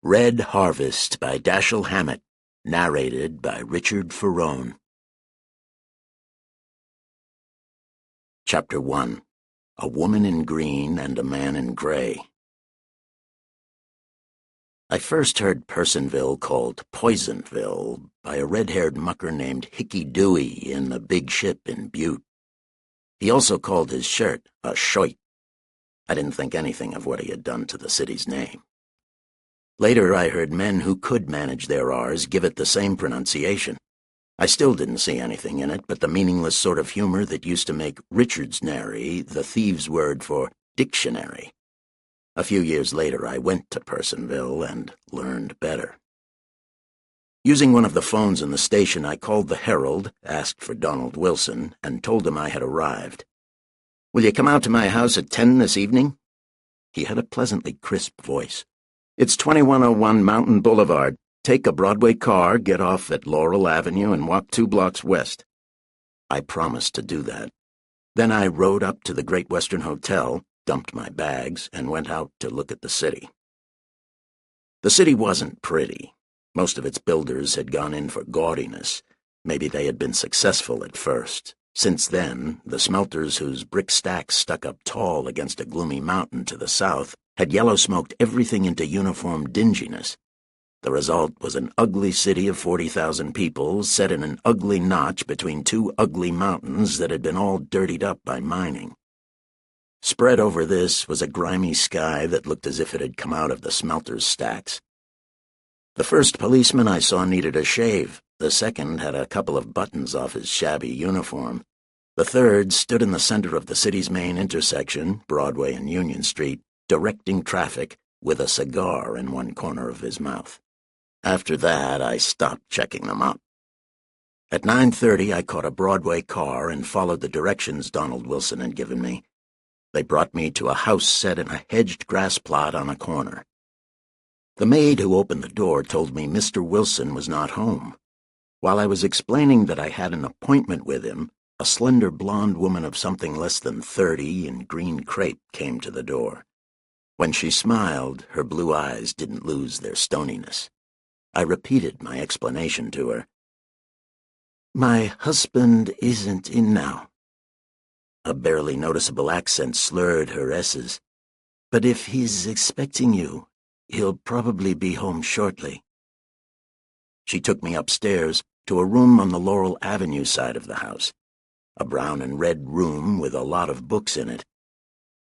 Red Harvest by Dashiell Hammett, narrated by Richard Ferrone. Chapter 1. A Woman in Green and a Man in Gray. I first heard Personville called Poisonville by a red-haired mucker named Hickey Dewey in the big ship in Butte. He also called his shirt a shoit. I didn't think anything of what he had done to the city's name. Later I heard men who could manage their R's give it the same pronunciation. I still didn't see anything in it but the meaningless sort of humor that used to make Richardsnary the thieves' word for dictionary. A few years later I went to Personville and learned better. Using one of the phones in the station, I called the Herald, asked for Donald Wilson, and told him I had arrived. "Will you come out to my house at 10 this evening?" He had a pleasantly crisp voice. "It's 2101 Mountain Boulevard. Take a Broadway car, get off at Laurel Avenue, and walk 2 blocks west." I promised to do that. Then I rode up to the Great Western Hotel, dumped my bags, and went out to look at the city. The city wasn't pretty. Most of its builders had gone in for gaudiness. Maybe they had been successful at first. Since then, the smelters whose brick stacks stuck up tall against a gloomy mountain to the south had yellow-smoked everything into uniform dinginess. The result was an ugly city of 40,000 people set in an ugly notch between 2 ugly mountains that had been all dirtied up by mining. Spread over this was a grimy sky that looked as if it had come out of the smelter's stacks. The first policeman I saw needed a shave. The second had a couple of buttons off his shabby uniform. The third stood in the center of the city's main intersection, Broadway and Union Street, directing traffic, with a cigar in one corner of his mouth. After that, I stopped checking them up. At 9:30, I caught a Broadway car and followed the directions Donald Wilson had given me. They brought me to a house set in a hedged grass plot on a corner. The maid who opened the door told me Mr. Wilson was not home. While I was explaining that I had an appointment with him, a slender blonde woman of something less than 30 in green crepe came to the door. When she smiled, her blue eyes didn't lose their stoniness. I repeated my explanation to her. "My husband isn't in now." A barely noticeable accent slurred her S's. "But if he's expecting you, he'll probably be home shortly." She took me upstairs to a room on the Laurel Avenue side of the house, a brown and red room with a lot of books in it.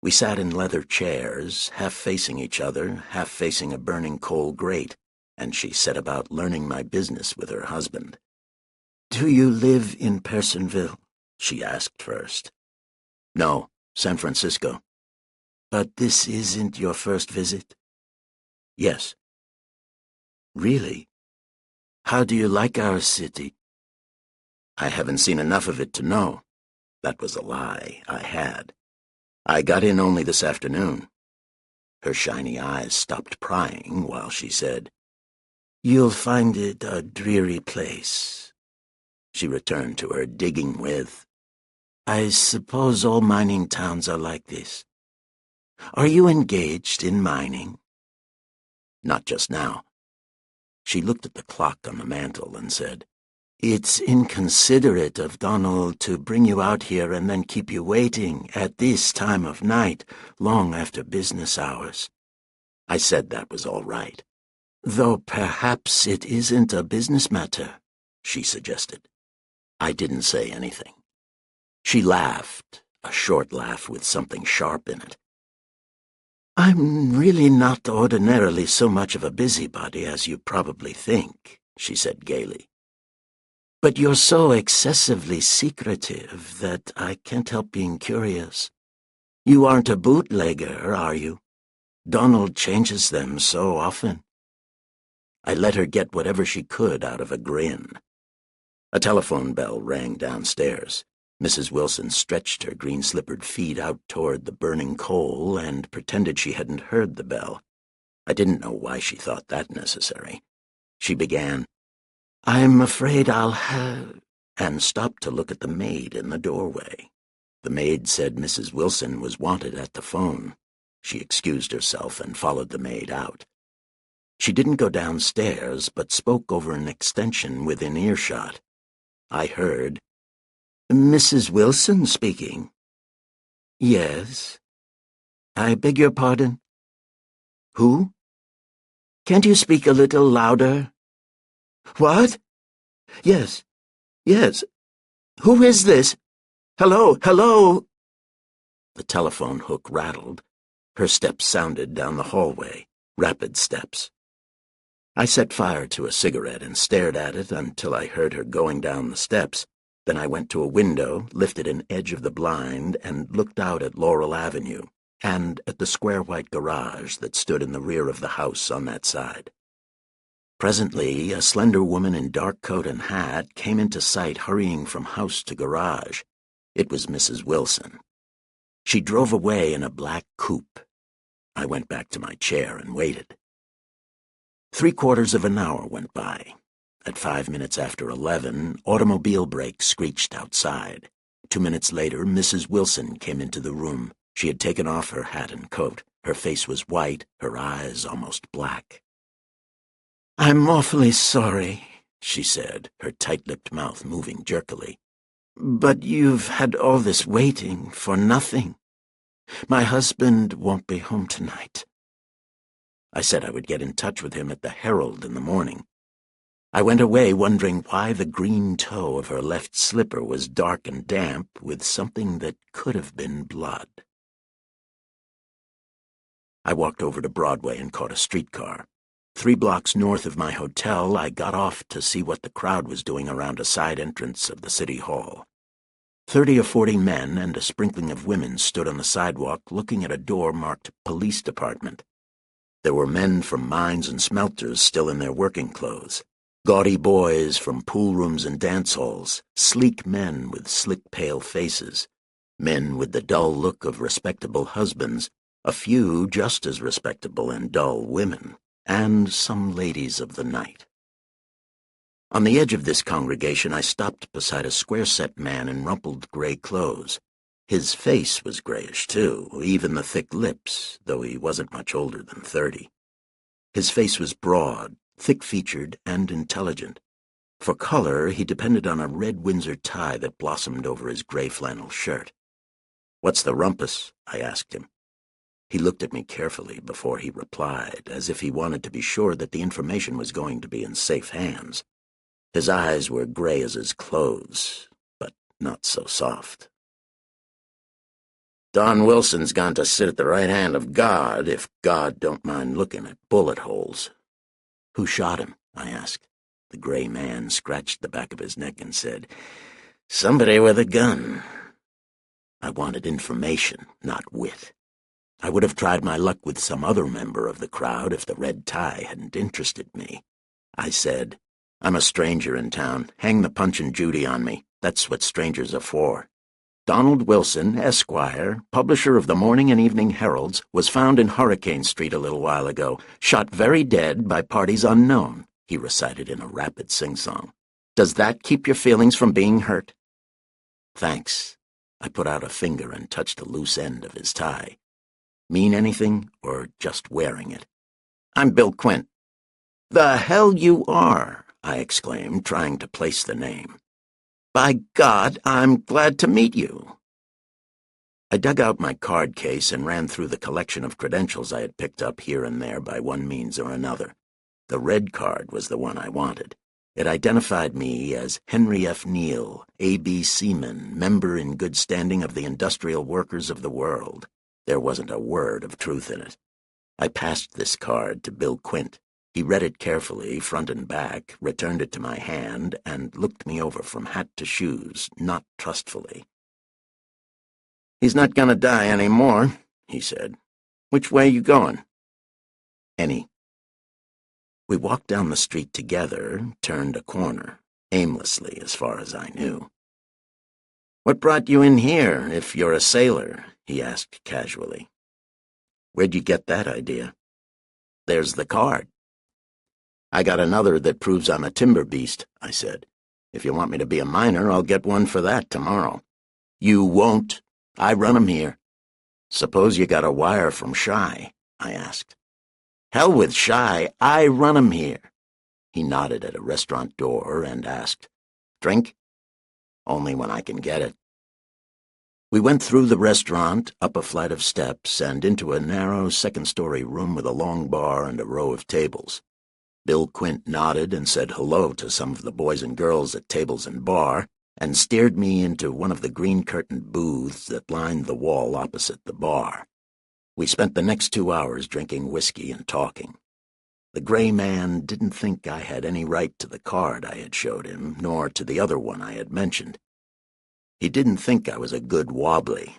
We sat in leather chairs, half facing each other, half facing a burning coal grate, and she set about learning my business with her husband. "Do you live in Personville?" she asked first. "No, San Francisco." "But this isn't your first visit?" "Yes." "Really? How do you like our city?" "I haven't seen enough of it to know." That was a lie. I had. "I got in only this afternoon." Her shiny eyes stopped prying while she said, "You'll find it a dreary place." She returned to her digging with, "I suppose all mining towns are like this. Are you engaged in mining?" "Not just now." She looked at the clock on the mantel and said, "It's inconsiderate of Donald to bring you out here and then keep you waiting at this time of night, long after business hours." I said that was all right. "Though perhaps it isn't a business matter," she suggested. I didn't say anything. She laughed, a short laugh with something sharp in it. "I'm really not ordinarily so much of a busybody as you probably think," she said gaily. "But you're so excessively secretive that I can't help being curious. You aren't a bootlegger, are you? Donald changes them so often." I let her get whatever she could out of a grin. A telephone bell rang downstairs. Mrs. Wilson stretched her green-slippered feet out toward the burning coal and pretended she hadn't heard the bell. I didn't know why she thought that necessary. She began, "I'm afraid I'll have—" and stopped to look at the maid in the doorway. The maid said Mrs. Wilson was wanted at the phone. She excused herself and followed the maid out. She didn't go downstairs, but spoke over an extension within earshot. I heard, "Mrs. Wilson speaking." "Yes. I beg your pardon?" "Who?" "Can't you speak a little louder?" "What?" "Yes, yes. Who is this? Hello, hello!" The telephone hook rattled. Her steps sounded down the hallway, rapid steps. I set fire to a cigarette and stared at it until I heard her going down the steps. Then I went to a window, lifted an edge of the blind, and looked out at Laurel Avenue and at the square white garage that stood in the rear of the house on that side. Presently, a slender woman in dark coat and hat came into sight hurrying from house to garage. It was Mrs. Wilson. She drove away in a black coupe. I went back to my chair and waited. 3/4 of an hour went by. At 5 minutes after 11, automobile brakes screeched outside. 2 minutes later, Mrs. Wilson came into the room. She had taken off her hat and coat. Her face was white, her eyes almost black. "I'm awfully sorry," she said, her tight-lipped mouth moving jerkily. "But you've had all this waiting for nothing. My husband won't be home tonight." I said I would get in touch with him at the Herald in the morning. I went away wondering why the green toe of her left slipper was dark and damp with something that could have been blood. I walked over to Broadway and caught a streetcar. 3 blocks north of my hotel, I got off to see what the crowd was doing around a side entrance of the city hall. 30 or 40 men and a sprinkling of women stood on the sidewalk looking at a door marked Police Department. There were men from mines and smelters still in their working clothes, gaudy boys from pool rooms and dance halls, sleek men with slick pale faces, men with the dull look of respectable husbands, a few just as respectable and dull women, and some ladies of the night. On the edge of this congregation I stopped beside a square-set man in rumpled gray clothes. His face was grayish, too, even the thick lips, though he wasn't much older than 30. His face was broad, thick-featured, and intelligent. For color, he depended on a red Windsor tie that blossomed over his gray flannel shirt. "What's the rumpus?" I asked him. He looked at me carefully before he replied, as if he wanted to be sure that the information was going to be in safe hands. His eyes were gray as his clothes, but not so soft. "Don Wilson's gone to sit at the right hand of God, if God don't mind looking at bullet holes." "Who shot him?" I asked. The gray man scratched the back of his neck and said, "Somebody with a gun." I wanted information, not wit. I would have tried my luck with some other member of the crowd if the red tie hadn't interested me. I said, "I'm a stranger in town. Hang the Punch and Judy on me. That's what strangers are for. Donald Wilson, Esquire, publisher of the Morning and Evening Heralds, was found in Hurricane Street a little while ago, shot very dead by parties unknown," he recited in a rapid sing-song. "Does that keep your feelings from being hurt?" "Thanks." I put out a finger and touched the loose end of his tie. "Mean anything, or just wearing it?" "I'm Bill Quint." "The hell you are!" I exclaimed, trying to place the name. "By God, I'm glad to meet you." I dug out my card case and ran through the collection of credentials I had picked up here and there by one means or another. The red card was the one I wanted. It identified me as Henry F. Neal, A.B. Seaman, member in good standing of the Industrial Workers of the World. There wasn't a word of truth in it. I passed this card to Bill Quint. He read it carefully, front and back, returned it to my hand, and looked me over from hat to shoes, not trustfully. "He's not going to die any more," he said. "Which way you going?" "Any." We walked down the street together, turned a corner, aimlessly as far as I knew. "What brought you in here, if you're a sailor?" he asked casually. "Where'd you get that idea?" "There's the card." "I got another that proves I'm a timber beast," I said. "If you want me to be a miner, I'll get one for that tomorrow." "You won't. I run 'em here." "Suppose you got a wire from Shy?" I asked. Hell with shy, I run 'em here. He nodded at a restaurant door and asked, "Drink?" "Only when I can get it." We went through the restaurant, up a flight of steps, and into a narrow second-story room with a long bar and a row of tables. Bill Quint nodded and said hello to some of the boys and girls at tables and bar, and steered me into one of the green-curtained booths that lined the wall opposite the bar. We spent the next 2 hours drinking whiskey and talking. The gray man didn't think I had any right to the card I had showed him, nor to the other one I had mentioned. He didn't think I was a good wobbly.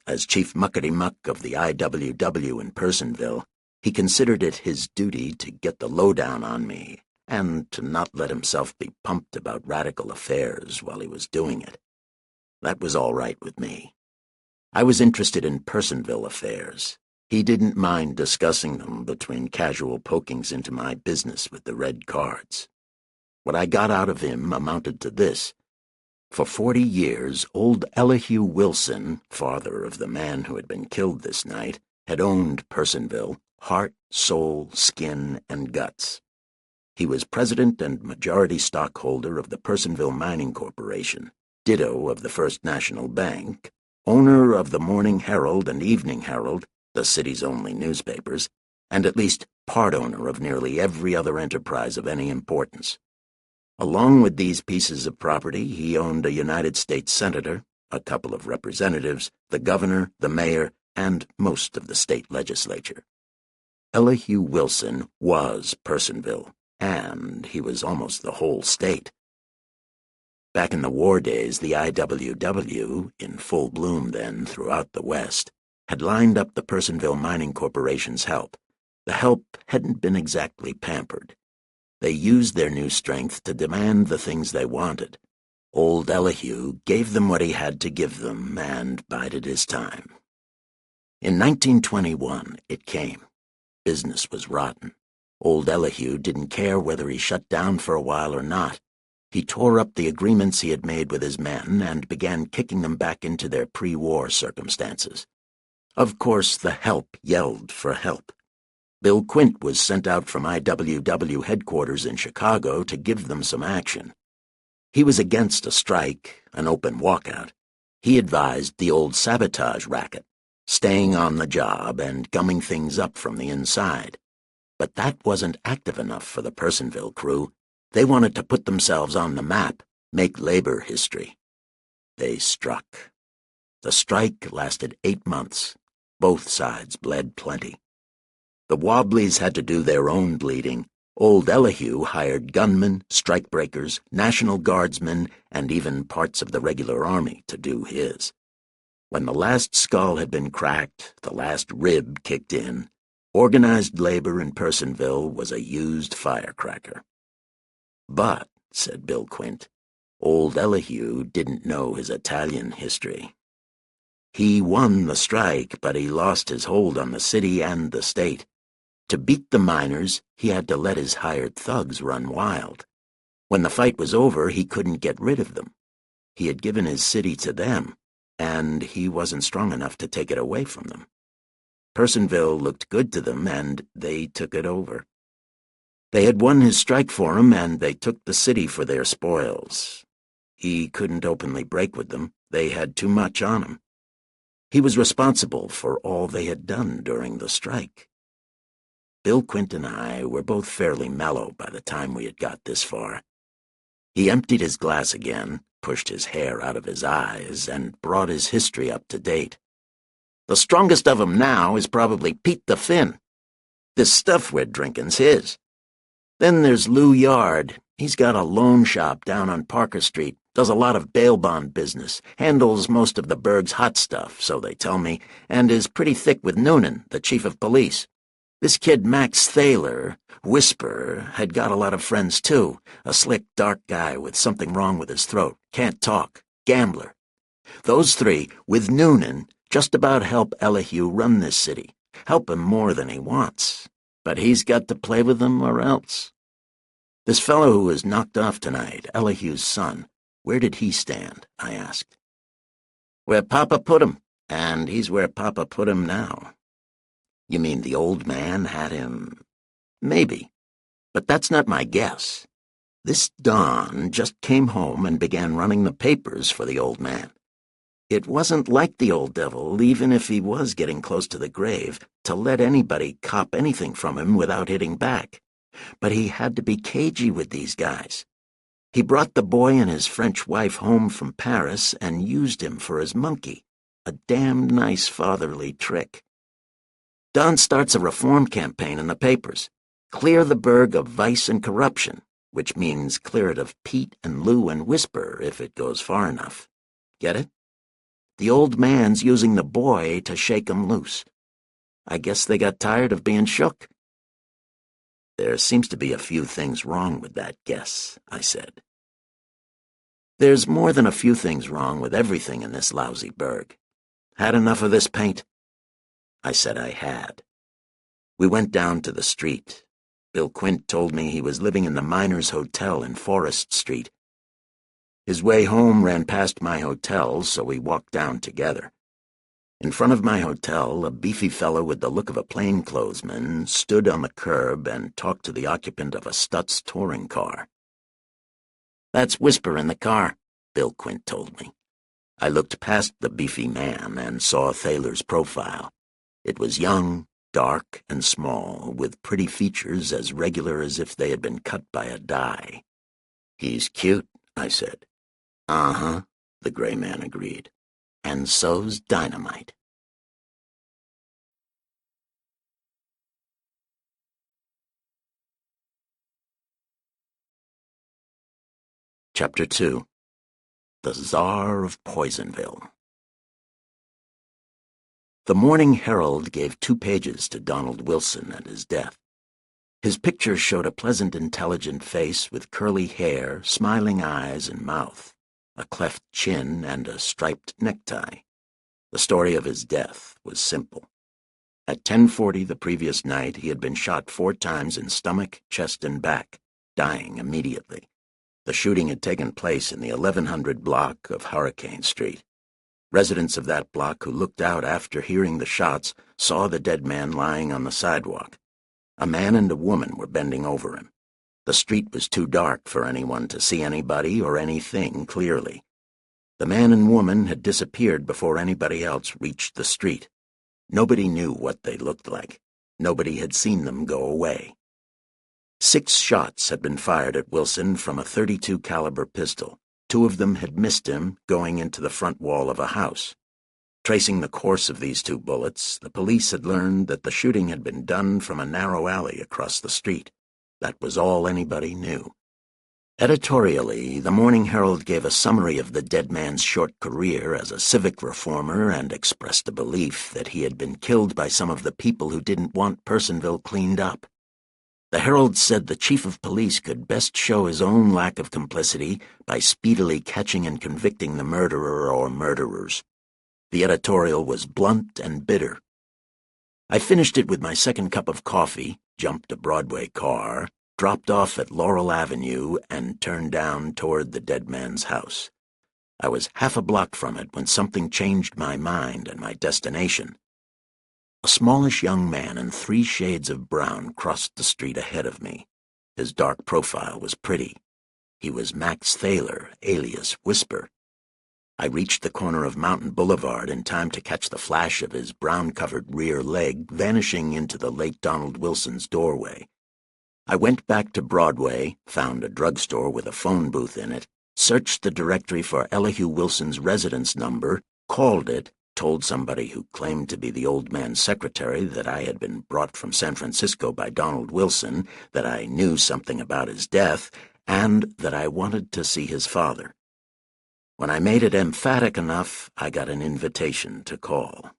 As Chief Muckety-Muck of the IWW in Personville, he considered it his duty to get the lowdown on me and to not let himself be pumped about radical affairs while he was doing it. That was all right with me. I was interested in Personville affairs. He didn't mind discussing them between casual pokings into my business with the red cards. What I got out of him amounted to this. For 40 years, old Elihu Wilson, father of the man who had been killed this night, had owned Personville, heart, soul, skin, and guts. He was president and majority stockholder of the Personville Mining Corporation, ditto of the First National Bank, owner of the Morning Herald and Evening Herald, the city's only newspapers, and at least part owner of nearly every other enterprise of any importance. Along with these pieces of property, he owned a United States senator, a couple of representatives, the governor, the mayor, and most of the state legislature. Elihu Wilson was Personville, and he was almost the whole state. Back in the war days, the IWW, in full bloom then throughout the West, had lined up the Personville Mining Corporation's help. The help hadn't been exactly pampered. They used their new strength to demand the things they wanted. Old Elihu gave them what he had to give them and bided his time. In 1921, it came. Business was rotten. Old Elihu didn't care whether he shut down for a while or not. He tore up the agreements he had made with his men and began kicking them back into their pre-war circumstances. Of course, the help yelled for help. Bill Quint was sent out from IWW headquarters in Chicago to give them some action. He was against a strike, an open walkout. He advised the old sabotage racket, staying on the job and gumming things up from the inside. But that wasn't active enough for the Personville crew. They wanted to put themselves on the map, make labor history. They struck. The strike lasted 8 months. Both sides bled plenty. The Wobblies had to do their own bleeding. Old Elihu hired gunmen, strikebreakers, National Guardsmen, and even parts of the regular army to do his. When the last skull had been cracked, the last rib kicked in, organized labor in Personville was a used firecracker. But, said Bill Quint, old Elihu didn't know his Italian history. He won the strike, but he lost his hold on the city and the state. To beat the miners, he had to let his hired thugs run wild. When the fight was over, he couldn't get rid of them. He had given his city to them, and he wasn't strong enough to take it away from them. Personville looked good to them, and they took it over. They had won his strike for him, and they took the city for their spoils. He couldn't openly break with them. They had too much on him. He was responsible for all they had done during the strike. Bill Quint and I were both fairly mellow by the time we had got this far. He emptied his glass again, pushed his hair out of his eyes, and brought his history up to date. The strongest of 'em now is probably Pete the Finn. This stuff we're drinking's his. Then there's Lou Yard. He's got a loan shop down on Parker Street, does a lot of bail bond business, handles most of the burg's hot stuff, so they tell me, and is pretty thick with Noonan, the chief of police. This kid Max Thaler, Whisper, had got a lot of friends too, a slick, dark guy with something wrong with his throat, can't talk, gambler. Those three, with Noonan, just about help Elihu run this city, help him more than he wants. But he's got to play with them or else. This fellow who was knocked off tonight, Elihu's son, where did he stand? I asked. Where Papa put him, and he's where Papa put him now. You mean the old man had him Maybe, but that's not my guess. This Don just came home and began running the papers for the old man. It wasn't like the old devil, even if he was getting close to the grave, to let anybody cop anything from him without hitting back. But he had to be cagey with these guys. He brought the boy and his French wife home from Paris and used him for his monkey. A damned nice fatherly trick. Don starts a reform campaign in the papers. Clear the burg of vice and corruption, which means clear it of Pete and Lou and Whisper if it goes far enough. Get it? The old man's using the boy to shake 'em loose. I guess they got tired of being shook. There seems to be a few things wrong with that guess, I said. There's more than a few things wrong with everything in this lousy burg. Had enough of this paint? I said I had. We went down to the street. Bill Quint told me he was living in the Miners' Hotel in Forest Street. His way home ran past my hotel, so we walked down together. In front of my hotel, a beefy fellow with the look of a plainclothesman stood on the curb and talked to the occupant of a Stutz touring car. "That's Whisper in the car," Bill Quint told me. I looked past the beefy man and saw Thaler's profile. It was young, dark, and small, with pretty features as regular as if they had been cut by a die. "He's cute," I said. "Uh-huh," the gray man agreed. "And so's dynamite." Chapter 2. The Czar of Poisonville. The Morning Herald gave 2 pages to Donald Wilson at his death. His picture showed a pleasant, intelligent face with curly hair, smiling eyes and mouth, a cleft chin, and a striped necktie. The story of his death was simple. At 10:40 the previous night, he had been shot 4 times in stomach, chest, and back, dying immediately. The shooting had taken place in the 1100 block of Hurricane Street. Residents of that block who looked out after hearing the shots saw the dead man lying on the sidewalk. A man and a woman were bending over him. The street was too dark for anyone to see anybody or anything clearly. The man and woman had disappeared before anybody else reached the street. Nobody knew what they looked like. Nobody had seen them go away. 6 shots had been fired at Wilson from a .32 caliber pistol. 2 of them had missed him, going into the front wall of a house. Tracing the course of these 2 bullets, the police had learned that the shooting had been done from a narrow alley across the street. That was all anybody knew. Editorially, the Morning Herald gave a summary of the dead man's short career as a civic reformer and expressed a belief that he had been killed by some of the people who didn't want Personville cleaned up. The Herald said the chief of police could best show his own lack of complicity by speedily catching and convicting the murderer or murderers. The editorial was blunt and bitter. I finished it with my second cup of coffee, jumped a Broadway car, dropped off at Laurel Avenue, and turned down toward the dead man's house. I was half a block from it when something changed my mind and my destination. A smallish young man in 3 shades of brown crossed the street ahead of me. His dark profile was pretty. He was Max Thaler, alias Whisper. I reached the corner of Mountain Boulevard in time to catch the flash of his brown-covered rear leg vanishing into the late Donald Wilson's doorway. I went back to Broadway, found a drugstore with a phone booth in it, searched the directory for Elihu Wilson's residence number, called it, told somebody who claimed to be the old man's secretary that I had been brought from San Francisco by Donald Wilson, that I knew something about his death, and that I wanted to see his father. When I made it emphatic enough, I got an invitation to call.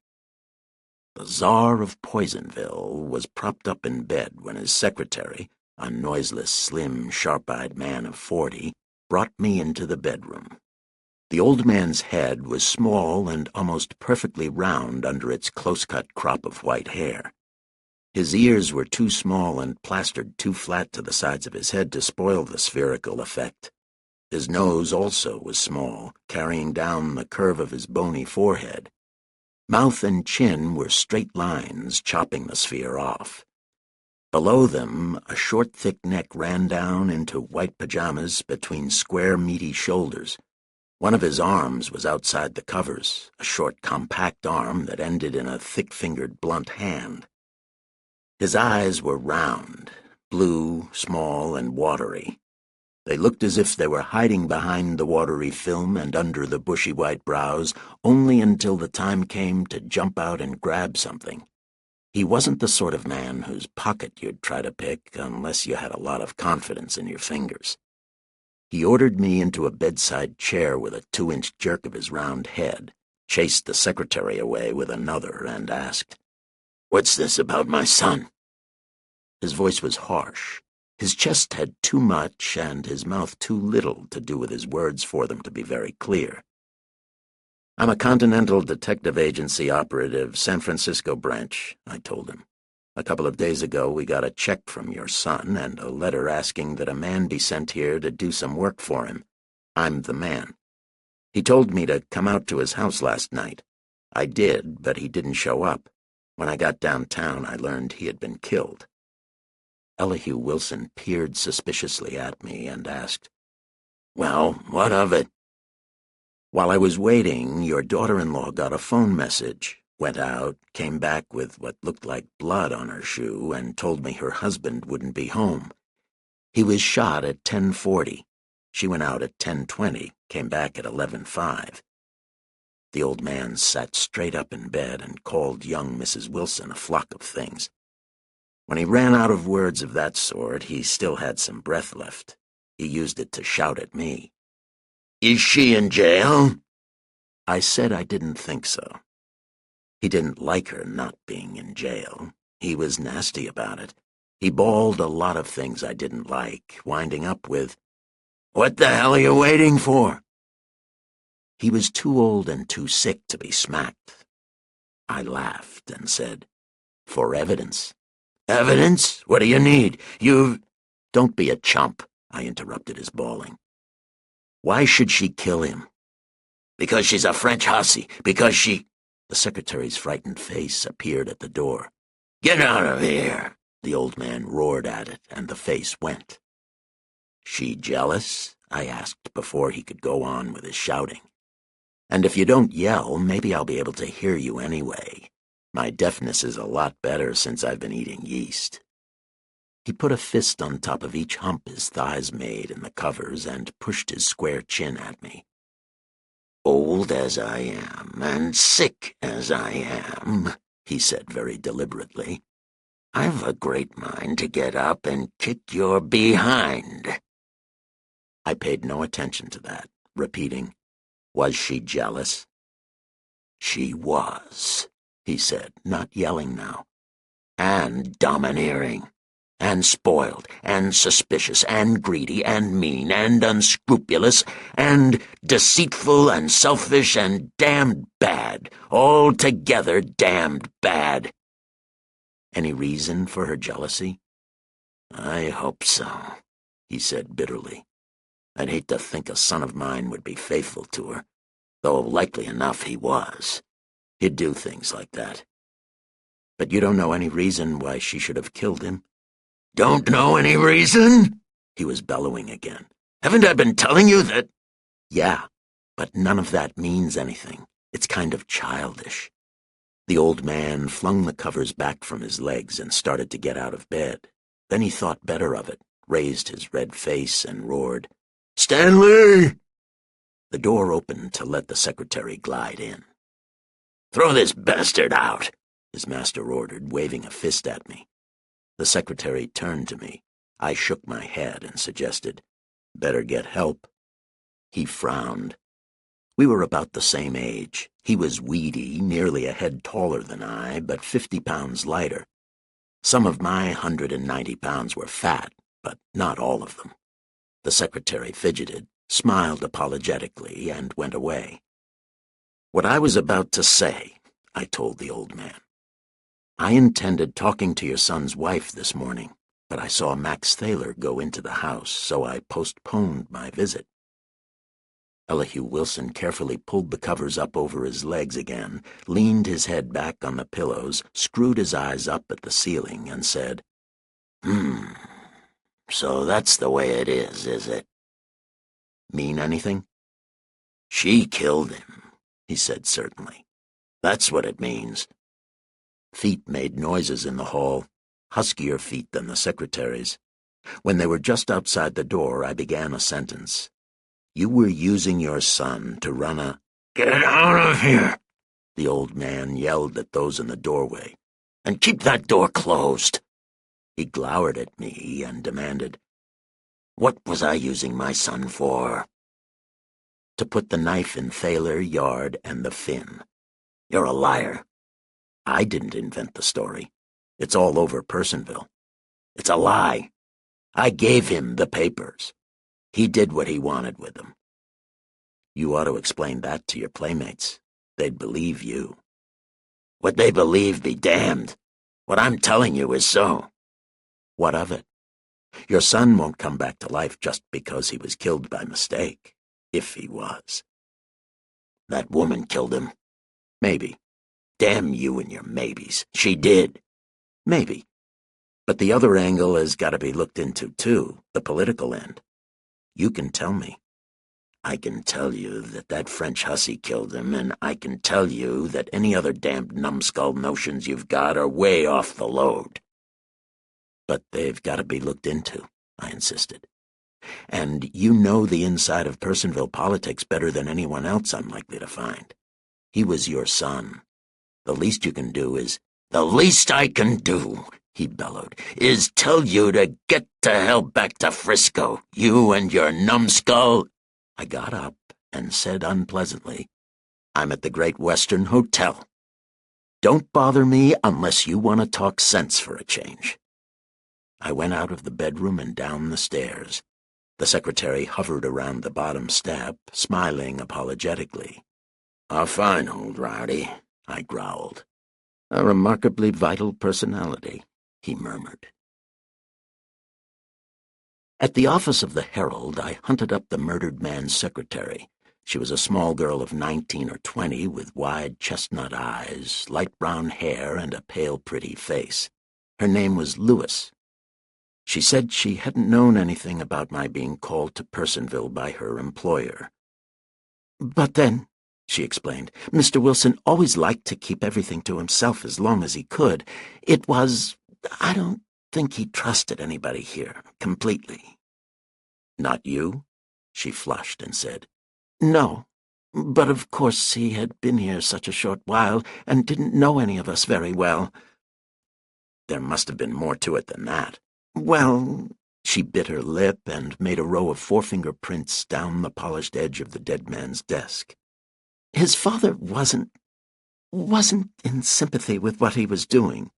The Czar of Poisonville was propped up in bed when his secretary, a noiseless, slim, sharp-eyed man of 40, brought me into the bedroom. The old man's head was small and almost perfectly round under its close-cut crop of white hair. His ears were too small and plastered too flat to the sides of his head to spoil the spherical effect. His nose also was small, carrying down the curve of his bony forehead. Mouth and chin were straight lines, chopping the sphere off. Below them, a short, thick neck ran down into white pajamas between square, meaty shoulders. One of his arms was outside the covers, a short, compact arm that ended in a thick-fingered, blunt hand. His eyes were round, blue, small, and watery. They looked as if they were hiding behind the watery film and under the bushy white brows only until the time came to jump out and grab something. He wasn't the sort of man whose pocket you'd try to pick unless you had a lot of confidence in your fingers. He ordered me into a bedside chair with a 2-inch jerk of his round head, chased the secretary away with another, and asked, "What's this about my son?" His voice was harsh. His chest had too much and his mouth too little to do with his words for them to be very clear. "I'm a Continental Detective Agency operative, San Francisco branch," I told him. "A couple of days ago we got a check from your son and a letter asking that a man be sent here to do some work for him. I'm the man. He told me to come out to his house last night. I did, but he didn't show up. When I got downtown, I learned he had been killed." Elihu Wilson peered suspiciously at me and asked, "Well, what of it?" "While I was waiting, your daughter-in-law got a phone message, went out, came back with what looked like blood on her shoe, and told me her husband wouldn't be home. He was shot at 10:40. She went out at 10:20, came back at 11:05. The old man sat straight up in bed and called young Mrs. Wilson a flock of things. When he ran out of words of that sort, he still had some breath left. He used it to shout at me. "Is she in jail?" I said I didn't think so. He didn't like her not being in jail. He was nasty about it. He bawled a lot of things I didn't like, winding up with, "What the hell are you waiting for?" He was too old and too sick to be smacked. I laughed and said, "For evidence." "Evidence? What do you need? You've—" "Don't be a chump," I interrupted his bawling. "Why should she kill him?" "Because she's a French hussy. Because she—" The secretary's frightened face appeared at the door. "Get out of here!" The old man roared at it, and the face went. "She jealous?" I asked before he could go on with his shouting. "And if you don't yell, maybe I'll be able to hear you anyway. My deafness is a lot better since I've been eating yeast." He put a fist on top of each hump his thighs made in the covers and pushed his square chin at me. "Old as I am, and sick as I am," he said very deliberately, "I've a great mind to get up and kick your behind." I paid no attention to that, repeating, "Was she jealous?" "She was," he said, not yelling now, "and domineering, and spoiled, and suspicious, and greedy, and mean, and unscrupulous, and deceitful, and selfish, and damned bad, altogether damned bad." "Any reason for her jealousy?" "I hope so," he said bitterly. "I'd hate to think a son of mine would be faithful to her, though likely enough he was. He'd do things like that." "But you don't know any reason why she should have killed him?" "Don't know any reason?" He was bellowing again. "Haven't I been telling you that—" "Yeah, but none of that means anything. It's kind of childish." The old man flung the covers back from his legs and started to get out of bed. Then he thought better of it, raised his red face, and roared, "Stanley!" The door opened to let the secretary glide in. "Throw this bastard out," his master ordered, waving a fist at me. The secretary turned to me. I shook my head and suggested, "Better get help." He frowned. We were about the same age. He was weedy, nearly a head taller than I, but 50 pounds lighter. Some of my 190 pounds were fat, but not all of them. The secretary fidgeted, smiled apologetically, and went away. "What I was about to say," I told the old man. "I intended talking to your son's wife this morning, but I saw Max Thaler go into the house, so I postponed my visit." Elihu Wilson carefully pulled the covers up over his legs again, leaned his head back on the pillows, screwed his eyes up at the ceiling, and said, So that's the way it is it? Mean anything? She killed him, he said certainly. That's what it means. Feet made noises in the hall, huskier feet than the secretary's. When they were just outside the door, I began a sentence. You were using your son to run a— "Get out of here!" the old man yelled at those in the doorway. "And keep that door closed!" He glowered at me and demanded, "What was I using my son for?" "To put the knife in Thaler, Yard, and the Finn." "You're a liar." "I didn't invent the story. It's all over Personville." "It's a lie. I gave him the papers. He did what he wanted with them." "You ought to explain that to your playmates. They'd believe you." "What they believe be damned. What I'm telling you is so." "What of it? Your son won't come back to life just because he was killed by mistake, if he was." "That woman killed him." "Maybe." "Damn you and your maybes. She did." "Maybe. But the other angle has got to be looked into, too, the political end. You can tell me." "I can tell you that French hussy killed him, and I can tell you that any other damned numbskull notions you've got are way off the load." "But they've got to be looked into," I insisted. "And you know the inside of Personville politics better than anyone else I'm likely to find. He was your son. The least you can do is—" "The least I can do," he bellowed, "is tell you to get to hell back to Frisco, you and your numbskull." I got up and said unpleasantly, "I'm at the Great Western Hotel. Don't bother me unless you want to talk sense for a change." I went out of the bedroom and down the stairs. The secretary hovered around the bottom step, smiling apologetically. "A fine old rowdy," I growled. "A remarkably vital personality," he murmured. At the office of the Herald, I hunted up the murdered man's secretary. She was a small girl of 19 or 20 with wide chestnut eyes, light brown hair, and a pale, pretty face. Her name was Lewis. She said she hadn't known anything about my being called to Personville by her employer. "But then," she explained, "Mr. Wilson always liked to keep everything to himself as long as he could. I don't think he trusted anybody here, completely." "Not you?" She flushed and said, "No, but of course he had been here such a short while and didn't know any of us very well." "There must have been more to it than that." "Well—" She bit her lip and made a row of forefinger prints down the polished edge of the dead man's desk. "His father wasn't in sympathy with what he was doing.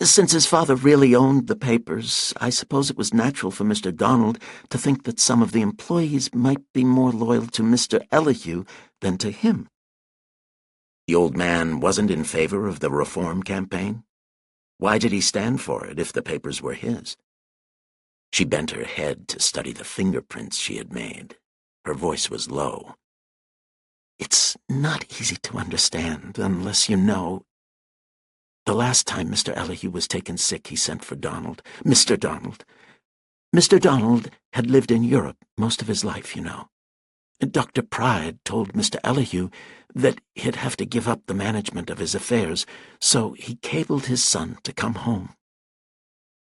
Since his father really owned the papers, I suppose it was natural for Mr. Donald to think that some of the employees might be more loyal to Mr. Elihu than to him." "The old man wasn't in favor of the reform campaign? Why did he stand for it if the papers were his?" She bent her head to study the fingerprints she had made. Her voice was low. "It's not easy to understand unless you know. The last time Mr. Elihu was taken sick, he sent for Mr. Donald. Mr. Donald had lived in Europe most of his life, you know. Dr. Pride told Mr. Elihu that he'd have to give up the management of his affairs, so he cabled his son to come home.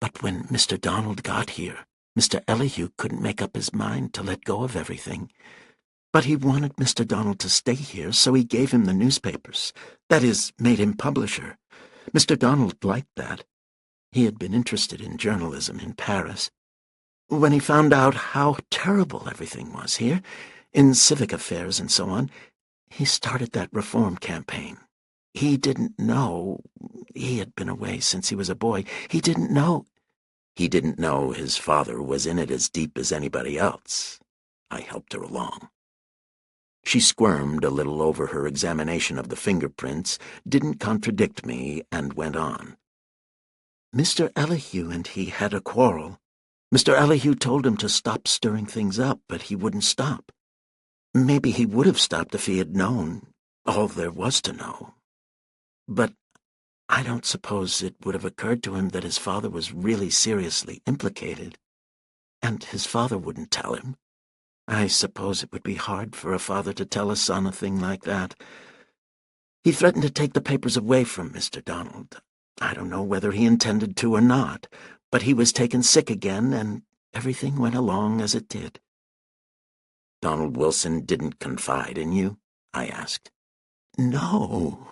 But when Mr. Donald got here, Mr. Elihu couldn't make up his mind to let go of everything. But he wanted Mr. Donald to stay here, so he gave him the newspapers. That is, made him publisher. Mr. Donald liked that. He had been interested in journalism in Paris. When he found out how terrible everything was here, in civic affairs and so on, he started that reform campaign. He didn't know. He had been away since he was a boy. He didn't know. He didn't know his father was in it as deep as anybody else. I helped her along. She squirmed a little over her examination of the fingerprints, didn't contradict me, and went on. "Mr. Elihu and he had a quarrel. Mr. Elihu told him to stop stirring things up, but he wouldn't stop. Maybe he would have stopped if he had known all there was to know. But I don't suppose it would have occurred to him that his father was really seriously implicated. And his father wouldn't tell him. I suppose it would be hard for a father to tell a son a thing like that. He threatened to take the papers away from Mr. Donald. I don't know whether he intended to or not, but he was taken sick again, and everything went along as it did. Donald Wilson didn't confide in you? I asked. No.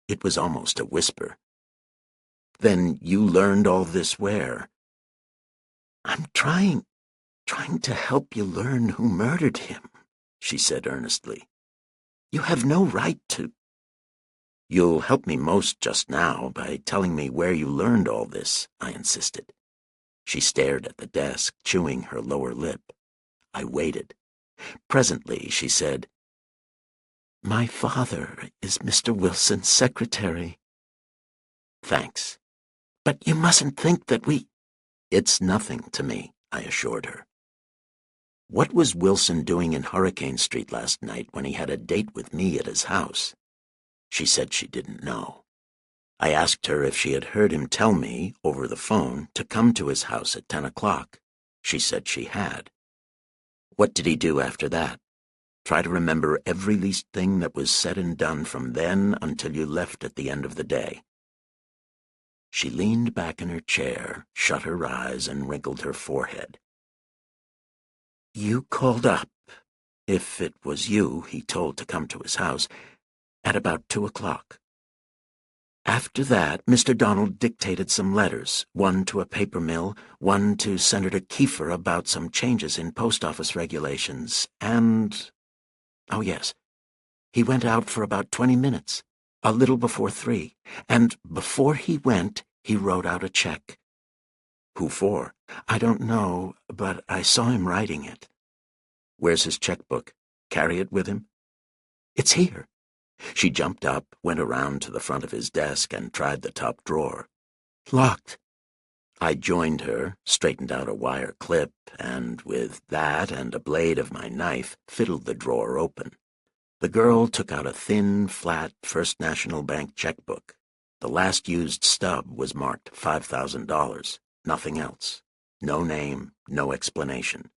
It was almost a whisper. Then you learned all this where? I'm trying to help you learn who murdered him, she said earnestly. You have no right to. You'll help me most just now by telling me where you learned all this, I insisted. She stared at the desk, chewing her lower lip. I waited. Presently she said, My father is Mr. Wilson's secretary. Thanks. But you mustn't think that we— It's nothing to me, I assured her. What was Wilson doing in Hurricane Street last night when he had a date with me at his house? She said she didn't know. I asked her if she had heard him tell me, over the phone, to come to his house at 10 o'clock. She said she had. What did he do after that? Try to remember every least thing that was said and done from then until you left at the end of the day. She leaned back in her chair, shut her eyes, and wrinkled her forehead. You called up, if it was you he told to come to his house, at about 2 o'clock. After that, Mr. Donald dictated some letters, one to a paper mill, one to Senator Kiefer about some changes in post office regulations, and— Oh, yes, he went out for about 20 minutes, a little before 3, and before he went, he wrote out a check. Who for? I don't know, but I saw him writing it. Where's his checkbook? Carry it with him? It's here. She jumped up, went around to the front of his desk, and tried the top drawer. Locked. I joined her, straightened out a wire clip, and with that and a blade of my knife, fiddled the drawer open. The girl took out a thin, flat First National Bank checkbook. The last used stub was marked $5,000. Nothing else. No name, no explanation.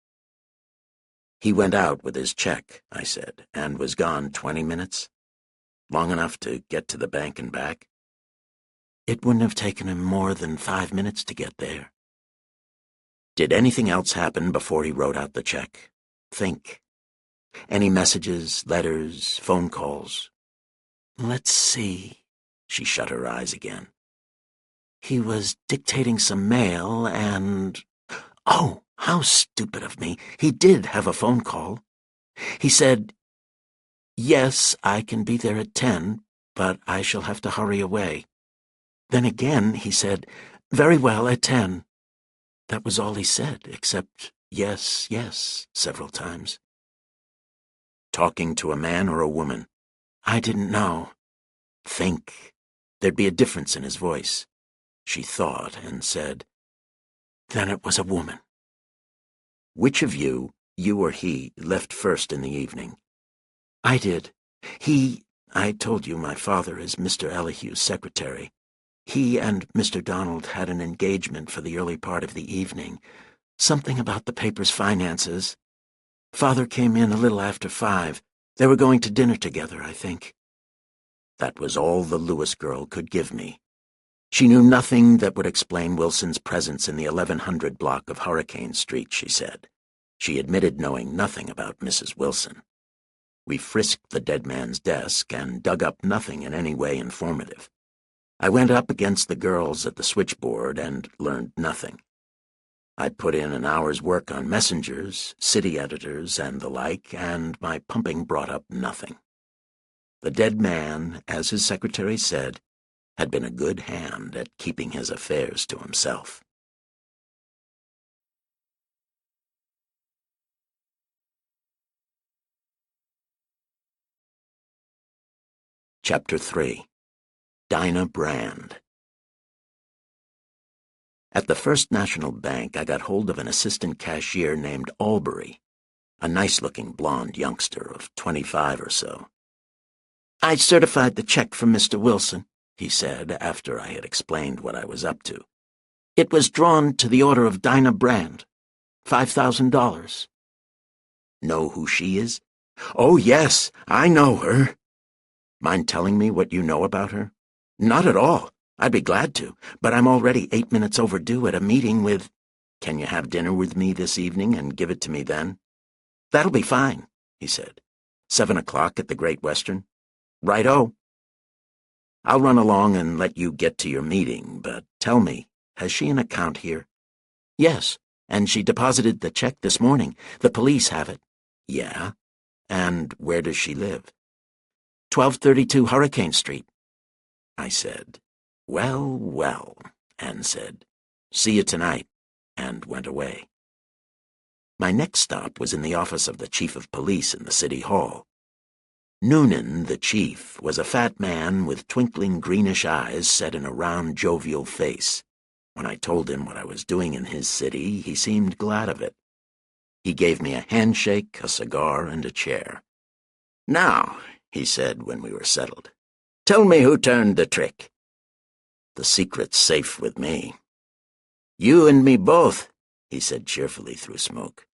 He went out with his check, I said, and was gone 20 minutes? Long enough to get to the bank and back? It wouldn't have taken him more than 5 minutes to get there. Did anything else happen before he wrote out the check? Think. Any messages, letters, phone calls? Let's see. She shut her eyes again. He was dictating some mail and— Oh, how stupid of me. He did have a phone call. He said, Yes, I can be there at 10, but I shall have to hurry away. Then again he said, Very well, at 10. That was all he said, except yes, yes, several times. Talking to a man or a woman? I didn't know. Think. There'd be a difference in his voice. She thought and said, Then it was a woman. Which of you or he, left first in the evening? I did. I told you my father is Mr. Elihu's secretary. He and Mr. Donald had an engagement for the early part of the evening. Something about the paper's finances. Father came in a little after 5. They were going to dinner together, I think. That was all the Lewis girl could give me. She knew nothing that would explain Wilson's presence in the 1100 block of Hurricane Street, she said. She admitted knowing nothing about Mrs. Wilson. We frisked the dead man's desk and dug up nothing in any way informative. I went up against the girls at the switchboard and learned nothing. I put in an hour's work on messengers, city editors, and the like, and my pumping brought up nothing. The dead man, as his secretary said, had been a good hand at keeping his affairs to himself. Chapter 3. Dinah Brand. At the First National Bank, I got hold of an assistant cashier named Albury, a nice-looking blonde youngster of 25 or so. I certified the check from Mr. Wilson, he said after I had explained what I was up to. "It was drawn to the order of Dinah Brand. $5,000. Know who she is?" "Oh, yes, I know her." "Mind telling me what you know about her?" "Not at all. I'd be glad to, but I'm already 8 minutes overdue at a meeting with—" "Can you have dinner with me this evening and give it to me then?" "That'll be fine," he said. 7 o'clock at the Great Western? Right-o. I'll run along and let you get to your meeting, but tell me, has she an account here?" "Yes, and she deposited the check this morning. The police have it." "Yeah? And where does she live?" 1232 Hurricane Street. I said, "Well, well," and said, "See you tonight," and went away. My next stop was in the office of the chief of police in the city hall. Noonan, the chief, was a fat man with twinkling greenish eyes set in a round, jovial face. When I told him what I was doing in his city, he seemed glad of it. He gave me a handshake, a cigar, and a chair. "Now," he said when we were settled, "tell me who turned the trick." "The secret's safe with me." "You and me both," he said cheerfully through smoke.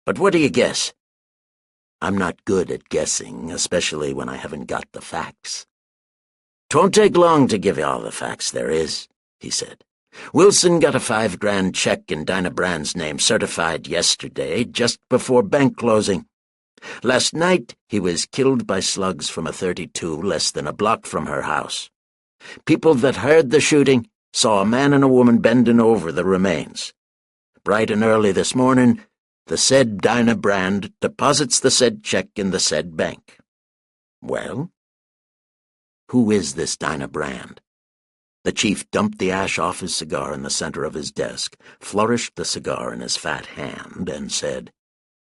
"But what do you guess?" "I'm not good at guessing, especially when I haven't got the facts." "'Twon't take long to give you all the facts there is," he said. "Wilson got a $5,000 check in Dinah Brand's name certified yesterday, just before bank closing. Last night he was killed by slugs from a .32 less than a block from her house. People that heard the shooting saw a man and a woman bending over the remains. Bright and early this morning, the said Dinah Brand deposits the said check in the said bank." "Well?" "Who is this Dinah Brand?" The chief dumped the ash off his cigar in the center of his desk, flourished the cigar in his fat hand, and said,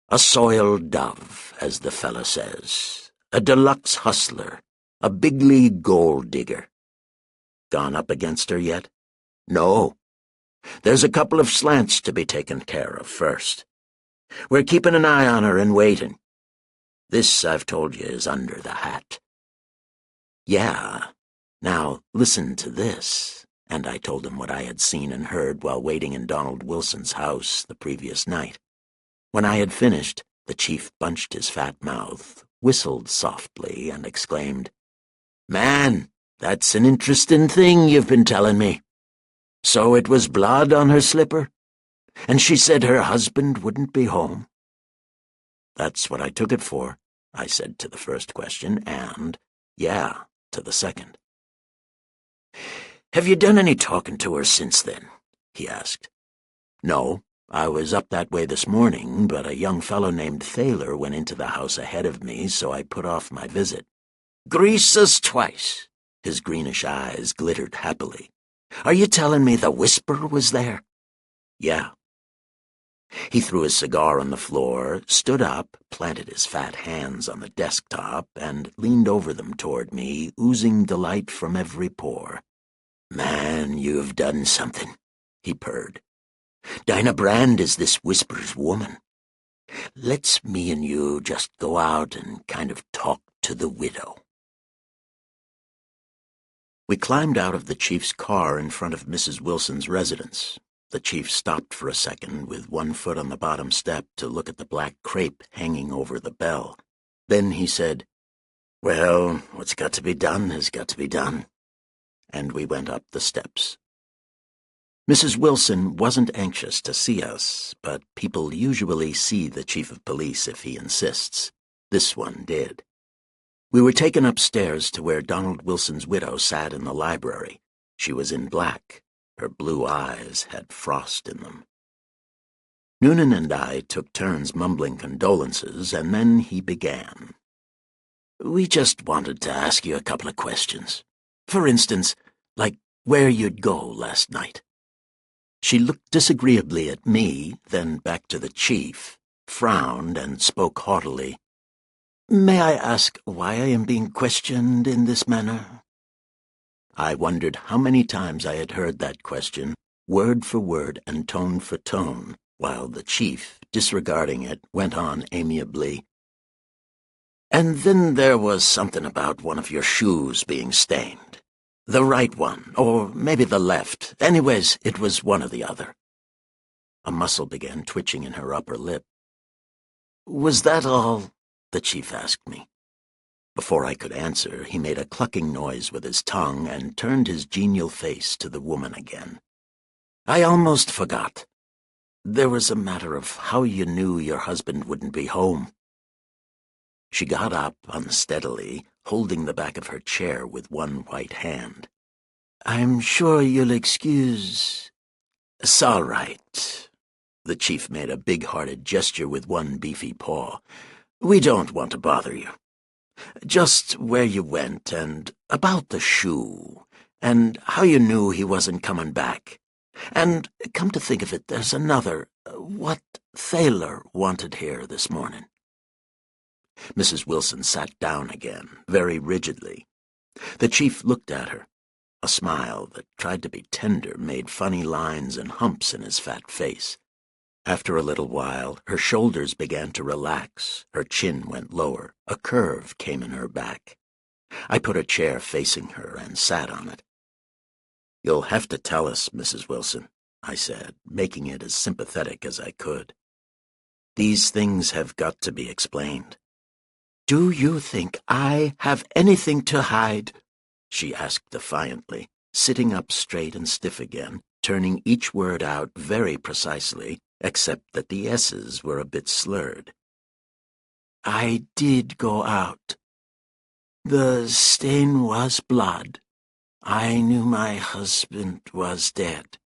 "A soiled dove, as the fella says. A deluxe hustler. A big league gold digger." "Gone up against her yet?" "No. There's a couple of slants to be taken care of first. We're keeping an eye on her and waiting. This, I've told you, is under the hat." "Yeah. Now, listen to this," and I told him what I had seen and heard while waiting in Donald Wilson's house the previous night. When I had finished, the chief bunched his fat mouth, whistled softly, and exclaimed, "Man, that's an interesting thing you've been telling me. So it was blood on her slipper? And she said her husband wouldn't be home?" "That's what I took it for," I said to the first question, and, "yeah," to the second. "Have you done any talking to her since then?" he asked. "No, I was up that way this morning, but a young fellow named Thaler went into the house ahead of me, so I put off my visit." "Grease us twice." His greenish eyes glittered happily. "Are you telling me the Whisper was there?" "Yeah." He threw his cigar on the floor, stood up, planted his fat hands on the desktop, and leaned over them toward me, oozing delight from every pore. "Man, you've done something," he purred. "Dinah Brand is this Whisper's woman. Let's me and you just go out and kind of talk to the widow." We climbed out of the chief's car in front of Mrs. Wilson's residence. The chief stopped for a second with one foot on the bottom step to look at the black crepe hanging over the bell. Then he said, "Well, what's got to be done has got to be done." And we went up the steps. Mrs. Wilson wasn't anxious to see us, but people usually see the chief of police if he insists. This one did. We were taken upstairs to where Donald Wilson's widow sat in the library. She was in black. Her blue eyes had frost in them. Noonan and I took turns mumbling condolences, and then he began. "We just wanted to ask you a couple of questions. For instance, like where you'd go last night." She looked disagreeably at me, then back to the chief, frowned, and spoke haughtily. "May I ask why I am being questioned in this manner?" I wondered how many times I had heard that question, word for word and tone for tone, while the chief, disregarding it, went on amiably. "And then there was something about one of your shoes being stained. The right one, or maybe the left. Anyways, it was one or the other. A muscle began twitching in her upper lip. Was that all? The chief asked me. Before I could answer, he made a clucking noise with his tongue and turned his genial face to the woman again. I almost forgot. There was a matter of how you knew your husband wouldn't be home. She got up unsteadily, holding the back of her chair with one white hand. I'm sure you'll excuse... It's all right. The chief made a big-hearted gesture with one beefy paw. We don't want to bother you. Just where you went, and about the shoe, and how you knew he wasn't coming back. And, come to think of it, there's another. What Thaler wanted here this morning. Mrs. Wilson sat down again, very rigidly. The chief looked at her. A smile that tried to be tender made funny lines and humps in his fat face. After a little while, her shoulders began to relax, her chin went lower, a curve came in her back. I put a chair facing her and sat on it. You'll have to tell us, Mrs. Wilson, I said, making it as sympathetic as I could. These things have got to be explained. Do you think I have anything to hide? She asked defiantly, sitting up straight and stiff again, turning each word out very precisely, except that the S's were a bit slurred. I did go out. The stain was blood. I knew my husband was dead.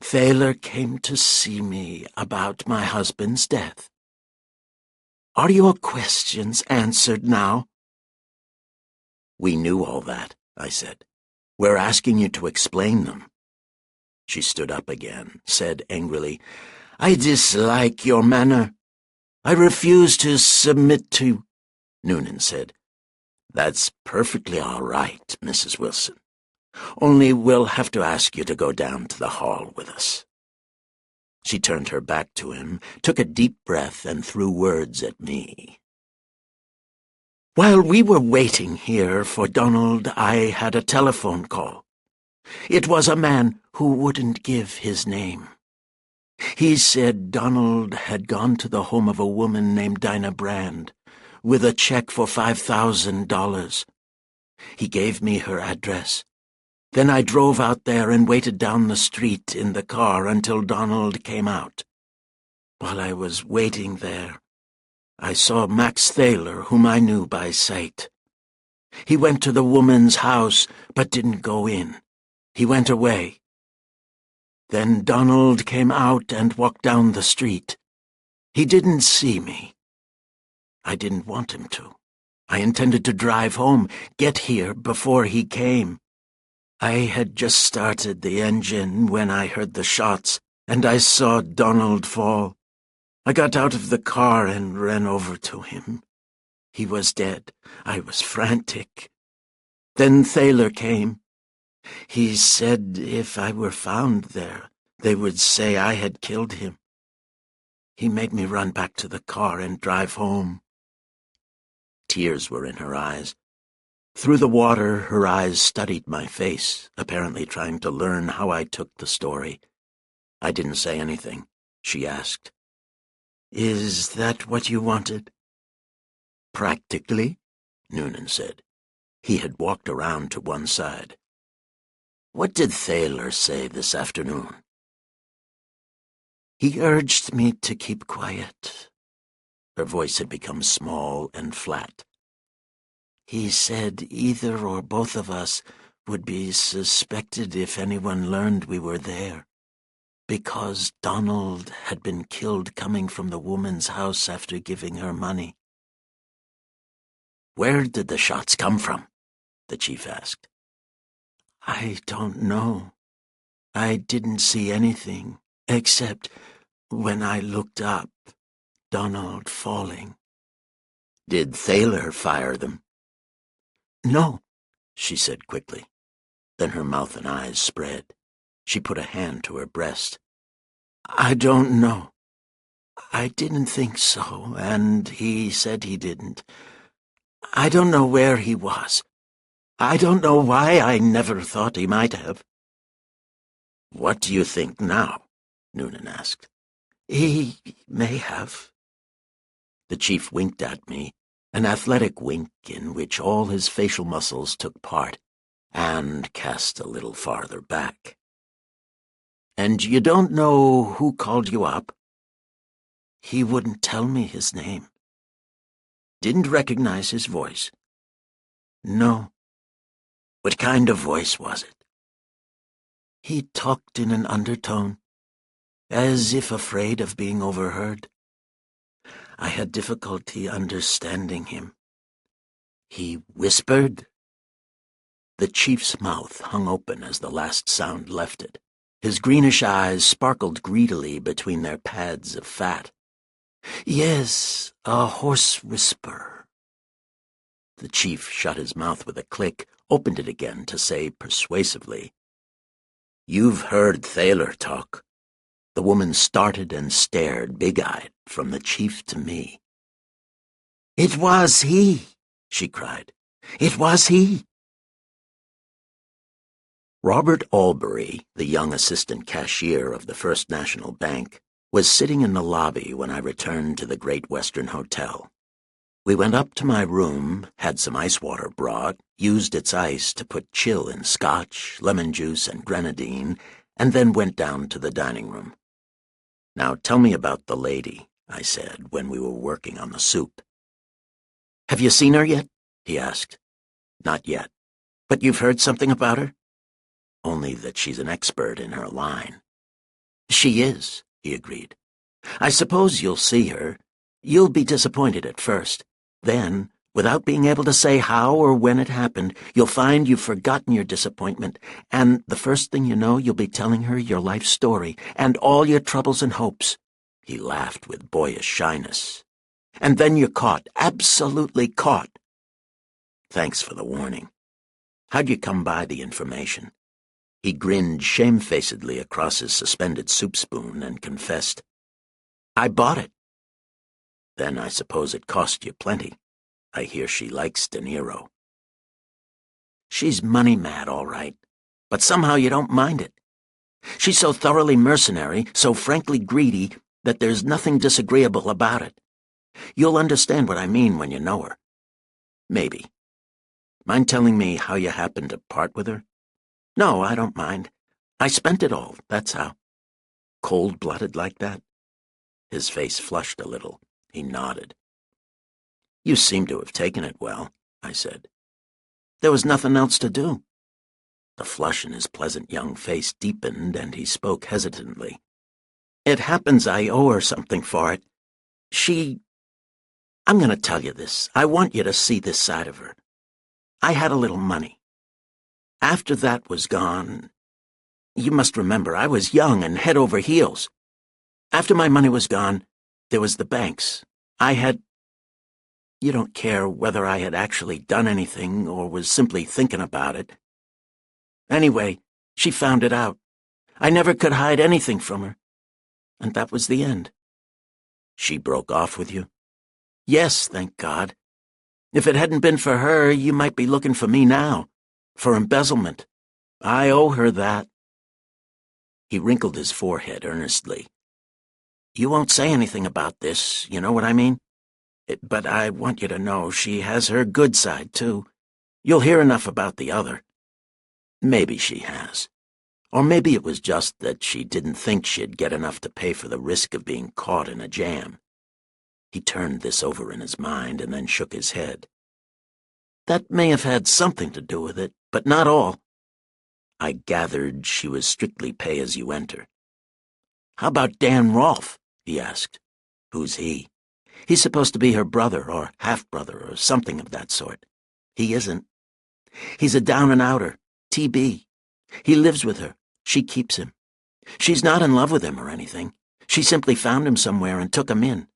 Thaler came to see me about my husband's death. Are your questions answered now? We knew all that, I said. We're asking you to explain them. She stood up again, said angrily, I dislike your manner. I refuse to submit to... Noonan said, That's perfectly all right, Mrs. Wilson. Only we'll have to ask you to go down to the hall with us. She turned her back to him, took a deep breath, and threw words at me. While we were waiting here for Donald, I had a telephone call. It was a man who wouldn't give his name. He said Donald had gone to the home of a woman named Dinah Brand with a check for $5,000. He gave me her address. Then I drove out there and waited down the street in the car until Donald came out. While I was waiting there, I saw Max Thaler, whom I knew by sight. He went to the woman's house, but didn't go in. He went away. Then Donald came out and walked down the street. He didn't see me. I didn't want him to. I intended to drive home, get here before he came. I had just started the engine when I heard the shots, and I saw Donald fall. I got out of the car and ran over to him. He was dead. I was frantic. Then Thaler came. He said if I were found there, they would say I had killed him. He made me run back to the car and drive home. Tears were in her eyes. Through the water, her eyes studied my face, apparently trying to learn how I took the story. I didn't say anything. She asked, Is that what you wanted? Practically, Noonan said. He had walked around to one side. What did Thaler say this afternoon? He urged me to keep quiet. Her voice had become small and flat. He said either or both of us would be suspected if anyone learned we were there, because Donald had been killed coming from the woman's house after giving her money. Where did the shots come from? The chief asked. I don't know. I didn't see anything, except when I looked up, Donald falling. Did Thaler fire them? No, she said quickly. Then her mouth and eyes spread. She put a hand to her breast. I don't know. I didn't think so, and he said he didn't. I don't know where he was. I don't know why I never thought he might have." "What do you think now?" Noonan asked. "He may have." The chief winked at me, an athletic wink in which all his facial muscles took part, and cast a little farther back. "And you don't know who called you up?" "He wouldn't tell me his name." "Didn't recognize his voice?" "No." "What kind of voice was it?" "He talked in an undertone, as if afraid of being overheard. I had difficulty understanding him." "He whispered?" The chief's mouth hung open as the last sound left it. His greenish eyes sparkled greedily between their pads of fat. "Yes, a hoarse whisper." The chief shut his mouth with a click, opened it again to say persuasively, "You've heard Thaler talk." The woman started and stared, big-eyed, from the chief to me. "It was he!" she cried. "It was he!" Robert Albury, the young assistant cashier of the First National Bank, was sitting in the lobby when I returned to the Great Western Hotel. We went up to my room, had some ice water brought, used its ice to put chill in scotch, lemon juice, and grenadine, and then went down to the dining room. "Now tell me about the lady," I said when we were working on the soup. "Have you seen her yet?" he asked. "Not yet. But you've heard something about her?" "Only that she's an expert in her line." "She is," he agreed. "I suppose you'll see her. You'll be disappointed at first. Then, without being able to say how or when it happened, you'll find you've forgotten your disappointment, and the first thing you know, you'll be telling her your life story and all your troubles and hopes." He laughed with boyish shyness. "And then you're caught, absolutely caught." "Thanks for the warning. How'd you come by the information?" He grinned shamefacedly across his suspended soup spoon and confessed, "I bought it." "Then I suppose it cost you plenty. I hear she likes De Niro." "She's money-mad, all right, but somehow you don't mind it. She's so thoroughly mercenary, so frankly greedy, that there's nothing disagreeable about it. You'll understand what I mean when you know her." "Maybe. Mind telling me how you happened to part with her?" "No, I don't mind. I spent it all, that's how." "Cold-blooded like that?" His face flushed a little. He nodded. "You seem to have taken it well," I said. "There was nothing else to do." The flush in his pleasant young face deepened, and he spoke hesitantly. "It happens I owe her something for it. I'm going to tell you this. I want you to see this side of her. I had a little money. After that was gone, you must remember I was young and head over heels. After my money was gone, there was the banks. You don't care whether I had actually done anything or was simply thinking about it. Anyway, she found it out. I never could hide anything from her. And that was the end." "She broke off with you?" "Yes, thank God. If it hadn't been for her, you might be looking for me now. For embezzlement. I owe her that." He wrinkled his forehead earnestly. "You won't say anything about this, you know what I mean? But I want you to know she has her good side, too. You'll hear enough about the other." "Maybe she has. Or maybe it was just that she didn't think she'd get enough to pay for the risk of being caught in a jam." He turned this over in his mind and then shook his head. "That may have had something to do with it, but not all. I gathered she was strictly pay-as-you-enter." "How about Dan Rolfe?" he asked. "Who's he?" "He's supposed to be her brother or half-brother or something of that sort. He isn't. He's a down-and-outer, TB. He lives with her. She keeps him. She's not in love with him or anything. She simply found him somewhere and took him in."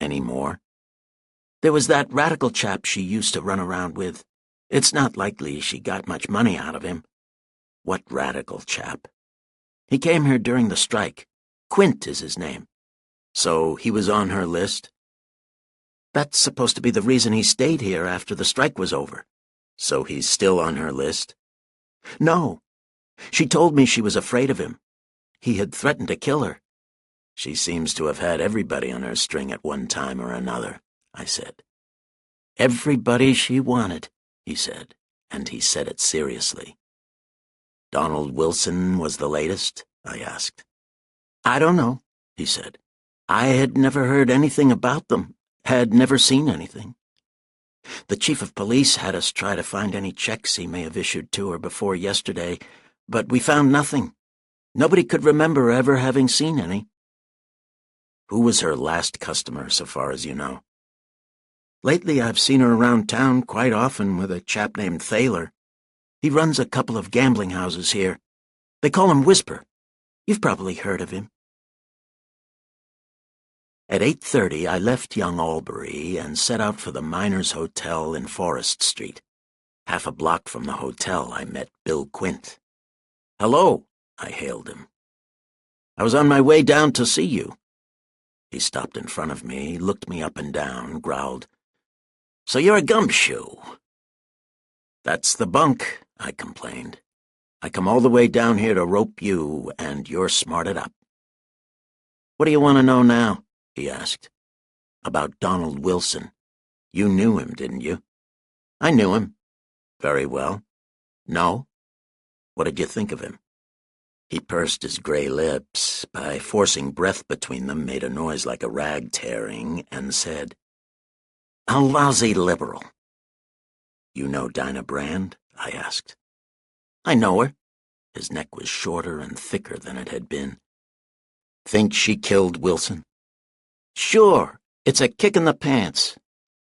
"Any more?" "There was that radical chap she used to run around with. It's not likely she got much money out of him." "What radical chap?" "He came here during the strike. Quint is his name." "So he was on her list?" "That's supposed to be the reason he stayed here after the strike was over. So he's still on her list? No. She told me she was afraid of him. He had threatened to kill her. She seems to have had everybody on her string at one time or another, I said. Everybody she wanted, he said, and he said it seriously. Donald Wilson was the latest? I asked. I don't know, he said. I had never heard anything about them, had never seen anything. The chief of police had us try to find any checks he may have issued to her before yesterday, but we found nothing. Nobody could remember ever having seen any. Who was her last customer, so far as you know? Lately I've seen her around town quite often with a chap named Thaler. He runs a couple of gambling houses here. They call him Whisper. You've probably heard of him. At 8:30 I left Young Albury and set out for the Miners' Hotel in Forest Street. Half a block from the hotel I met Bill Quint. "Hello," I hailed him. "I was on my way down to see you." He stopped in front of me, looked me up and down, growled, "So you're a gumshoe." "That's the bunk," I complained. "I come all the way down here to rope you, and you're smarted up." "What do you want to know now?" he asked. "About Donald Wilson. You knew him, didn't you?" "I knew him." "Very well." "No." "What did you think of him?" He pursed his gray lips, by forcing breath between them made a noise like a rag tearing, and said, "A lousy liberal." "You know Dinah Brand?" I asked. "I know her." His neck was shorter and thicker than it had been. "Think she killed Wilson?" "Sure. It's a kick in the pants."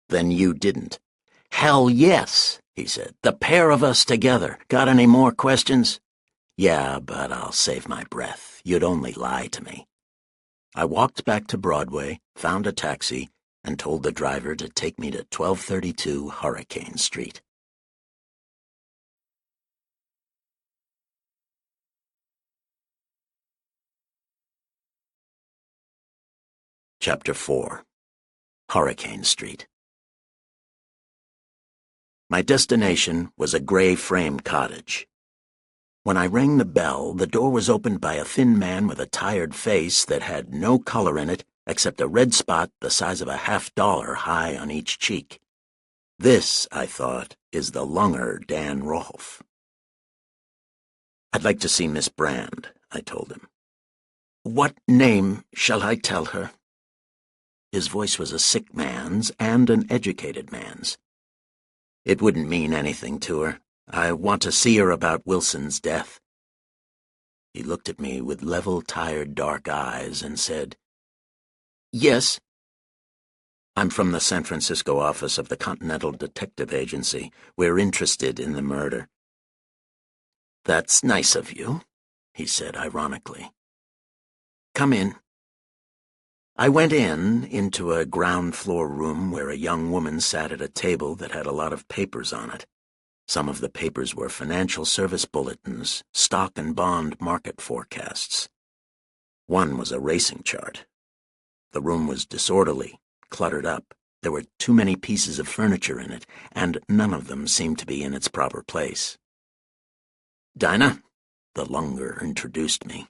"Then you didn't." "Hell yes," he said. "The pair of us together. Got any more questions?" "Yeah, but I'll save my breath. You'd only lie to me." I walked back to Broadway, found a taxi, and told the driver to take me to 1232 Hurricane Street. Chapter 4. Hurricane Street. My destination was a gray frame cottage. When I rang the bell, the door was opened by a thin man with a tired face that had no color in it except a red spot the size of a $50 high on each cheek. This, I thought, is the lunger Dan Rolfe. "I'd like to see Miss Brand," I told him. "What name shall I tell her?" His voice was a sick man's and an educated man's. "It wouldn't mean anything to her. I want to see her about Wilson's death." He looked at me with level, tired, dark eyes and said, "Yes." "I'm from the San Francisco office of the Continental Detective Agency. We're interested in the murder." "That's nice of you," he said ironically. "Come in." I went into a ground-floor room where a young woman sat at a table that had a lot of papers on it. Some of the papers were financial service bulletins, stock and bond market forecasts. One was a racing chart. The room was disorderly, cluttered up. There were too many pieces of furniture in it, and none of them seemed to be in its proper place. "Dinah," the lunger introduced me.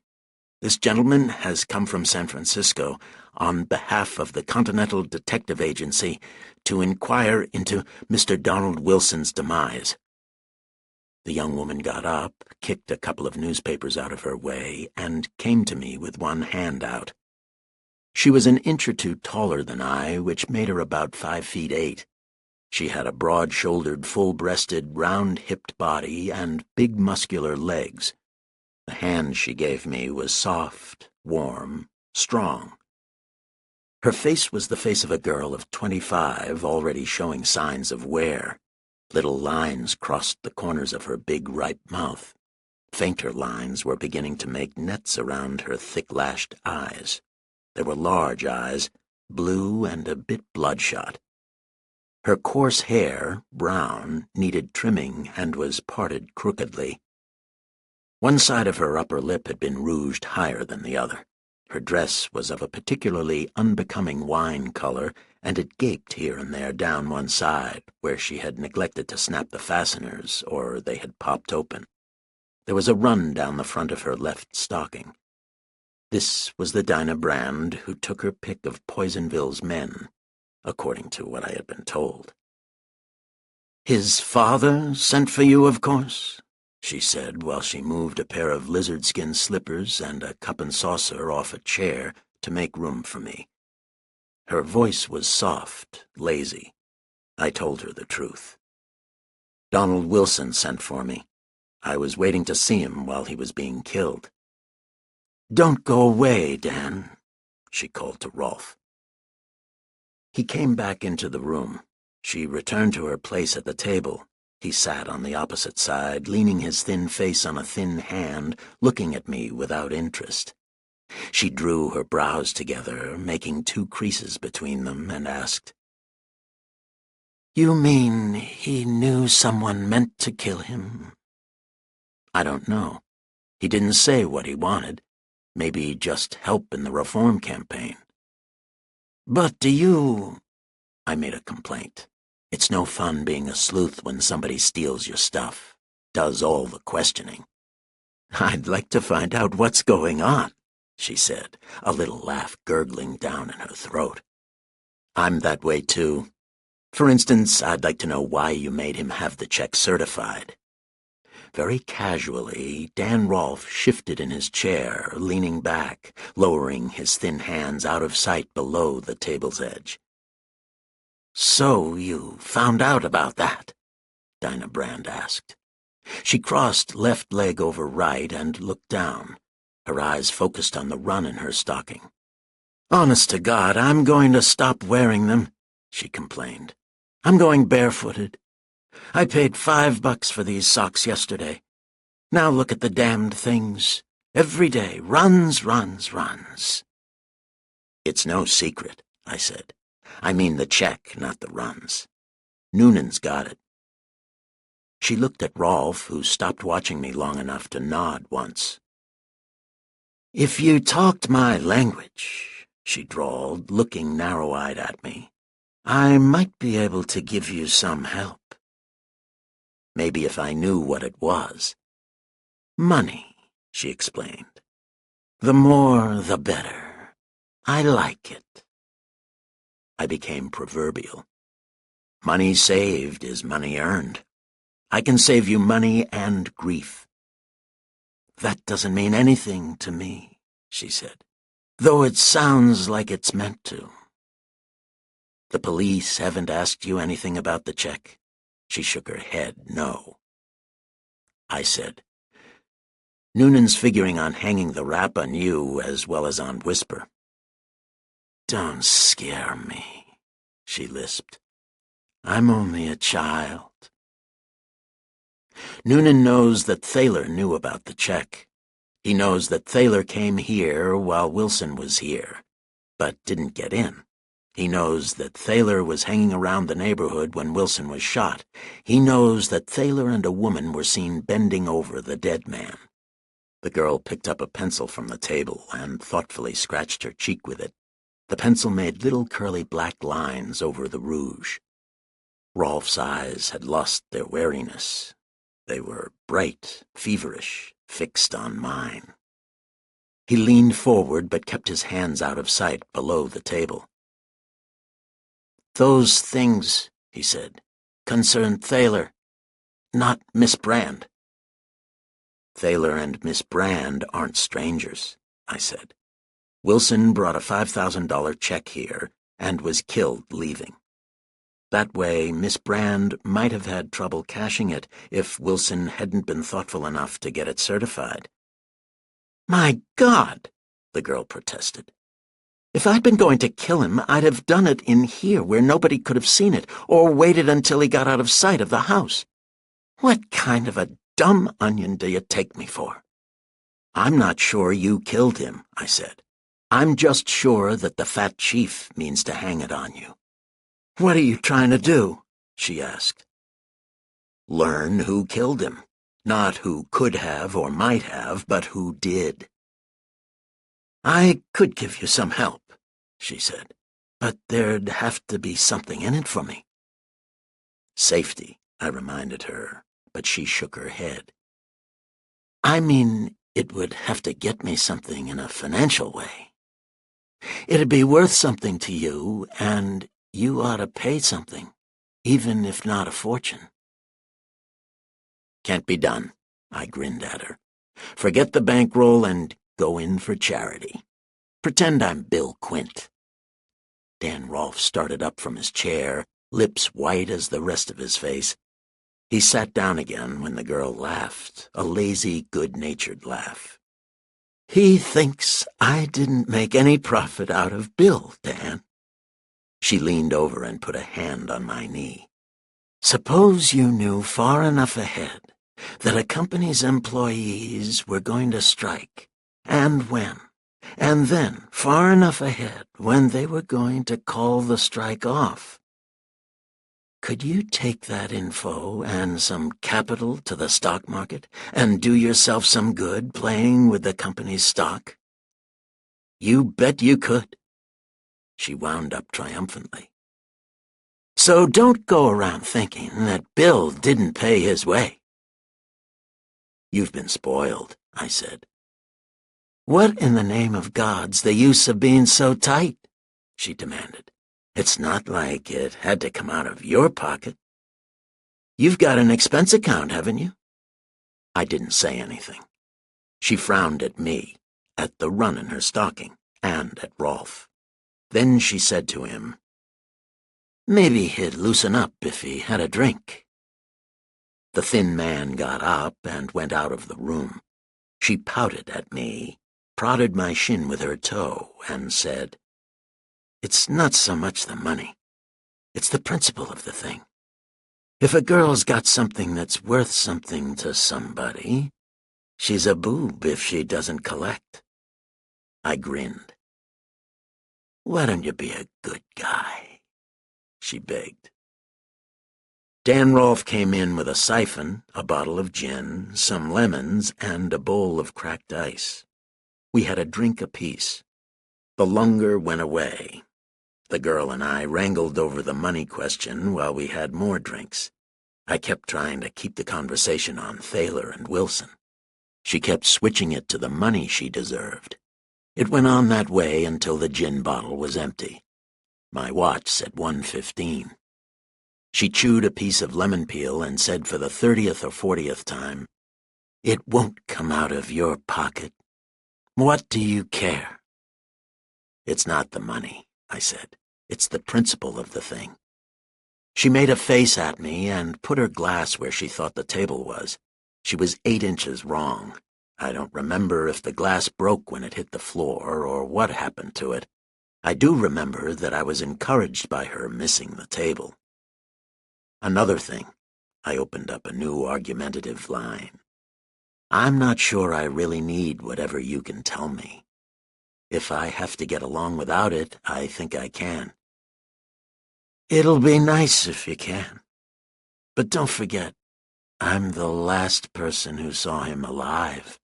"This gentleman has come from San Francisco on behalf of the Continental Detective Agency to inquire into Mr. Donald Wilson's demise." The young woman got up, kicked a couple of newspapers out of her way, and came to me with one hand out. She was an inch or two taller than I, which made her about 5'8". She had a broad-shouldered, full-breasted, round-hipped body and big muscular legs. The hand she gave me was soft, warm, strong. Her face was the face of a girl of 25, already showing signs of wear. Little lines crossed the corners of her big, ripe mouth. Fainter lines were beginning to make nets around her thick-lashed eyes. There were large eyes, blue and a bit bloodshot. Her coarse hair, brown, needed trimming and was parted crookedly. One side of her upper lip had been rouged higher than the other. Her dress was of a particularly unbecoming wine color and it gaped here and there down one side, where she had neglected to snap the fasteners, or they had popped open. There was a run down the front of her left stocking. This was the Dinah Brand who took her pick of Poisonville's men, according to what I had been told. "His father sent for you, of course," she said while she moved a pair of lizard-skin slippers and a cup and saucer off a chair to make room for me. Her voice was soft, lazy. I told her the truth. "Donald Wilson sent for me. I was waiting to see him while he was being killed." "Don't go away, Dan," she called to Rolf. He came back into the room. She returned to her place at the table. He sat on the opposite side, leaning his thin face on a thin hand, looking at me without interest. She drew her brows together, making 2 creases between them, and asked, "You mean he knew someone meant to kill him?" "I don't know. He didn't say what he wanted. Maybe just help in the reform campaign." "But do you—" I made a complaint. It's no fun being a sleuth when somebody steals your stuff, does all the questioning. "I'd like to find out what's going on," she said, a little laugh gurgling down in her throat. "I'm that way too. For instance, I'd like to know why you made him have the check certified." Very casually, Dan Rolfe shifted in his chair, leaning back, lowering his thin hands out of sight below the table's edge. "So you found out about that?" Dinah Brand asked. She crossed left leg over right and looked down, her eyes focused on the run in her stocking. "Honest to God, I'm going to stop wearing them," she complained. "I'm going barefooted. I paid $5 for these socks yesterday. Now look at the damned things. Every day, runs, runs, runs." "It's no secret," I said. "I mean the check, not the runs. Noonan's got it." She looked at Rolf, who stopped watching me long enough to nod once. "If you talked my language," she drawled, looking narrow-eyed at me, "I might be able to give you some help. Maybe if I knew what it was." "Money," she explained. "The more, the better. I like it." I became proverbial. Money saved is money earned. I can save you money and grief. "That doesn't mean anything to me," she said, "though it sounds like it's meant to." "The police haven't asked you anything about the check?" She shook her head, no. I said, "Noonan's figuring on hanging the rap on you as well as on Whisper." "Don't scare me," she lisped. "I'm only a child." "Noonan knows that Thaler knew about the check. He knows that Thaler came here while Wilson was here, but didn't get in. He knows that Thaler was hanging around the neighborhood when Wilson was shot. He knows that Thaler and a woman were seen bending over the dead man." The girl picked up a pencil from the table and thoughtfully scratched her cheek with it. The pencil made little curly black lines over the rouge. Rolf's eyes had lost their wariness. They were bright, feverish, fixed on mine. He leaned forward but kept his hands out of sight below the table. "Those things," he said, "concern Thaler, not Miss Brand." "Thaler and Miss Brand aren't strangers," I said. "Wilson brought a $5,000 check here and was killed leaving. That way, Miss Brand might have had trouble cashing it if Wilson hadn't been thoughtful enough to get it certified." "My God!" the girl protested. "If I'd been going to kill him, I'd have done it in here where nobody could have seen it, or waited until he got out of sight of the house. What kind of a dumb onion do you take me for?" "I'm not sure you killed him," I said. "I'm just sure that the fat chief means to hang it on you." "What are you trying to do?" she asked. "Learn who killed him. Not who could have or might have, but who did." "I could give you some help," she said. But there'd have to be something in it for me. Safety, I reminded her, but she shook her head. I mean, it would have to get me something in a financial way. It'd be worth something to you, and you ought to pay something, even if not a fortune. Can't be done, I grinned at her. Forget the bankroll and go in for charity. Pretend I'm Bill Quint. Dan Rolfe started up from his chair, lips white as the rest of his face. He sat down again when the girl laughed, a lazy, good-natured laugh. He thinks I didn't make any profit out of Bill, Dan. She leaned over and put a hand on my knee. Suppose you knew far enough ahead that a company's employees were going to strike, and when, and then far enough ahead when they were going to call the strike off. Could you take that info and some capital to the stock market and do yourself some good playing with the company's stock? You bet you could. She wound up triumphantly. So don't go around thinking that Bill didn't pay his way. You've been spoiled, I said. What in the name of God's the use of being so tight? She demanded. It's not like it had to come out of your pocket. You've got an expense account, haven't you? I didn't say anything. She frowned at me, at the run in her stocking, and at Rolfe. Then she said to him, Maybe he'd loosen up if he had a drink. The thin man got up and went out of the room. She pouted at me, prodded my shin with her toe, and said, It's not so much the money. It's the principle of the thing. If a girl's got something that's worth something to somebody, she's a boob if she doesn't collect. I grinned. Why don't you be a good guy? She begged. Dan Rolfe came in with a siphon, a bottle of gin, some lemons, and a bowl of cracked ice. We had a drink apiece. The lunger went away. The girl and I wrangled over the money question while we had more drinks. I kept trying to keep the conversation on Thaler and Wilson. She kept switching it to the money she deserved. It went on that way until the gin bottle was empty. My watch said 1:15. She chewed a piece of lemon peel and said for the 30th or 40th time, It won't come out of your pocket. What do you care? It's not the money, I said. It's the principle of the thing. She made a face at me and put her glass where she thought the table was. She was 8 inches wrong. I don't remember if the glass broke when it hit the floor or what happened to it. I do remember that I was encouraged by her missing the table. Another thing, I opened up a new argumentative line. I'm not sure I really need whatever you can tell me. If I have to get along without it, I think I can. It'll be nice if you can. But don't forget, I'm the last person who saw him alive,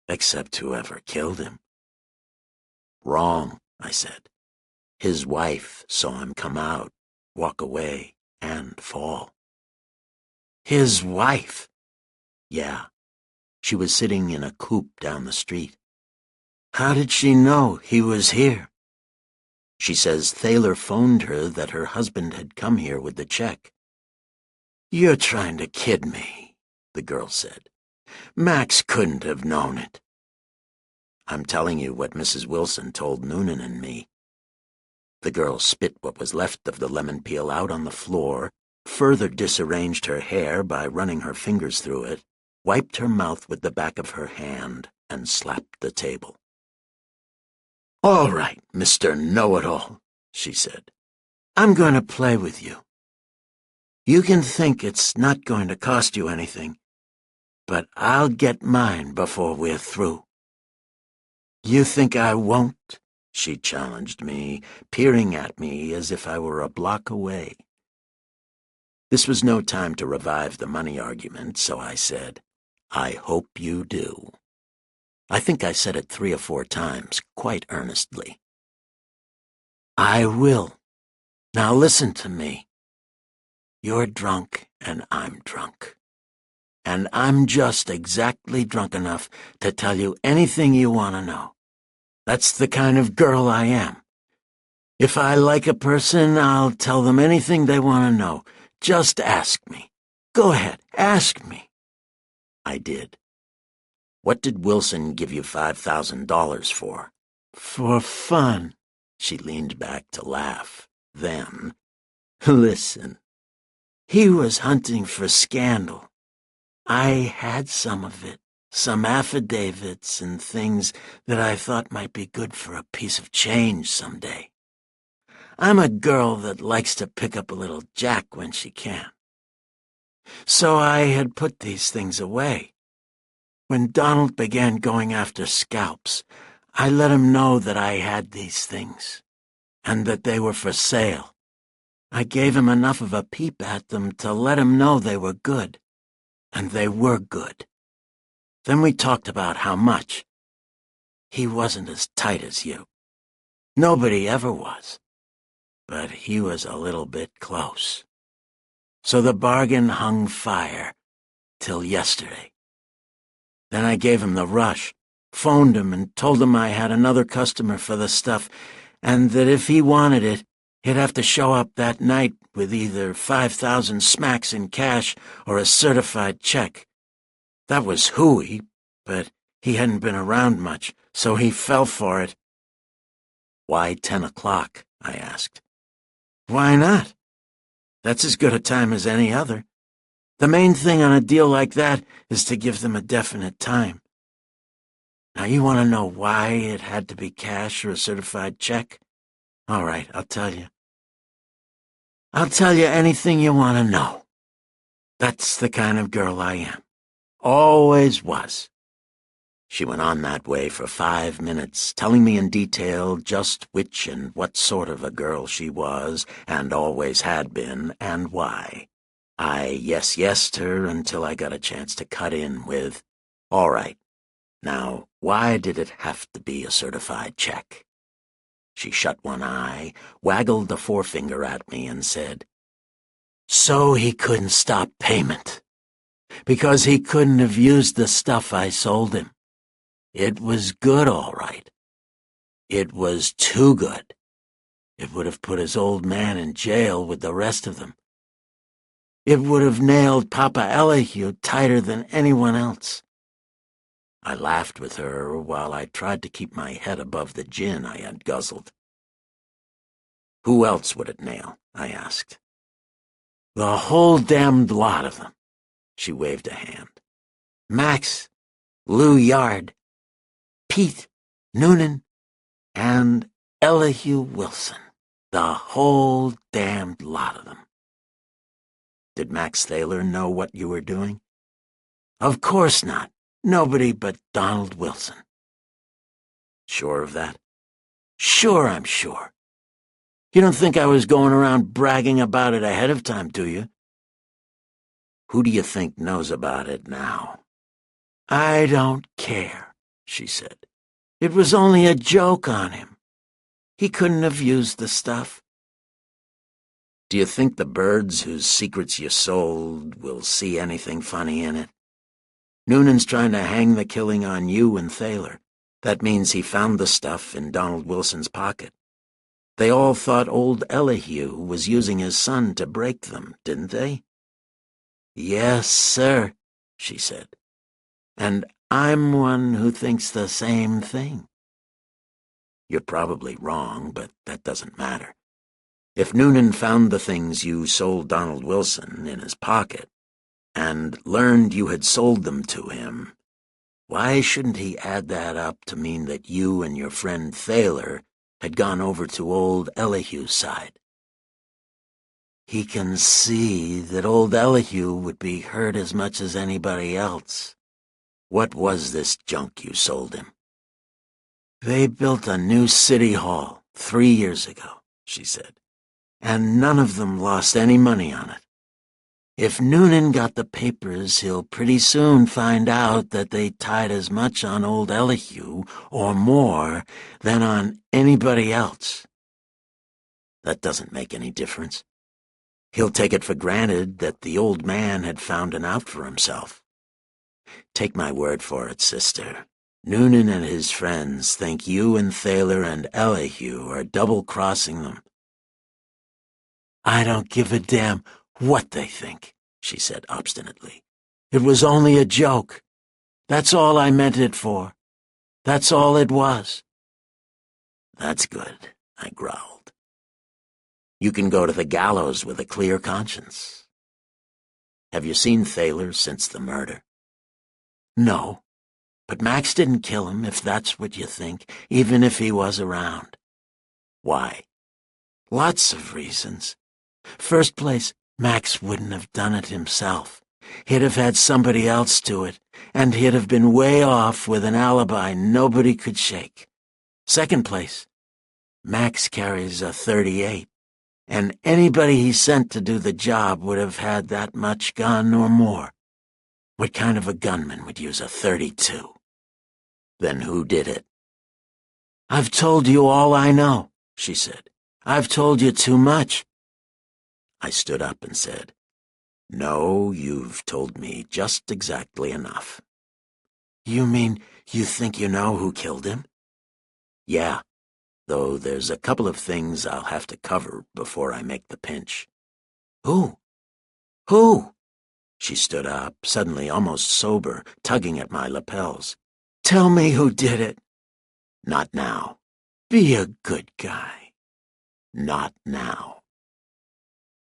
except whoever killed him. Wrong, I said. His wife saw him come out, walk away, and fall. His wife? Yeah. She was sitting in a coupe down the street. How did she know he was here? She says Thaler phoned her that her husband had come here with the check. You're trying to kid me, the girl said. Max couldn't have known it. I'm telling you what Mrs. Wilson told Noonan and me. The girl spit what was left of the lemon peel out on the floor, further disarranged her hair by running her fingers through it, wiped her mouth with the back of her hand, and slapped the table. All right, Mr. Know-it-all, she said. I'm going to play with you. You can think it's not going to cost you anything, but I'll get mine before we're through. You think I won't? She challenged me, peering at me as if I were a block away. This was no time to revive the money argument, so I said, I hope you do. I think I said it 3 or 4 times, quite earnestly. I will, Now listen to me. You're drunk and I'm drunk. And I'm just exactly drunk enough to tell you anything you want to know. That's the kind of girl I am. If I like a person, I'll tell them anything they want to know. Just ask me. Go ahead, ask me. I did. What did Wilson give you $5,000 for? For fun. She leaned back to laugh. Then, listen. He was hunting for scandal. I had some of it, some affidavits and things that I thought might be good for a piece of change someday. I'm a girl that likes to pick up a little jack when she can. So I had put these things away. When Donald began going after scalps, I let him know that I had these things, and that they were for sale. I gave him enough of a peep at them to let him know they were good, and they were good. Then we talked about how much. He wasn't as tight as you. Nobody ever was. But he was a little bit close. So the bargain hung fire till yesterday. Then I gave him the rush, phoned him and told him I had another customer for the stuff, and that if he wanted it, he'd have to show up that night with either 5,000 smacks in cash or a certified check. That was hooey, but he hadn't been around much, so he fell for it. Why 10 o'clock? I asked. Why not? That's as good a time as any other. The main thing on a deal like that is to give them a definite time. Now you want to know why it had to be cash or a certified check? All right, I'll tell you. I'll tell you anything you want to know. That's the kind of girl I am. Always was. She went on that way for 5 minutes, telling me in detail just which and what sort of a girl she was, and always had been, and why. I yes-yes'd her until I got a chance to cut in with, all right, now why did it have to be a certified check? She shut one eye, waggled a forefinger at me, and said, so he couldn't stop payment, because he couldn't have used the stuff I sold him. It was good, all right. It was too good. It would have put his old man in jail with the rest of them. It would have nailed Papa Elihu tighter than anyone else. I laughed with her while I tried to keep my head above the gin I had guzzled. Who else would it nail? I asked. The whole damned lot of them. She waved a hand. Max, Lou Yard, Pete, Noonan, and Elihu Wilson. The whole damned lot of them. Did Max Thaler know what you were doing? Of course not. Nobody but Donald Wilson. Sure of that? Sure, I'm sure. You don't think I was going around bragging about it ahead of time, do you? Who do you think knows about it now? I don't care, she said. It was only a joke on him. He couldn't have used the stuff. Do you think the birds whose secrets you sold will see anything funny in it? Noonan's trying to hang the killing on you and Thaler. That means he found the stuff in Donald Wilson's pocket. They all thought old Elihu was using his son to break them, didn't they? Yes, sir, she said. And I'm one who thinks the same thing. You're probably wrong, but that doesn't matter. If Noonan found the things you sold Donald Wilson in his pocket, and learned you had sold them to him, why shouldn't he add that up to mean that you and your friend Thaler had gone over to old Elihu's side? He can see that old Elihu would be hurt as much as anybody else. What was this junk you sold him? They built a new city hall 3 years ago, she said, and none of them lost any money on it. If Noonan got the papers, he'll pretty soon find out that they tied as much on old Elihu, or more, than on anybody else. That doesn't make any difference. He'll take it for granted that the old man had found an out for himself. Take my word for it, sister. Noonan and his friends think you and Thaler and Elihu are double-crossing them. I don't give a damn what they think, she said obstinately. It was only a joke. That's all I meant it for. That's all it was. That's good, I growled. You can go to the gallows with a clear conscience. Have you seen Thaler since the murder? No, but Max didn't kill him, if that's what you think, even if he was around. Why? Lots of reasons. First place, Max wouldn't have done it himself. He'd have had somebody else do it, and he'd have been way off with an alibi nobody could shake. Second place, Max carries a .38, and anybody he sent to do the job would have had that much gun or more. What kind of a gunman would use a .32? Then who did it? I've told you all I know, she said. I've told you too much. I stood up and said, No, you've told me just exactly enough. You mean you think you know who killed him? Yeah, though there's a couple of things I'll have to cover before I make the pinch. Who? Who? She stood up, suddenly almost sober, tugging at my lapels. Tell me who did it. Not now. Be a good guy. Not now.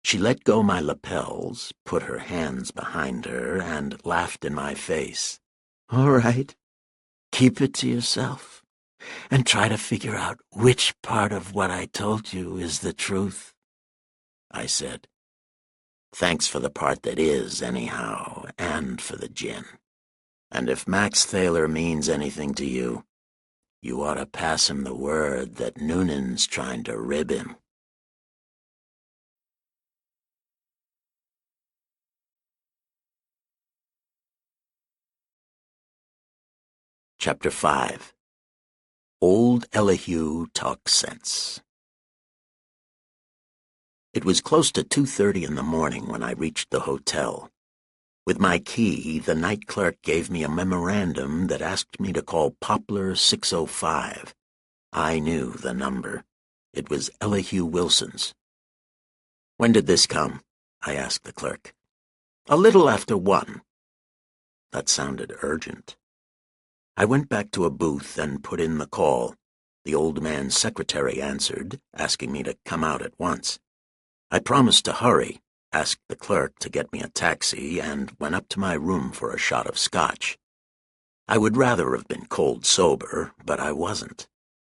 She let go my lapels, put her hands behind her, and laughed in my face. All right. Keep it to yourself, and try to figure out which part of what I told you is the truth. I said, Thanks for the part that is, anyhow, and for the gin. And if Max Thaler means anything to you, you ought to pass him the word that Noonan's trying to rib him. Chapter 5. Old Elihu Talks Sense. It was close to 2:30 in the morning when I reached the hotel. With my key, the night clerk gave me a memorandum that asked me to call Poplar 605. I knew the number. It was Elihu Wilson's. When did this come? I asked the clerk. A little after 1. That sounded urgent. I went back to a booth and put in the call. The old man's secretary answered, asking me to come out at once. I promised to hurry, asked the clerk to get me a taxi, and went up to my room for a shot of scotch. I would rather have been cold sober, but I wasn't.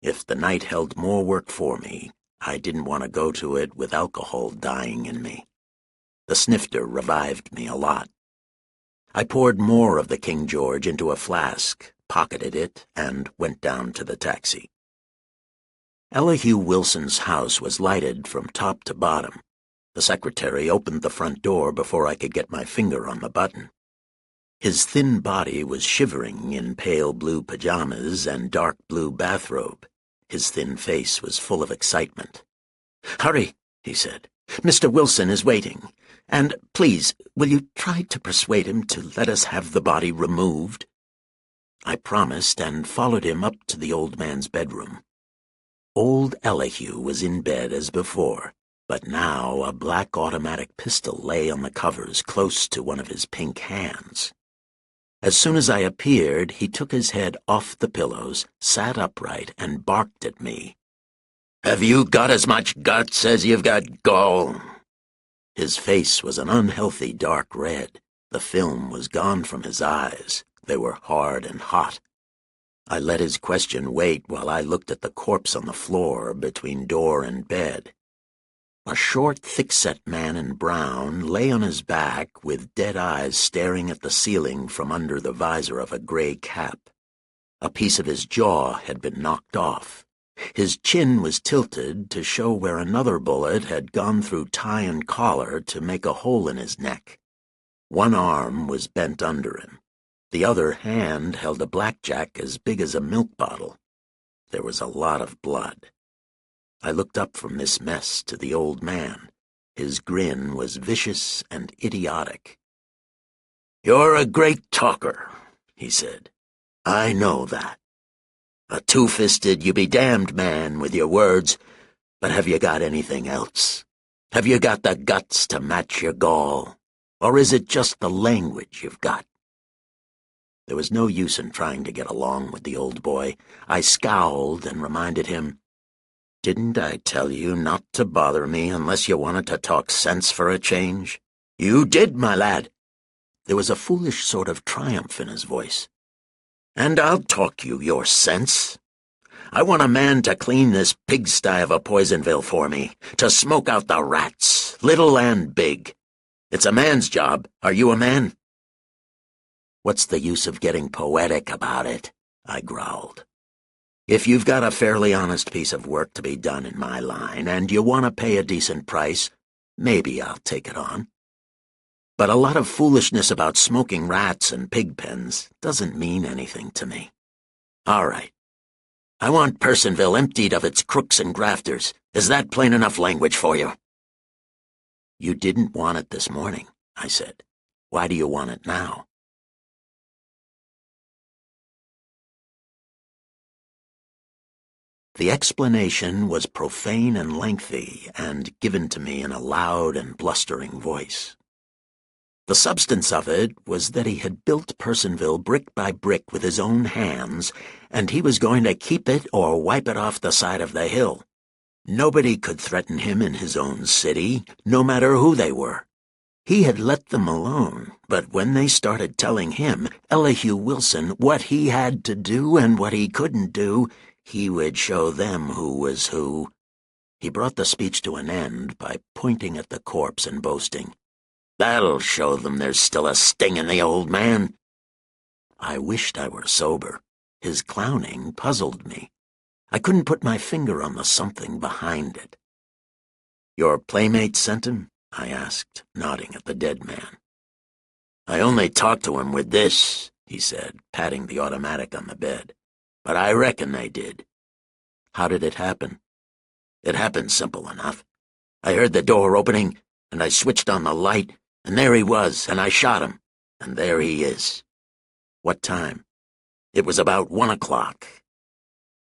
If the night held more work for me, I didn't want to go to it with alcohol dying in me. The snifter revived me a lot. I poured more of the King George into a flask, pocketed it, and went down to the taxi. Elihu Wilson's house was lighted from top to bottom. The secretary opened the front door before I could get my finger on the button. His thin body was shivering in pale blue pajamas and dark blue bathrobe. His thin face was full of excitement. "Hurry," he said. "Mr. Wilson is waiting. And please, will you try to persuade him to let us have the body removed?" I promised and followed him up to the old man's bedroom. Old Elihu was in bed as before, but now a black automatic pistol lay on the covers close to one of his pink hands. As soon as I appeared, he took his head off the pillows, sat upright, and barked at me. "Have you got as much guts as you've got gall?" His face was an unhealthy dark red. The film was gone from his eyes. They were hard and hot. I let his question wait while I looked at the corpse on the floor between door and bed. A short, thick-set man in brown lay on his back with dead eyes staring at the ceiling from under the visor of a gray cap. A piece of his jaw had been knocked off. His chin was tilted to show where another bullet had gone through tie and collar to make a hole in his neck. One arm was bent under him. The other hand held a blackjack as big as a milk bottle. There was a lot of blood. I looked up from this mess to the old man. His grin was vicious and idiotic. "You're a great talker," he said. "I know that. A two-fisted you-be-damned man with your words, but have you got anything else? Have you got the guts to match your gall? Or is it just the language you've got?" There was no use in trying to get along with the old boy. I scowled and reminded him, "Didn't I tell you not to bother me unless you wanted to talk sense for a change?" "You did, my lad." There was a foolish sort of triumph in his voice. "And I'll talk you your sense. I want a man to clean this pigsty of a Poisonville for me, to smoke out the rats, little and big. It's a man's job. Are you a man?" "What's the use of getting poetic about it?" I growled. "If you've got a fairly honest piece of work to be done in my line, and you want to pay a decent price, maybe I'll take it on. But a lot of foolishness about smoking rats and pig pens doesn't mean anything to me. All right. I want Personville emptied of its crooks and grafters. Is that plain enough language for you?" "You didn't want it this morning," I said. "Why do you want it now?" The explanation was profane and lengthy, and given to me in a loud and blustering voice. The substance of it was that he had built Personville brick by brick with his own hands, and he was going to keep it or wipe it off the side of the hill. Nobody could threaten him in his own city, no matter who they were. He had let them alone, but when they started telling him, Elihu Wilson, what he had to do and what he couldn't do, he would show them who was who. He brought the speech to an end by pointing at the corpse and boasting, "That'll show them there's still a sting in the old man." I wished I were sober. His clowning puzzled me. I couldn't put my finger on the something behind it. "Your playmate sent him?" I asked, nodding at the dead man. "I only talked to him with this," he said, patting the automatic on the bed. "But I reckon they did." "How did it happen?" "It happened simple enough. I heard the door opening, and I switched on the light, and there he was, and I shot him, and there he is." "What time?" "It was about 1 o'clock.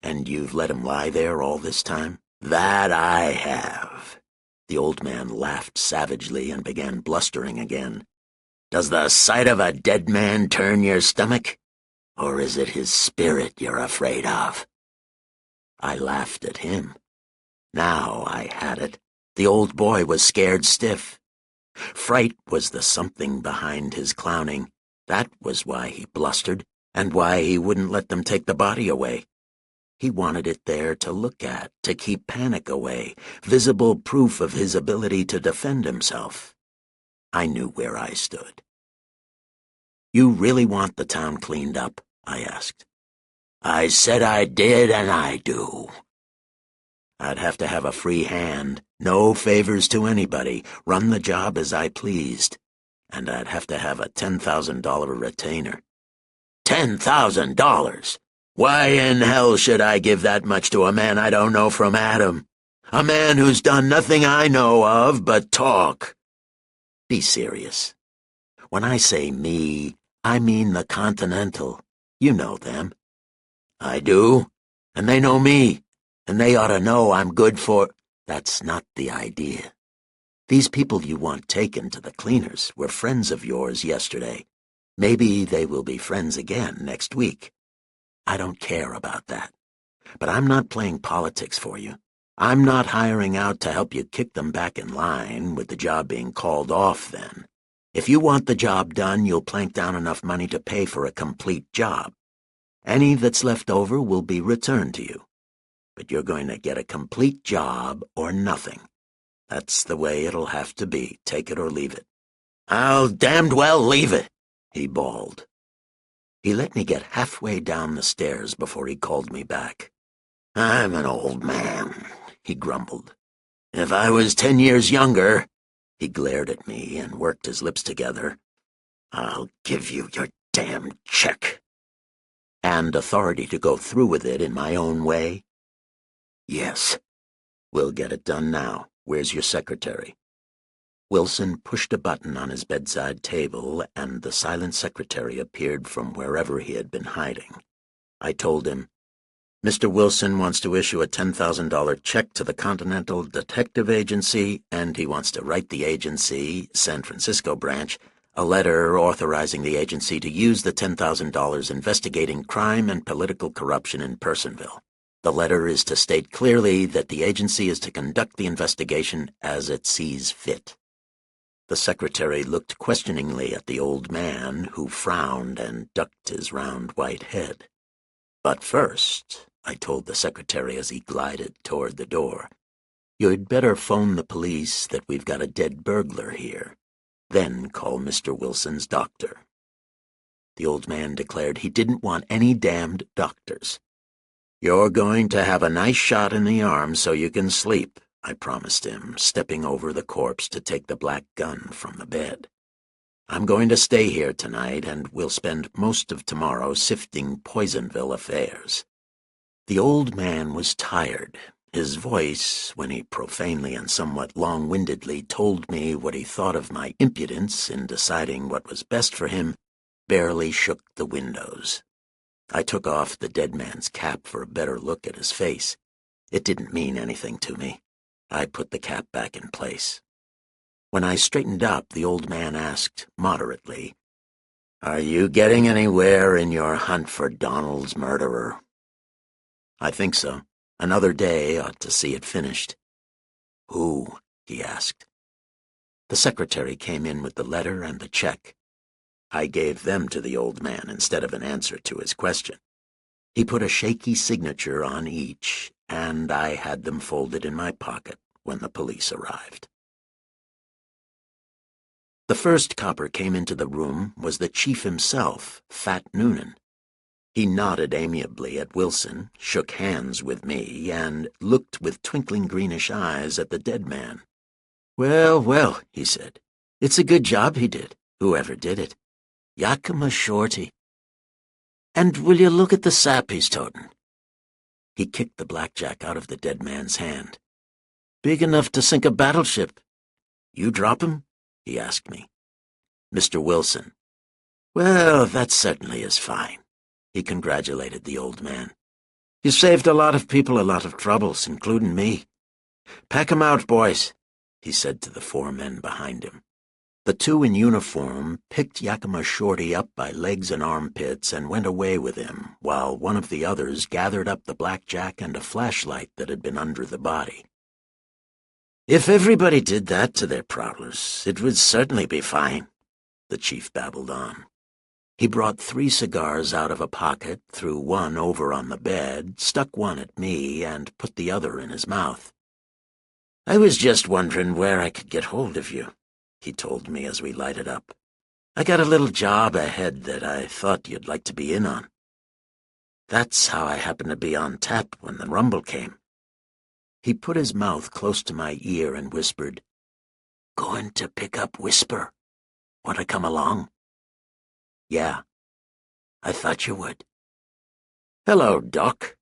"And you've let him lie there all this time?" "That I have." The old man laughed savagely and began blustering again. "Does the sight of a dead man turn your stomach? Or is it his spirit you're afraid of?" I laughed at him. Now I had it. The old boy was scared stiff. Fright was the something behind his clowning. That was why he blustered, and why he wouldn't let them take the body away. He wanted it there to look at, to keep panic away, visible proof of his ability to defend himself. I knew where I stood. "You really want the town cleaned up?" I asked. "I said I did, and I do." "I'd have to have a free hand, no favors to anybody, run the job as I pleased, and I'd have to have a $10,000 retainer." $10,000? Why in hell should I give that much to a man I don't know from Adam? A man who's done nothing I know of but talk. Be serious. When I say me, I mean the Continental. You know them. I do, and they know me, and they ought to know I'm good for— That's not the idea. These people you want taken to the cleaners were friends of yours yesterday. Maybe they will be friends again next week. I don't care about that. But I'm not playing politics for you. I'm not hiring out to help you kick them back in line, with the job being called off then. If you want the job done, you'll plank down enough money to pay for a complete job. Any that's left over will be returned to you. But you're going to get a complete job or nothing. That's the way it'll have to be, take it or leave it. "I'll damned well leave it," he bawled. He let me get halfway down the stairs before he called me back. "I'm an old man," he grumbled. "If I was 10 years younger," he glared at me and worked his lips together, "I'll give you your damn check." "And authority to go through with it in my own way?" "Yes." We'll get it done now. Where's your secretary? Wilson pushed a button on his bedside table, and the silent secretary appeared from wherever he had been hiding. I told him, Mr. Wilson wants to issue a $10,000 check to the Continental Detective Agency, and he wants to write the agency, San Francisco branch, a letter authorizing the agency to use the $10,000 investigating crime and political corruption in Personville. The letter is to state clearly that the agency is to conduct the investigation as it sees fit. The secretary looked questioningly at the old man, who frowned and ducked his round white head. But first, I told the secretary as he glided toward the door, you'd better phone the police that we've got a dead burglar here. Then call Mr. Wilson's doctor. The old man declared he didn't want any damned doctors. You're going to have a nice shot in the arm so you can sleep, I promised him, stepping over the corpse to take the black gun from the bed. I'm going to stay here tonight, and we'll spend most of tomorrow sifting Poisonville affairs. The old man was tired. His voice, when he profanely and somewhat long-windedly told me what he thought of my impudence in deciding what was best for him, barely shook the windows. I took off the dead man's cap for a better look at his face. It didn't mean anything to me. I put the cap back in place. When I straightened up, the old man asked, moderately, Are you getting anywhere in your hunt for Donald's murderer? I think so. Another day ought to see it finished. Who? He asked. The secretary came in with the letter and the check. I gave them to the old man instead of an answer to his question. He put a shaky signature on each, and I had them folded in my pocket when the police arrived. The first copper came into the room was the chief himself, Fat Noonan. He nodded amiably at Wilson, shook hands with me, and looked with twinkling greenish eyes at the dead man. Well, well, he said, it's a good job he did, whoever did it. Yakima Shorty. And will you look at the sap he's totin'? He kicked the blackjack out of the dead man's hand. Big enough to sink a battleship. You drop him? He asked me. Mr. Wilson. Well, that certainly is fine. He congratulated the old man. You saved a lot of people a lot of troubles, including me. Pack 'em out, boys, he said to the 4 men behind him. The 2 in uniform picked Yakima Shorty up by legs and armpits and went away with him, while one of the others gathered up the blackjack and a flashlight that had been under the body. If everybody did that to their prowlers, it would certainly be fine, the chief babbled on. He brought 3 cigars out of a pocket, threw one over on the bed, stuck one at me, and put the other in his mouth. I was just wondering where I could get hold of you, he told me as we lighted up. I got a little job ahead that I thought you'd like to be in on. That's how I happened to be on tap when the rumble came. He put his mouth close to my ear and whispered, Going to pick up Whisper. Want to come along? Yeah, I thought you would. Hello, Doc.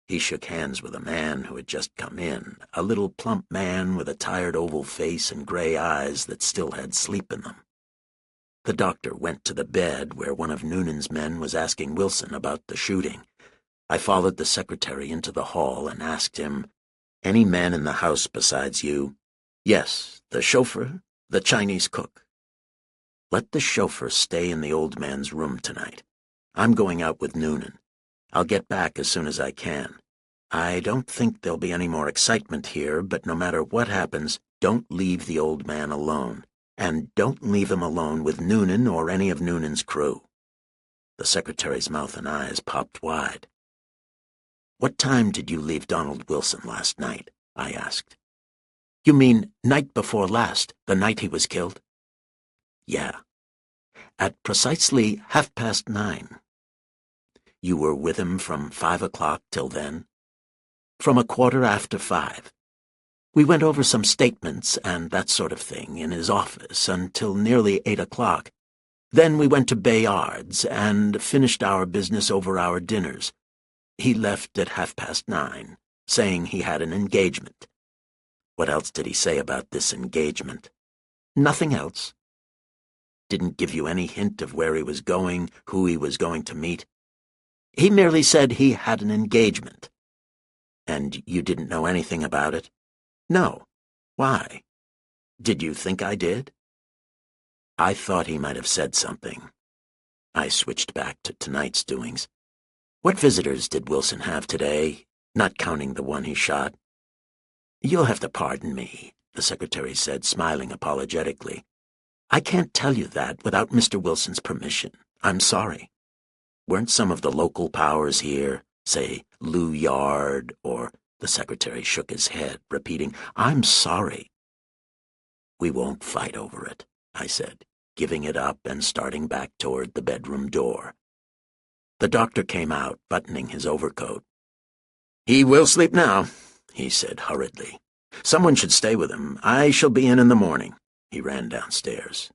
He shook hands with a man who had just come in, a little plump man with a tired oval face and gray eyes that still had sleep in them. The doctor went to the bed where one of Noonan's men was asking Wilson about the shooting. I followed the secretary into the hall and asked him, Any man in the house besides you? Yes, the chauffeur, the Chinese cook. Let the chauffeur stay in the old man's room tonight. I'm going out with Noonan. I'll get back as soon as I can. I don't think there'll be any more excitement here, but no matter what happens, don't leave the old man alone. And don't leave him alone with Noonan or any of Noonan's crew. The secretary's mouth and eyes popped wide. What time did you leave Donald Wilson last night? I asked. You mean night before last, the night he was killed? Yeah. At precisely 9:30. You were with him from 5 o'clock till then? From 5:15. We went over some statements and that sort of thing in his office until nearly 8 o'clock. Then we went to Bayard's and finished our business over our dinners. He left at 9:30. saying he had an engagement. What else did he say about this engagement? Nothing else. Didn't give you any hint of where he was going, who he was going to meet. He merely said he had an engagement. And you didn't know anything about it? No. Why? Did you think I did? I thought he might have said something. I switched back to tonight's doings. What visitors did Wilson have today, not counting the one he shot? You'll have to pardon me, the secretary said, smiling apologetically. I can't tell you that without Mr. Wilson's permission. I'm sorry. Weren't some of the local powers here, say Lou Yard, or... The secretary shook his head, repeating, I'm sorry. We won't fight over it, I said, giving it up and starting back toward the bedroom door. The doctor came out, buttoning his overcoat. He will sleep now, he said hurriedly. Someone should stay with him. I shall be in the morning. He ran downstairs.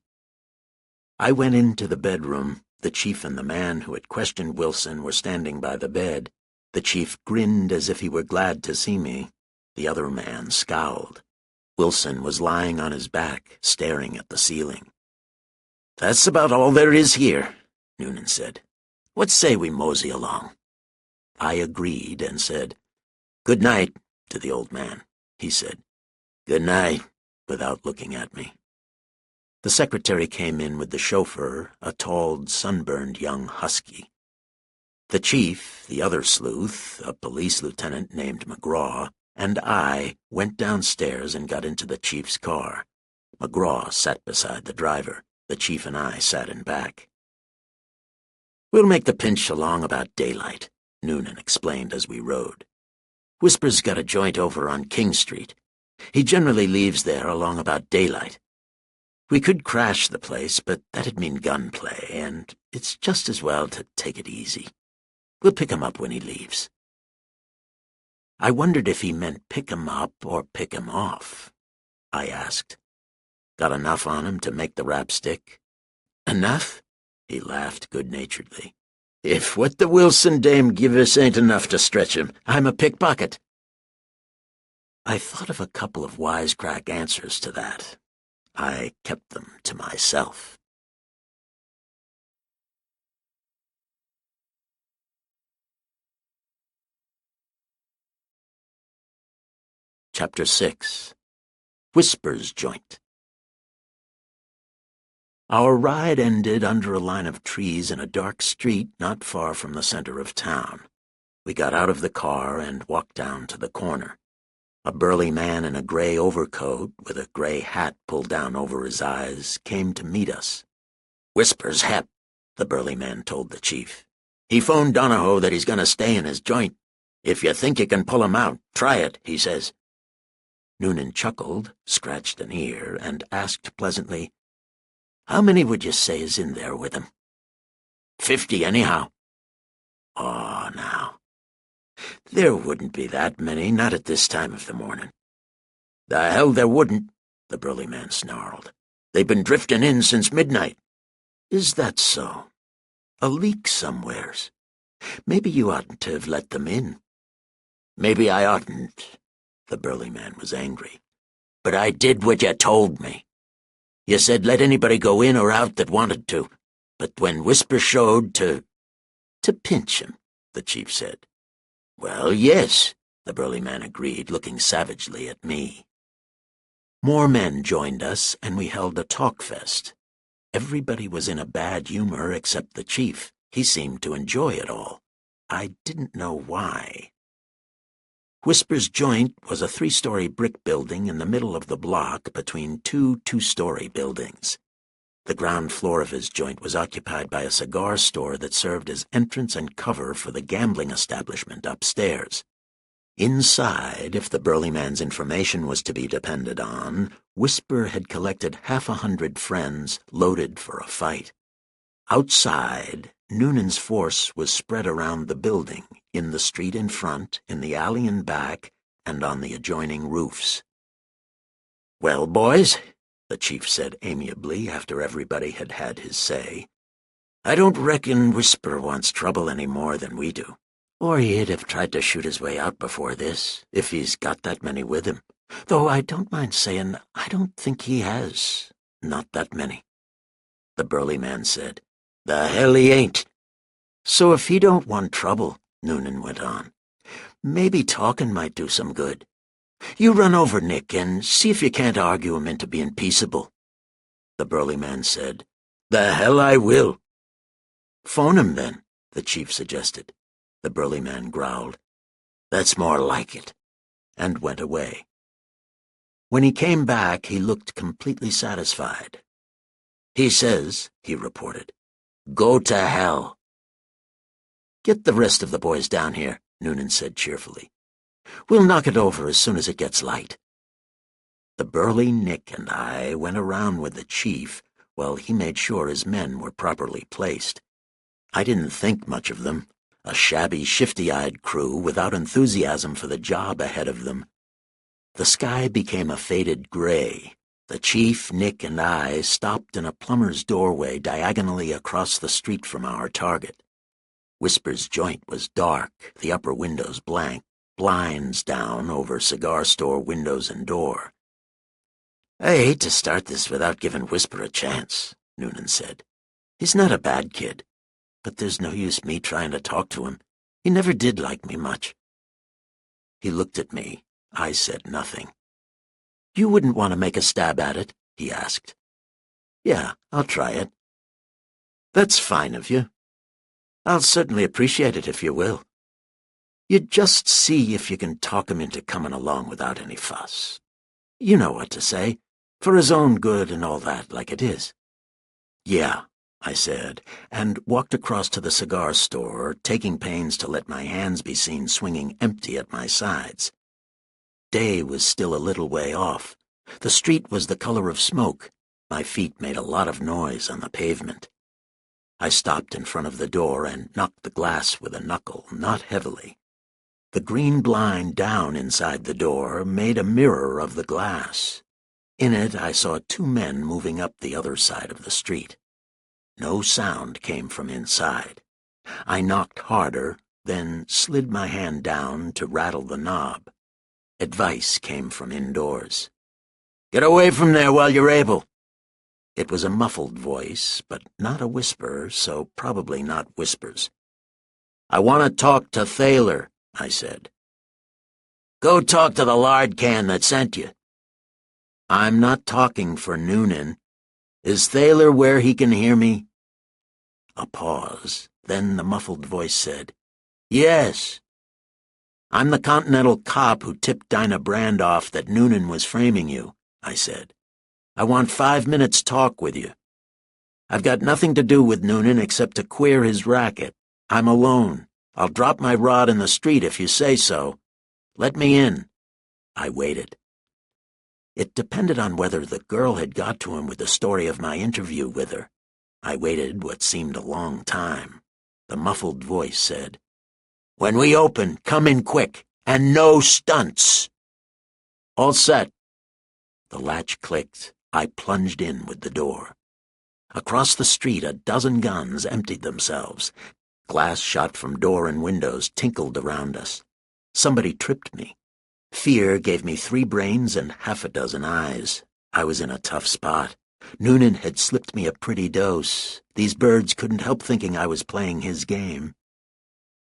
I went into the bedroom. The chief and the man who had questioned Wilson were standing by the bed. The chief grinned as if he were glad to see me. The other man scowled. Wilson was lying on his back, staring at the ceiling. That's about all there is here, Noonan said. What say we mosey along? I agreed and said, Good night, to the old man. He said, Good night, without looking at me. The secretary came in with the chauffeur, a tall, sunburned young husky. The chief, the other sleuth, a police lieutenant named McGraw, and I went downstairs and got into the chief's car. McGraw sat beside the driver. The chief and I sat in back. We'll make the pinch along about daylight, Noonan explained as we rode. Whisper's got a joint over on King Street. He generally leaves there along about daylight. We could crash the place, but that'd mean gunplay, and it's just as well to take it easy. We'll pick him up when he leaves. I wondered if he meant pick him up or pick him off. I asked. Got enough on him to make the rap stick? Enough? He laughed good-naturedly. If what the Wilson dame give us ain't enough to stretch him, I'm a pickpocket. I thought of a couple of wisecrack answers to that. I kept them to myself. Chapter 6. Whisper's Joint. Our ride ended under a line of trees in a dark street not far from the center of town. We got out of the car and walked down to the corner. A burly man in a gray overcoat, with a gray hat pulled down over his eyes, came to meet us. Whisper's hep, the burly man told the chief. He phoned Donahoe that he's going to stay in his joint. If you think you can pull him out, try it, he says. Noonan chuckled, scratched an ear, and asked pleasantly, How many would you say is in there with him? 50, anyhow. Oh, now. There wouldn't be that many, not at this time of the morning. The hell there wouldn't, the burly man snarled. They've been drifting in since midnight. Is that so? A leak somewheres. Maybe you oughtn't to have let them in. Maybe I oughtn't. The burly man was angry. But I did what you told me. You said let anybody go in or out that wanted to. But when Whisper showed to pinch him, the chief said. Well, yes, the burly man agreed, looking savagely at me. More men joined us, and we held a talk fest. Everybody was in a bad humor except the chief. He seemed to enjoy it all. I didn't know why. Whisper's Joint was a 3-story brick building in the middle of the block between two 2-story buildings. The ground floor of his joint was occupied by a cigar store that served as entrance and cover for the gambling establishment upstairs. Inside, if the burly man's information was to be depended on, Whisper had collected 100 friends loaded for a fight. Outside, Noonan's force was spread around the building, in the street in front, in the alley in back, and on the adjoining roofs. Well, boys, the chief said amiably after everybody had had his say, I don't reckon Whisper wants trouble any more than we do. Or he'd have tried to shoot his way out before this, if he's got that many with him. Though I don't mind saying I don't think he has. Not that many. The burly man said, "The hell he ain't." "So if he don't want trouble," Noonan went on, "maybe talking might do some good. You run over Nick and see if you can't argue him into being peaceable." The burly man said, "The hell I will." "Phone him then," the chief suggested. The burly man growled, "That's more like it," and went away. When he came back, he looked completely satisfied. "He says," he reported, "go to hell." "Get the rest of the boys down here," Noonan said cheerfully. "We'll knock it over as soon as it gets light." The burly Nick and I went around with the chief while he made sure his men were properly placed. I didn't think much of them, a shabby, shifty-eyed crew without enthusiasm for the job ahead of them. The sky became a faded gray. The chief, Nick, and I stopped in a plumber's doorway diagonally across the street from our target. Whisper's joint was dark, the upper windows blank, blinds down over cigar store windows and door. "I hate to start this without giving Whisper a chance," Noonan said. "He's not a bad kid, but there's no use me trying to talk to him. He never did like me much." He looked at me. I said nothing. "You wouldn't want to make a stab at it?" he asked. "Yeah, I'll try it." "That's fine of you. I'll certainly appreciate it if you will. You just see if you can talk him into coming along without any fuss. You know what to say, for his own good and all that, like it is." "Yeah," I said, and walked across to the cigar store, taking pains to let my hands be seen swinging empty at my sides. Day was still a little way off. The street was the color of smoke. My feet made a lot of noise on the pavement. I stopped in front of the door and knocked the glass with a knuckle, not heavily. The green blind down inside the door made a mirror of the glass. In it I saw two men moving up the other side of the street. No sound came from inside. I knocked harder, then slid my hand down to rattle the knob. Advice came from indoors. "Get away from there while you're able." It was a muffled voice, but not a whisper, so probably not Whisper's. "I want to talk to Thaler," I said. "Go talk to the lard can that sent you." "I'm not talking for Noonan. Is Thaler where he can hear me?" A pause, then the muffled voice said, "Yes." "I'm the Continental cop who tipped Dinah Brand off that Noonan was framing you," I said. "I want 5 minutes talk with you. I've got nothing to do with Noonan except to queer his racket. I'm alone. I'll drop my rod in the street if you say so. Let me in." I waited. It depended on whether the girl had got to him with the story of my interview with her. I waited what seemed a long time. The muffled voice said, "When we open, come in quick, and no stunts." "All set." The latch clicked. I plunged in with the door. Across the street, a dozen guns emptied themselves. Glass shot from door and windows tinkled around us. Somebody tripped me. Fear gave me 3 brains and half a dozen eyes. I was in a tough spot. Noonan had slipped me a pretty dose. These birds couldn't help thinking I was playing his game.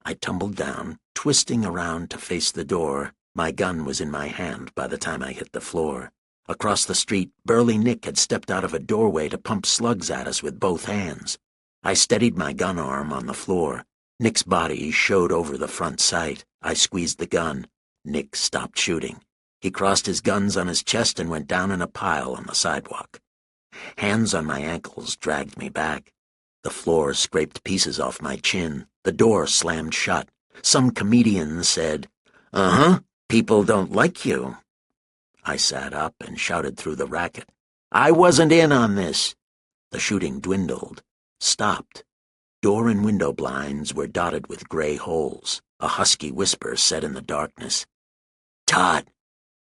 I tumbled down, twisting around to face the door. My gun was in my hand by the time I hit the floor. Across the street, burly Nick had stepped out of a doorway to pump slugs at us with both hands. I steadied my gun arm on the floor. Nick's body showed over the front sight. I squeezed the gun. Nick stopped shooting. He crossed his guns on his chest and went down in a pile on the sidewalk. Hands on my ankles dragged me back. The floor scraped pieces off my chin. The door slammed shut. Some comedian said, "Uh-huh, people don't like you." I sat up and shouted through the racket, "I wasn't in on this." The shooting dwindled, stopped. Door and window blinds were dotted with gray holes. A husky whisper said in the darkness, "Todd,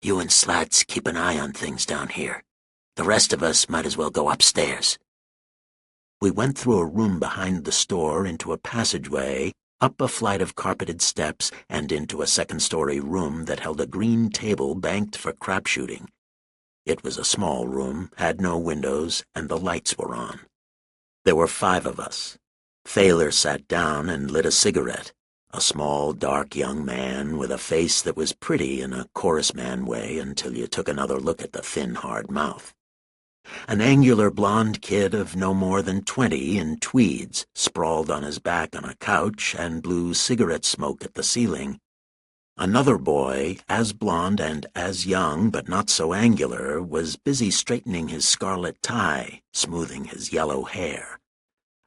you and Slats keep an eye on things down here. The rest of us might as well go upstairs." We went through a room behind the store into a passageway up a flight of carpeted steps and into a second-story room that held a green table banked for crap shooting. It was a small room, had no windows, and the lights were on. There were 5 of us. Thaler sat down and lit a cigarette, a small, dark young man with a face that was pretty in a chorus man way until you took another look at the thin, hard mouth. An angular blonde kid of no more than 20 in tweeds sprawled on his back on a couch and blew cigarette smoke at the ceiling. Another boy, as blonde and as young but not so angular, was busy straightening his scarlet tie, smoothing his yellow hair.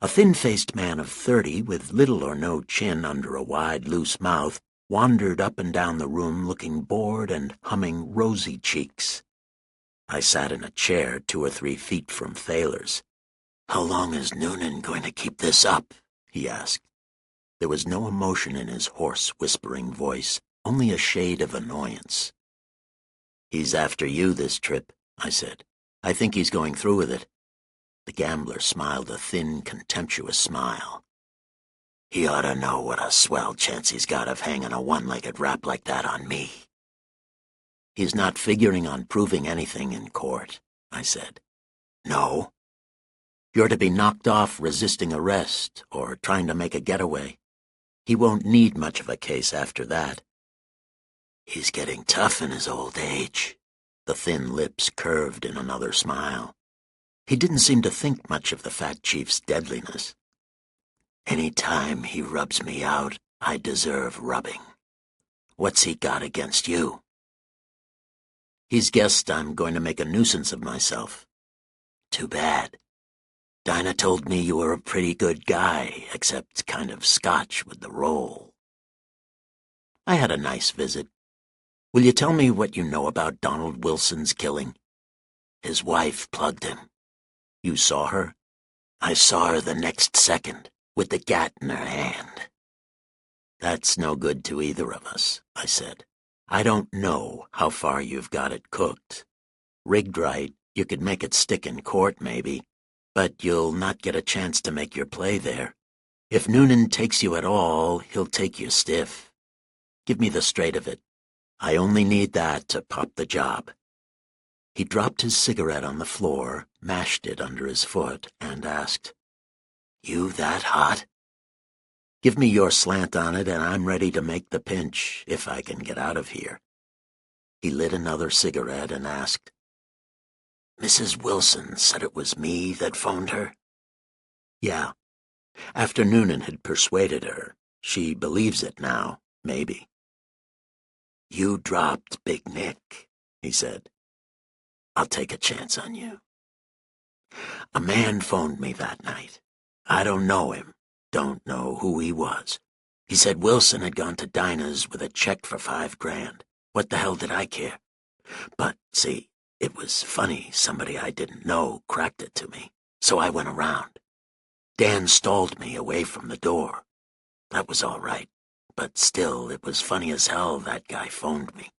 A thin-faced man of 30 with little or no chin under a wide, loose mouth wandered up and down the room looking bored and humming Rosy Cheeks. I sat in a chair 2 or 3 feet from Thaler's. "How long is Noonan going to keep this up?" he asked. There was no emotion in his hoarse, whispering voice, only a shade of annoyance. "He's after you this trip," I said. "I think he's going through with it." The gambler smiled a thin, contemptuous smile. "He ought to know what a swell chance he's got of hanging a one-legged rap like that on me." "He's not figuring on proving anything in court," I said. "No? You're to be knocked off resisting arrest or trying to make a getaway. He won't need much of a case after that." "He's getting tough in his old age." The thin lips curved in another smile. He didn't seem to think much of the fat chief's deadliness. "Any time he rubs me out, I deserve rubbing. What's he got against you?" "He's guessed I'm going to make a nuisance of myself." "Too bad. Dinah told me you were a pretty good guy, except kind of Scotch with the roll." "I had a nice visit. Will you tell me what you know about Donald Wilson's killing?" "His wife plugged him." "You saw her?" "I saw her the next second, with the gat in her hand." "That's no good to either of us," I said. "I don't know how far you've got it cooked. Rigged right, you could make it stick in court, maybe, but you'll not get a chance to make your play there. If Noonan takes you at all, he'll take you stiff. Give me the straight of it. I only need that to pop the job." He dropped his cigarette on the floor, mashed it under his foot, and asked, "You that hot?" "Give me your slant on it, and I'm ready to make the pinch, if I can get out of here." He lit another cigarette and asked, "Mrs. Wilson said it was me that phoned her?" "Yeah. After Noonan had persuaded her. She believes it now, maybe." "You dropped Big Nick," he said. "I'll take a chance on you. A man phoned me that night. I don't know him, don't know who he was. He said Wilson had gone to Dinah's with a check for $5,000. What the hell did I care? But, see, it was funny somebody I didn't know cracked it to me, so I went around. Dan stalled me away from the door. That was all right, but still, it was funny as hell that guy phoned me.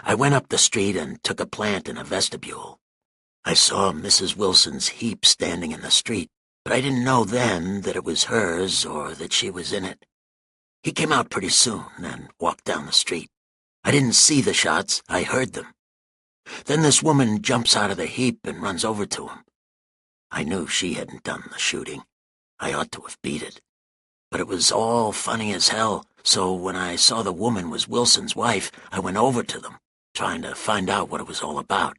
I went up the street and took a plant in a vestibule. I saw Mrs. Wilson's heap standing in the street, but I didn't know then that it was hers or that she was in it. He came out pretty soon and walked down the street. I didn't see the shots, I heard them. Then this woman jumps out of the heap and runs over to him. I knew she hadn't done the shooting. I ought to have beat it. But it was all funny as hell, so when I saw the woman was Wilson's wife, I went over to them, trying to find out what it was all about.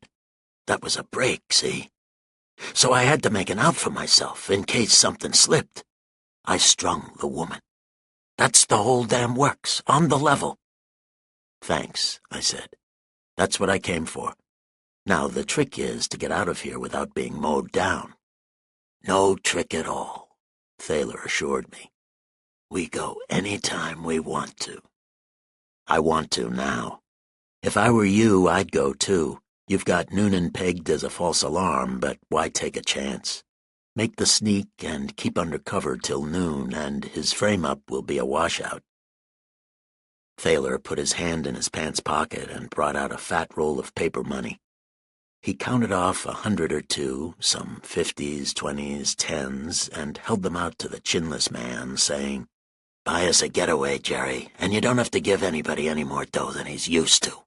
That was a break, see? So I had to make an out for myself, in case something slipped. I strung the woman. That's the whole damn works, on the level." "Thanks," I said. "That's what I came for. Now the trick is to get out of here without being mowed down." "No trick at all," Thaler assured me. "We go any time we want to." "I want to now. If I were you, I'd go too. You've got Noonan pegged as a false alarm, but why take a chance? Make the sneak and keep under cover till noon, and his frame-up will be a washout." Thaler put his hand in his pants pocket and brought out a fat roll of paper money. He counted off 100 or 2, some 50s, 20s, 10s, and held them out to the chinless man, saying, Buy us a getaway, Jerry, and you don't have to give anybody any more dough than he's used to.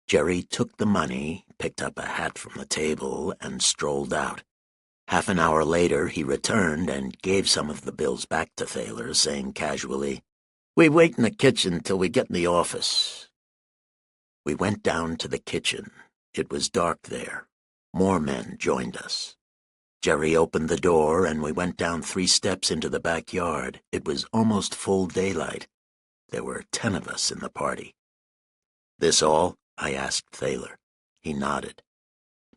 Jerry took the money, picked up a hat from the table, and strolled out. Half an hour later, he returned and gave some of the bills back to Thaler, saying casually, "We wait in the kitchen till we get in the office." We went down to the kitchen. It was dark there. More men joined us. Jerry opened the door, and we went down 3 steps into the backyard. It was almost full daylight. There were 10 of us in the party. "This all?" I asked Thaler. He nodded.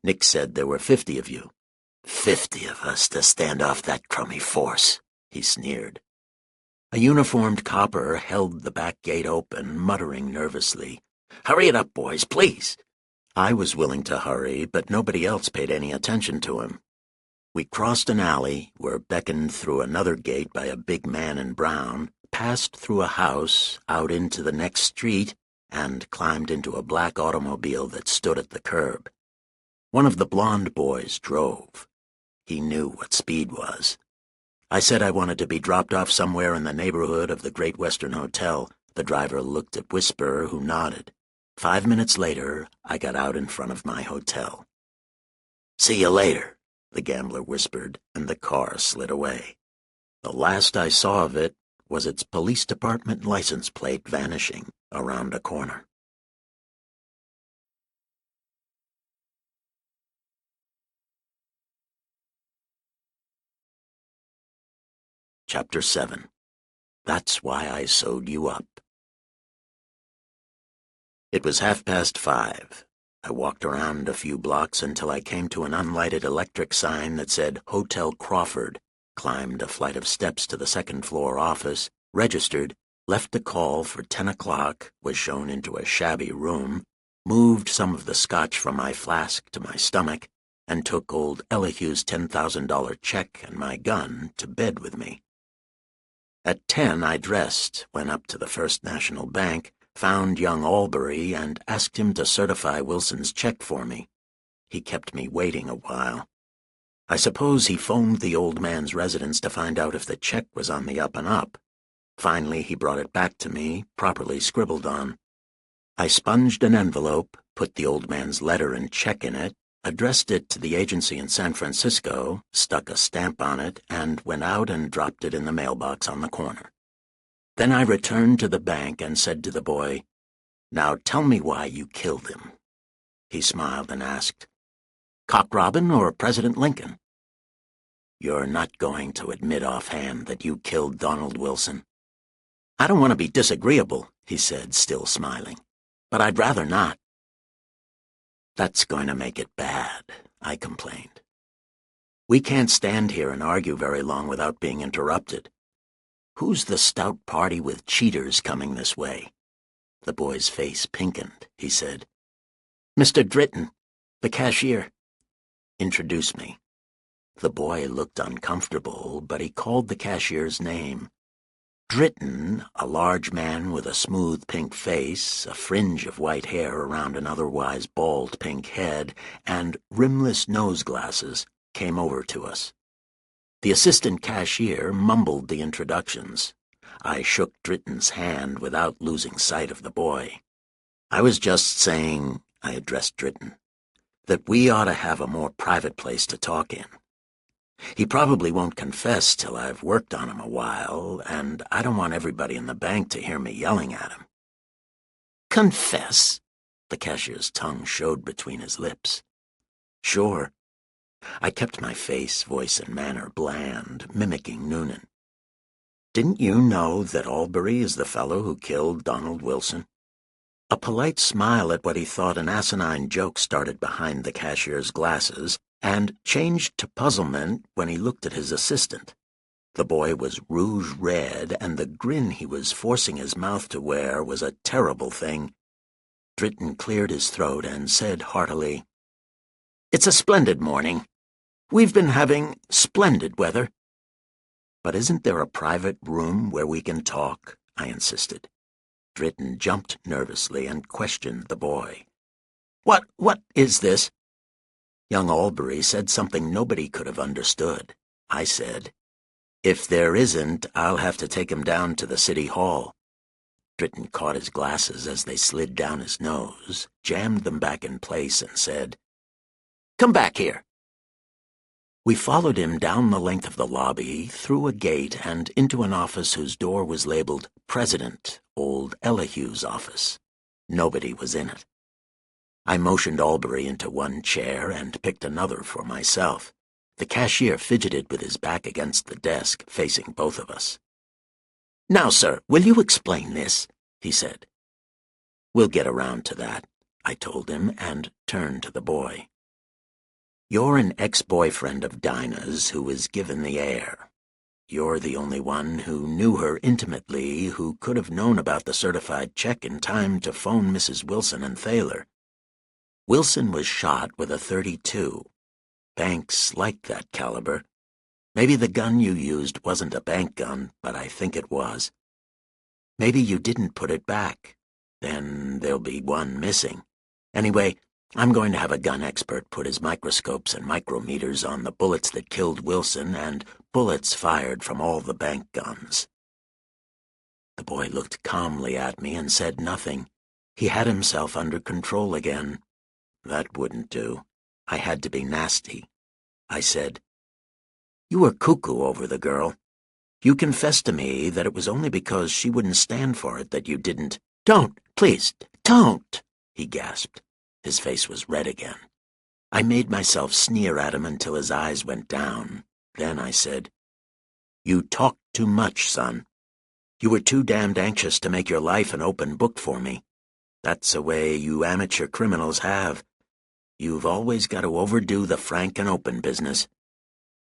"Nick said there were 50 of you." 50 of us to stand off that crummy force," he sneered. A uniformed copper held the back gate open, muttering nervously, "Hurry it up, boys, please." I was willing to hurry, but nobody else paid any attention to him. We crossed an alley, were beckoned through another gate by a big man in brown, passed through a house, out into the next street, and climbed into a black automobile that stood at the curb. One of the blond boys drove. He knew what speed was. I said I wanted to be dropped off somewhere in the neighborhood of the Great Western Hotel. The driver looked at Whisper, who nodded. 5 minutes later, I got out in front of my hotel. "See you later," the gambler whispered, and the car slid away. The last I saw of it was its police department license plate vanishing around a corner. Chapter 7. That's Why I Sewed You Up. It was 5:30. I walked around a few blocks until I came to an unlighted electric sign that said Hotel Crawford, climbed a flight of steps to the second-floor office, registered, left a call for 10 o'clock, was shown into a shabby room, moved some of the scotch from my flask to my stomach, and took old Elihu's $10,000 check and my gun to bed with me. At 10 I dressed, went up to the First National Bank, found young Albury, and asked him to certify Wilson's check for me. He kept me waiting a while. I suppose he phoned the old man's residence to find out if the check was on the up and up. Finally, he brought it back to me, properly scribbled on. I sponged an envelope, put the old man's letter and check in it, addressed it to the agency in San Francisco, stuck a stamp on it, and went out and dropped it in the mailbox on the corner. Then I returned to the bank and said to the boy, "Now tell me why you killed him." He smiled and asked, "Cock Robin or President Lincoln?" "You're not going to admit offhand that you killed Donald Wilson?" "I don't want to be disagreeable," he said, still smiling, "but I'd rather not." "That's going to make it bad," I complained. "We can't stand here and argue very long without being interrupted. Who's the stout party with cheaters coming this way?" The boy's face pinkened. He said, "Mr. Dritton, the cashier." "Introduce me." The boy looked uncomfortable, but he called the cashier's name. Dritton, a large man with a smooth pink face, a fringe of white hair around an otherwise bald pink head, and rimless nose glasses, came over to us. The assistant cashier mumbled the introductions. I shook Dritton's hand without losing sight of the boy. "I was just saying," I addressed Dritton, "that we ought to have a more private place to talk in. He probably won't confess till I've worked on him a while, and I don't want everybody in the bank to hear me yelling at him." "Confess?" The cashier's tongue showed between his lips. "Sure." I kept my face, voice, and manner bland, mimicking Noonan. "Didn't you know that Albury is the fellow who killed Donald Wilson?" A polite smile at what he thought an asinine joke started behind the cashier's glasses, and changed to puzzlement when he looked at his assistant. The boy was rouge red, and the grin he was forcing his mouth to wear was a terrible thing. Dritton cleared his throat and said heartily, "It's a splendid morning. We've been having splendid weather." "But isn't there a private room where we can talk?" I insisted. Dritton jumped nervously and questioned the boy. What is this?" Young Albury said something nobody could have understood. I said, If there isn't, I'll have to take him down to the city hall. Dritten caught his glasses as they slid down his nose, jammed them back in place, and said, "Come back here." We followed him down the length of the lobby, through a gate, and into an office whose door was labeled President, old Elihu's office. Nobody was in it. I motioned Albury into one chair and picked another for myself. The cashier fidgeted with his back against the desk, facing both of us. "Now, sir, will you explain this?" he said. "We'll get around to that," I told him, and turned to the boy. "You're an ex-boyfriend of Dinah's who was given the heir. You're the only one who knew her intimately, who could have known about the certified check in time to phone Mrs. Wilson and Thaler. Wilson was shot with a .32. Banks liked that caliber. Maybe the gun you used wasn't a bank gun, but I think it was. Maybe you didn't put it back. Then there'll be one missing. Anyway, I'm going to have a gun expert put his microscopes and micrometers on the bullets that killed Wilson and bullets fired from all the bank guns." The boy looked calmly at me and said nothing. He had himself under control again. That wouldn't do. I had to be nasty. I said, "You were cuckoo over the girl. You confessed to me that it was only because she wouldn't stand for it that you didn't—" "Don't, please, don't," he gasped. His face was red again. I made myself sneer at him until his eyes went down. Then I said, "You talked too much, son. You were too damned anxious to make your life an open book for me. That's a way you amateur criminals have. You've always got to overdo the frank and open business."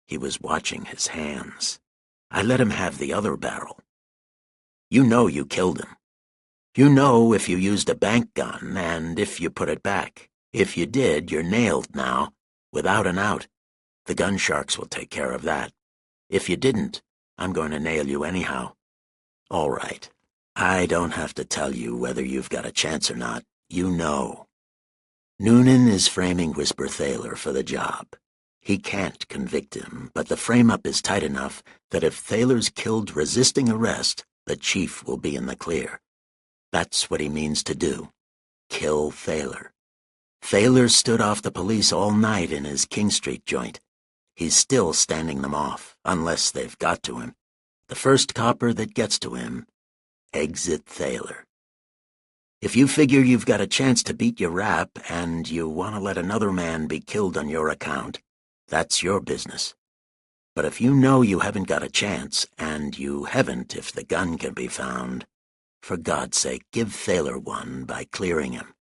He was watching his hands. I let him have the other barrel. "You know you killed him. You know if you used a bank gun and if you put it back. If you did, you're nailed now, without an out. The gun sharks will take care of that. If you didn't, I'm going to nail you anyhow. All right. I don't have to tell you whether you've got a chance or not. You know. Noonan is framing Whisper Thaler for the job. He can't convict him, but the frame-up is tight enough that if Thaler's killed resisting arrest, the chief will be in the clear. That's what he means to do. Kill Thaler. Thaler stood off the police all night in his King Street joint. He's still standing them off, unless they've got to him. The first copper that gets to him, exit Thaler. If you figure you've got a chance to beat your rap and you want to let another man be killed on your account, that's your business. But if you know you haven't got a chance, and you haven't if the gun can be found, for God's sake, give Thaler one by clearing him."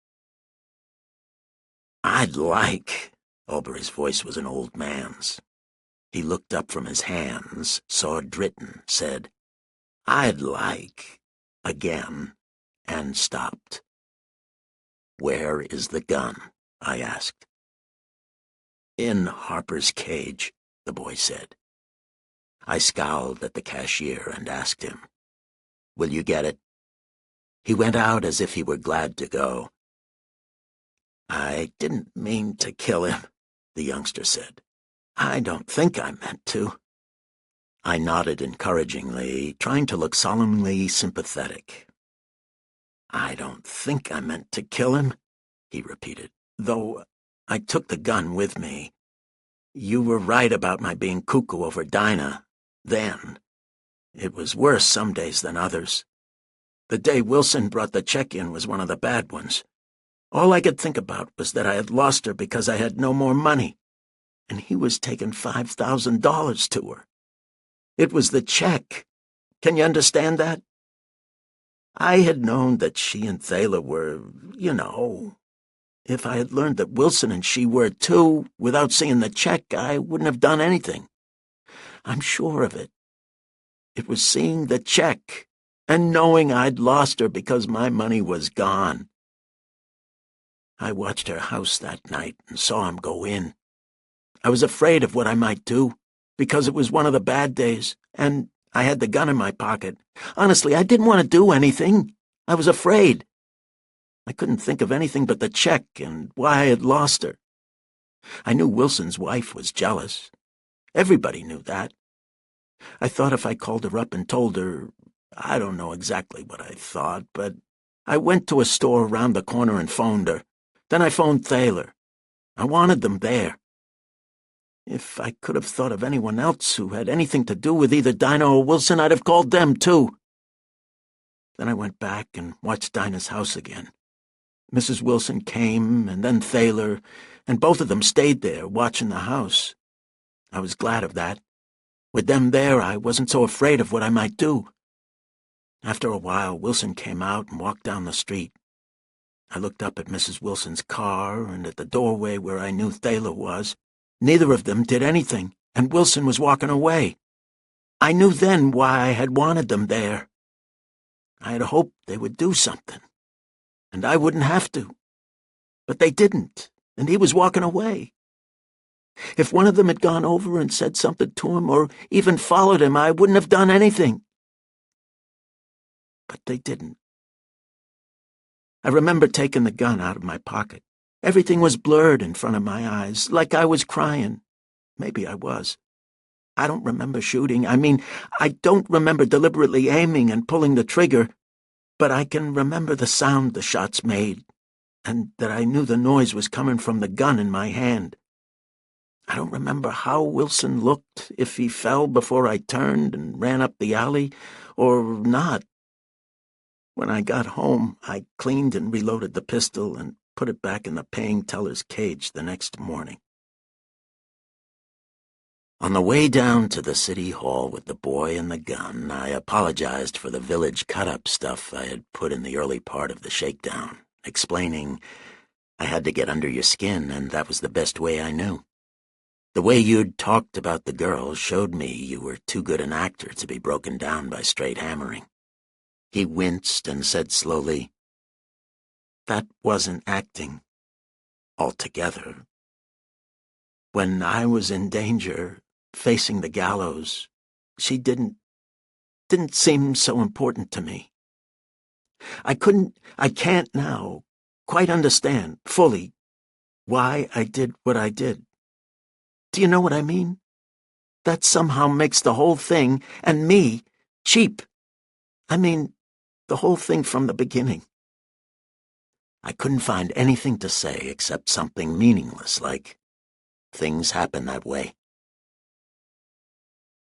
"I'd like—" Albury's voice was an old man's. He looked up from his hands, saw Dritten, said, "I'd like," again, and stopped. "Where is the gun?" I asked. "In Harper's cage," the boy said. I scowled at the cashier and asked him, "Will you get it?" He went out as if he were glad to go. "I didn't mean to kill him," the youngster said. "I don't think I meant to." I nodded encouragingly, trying to look solemnly sympathetic. "I don't think I meant to kill him," he repeated, "though I took the gun with me. You were right about my being cuckoo over Dinah, then. It was worse some days than others. The day Wilson brought the check in was one of the bad ones. All I could think about was that I had lost her because I had no more money, and he was taking $5,000 to her. It was the check. Can you understand that? I had known that she and Thaler were, If I had learned that Wilson and she were too, without seeing the check, I wouldn't have done anything. I'm sure of it. It was seeing the check and knowing I'd lost her because my money was gone. I watched her house that night and saw him go in. I was afraid of what I might do, because it was one of the bad days, and I had the gun in my pocket. Honestly, I didn't want to do anything. I was afraid. I couldn't think of anything but the check and why I had lost her. I knew Wilson's wife was jealous. Everybody knew that. I thought if I called her up and told her, I don't know exactly what I thought, but I went to a store around the corner and phoned her. Then I phoned Thaler. I wanted them there. If I could have thought of anyone else who had anything to do with either Dinah or Wilson, I'd have called them, too. Then I went back and watched Dinah's house again. Mrs. Wilson came, and then Thaler, and both of them stayed there, watching the house. I was glad of that. With them there, I wasn't so afraid of what I might do. After a while, Wilson came out and walked down the street. I looked up at Mrs. Wilson's car and at the doorway where I knew Thaler was. Neither of them did anything, and Wilson was walking away. I knew then why I had wanted them there. I had hoped they would do something, and I wouldn't have to. But they didn't, and he was walking away. If one of them had gone over and said something to him, or even followed him, I wouldn't have done anything. But they didn't. I remember taking the gun out of my pocket. Everything was blurred in front of my eyes, like I was crying. Maybe I was. I don't remember shooting. I don't remember deliberately aiming and pulling the trigger, but I can remember the sound the shots made, and that I knew the noise was coming from the gun in my hand. I don't remember how Wilson looked, if he fell before I turned and ran up the alley, or not. When I got home, I cleaned and reloaded the pistol and put it back in the paying teller's cage the next morning. On the way down to the city hall with the boy and the gun, I apologized for the village cut-up stuff I had put in the early part of the shakedown, explaining I had to get under your skin, and that was the best way I knew. The way you'd talked about the girl showed me you were too good an actor to be broken down by straight hammering. He winced and said slowly, "That wasn't acting, altogether. When I was in danger, facing the gallows, she didn't seem so important to me. I can't now quite understand, fully, why I did what I did. Do you know what I mean? That somehow makes the whole thing, and me, cheap. The whole thing from the beginning." I couldn't find anything to say except something meaningless like, "Things happen that way."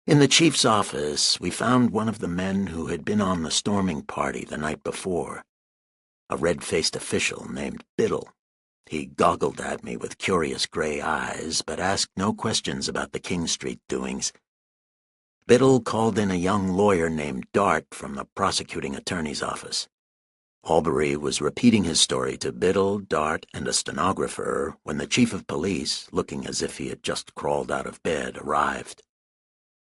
In the chief's office, we found one of the men who had been on the storming party the night before, a red-faced official named Biddle. He goggled at me with curious gray eyes, but asked no questions about the King Street doings. Biddle called in a young lawyer named Dart from the prosecuting attorney's office. Albury was repeating his story to Biddle, Dart, and a stenographer when the chief of police, looking as if he had just crawled out of bed, arrived.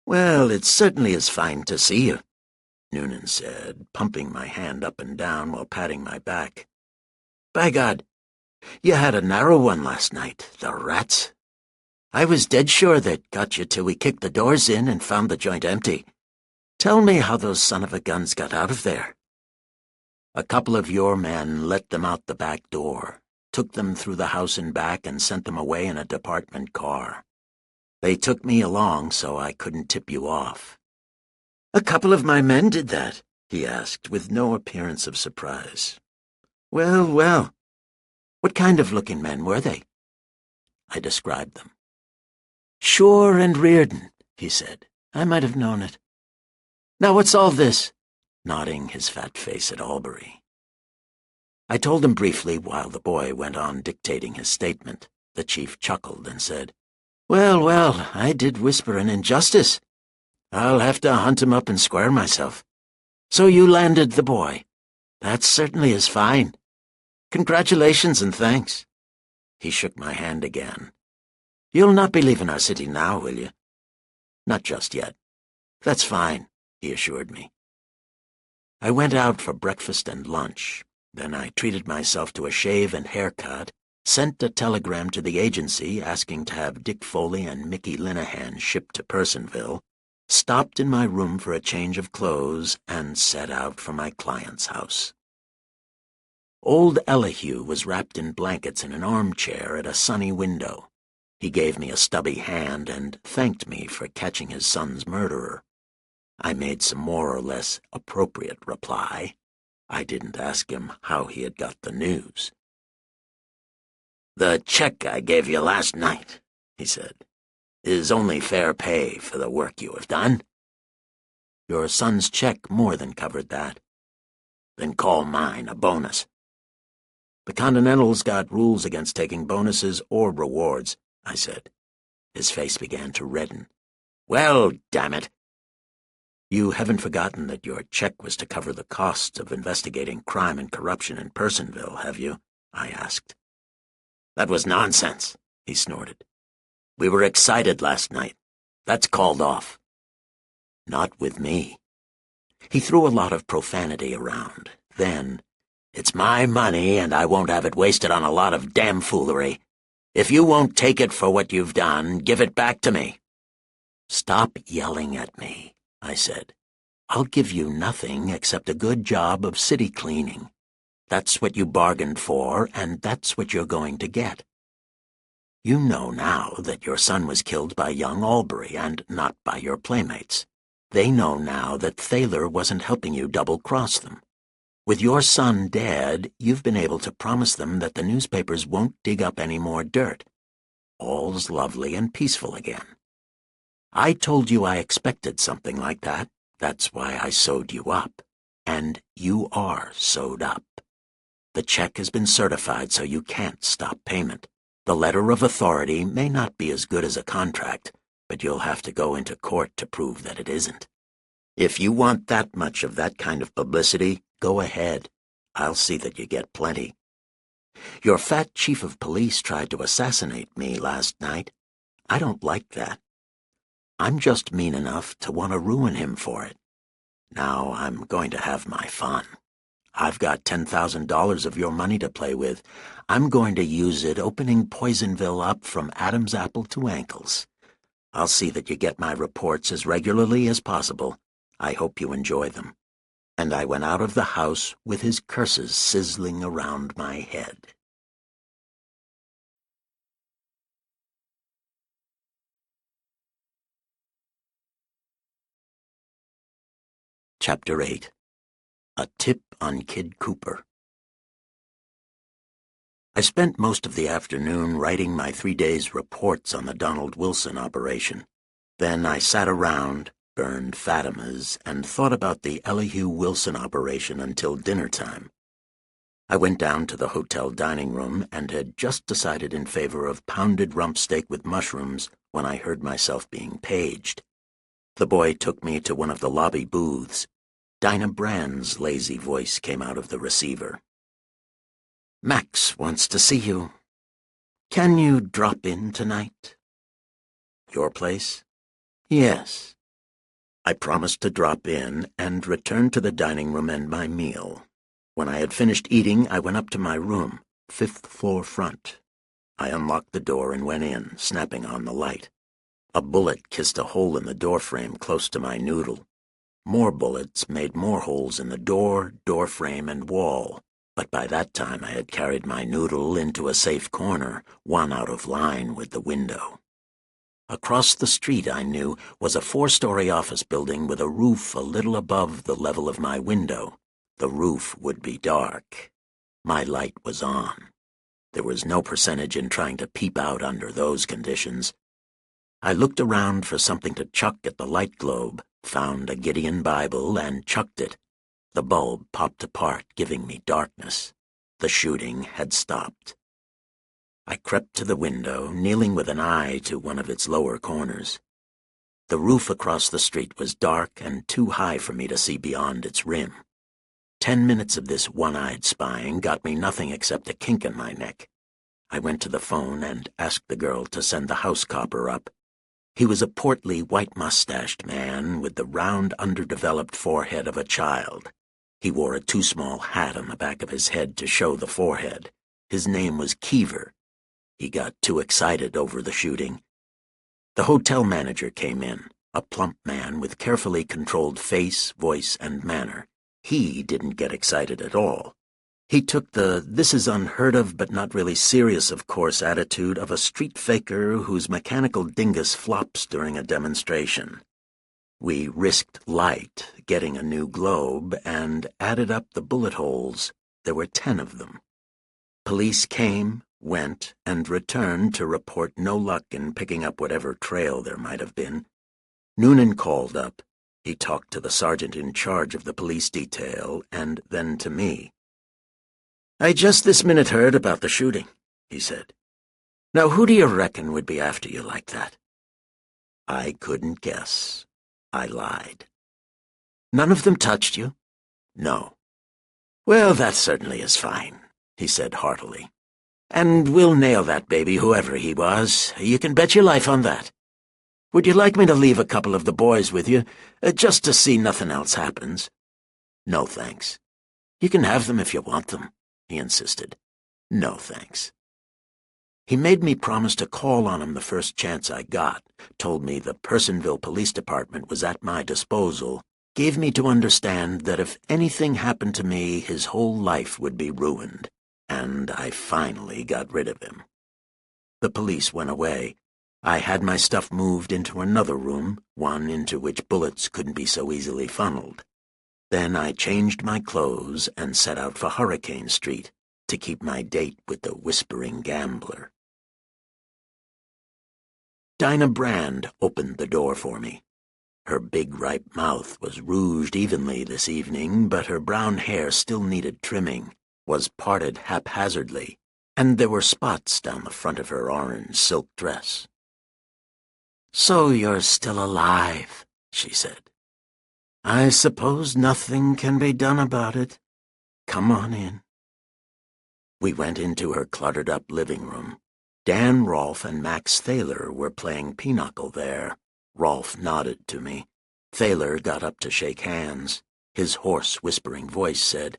"Well, it certainly is fine to see you," Noonan said, pumping my hand up and down while patting my back. "By God, you had a narrow one last night, the rats. I was dead sure they'd got you till we kicked the doors in and found the joint empty. Tell me how those son-of-a-guns got out of there." "A couple of your men let them out the back door, took them through the house and back, and sent them away in a department car. They took me along so I couldn't tip you off." "A couple of my men did that?" he asked, with no appearance of surprise. Well, well. What kind of looking men were they?" I described them. "Shore and Reardon," he said. "I might have known it. Now what's all this?" nodding his fat face at Albury. I told him briefly while the boy went on dictating his statement. The chief chuckled and said, Well, I did whisper an injustice. I'll have to hunt him up and square myself. So you landed the boy. That certainly is fine. Congratulations and thanks." He shook my hand again. "You'll not be leaving our city now, will you?" "Not just yet." "That's fine," he assured me. I went out for breakfast and lunch. Then I treated myself to a shave and haircut, sent a telegram to the agency asking to have Dick Foley and Mickey Linehan shipped to Personville, stopped in my room for a change of clothes, and set out for my client's house. Old Elihu was wrapped in blankets in an armchair at a sunny window. He gave me a stubby hand and thanked me for catching his son's murderer. I made some more or less appropriate reply. I didn't ask him how he had got the news. "The check I gave you last night," he said, "is only fair pay for the work you have done." "Your son's check more than covered that." "Then call mine a bonus." "The Continental's got rules against taking bonuses or rewards," I said. His face began to redden. "Well, damn it." "You haven't forgotten that your check was to cover the costs of investigating crime and corruption in Personville, have you?" I asked. "That was nonsense," he snorted. "We were excited last night. That's called off." "Not with me." He threw a lot of profanity around. Then, "It's my money, and I won't have it wasted on a lot of damn foolery. If you won't take it for what you've done, give it back to me." "Stop yelling at me," I said. "I'll give you nothing except a good job of city cleaning. That's what you bargained for, and that's what you're going to get. You know now that your son was killed by young Albury and not by your playmates. They know now that Thaler wasn't helping you double-cross them. With your son dead, you've been able to promise them that the newspapers won't dig up any more dirt. All's lovely and peaceful again. I told you I expected something like that. That's why I sewed you up. And you are sewed up. The check has been certified, so you can't stop payment. The letter of authority may not be as good as a contract, but you'll have to go into court to prove that it isn't. If you want that much of that kind of publicity, go ahead. I'll see that you get plenty. Your fat chief of police tried to assassinate me last night. I don't like that. I'm just mean enough to want to ruin him for it. Now I'm going to have my fun. I've got $10,000 of your money to play with. I'm going to use it opening Poisonville up from Adam's apple to ankles. I'll see that you get my reports as regularly as possible. I hope you enjoy them." And I went out of the house with his curses sizzling around my head. Chapter 8. A Tip on Kid Cooper. I spent most of the afternoon writing my 3 days' reports on the Donald Wilson operation. Then I sat around, burned Fatimas, and thought about the Elihu Wilson operation until dinner time. I went down to the hotel dining room and had just decided in favor of pounded rump steak with mushrooms when I heard myself being paged. The boy took me to one of the lobby booths. Dinah Brand's lazy voice came out of the receiver. "Max wants to see you. Can you drop in tonight?" "Your place?" "Yes." I promised to drop in and returned to the dining room and my meal. When I had finished eating, I went up to my room, 5th floor front. I unlocked the door and went in, snapping on the light. A bullet kissed a hole in the doorframe close to my noodle. More bullets made more holes in the door, doorframe, and wall, but by that time I had carried my noodle into a safe corner, one out of line with the window. Across the street, I knew, was a 4-story office building with a roof a little above the level of my window. The roof would be dark. My light was on. There was no percentage in trying to peep out under those conditions. I looked around for something to chuck at the light globe, found a Gideon Bible, and chucked it. The bulb popped apart, giving me darkness. The shooting had stopped. I crept to the window, kneeling with an eye to one of its lower corners. The roof across the street was dark and too high for me to see beyond its rim. 10 minutes of this one-eyed spying got me nothing except a kink in my neck. I went to the phone and asked the girl to send the house copper up. He was a portly, white-mustached man with the round, underdeveloped forehead of a child. He wore a too-small hat on the back of his head to show the forehead. His name was Keever. He got too excited over the shooting. The hotel manager came in, a plump man with carefully controlled face, voice, and manner. He didn't get excited at all. He took the "this is unheard of but not really serious of course" attitude of a street faker whose mechanical dingus flops during a demonstration. We risked light, getting a new globe, and added up the bullet holes. There were 10 of them. Police came, went, and returned to report no luck in picking up whatever trail there might have been. Noonan called up. He talked to the sergeant in charge of the police detail, and then to me. "I just this minute heard about the shooting," he said. "Now who do you reckon would be after you like that?" I couldn't guess. I lied. "None of them touched you?" "No." "Well, that certainly is fine," he said heartily. "And we'll nail that baby, whoever he was. You can bet your life on that. Would you like me to leave a couple of the boys with you, just to see nothing else happens?" "No, thanks." "You can have them if you want them," he insisted. "No, thanks." He made me promise to call on him the first chance I got, told me the Personville Police Department was at my disposal, gave me to understand that if anything happened to me, his whole life would be ruined, and I finally got rid of him. The police went away. I had my stuff moved into another room, one into which bullets couldn't be so easily funneled. Then I changed my clothes and set out for Hurricane Street to keep my date with the whispering gambler. Dinah Brand opened the door for me. Her big ripe mouth was rouged evenly this evening, but her brown hair still needed trimming, was parted haphazardly, and there were spots down the front of her orange silk dress. "So you're still alive," she said. "I suppose nothing can be done about it. Come on in." We went into her cluttered-up living room. Dan Rolfe and Max Thaler were playing pinochle there. Rolfe nodded to me. Thaler got up to shake hands. His hoarse, whispering voice said,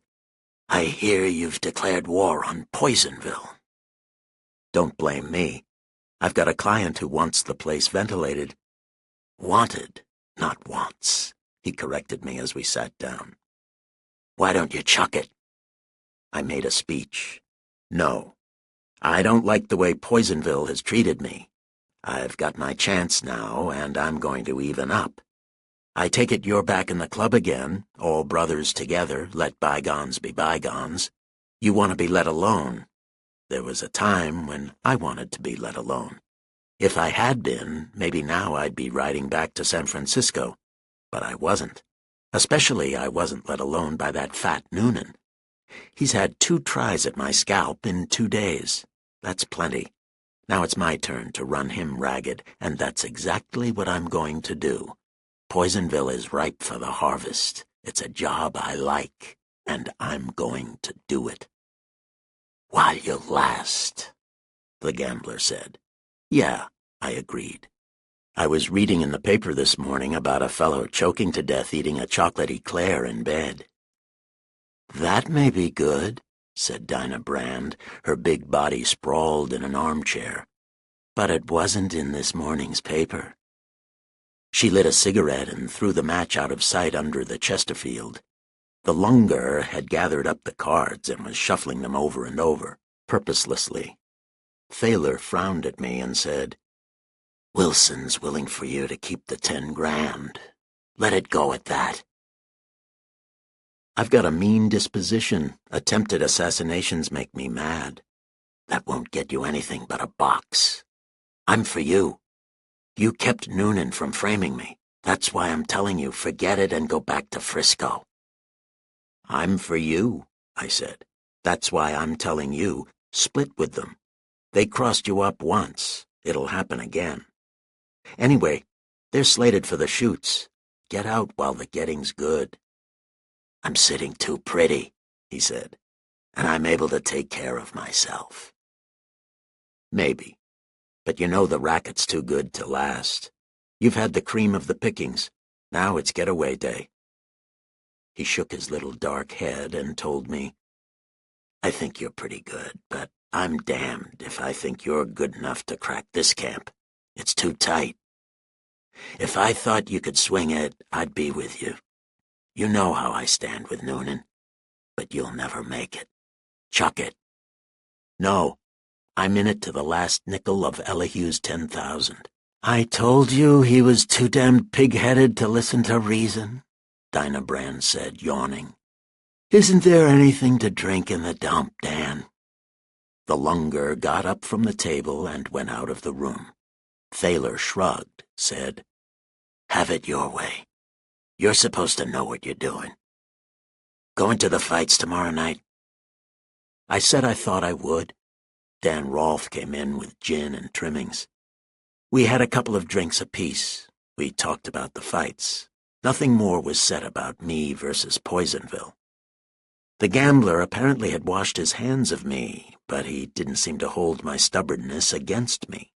"I hear you've declared war on Poisonville." "Don't blame me. I've got a client who wants the place ventilated." "Wanted, not wants," he corrected me as we sat down. "Why don't you chuck it?" I made a speech. "No. I don't like the way Poisonville has treated me. I've got my chance now, and I'm going to even up. I take it you're back in the club again, all brothers together, let bygones be bygones. You want to be let alone. There was a time when I wanted to be let alone. If I had been, maybe now I'd be riding back to San Francisco. But I wasn't. Especially I wasn't let alone by that fat Noonan. He's had 2 tries at my scalp in 2 days. That's plenty. Now it's my turn to run him ragged, and that's exactly what I'm going to do. Poisonville is ripe for the harvest. It's a job I like, and I'm going to do it. "While you last," the gambler said. "Yeah," I agreed. "I was reading in the paper this morning about a fellow choking to death eating a chocolate eclair in bed." "That may be good," said Dinah Brand, her big body sprawled in an armchair. "But it wasn't in this morning's paper." She lit a cigarette and threw the match out of sight under the Chesterfield. The lunger had gathered up the cards and was shuffling them over and over, purposelessly. Thaler frowned at me and said, "Wilson's willing for you to keep the 10 grand. Let it go at that." I've got a mean disposition. Attempted assassinations make me mad. That won't get you anything but a box. I'm for you. You kept Noonan from framing me. That's why I'm telling you, forget it and go back to Frisco. "I'm for you," I said. "That's why I'm telling you, split with them. They crossed you up once. It'll happen again. Anyway, they're slated for the shoots. Get out while the getting's good." "I'm sitting too pretty," he said, "and I'm able to take care of myself." Maybe. But you know the racket's too good to last. You've had the cream of the pickings. Now it's getaway day. He shook his little dark head and told me, "I think you're pretty good, but I'm damned if I think you're good enough to crack this camp. It's too tight. If I thought you could swing it, I'd be with you. You know how I stand with Noonan, but you'll never make it. Chuck it." "No, I'm in it to the last nickel of Elihu's 10,000. "I told you he was too damned pig-headed to listen to reason," Dinah Brand said, yawning. "Isn't there anything to drink in the dump, Dan?" The lunger got up from the table and went out of the room. Thaler shrugged, said, "Have it your way. You're supposed to know what you're doing. Going to the fights tomorrow night?" I said I thought I would. Dan Rolfe came in with gin and trimmings. We had a couple of drinks apiece. We talked about the fights. Nothing more was said about me versus Poisonville. The gambler apparently had washed his hands of me, but he didn't seem to hold my stubbornness against me.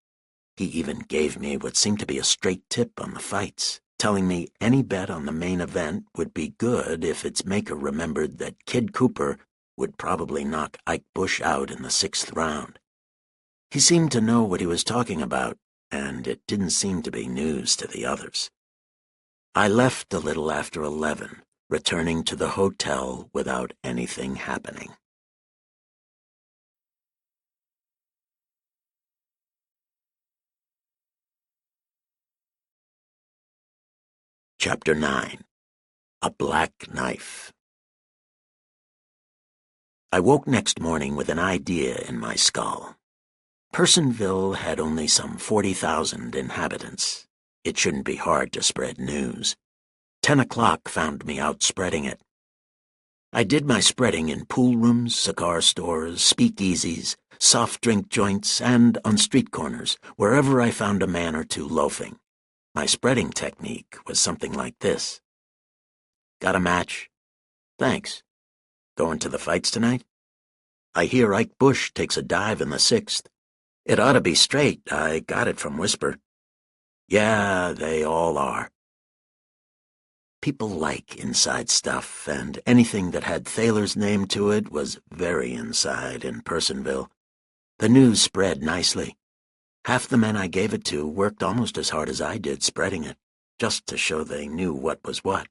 He even gave me what seemed to be a straight tip on the fights, telling me any bet on the main event would be good if its maker remembered that Kid Cooper would probably knock Ike Bush out in the 6th round. He seemed to know what he was talking about, and it didn't seem to be news to the others. I left a little after 11, returning to the hotel without anything happening. Chapter 9. A Black Knife. I woke next morning with an idea in my skull. Personville had only some 40,000 inhabitants. It shouldn't be hard to spread news. 10 o'clock found me out spreading it. I did my spreading in pool rooms, cigar stores, speakeasies, soft drink joints, and on street corners, wherever I found a man or two loafing. My spreading technique was something like this. "Got a match?" "Thanks. Going to the fights tonight?" "I hear Ike Bush takes a dive in the 6th. It ought to be straight. I got it from Whisper." "Yeah, they all are." People like inside stuff, and anything that had Thaler's name to it was very inside in Personville. The news spread nicely. Half the men I gave it to worked almost as hard as I did spreading it, just to show they knew what was what.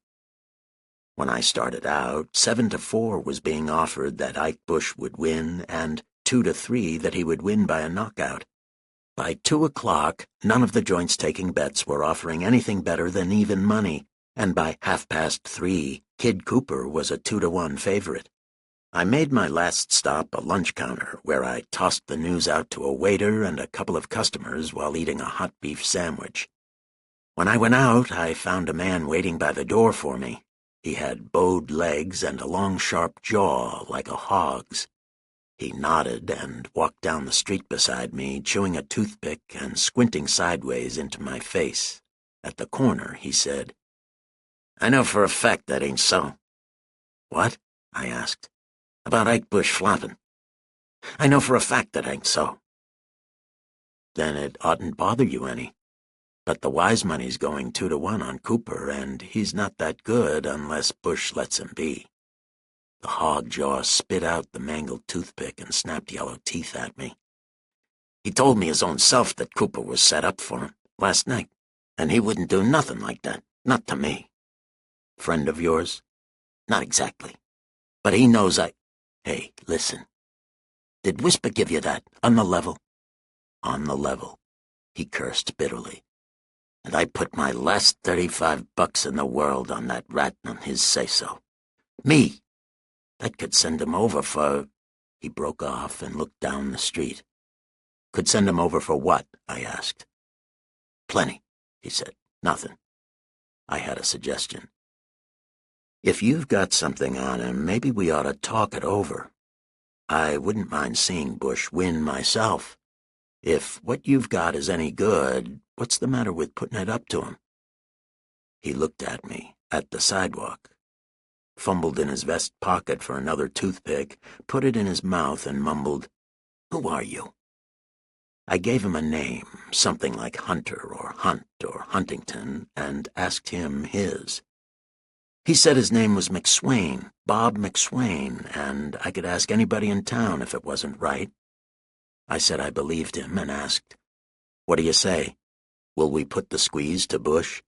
When I started out, 7-4 was being offered that Ike Bush would win, and 2-3 that he would win by a knockout. By 2 o'clock, none of the joints taking bets were offering anything better than even money, and by 3:30, Kid Cooper was a 2-1 favorite. I made my last stop a lunch counter, where I tossed the news out to a waiter and a couple of customers while eating a hot beef sandwich. When I went out, I found a man waiting by the door for me. He had bowed legs and a long, sharp jaw like a hog's. He nodded and walked down the street beside me, chewing a toothpick and squinting sideways into my face. At the corner, he said, "I know for a fact that ain't so." "What?" I asked. "About Ike Bush flopping. I know for a fact that ain't so." "Then it oughtn't bother you any. But the wise money's going 2-1 on Cooper, and he's not that good unless Bush lets him be." The hog jaw spit out the mangled toothpick and snapped yellow teeth at me. "He told me his own self that Cooper was set up for him last night, and he wouldn't do nothing like that, not to me." "Friend of yours?" "Not exactly. But he knows I—" "Hey, listen. Did Whisper give you that, on the level?" "On the level." He cursed bitterly. "And I put my last $35 in the world on that rat on his say-so. Me! That could send him over for—" He broke off and looked down the street. "Could send him over for what?" I asked. "Plenty," he said. "Nothing." I had a suggestion. "If you've got something on him, maybe we ought to talk it over. I wouldn't mind seeing Bush win myself. If what you've got is any good, what's the matter with putting it up to him?" He looked at me, at the sidewalk, fumbled in his vest pocket for another toothpick, put it in his mouth, and mumbled, "Who are you?" I gave him a name, something like Hunter or Hunt or Huntington, and asked him his. He said his name was McSwain, Bob McSwain, and I could ask anybody in town if it wasn't right. I said I believed him and asked, "What do you say? Will we put the squeeze to Bush?"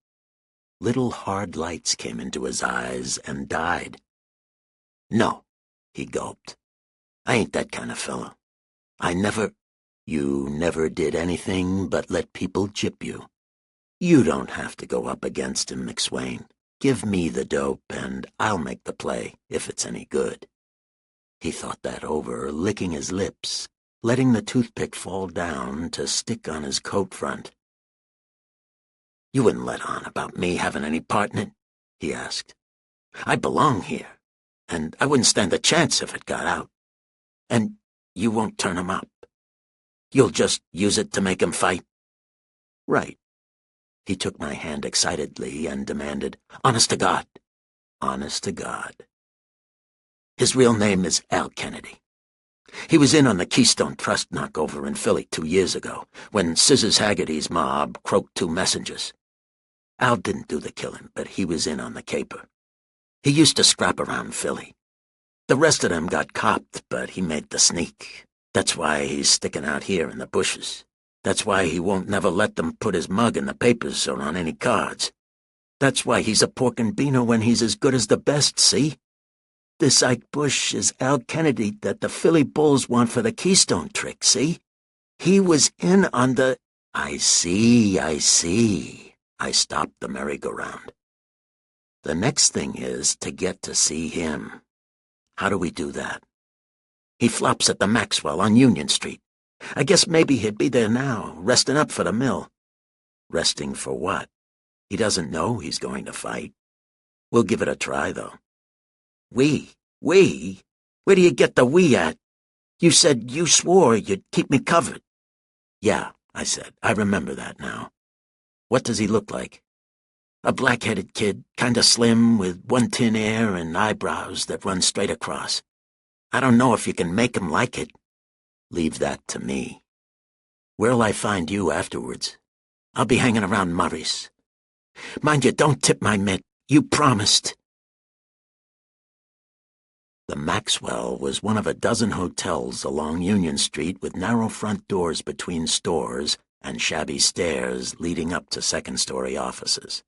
Little hard lights came into his eyes and died. "No," he gulped. "I ain't that kind of fellow. I never—" "You never did anything but let people chip you," You don't have to go up against him, McSwain. Give me the dope, and I'll make the play, if it's any good." He thought that over, licking his lips, letting the toothpick fall down to stick on his coat front. "You wouldn't let on about me having any part in it?" he asked. "I belong here, and I wouldn't stand a chance if it got out. And you won't turn him up. You'll just use it to make him fight." "Right." He took my hand excitedly and demanded, "Honest to God." "Honest to God." "His real name is Al Kennedy. He was in on the Keystone Trust knockover in Philly 2 years ago, when Scissors Haggerty's mob croaked 2 messengers. Al didn't do the killing, but he was in on the caper. He used to scrap around Philly. The rest of them got copped, but he made the sneak. That's why he's sticking out here in the bushes. That's why he won't never let them put his mug in the papers or on any cards. That's why he's a pork and beaner when he's as good as the best, see? This Ike Bush is Al Kennedy that the Philly Bulls want for the Keystone trick, see? He was in on the—" I see. I stopped the merry-go-round. "The next thing is to get to see him. How do we do that?" "He flops at the Maxwell on Union Street. I guess maybe he'd be there now, resting up for the mill." "Resting for what? He doesn't know he's going to fight. We'll give it a try, though." We? Where do you get the we at? You said you swore you'd keep me covered." "Yeah," I said. "I remember that now. What does he look like?" "A black-headed kid, kinda slim, with one tin ear and eyebrows that run straight across. I don't know if you can make him like it." "Leave that to me. Where'll I find you afterwards?" "I'll be hanging around Murray's. Mind you, don't tip my mitt. You promised." The Maxwell was one of a dozen hotels along Union Street with narrow front doors between stores and shabby stairs leading up to second-story offices.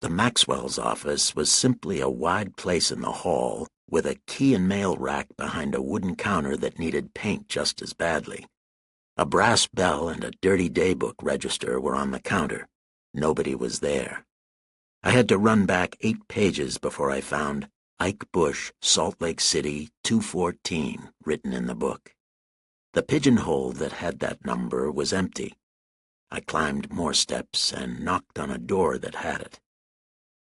The Maxwell's office was simply a wide place in the hall with a key and mail rack behind a wooden counter that needed paint just as badly. A brass bell and a dirty daybook register were on the counter. Nobody was there. I had to run back 8 pages before I found Ike Bush, Salt Lake City, 214, written in the book. The pigeonhole that had that number was empty. I climbed more steps and knocked on a door that had it.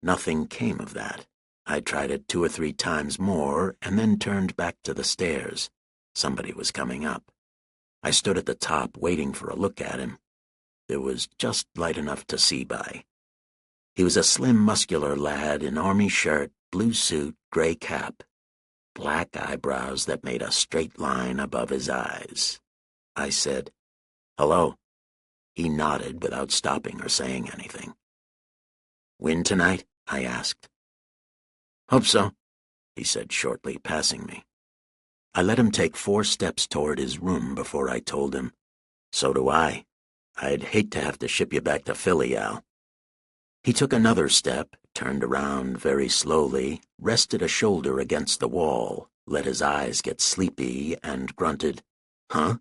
Nothing came of that. I tried it 2 or 3 times more and then turned back to the stairs. Somebody was coming up. I stood at the top waiting for a look at him. There was just light enough to see by. He was a slim, muscular lad in army shirt, blue suit, gray cap, black eyebrows that made a straight line above his eyes. I said, "Hello." He nodded without stopping or saying anything. "Win tonight?" I asked. "Hope so," he said shortly, passing me. I let him take 4 steps toward his room before I told him, "So do I. I'd hate to have to ship you back to Philly, Al." He took another step, turned around very slowly, rested a shoulder against the wall, let his eyes get sleepy, and grunted, "Huh?"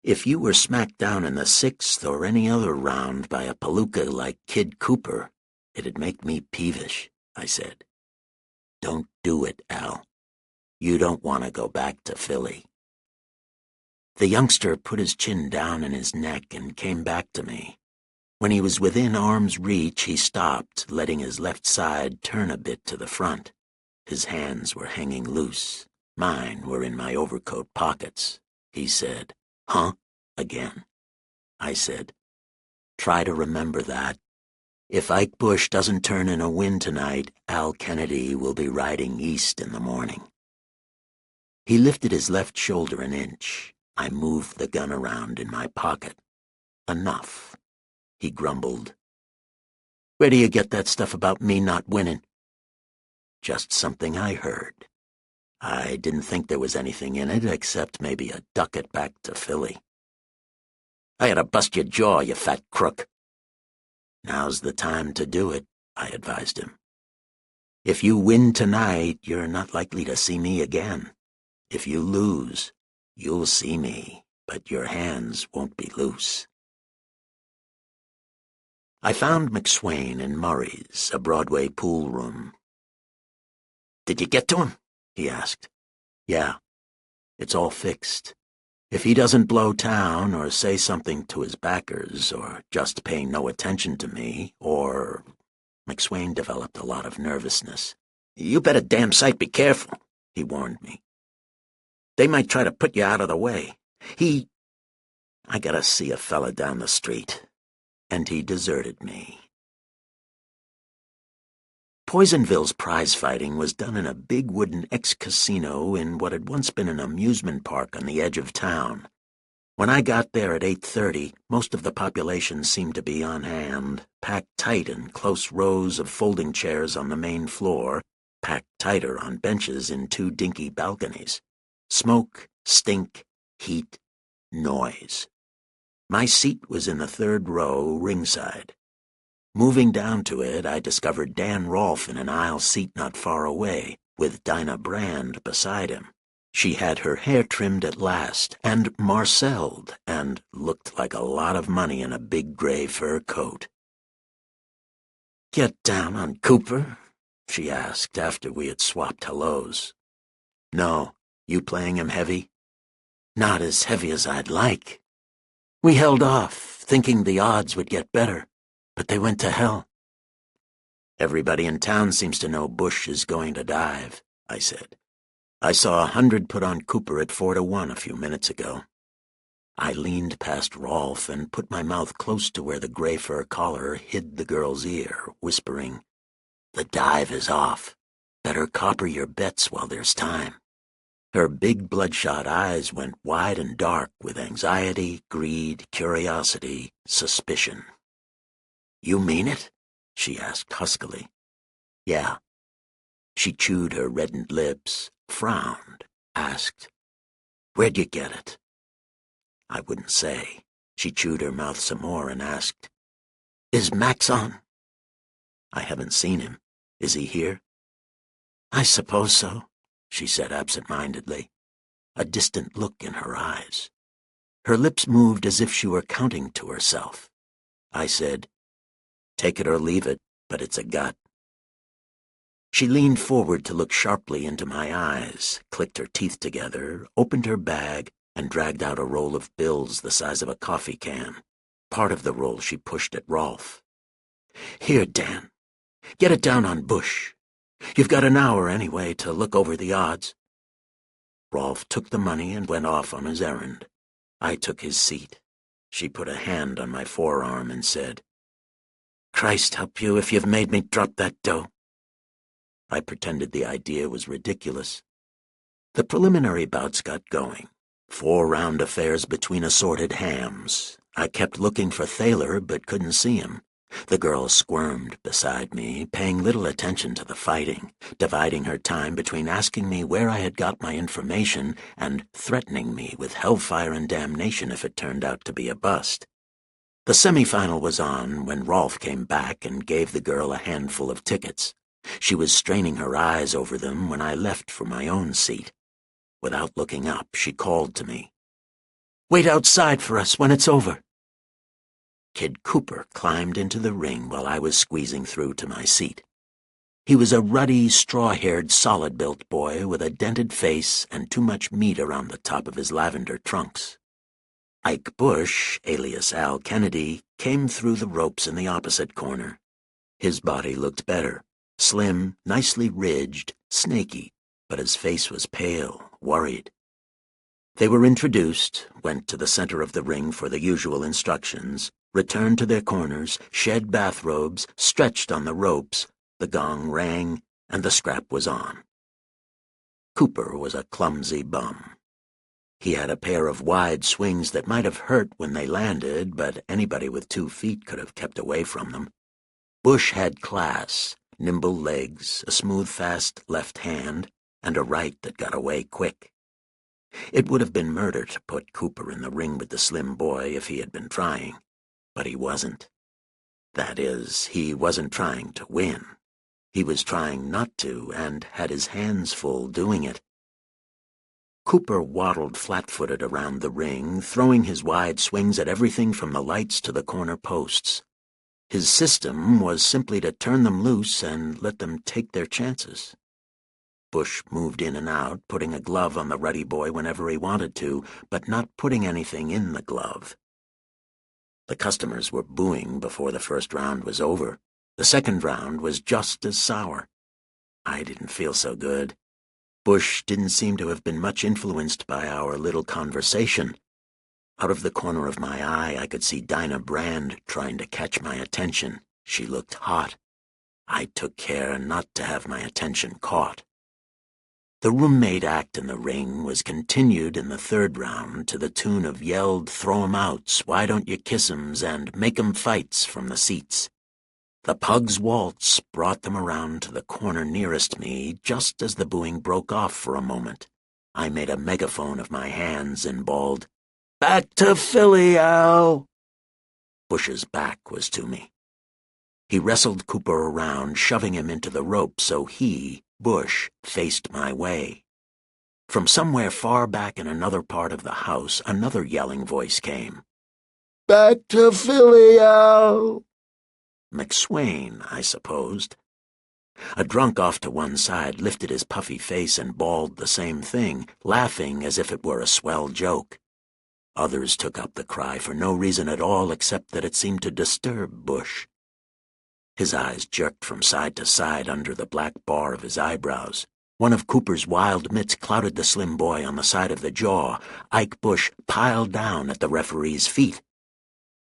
"If you were smacked down in the 6th or any other round by a palooka like Kid Cooper, it'd make me peevish," I said. "Don't do it, Al. You don't want to go back to Philly." The youngster put his chin down in his neck and came back to me. When he was within arm's reach, he stopped, letting his left side turn a bit to the front. His hands were hanging loose. Mine were in my overcoat pockets. He said, "Huh?" again. I said, "Try to remember that. If Ike Bush doesn't turn in a win tonight, Al Kennedy will be riding east in the morning." He lifted his left shoulder an inch. I moved the gun around in my pocket. "Enough." He grumbled. "Where do you get that stuff about me not winning?" "Just something I heard. I didn't think there was anything in it except maybe a ducat back to Philly." "I ought to bust your jaw, you fat crook." "Now's the time to do it," I advised him. "If you win tonight, you're not likely to see me again. If you lose, you'll see me, but your hands won't be loose." I found McSwain in Murray's, a Broadway pool room. "Did you get to him?" he asked. "Yeah. It's all fixed. If he doesn't blow town or say something to his backers or just pay no attention to me or—" McSwain developed a lot of nervousness. "You better damn sight be careful," he warned me. "They might try to put you out of the way. I gotta see a fella down the street." And he deserted me. Poisonville's prize fighting was done in a big wooden ex-casino in what had once been an amusement park on the edge of town. When I got there at 8:30, most of the population seemed to be on hand, packed tight in close rows of folding chairs on the main floor, packed tighter on benches in 2 dinky balconies. Smoke, stink, heat, noise. My seat was in the 3rd row, ringside. Moving down to it, I discovered Dan Rolfe in an aisle seat not far away, with Dinah Brand beside him. She had her hair trimmed at last, and marcelled, and looked like a lot of money in a big gray fur coat. "Get down on Cooper?" she asked after we had swapped hellos. "No. You playing him heavy?" "Not as heavy as I'd like. We held off, thinking the odds would get better, but they went to hell." "Everybody in town seems to know Bush is going to dive," I said. "I saw 100 put on Cooper at 4-1 a few minutes ago." I leaned past Rolfe and put my mouth close to where the gray fur collar hid the girl's ear, whispering, "The dive is off. Better copper your bets while there's time." Her big bloodshot eyes went wide and dark with anxiety, greed, curiosity, suspicion. "You mean it?" she asked huskily. "Yeah." She chewed her reddened lips, frowned, asked, "Where'd you get it?" I wouldn't say. She chewed her mouth some more and asked, "Is Max on?" "I haven't seen him. Is he here?" "I suppose so," she said absent-mindedly, a distant look in her eyes. Her lips moved as if she were counting to herself. I said, "Take it or leave it, but it's a gut." She leaned forward to look sharply into my eyes, clicked her teeth together, opened her bag, and dragged out a roll of bills the size of a coffee can. Part of the roll she pushed at Rolfe. "Here, Dan. Get it down on Bush. You've got an hour anyway to look over the odds." Rolfe took the money and went off on his errand. I took his seat. She put a hand on my forearm and said, "Christ help you if you've made me drop that dough." I pretended the idea was ridiculous. The preliminary bouts got going. 4-round affairs between assorted hams. I kept looking for Thaler but couldn't see him. The girl squirmed beside me, paying little attention to the fighting, dividing her time between asking me where I had got my information and threatening me with hellfire and damnation if it turned out to be a bust. The semifinal was on when Rolfe came back and gave the girl a handful of tickets. She was straining her eyes over them when I left for my own seat. Without looking up, she called to me, "Wait outside for us when it's over." Kid Cooper climbed into the ring while I was squeezing through to my seat. He was a ruddy, straw-haired, solid-built boy with a dented face and too much meat around the top of his lavender trunks. Ike Bush, alias Al Kennedy, came through the ropes in the opposite corner. His body looked better, slim, nicely ridged, snaky, but his face was pale, worried. They were introduced, went to the center of the ring for the usual instructions, returned to their corners, shed bathrobes, stretched on the ropes, the gong rang, and the scrap was on. Cooper was a clumsy bum. He had a pair of wide swings that might have hurt when they landed, but anybody with 2 feet could have kept away from them. Bush had class, nimble legs, a smooth, fast left hand, and a right that got away quick. It would have been murder to put Cooper in the ring with the slim boy if he had been trying, but he wasn't. That is, he wasn't trying to win. He was trying not to, and had his hands full doing it. Cooper waddled flat-footed around the ring, throwing his wide swings at everything from the lights to the corner posts. His system was simply to turn them loose and let them take their chances. Bush moved in and out, putting a glove on the ruddy boy whenever he wanted to, but not putting anything in the glove. The customers were booing before the first round was over. The second round was just as sour. I didn't feel so good. Bush didn't seem to have been much influenced by our little conversation. Out of the corner of my eye, I could see Dinah Brand trying to catch my attention. She looked hot. I took care not to have my attention caught. The roommate act in the ring was continued in the third round to the tune of yelled throw 'em outs, why don't you kiss 'ems, and make 'em fights from the seats. The Pug's waltz brought them around to the corner nearest me just as the booing broke off for a moment. I made a megaphone of my hands and bawled, "Back to Philly, Al!" Bush's back was to me. He wrestled Cooper around, shoving him into the rope so he, Bush, faced my way. From somewhere far back in another part of the house, another yelling voice came. "Back to Philly, Al!" McSwain, I supposed. A drunk off to one side lifted his puffy face and bawled the same thing, laughing as if it were a swell joke. Others took up the cry for no reason at all except that it seemed to disturb Bush. His eyes jerked from side to side under the black bar of his eyebrows. One of Cooper's wild mitts clouted the slim boy on the side of the jaw. Ike Bush piled down at the referee's feet.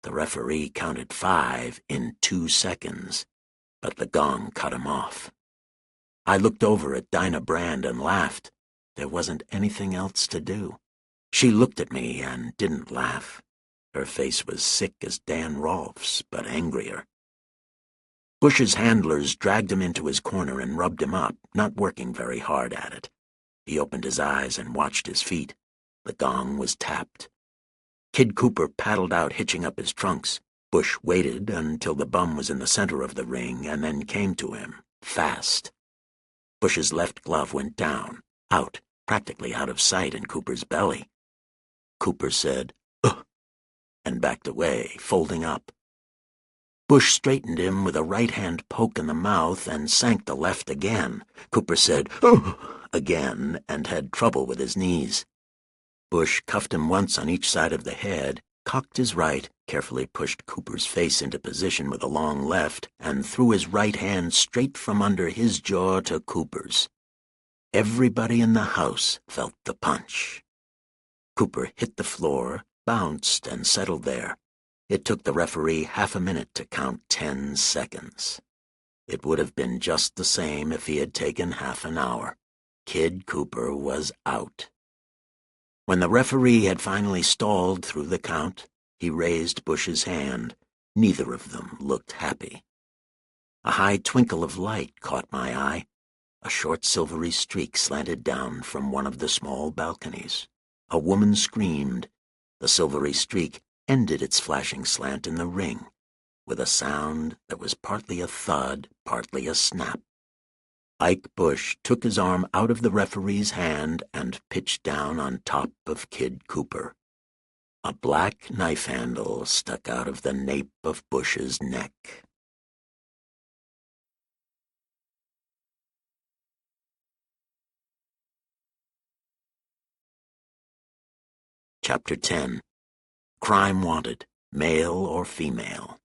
The referee counted 5 in 2 seconds, but the gong cut him off. I looked over at Dinah Brand and laughed. There wasn't anything else to do. She looked at me and didn't laugh. Her face was sick as Dan Rolfe's, but angrier. Bush's handlers dragged him into his corner and rubbed him up, not working very hard at it. He opened his eyes and watched his feet. The gong was tapped. Kid Cooper paddled out, hitching up his trunks. Bush waited until the bum was in the center of the ring and then came to him, fast. Bush's left glove went down, out, practically out of sight in Cooper's belly. Cooper said, "Ugh," and backed away, folding up. Bush straightened him with a right-hand poke in the mouth and sank the left again. Cooper said, "Ugh," again, and had trouble with his knees. Bush cuffed him once on each side of the head, cocked his right, carefully pushed Cooper's face into position with a long left, and threw his right hand straight from under his jaw to Cooper's. Everybody in the house felt the punch. Cooper hit the floor, bounced, and settled there. It took the referee half a minute to count 10 seconds. It would have been just the same if he had taken half an hour. Kid Cooper was out. When the referee had finally stalled through the count, he raised Bush's hand. Neither of them looked happy. A high twinkle of light caught my eye. A short silvery streak slanted down from one of the small balconies. A woman screamed. The silvery streak ended its flashing slant in the ring, with a sound that was partly a thud, partly a snap. Ike Bush took his arm out of the referee's hand and pitched down on top of Kid Cooper. A black knife handle stuck out of the nape of Bush's neck. Chapter 10. Crime Wanted, Male or Female.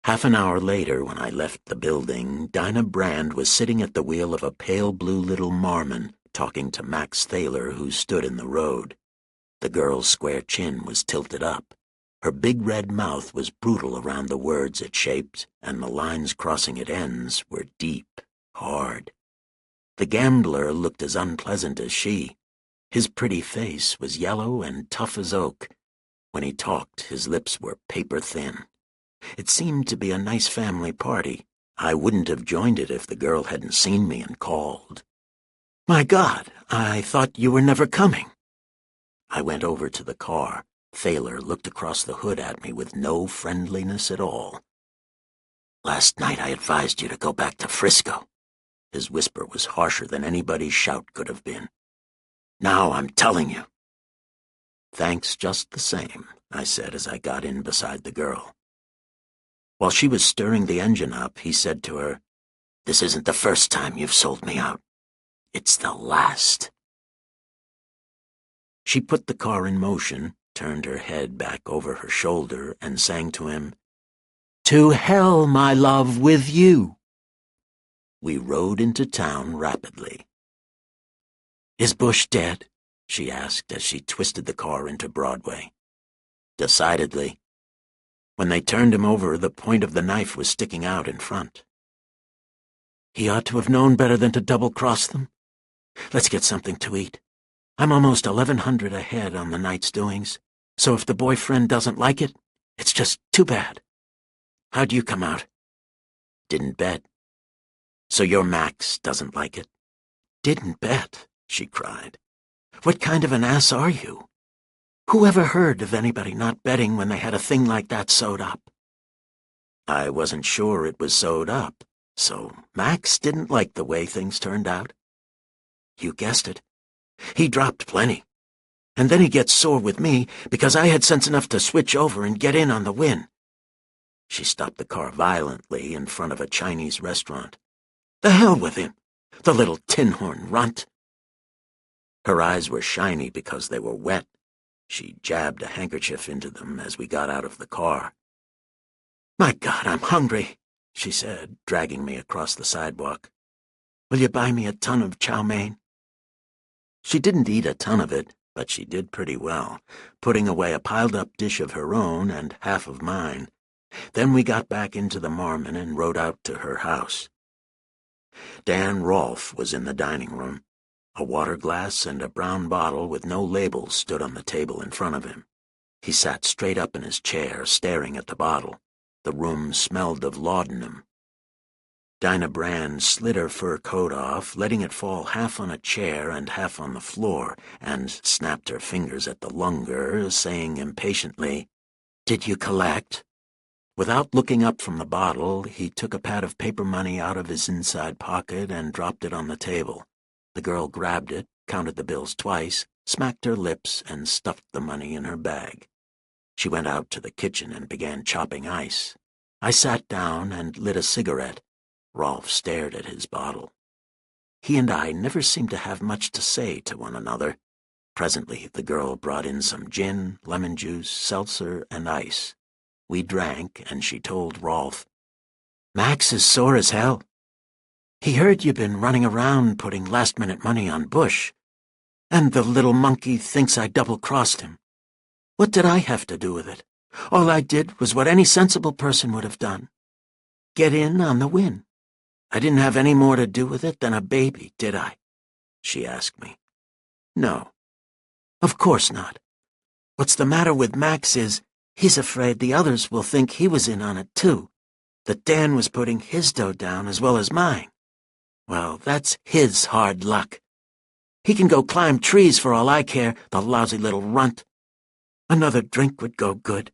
Half an hour later, when I left the building, Dinah Brand was sitting at the wheel of a pale blue little Marmon, talking to Max Thaler, who stood in the road. The girl's square chin was tilted up. Her big red mouth was brutal around the words it shaped, and the lines crossing its ends were deep, hard. The gambler looked as unpleasant as she. His pretty face was yellow and tough as oak. When he talked, his lips were paper-thin. It seemed to be a nice family party. I wouldn't have joined it if the girl hadn't seen me and called. "My God, I thought you were never coming." I went over to the car. Thaler looked across the hood at me with no friendliness at all. "Last night I advised you to go back to Frisco." His whisper was harsher than anybody's shout could have been. "Now I'm telling you." "Thanks just the same," I said as I got in beside the girl. While she was stirring the engine up, he said to her, "This isn't the first time you've sold me out. It's the last." She put the car in motion, turned her head back over her shoulder, and sang to him, "To hell, my love, with you." We rode into town rapidly. "Is Bush dead?" she asked as she twisted the car into Broadway. "Decidedly. When they turned him over, the point of the knife was sticking out in front." "He ought to have known better than to double-cross them. Let's get something to eat. I'm almost 1,100 ahead on the night's doings, so if the boyfriend doesn't like it, it's just too bad. How'd you come out?" "Didn't bet. So your Max doesn't like it?" "Didn't bet," she cried. "What kind of an ass are you? Who ever heard of anybody not betting when they had a thing like that sewed up?" "I wasn't sure it was sewed up, so Max didn't like the way things turned out." "You guessed it. He dropped plenty. And then he gets sore with me because I had sense enough to switch over and get in on the win." She stopped the car violently in front of a Chinese restaurant. "The hell with him, the little tin-horn runt." Her eyes were shiny because they were wet. She jabbed a handkerchief into them as we got out of the car. "My God, I'm hungry," she said, dragging me across the sidewalk. "Will you buy me a ton of chow mein?" She didn't eat a ton of it, but she did pretty well, putting away a piled-up dish of her own and half of mine. Then we got back into the Marmon and rode out to her house. Dan Rolfe was in the dining room. A water glass and a brown bottle with no label stood on the table in front of him. He sat straight up in his chair, staring at the bottle. The room smelled of laudanum. Dinah Brand slid her fur coat off, letting it fall half on a chair and half on the floor, and snapped her fingers at the lunger, saying impatiently, "Did you collect?" Without looking up from the bottle, he took a pad of paper money out of his inside pocket and dropped it on the table. The girl grabbed it, counted the bills twice, smacked her lips, and stuffed the money in her bag. She went out to the kitchen and began chopping ice. I sat down and lit a cigarette. Rolfe stared at his bottle. He and I never seemed to have much to say to one another. Presently the girl brought in some gin, lemon juice, seltzer, and ice. We drank, and she told Rolfe, "Max is sore as hell. He heard you've been running around putting last-minute money on Bush, and the little monkey thinks I double-crossed him. What did I have to do with it? All I did was what any sensible person would have done. Get in on the win. I didn't have any more to do with it than a baby, did I?" she asked me. "No. Of course not. What's the matter with Max is he's afraid the others will think he was in on it too, that Dan was putting his dough down as well as mine. Well, that's his hard luck. He can go climb trees for all I care, the lousy little runt. Another drink would go good."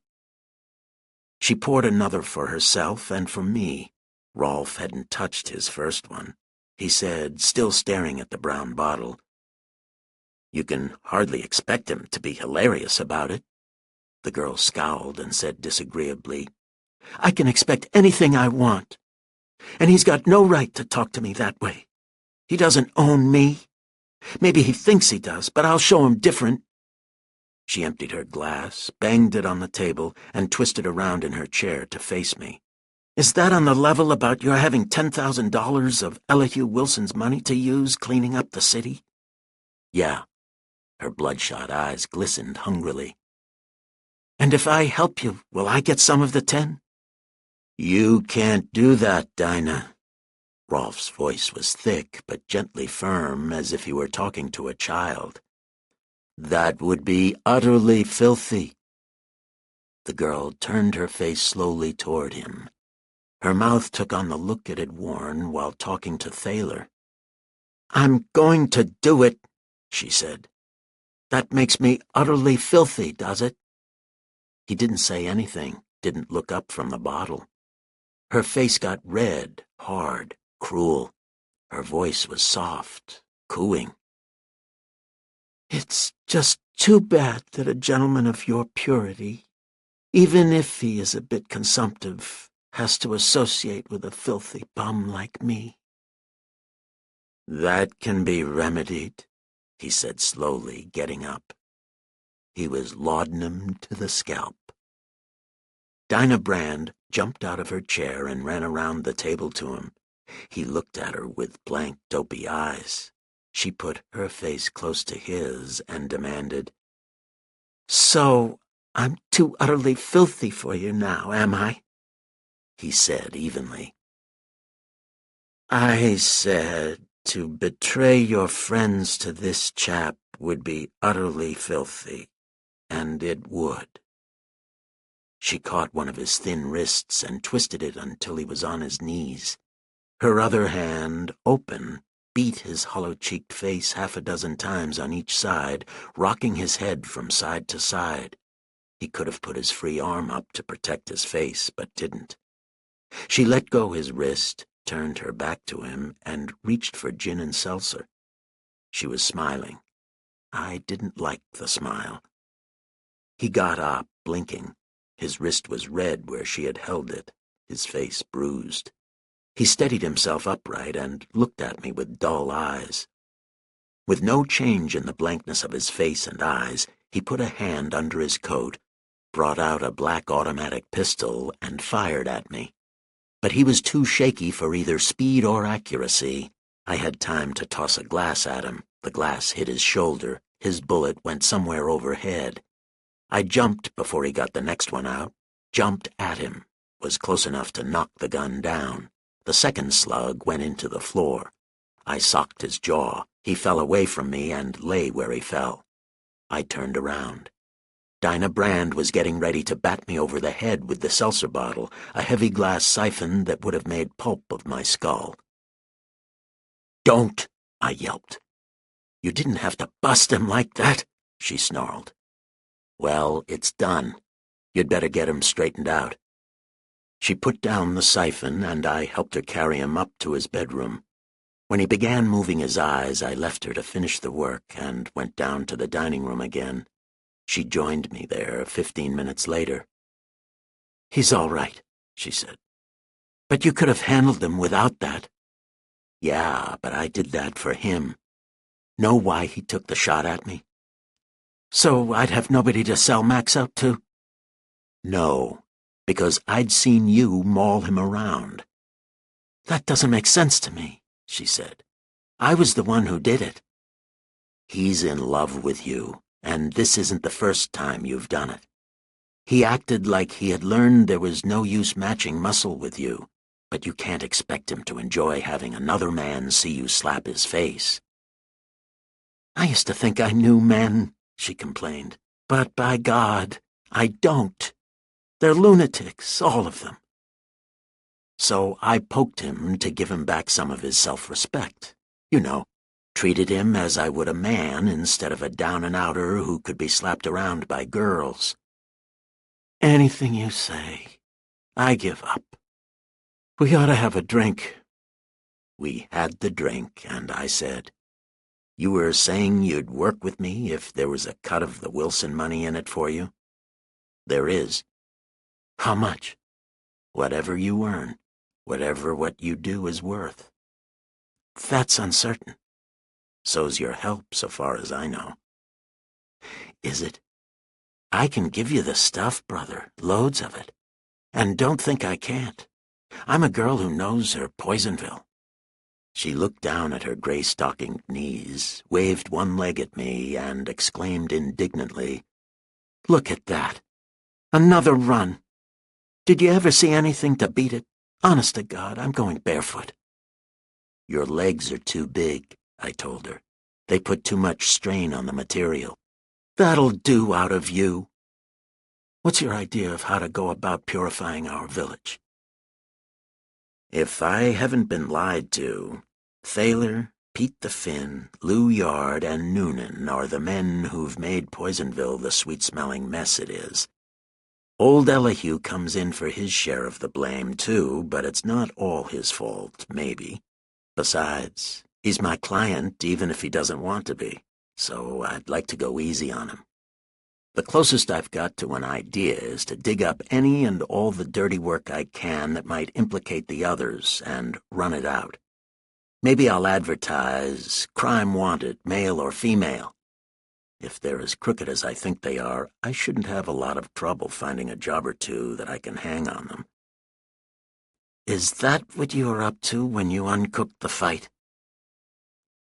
She poured another for herself and for me. Rolfe hadn't touched his first one. He said, still staring at the brown bottle, "You can hardly expect him to be hilarious about it." The girl scowled and said disagreeably, "I can expect anything I want. And he's got no right to talk to me that way. He doesn't own me. Maybe he thinks he does, but I'll show him different." She emptied her glass, banged it on the table, and twisted around in her chair to face me. "Is that on the level about your having $10,000 of Elihu Wilson's money to use cleaning up the city?" "Yeah." Her bloodshot eyes glistened hungrily. "And if I help you, will I get some of the 10? "You can't do that, Dinah." Rolfe's voice was thick but gently firm, as if he were talking to a child. "That would be utterly filthy." The girl turned her face slowly toward him. Her mouth took on the look it had worn while talking to Thaler. "I'm going to do it," she said. "That makes me utterly filthy, does it?" He didn't say anything, didn't look up from the bottle. Her face got red, hard, cruel. Her voice was soft, cooing. "It's just too bad that a gentleman of your purity, even if he is a bit consumptive, has to associate with a filthy bum like me. That can be remedied, he said slowly, getting up. He was laudanum to the scalp. Dinah Brand jumped out of her chair and ran around the table to him. He looked at her with blank, dopey eyes. She put her face close to his and demanded, "So I'm too utterly filthy for you now, am I?" He said evenly. "I said to betray your friends to this chap would be utterly filthy, and it would." She caught one of his thin wrists and twisted it until he was on his knees. Her other hand, open, beat his hollow-cheeked face half a dozen times on each side, rocking his head from side to side. He could have put his free arm up to protect his face, but didn't. She let go his wrist, turned her back to him, and reached for gin and seltzer. She was smiling. I didn't like the smile. He got up, blinking. His wrist was red where she had held it, his face bruised. He steadied himself upright and looked at me with dull eyes. With no change in the blankness of his face and eyes, he put a hand under his coat, brought out a black automatic pistol, and fired at me. But he was too shaky for either speed or accuracy. I had time to toss a glass at him. The glass hit his shoulder. His bullet went somewhere overhead. I jumped before he got the next one out, jumped at him, was close enough to knock the gun down. The second slug went into the floor. I socked his jaw. He fell away from me and lay where he fell. I turned around. Dinah Brand was getting ready to bat me over the head with the seltzer bottle, a heavy glass siphon that would have made pulp of my skull. "Don't!" I yelped. "You didn't have to bust him like that," she snarled. "Well, it's done. You'd better get him straightened out." She put down the siphon, and I helped her carry him up to his bedroom. When he began moving his eyes, I left her to finish the work and went down to the dining room again. She joined me there 15 minutes later. "He's all right," she said. "But you could have handled him without that." "Yeah, but I did that for him. Know why he took the shot at me?" "So I'd have nobody to sell Max out to?" "No, because I'd seen you maul him around." "That doesn't make sense to me," she said. "I was the one who did it." "He's in love with you, and this isn't the first time you've done it. He acted like he had learned there was no use matching muscle with you, but you can't expect him to enjoy having another man see you slap his face." "I used to think I knew men," she complained, "but by God, I don't. They're lunatics, all of them." So I poked him to give him back some of his self-respect. You know, treated him as I would a man instead of a down-and-outer who could be slapped around by girls. "Anything you say. I give up. We ought to have a drink." We had the drink, and I said, "You were saying you'd work with me if there was a cut of the Wilson money in it for you?" "There is." "How much?" "Whatever you earn, whatever what you do is worth." "That's uncertain." "So's your help, so far as I know." "Is it? I can give you the stuff, brother, loads of it. And don't think I can't. I'm a girl who knows her Poisonville." She looked down at her gray-stockinged knees, waved one leg at me, and exclaimed indignantly, "Look at that! Another run! Did you ever see anything to beat it? Honest to God, I'm going barefoot." "Your legs are too big," I told her. "They put too much strain on the material." "That'll do out of you. What's your idea of how to go about purifying our village?" "If I haven't been lied to, Thaler, Pete the Finn, Lou Yard, and Noonan are the men who've made Poisonville the sweet-smelling mess it is. Old Elihu comes in for his share of the blame, too, but it's not all his fault, maybe. Besides, he's my client even if he doesn't want to be, so I'd like to go easy on him." The closest I've got to an idea is to dig up any and all the dirty work I can that might implicate the others and run it out. Maybe I'll advertise, crime wanted, male or female. If they're as crooked as I think they are, I shouldn't have a lot of trouble finding a job or two that I can hang on them. Is that what you were up to when you uncooked the fight?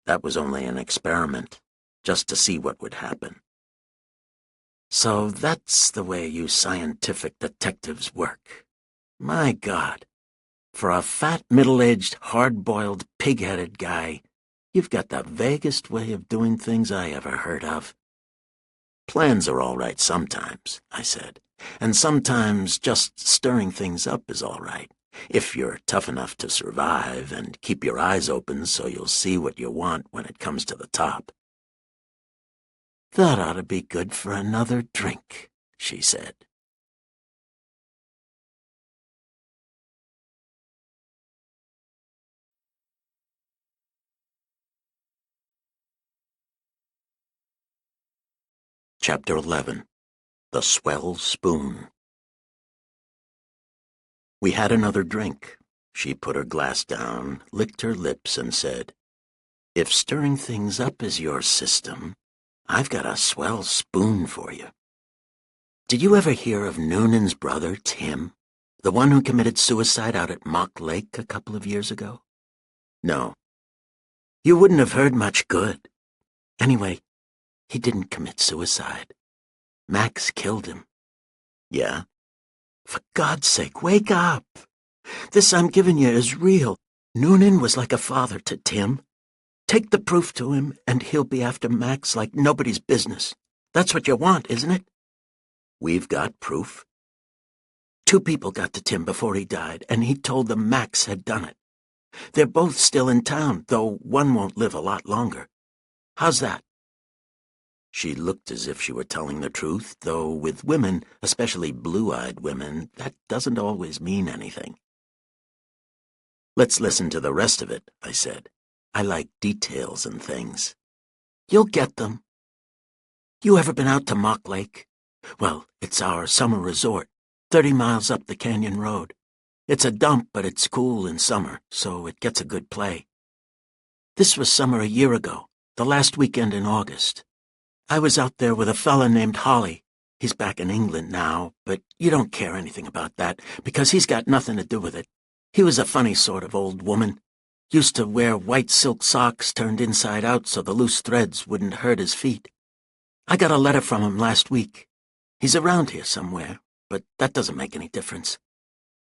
That was only an experiment, just to see what would happen. So that's the way you scientific detectives work. My God, for a fat, middle-aged, hard-boiled, pig-headed guy, you've got the vaguest way of doing things I ever heard of. Plans are all right sometimes, I said, and sometimes just stirring things up is all right, if you're tough enough to survive and keep your eyes open so you'll see what you want when it comes to the top. That ought to be good for another drink, she said. Chapter 11. The Swell Spoon. We had another drink. She put her glass down, licked her lips, and said, "If stirring things up is your system, I've got a swell spoon for you. Did you ever hear of Noonan's brother, Tim, the one who committed suicide out at Mock Lake a couple of years ago? No. You wouldn't have heard much good. Anyway, he didn't commit suicide. Max killed him." "Yeah?" "For God's sake, wake up! This I'm giving you is real. Noonan was like a father to Tim. Take the proof to him, and he'll be after Max like nobody's business. That's what you want, isn't it?" "We've got proof." "2 people got to Tim before he died, and he told them Max had done it. They're both still in town, though one won't live a lot longer. How's that?" She looked as if she were telling the truth, though with women, especially blue-eyed women, that doesn't always mean anything. "Let's listen to the rest of it," I said. "I like details and things." "You'll get them. You ever been out to Mock Lake? Well, it's our summer resort, 30 miles up the canyon road. It's a dump, but it's cool in summer, so it gets a good play. This was summer a year ago, the last weekend in August. I was out there with a fella named Holly. He's back in England now, but you don't care anything about that, because he's got nothing to do with it. He was a funny sort of old woman. Used to wear white silk socks turned inside out so the loose threads wouldn't hurt his feet. I got a letter from him last week. He's around here somewhere, but that doesn't make any difference.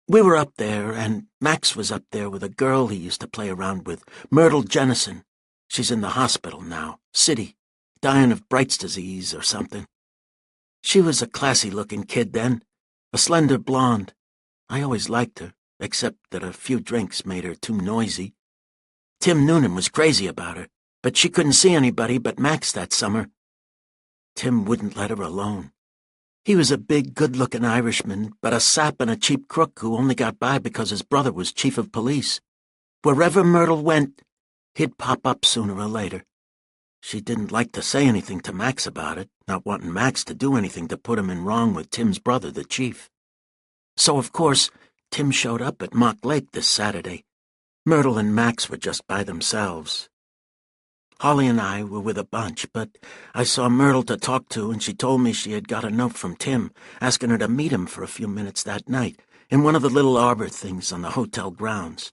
We were up there, and Max was up there with a girl he used to play around with, Myrtle Jennison. She's in the hospital now, city, dying of Bright's disease or something. She was a classy-looking kid then, a slender blonde. I always liked her, except that a few drinks made her too noisy. Tim Noonan was crazy about her, but she couldn't see anybody but Max that summer. Tim wouldn't let her alone. He was a big, good-looking Irishman, but a sap and a cheap crook who only got by because his brother was chief of police. Wherever Myrtle went, he'd pop up sooner or later. She didn't like to say anything to Max about it, not wanting Max to do anything to put him in wrong with Tim's brother, the chief. So, of course, Tim showed up at Mock Lake this Saturday. Myrtle and Max were just by themselves. Holly and I were with a bunch, but I saw Myrtle to talk to, and she told me she had got a note from Tim, asking her to meet him for a few minutes that night, in one of the little arbor things on the hotel grounds.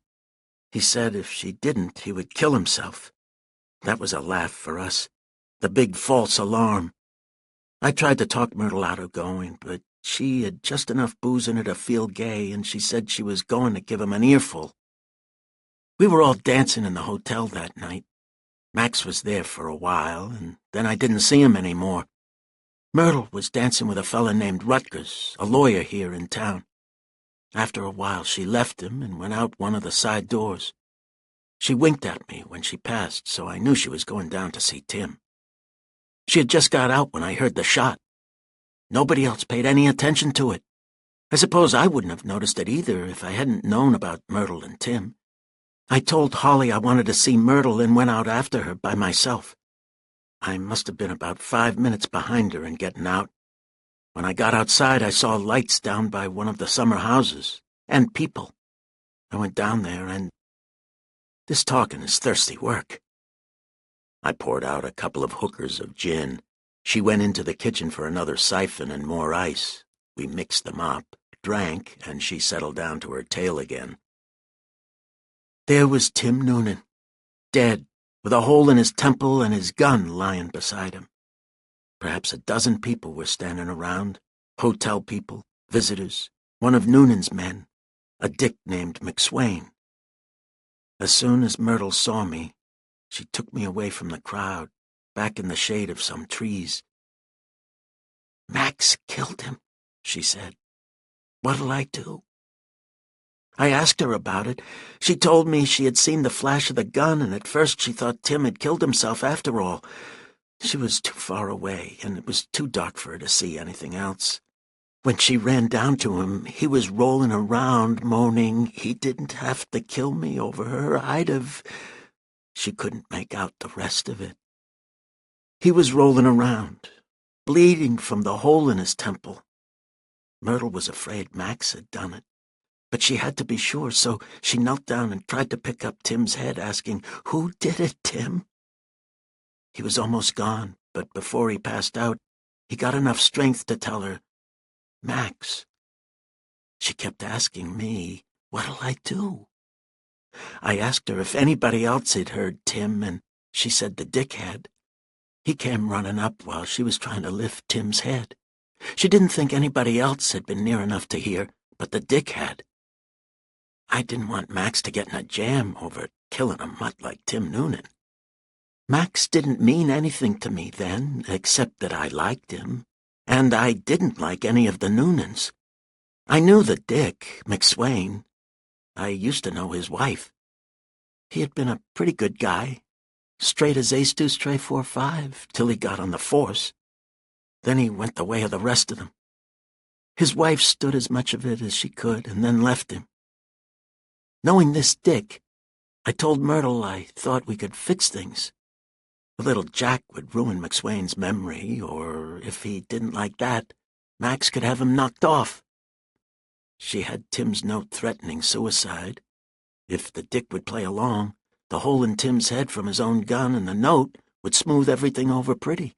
He said if she didn't, he would kill himself. That was a laugh for us. The big false alarm. I tried to talk Myrtle out of going, but she had just enough booze in her to feel gay, and she said she was going to give him an earful. We were all dancing in the hotel that night. Max was there for a while, and then I didn't see him anymore. Myrtle was dancing with a fella named Rutgers, a lawyer here in town. After a while she left him and went out one of the side doors. She winked at me when she passed, so I knew she was going down to see Tim. She had just got out when I heard the shot. Nobody else paid any attention to it. I suppose I wouldn't have noticed it either if I hadn't known about Myrtle and Tim. I told Holly I wanted to see Myrtle and went out after her by myself. I must have been about 5 minutes behind her in getting out. When I got outside, I saw lights down by one of the summer houses, and people. I went down there, and this talking is thirsty work." I poured out a couple of hookers of gin. She went into the kitchen for another siphon and more ice. We mixed them up, drank, and she settled down to her tale again. "There was Tim Noonan, dead, with a hole in his temple and his gun lying beside him. Perhaps a dozen people were standing around, hotel people, visitors, one of Noonan's men, a dick named McSwain. As soon as Myrtle saw me, she took me away from the crowd, back in the shade of some trees. 'Max killed him,' she said. 'What'll I do?' I asked her about it. She told me she had seen the flash of the gun, and at first she thought Tim had killed himself after all. She was too far away, and it was too dark for her to see anything else. When she ran down to him, he was rolling around, moaning, 'He didn't have to kill me over her. I'd have—' She couldn't make out the rest of it. He was rolling around, bleeding from the hole in his temple. Myrtle was afraid Max had done it, but she had to be sure, so she knelt down and tried to pick up Tim's head, asking, 'Who did it, Tim?' He was almost gone, but before he passed out, he got enough strength to tell her, 'Max.' She kept asking me, 'What'll I do?' I asked her if anybody else had heard Tim, and she said the dick had. He came running up while she was trying to lift Tim's head. She didn't think anybody else had been near enough to hear, but the dick had. I didn't want Max to get in a jam over killing a mutt like Tim Noonan. Max didn't mean anything to me then, except that I liked him, and I didn't like any of the Noonans. I knew the dick, McSwain. I used to know his wife. He had been a pretty good guy, straight as ace deuce tray 4-5, till he got on the force. Then he went the way of the rest of them. His wife stood as much of it as she could and then left him. Knowing this dick, I told Myrtle I thought we could fix things. A little Jack would ruin McSwain's memory, or if he didn't like that, Max could have him knocked off. She had Tim's note threatening suicide. If the dick would play along, the hole in Tim's head from his own gun and the note would smooth everything over pretty.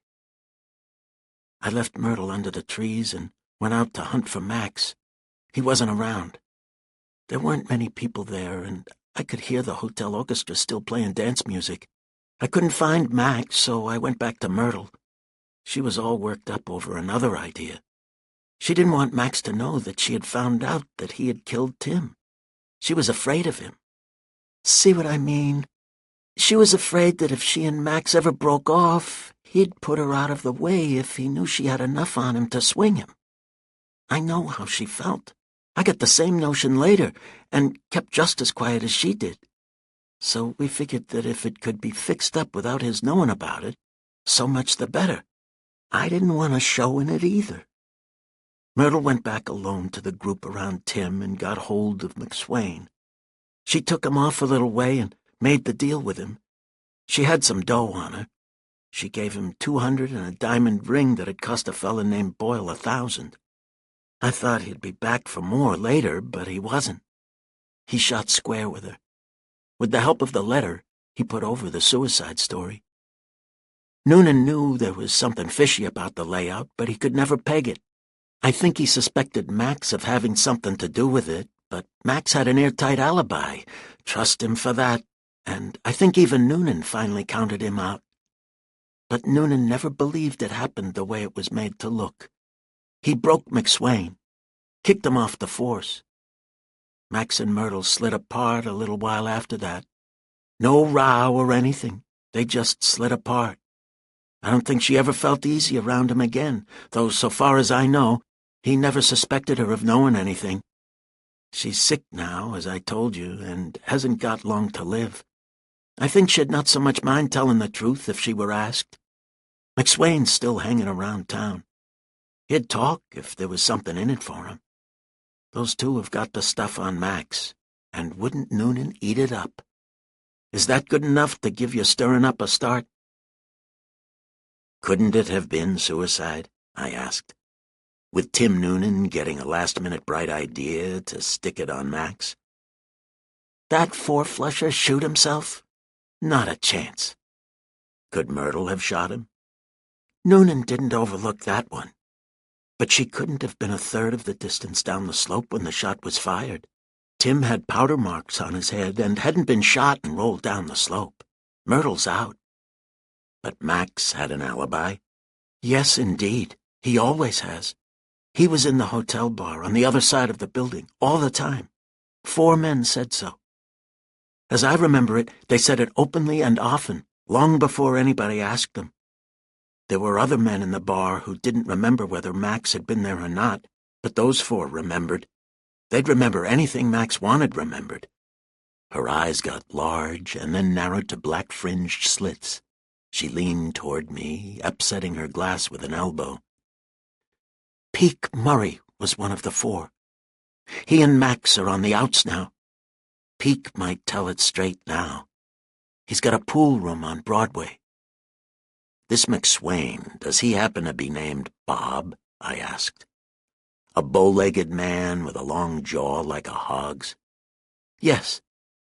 I left Myrtle under the trees and went out to hunt for Max. He wasn't around. There weren't many people there, and I could hear the hotel orchestra still playing dance music. I couldn't find Max, so I went back to Myrtle. She was all worked up over another idea. She didn't want Max to know that she had found out that he had killed Tim. She was afraid of him. See what I mean? She was afraid that if she and Max ever broke off, he'd put her out of the way if he knew she had enough on him to swing him. I know how she felt. I got the same notion later, and kept just as quiet as she did. So we figured that if it could be fixed up without his knowing about it, so much the better. I didn't want a show in it either. Myrtle went back alone to the group around Tim and got hold of McSwain. She took him off a little way and made the deal with him. She had some dough on her. She gave him $200 and a diamond ring that had cost a fella named Boyle $1,000. I thought he'd be back for more later, but he wasn't. He shot square with her. With the help of the letter, he put over the suicide story. Noonan knew there was something fishy about the layout, but he could never peg it. I think he suspected Max of having something to do with it, but Max had an airtight alibi. Trust him for that, and I think even Noonan finally counted him out. But Noonan never believed it happened the way it was made to look. He broke McSwain, kicked him off the force. Max and Myrtle slid apart a little while after that. No row or anything. They just slid apart. I don't think she ever felt easy around him again, though so far as I know, he never suspected her of knowing anything. She's sick now, as I told you, and hasn't got long to live. I think she'd not so much mind telling the truth if she were asked. McSwain's still hanging around town. He'd talk if there was something in it for him. Those two have got the stuff on Max, and wouldn't Noonan eat it up? Is that good enough to give you stirring up a start? Couldn't it have been suicide? I asked. With Tim Noonan getting a last-minute bright idea to stick it on Max. That four-flusher shoot himself? Not a chance. Could Myrtle have shot him? Noonan didn't overlook that one. But she couldn't have been a third of the distance down the slope when the shot was fired. Tim had powder marks on his head and hadn't been shot and rolled down the slope. Myrtle's out. But Max had an alibi. Yes, indeed. He always has. He was in the hotel bar on the other side of the building all the time. 4 men said so. As I remember it, they said it openly and often, long before anybody asked them. There were other men in the bar who didn't remember whether Max had been there or not, but those 4 remembered. They'd remember anything Max wanted remembered. Her eyes got large and then narrowed to black-fringed slits. She leaned toward me, upsetting her glass with an elbow. Peake Murray was one of the 4. He and Max are on the outs now. Peake might tell it straight now. He's got a pool room on Broadway. This McSwain, does he happen to be named Bob? I asked. A bow-legged man with a long jaw like a hog's? Yes.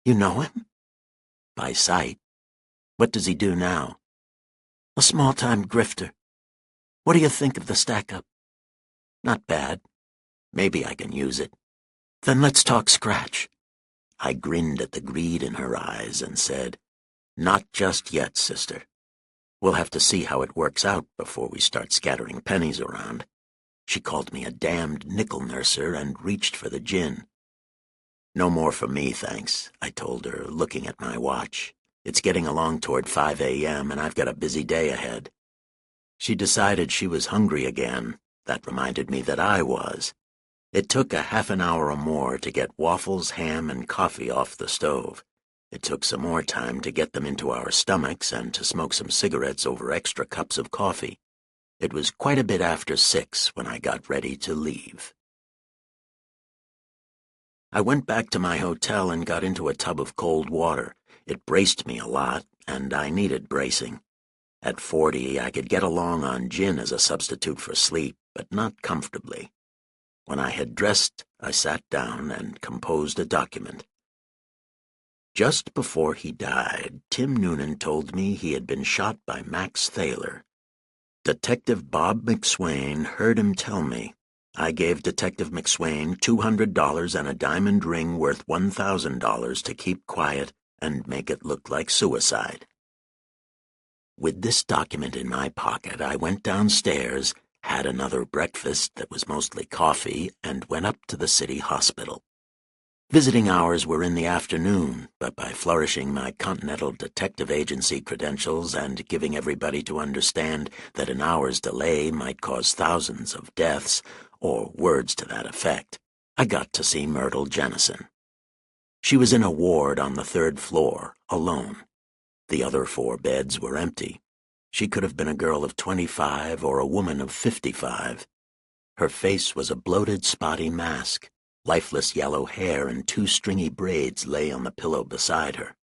You know him? By sight. What does he do now? A small-time grifter. What do you think of the stack-up? Not bad. Maybe I can use it. Then let's talk scratch. I grinned at the greed in her eyes and said, Not just yet, sister. We'll have to see how it works out before we start scattering pennies around. She called me a damned nickel nurser and reached for the gin. No more for me, thanks, I told her, looking at my watch. It's getting along toward 5 a.m., and I've got a busy day ahead. She decided she was hungry again. That reminded me that I was. It took a half an hour or more to get waffles, ham, and coffee off the stove. It took some more time to get them into our stomachs and to smoke some cigarettes over extra cups of coffee. It was quite a bit after 6 when I got ready to leave. I went back to my hotel and got into a tub of cold water. It braced me a lot, and I needed bracing. At 40, I could get along on gin as a substitute for sleep, but not comfortably. When I had dressed, I sat down and composed a document. Just before he died, Tim Noonan told me he had been shot by Max Thaler. Detective Bob McSwain heard him tell me. I gave Detective McSwain $200 and a diamond ring worth $1,000 to keep quiet and make it look like suicide. With this document in my pocket, I went downstairs, had another breakfast that was mostly coffee, and went up to the city hospital. Visiting hours were in the afternoon, but by flourishing my Continental Detective Agency credentials and giving everybody to understand that an hour's delay might cause thousands of deaths, or words to that effect, I got to see Myrtle Jennison. She was in a ward on the 3rd floor, alone. The other 4 beds were empty. She could have been a girl of 25 or a woman of 55. Her face was a bloated, spotty mask. Lifeless yellow hair and 2 stringy braids lay on the pillow beside her.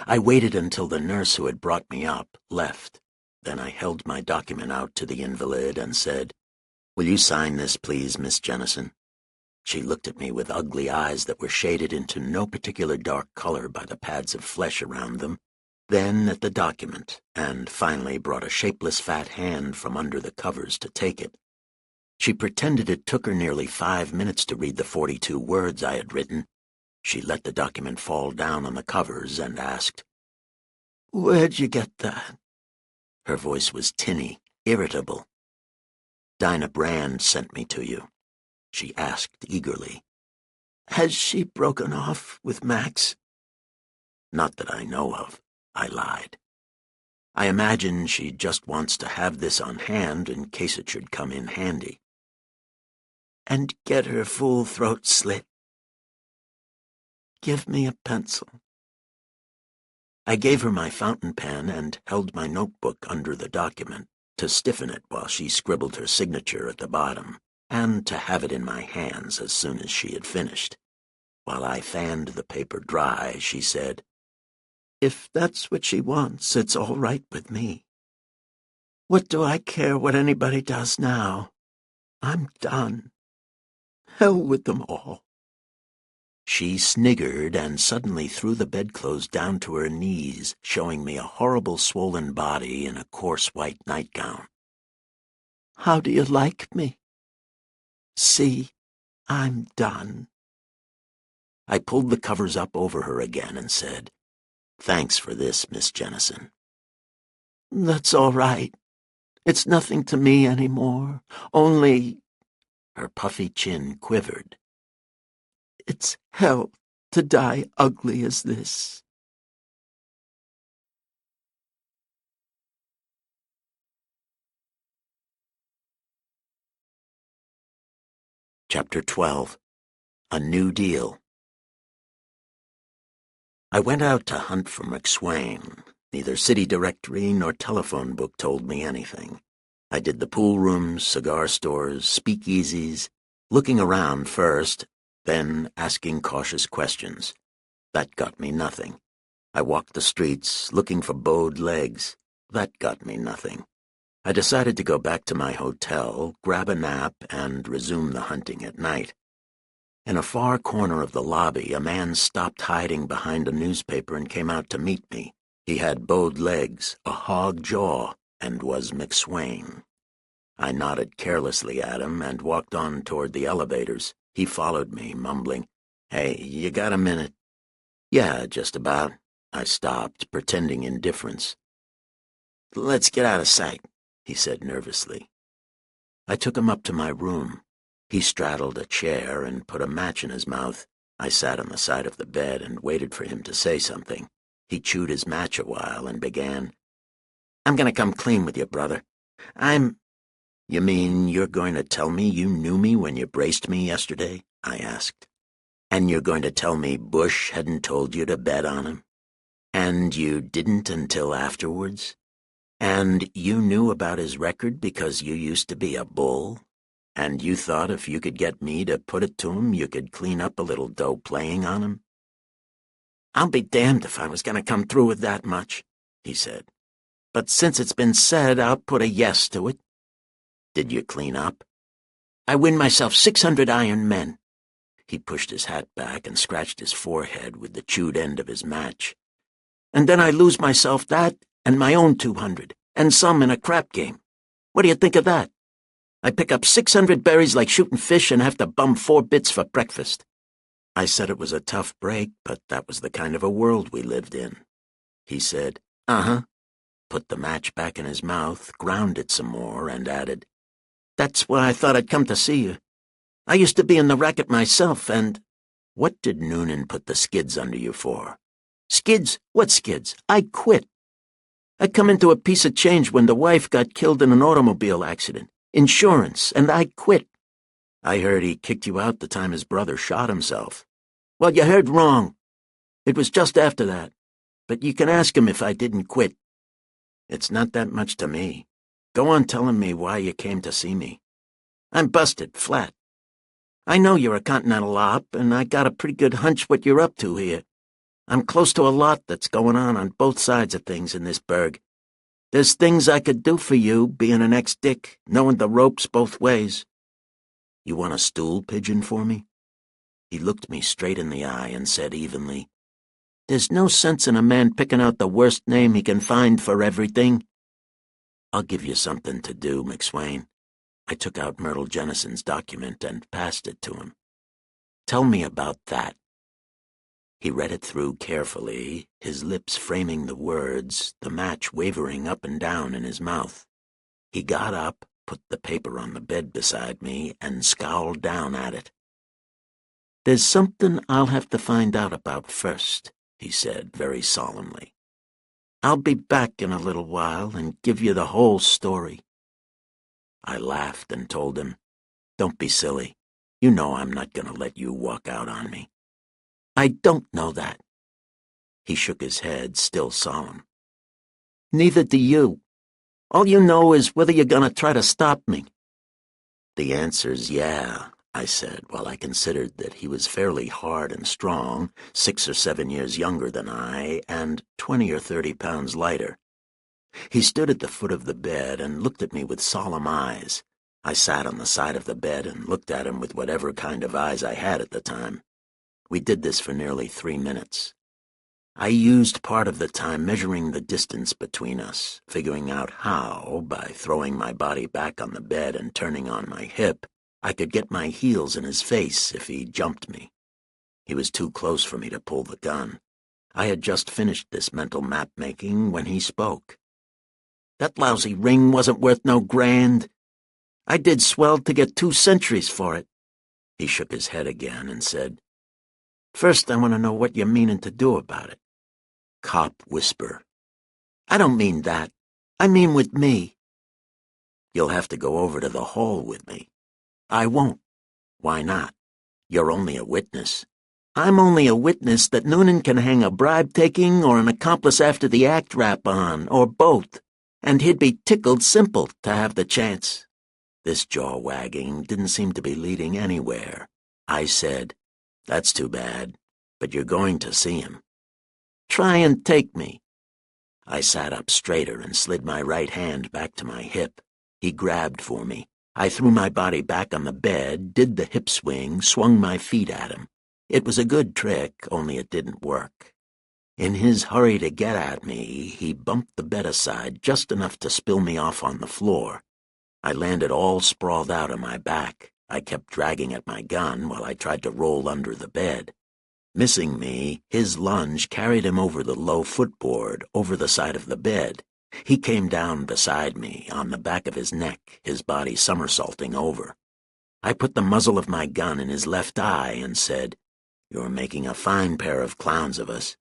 I waited until the nurse who had brought me up left. Then I held my document out to the invalid and said, "Will you sign this, please, Miss Jennison?" She looked at me with ugly eyes that were shaded into no particular dark color by the pads of flesh around them, then at the document, and finally brought a shapeless fat hand from under the covers to take it. She pretended it took her nearly 5 minutes to read the 42 words I had written. She let the document fall down on the covers and asked, "Where'd you get that?" Her voice was tinny, irritable. "Dinah Brand sent me to you," she asked eagerly. "Has she broken off with Max?" "Not that I know of," I lied. "I imagine she just wants to have this on hand in case it should come in handy." "And get her full throat slit?" "Give me a pencil." I gave her my fountain pen and held my notebook under the document to stiffen it while she scribbled her signature at the bottom, and to have it in my hands as soon as she had finished. While I fanned the paper dry, she said, "If that's what she wants, it's all right with me. What do I care what anybody does now? I'm done. Hell with them all." She sniggered and suddenly threw the bedclothes down to her knees, showing me a horrible swollen body in a coarse white nightgown. "How do you like me? See, I'm done." I pulled the covers up over her again and said, "Thanks for this, Miss Jennison." "That's all right. It's nothing to me anymore. Only—" her puffy chin quivered. "It's hell to die ugly as this." Chapter 12. A New Deal. I went out to hunt for McSwain. Neither city directory nor telephone book told me anything. I did the pool rooms, cigar stores, speakeasies, looking around first, then asking cautious questions. That got me nothing. I walked the streets, looking for bowed legs. That got me nothing. I decided to go back to my hotel, grab a nap, and resume the hunting at night. In a far corner of the lobby, a man stopped hiding behind a newspaper and came out to meet me. He had bowed legs, a hog jaw, and was McSwain. I nodded carelessly at him and walked on toward the elevators. He followed me, mumbling, "Hey, you got a minute?" "Yeah, just about." I stopped, pretending indifference. "Let's get out of sight," he said nervously. I took him up to my room. He straddled a chair and put a match in his mouth. I sat on the side of the bed and waited for him to say something. He chewed his match a while and began, "I'm going to come clean with you, brother. "You mean you're going to tell me you knew me when you braced me yesterday?" I asked. "And you're going to tell me Bush hadn't told you to bet on him? And you didn't until afterwards? And you knew about his record because you used to be a bull? And you thought if you could get me to put it to him, you could clean up a little dough playing on him?" "I'll be damned if I was going to come through with that much," he said. "But since it's been said, I'll put a yes to it." "Did you clean up?" "I win myself 600 iron men." He pushed his hat back and scratched his forehead with the chewed end of his match. "And then I lose myself that and my own 200, and some in a crap game. What do you think of that? I pick up 600 berries like shooting fish and have to bum 4 bits for breakfast." I said it was a tough break, but that was the kind of a world we lived in. He said, "Uh-huh," put the match back in his mouth, ground it some more, and added, "That's why I thought I'd come to see you. I used to be in the racket myself, and—" "What did Noonan put the skids under you for?" "Skids? What skids? I quit. I come into a piece of change when the wife got killed in an automobile accident. Insurance, and I quit." "I heard he kicked you out the time his brother shot himself." "Well, you heard wrong. It was just after that. But you can ask him if I didn't quit." "It's not that much to me. Go on telling me why you came to see me." "I'm busted, flat. I know you're a Continental op, and I got a pretty good hunch what you're up to here. I'm close to a lot that's going on both sides of things in this burg. There's things I could do for you, being an ex-dick, knowing the ropes both ways." "You want a stool pigeon for me?" He looked me straight in the eye and said evenly, "There's no sense in a man picking out the worst name he can find for everything." "I'll give you something to do, McSwain." I took out Myrtle Jennison's document and passed it to him. "Tell me about that." He read it through carefully, his lips framing the words, the match wavering up and down in his mouth. He got up, put the paper on the bed beside me, and scowled down at it. "There's something I'll have to find out about first," he said very solemnly. "I'll be back in a little while and give you the whole story." I laughed and told him, "Don't be silly. You know I'm not going to let you walk out on me." "I don't know that." He shook his head, still solemn. "Neither do you. All you know is whether you're going to try to stop me." "The answer's yeah," I said, while I considered that he was fairly hard and strong, 6 or 7 years younger than I, and 20 or 30 pounds lighter. He stood at the foot of the bed and looked at me with solemn eyes. I sat on the side of the bed and looked at him with whatever kind of eyes I had at the time. We did this for nearly 3 minutes. I used part of the time measuring the distance between us, figuring out how, by throwing my body back on the bed and turning on my hip, I could get my heels in his face if he jumped me. He was too close for me to pull the gun. I had just finished this mental map-making when he spoke. "That lousy ring wasn't worth no grand. I did swell to get 2 centuries for it." He shook his head again and said, "First, I want to know what you're meaning to do about it." Cop whisper. "I don't mean that. I mean with me." "You'll have to go over to the hall with me." "I won't." "Why not? You're only a witness." "I'm only a witness that Noonan can hang a bribe-taking or an accomplice after the act rap on, or both, and he'd be tickled simple to have the chance." This jaw-wagging didn't seem to be leading anywhere. I said, "That's too bad, but you're going to see him." "Try and take me." I sat up straighter and slid my right hand back to my hip. He grabbed for me. I threw my body back on the bed, did the hip swing, swung my feet at him. It was a good trick, only it didn't work. In his hurry to get at me, he bumped the bed aside just enough to spill me off on the floor. I landed all sprawled out on my back. I kept dragging at my gun while I tried to roll under the bed. Missing me, his lunge carried him over the low footboard, over the side of the bed. He came down beside me, on the back of his neck, his body somersaulting over. I put the muzzle of my gun in his left eye and said, "You're making a fine pair of clowns of us.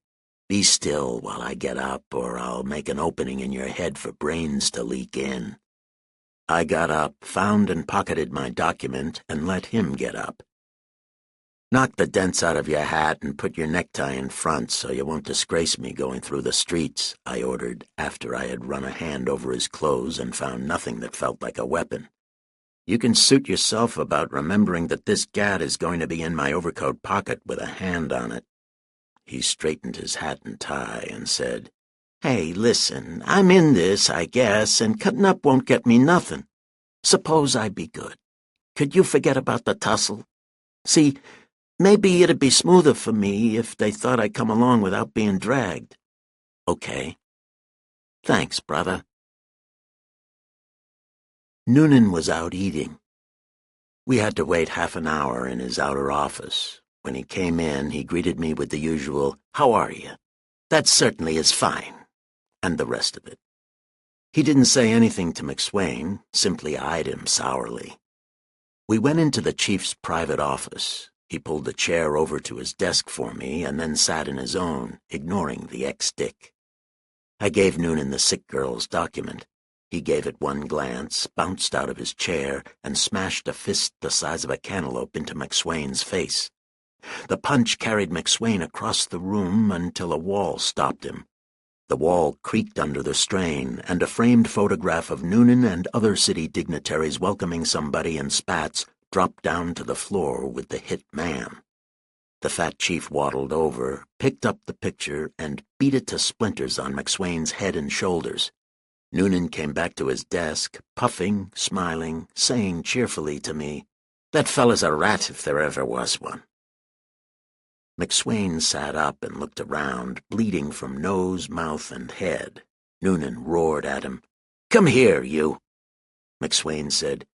Be still while I get up, or I'll make an opening in your head for brains to leak in." I got up, found and pocketed my document, and let him get up. "Knock the dents out of your hat and put your necktie in front so you won't disgrace me going through the streets," I ordered after I had run a hand over his clothes and found nothing that felt like a weapon. "You can suit yourself about remembering that this gat is going to be in my overcoat pocket with a hand on it." He straightened his hat and tie and said, "Hey, listen, I'm in this, I guess, and cutting up won't get me nothing. Suppose I be good. Could you forget about the tussle? See, maybe it'd be smoother for me if they thought I'd come along without being dragged." "Okay. Thanks, brother." Noonan was out eating. We had to wait half an hour in his outer office. When he came in, he greeted me with the usual, "How are you? That certainly is fine," and the rest of it. He didn't say anything to McSwain, simply eyed him sourly. We went into the chief's private office. He pulled a chair over to his desk for me and then sat in his own, ignoring the ex-stick. I gave Noonan the sick girl's document. He gave it one glance, bounced out of his chair, and smashed a fist the size of a cantaloupe into McSwain's face. The punch carried McSwain across the room until a wall stopped him. The wall creaked under the strain, and a framed photograph of Noonan and other city dignitaries welcoming somebody in spats dropped down to the floor with the hit man. The fat chief waddled over, picked up the picture, and beat it to splinters on McSwain's head and shoulders. Noonan came back to his desk, puffing, smiling, saying cheerfully to me, "That fella's a rat if there ever was one." McSwain sat up and looked around, bleeding from nose, mouth, and head. Noonan roared at him, "Come here, you!" McSwain said,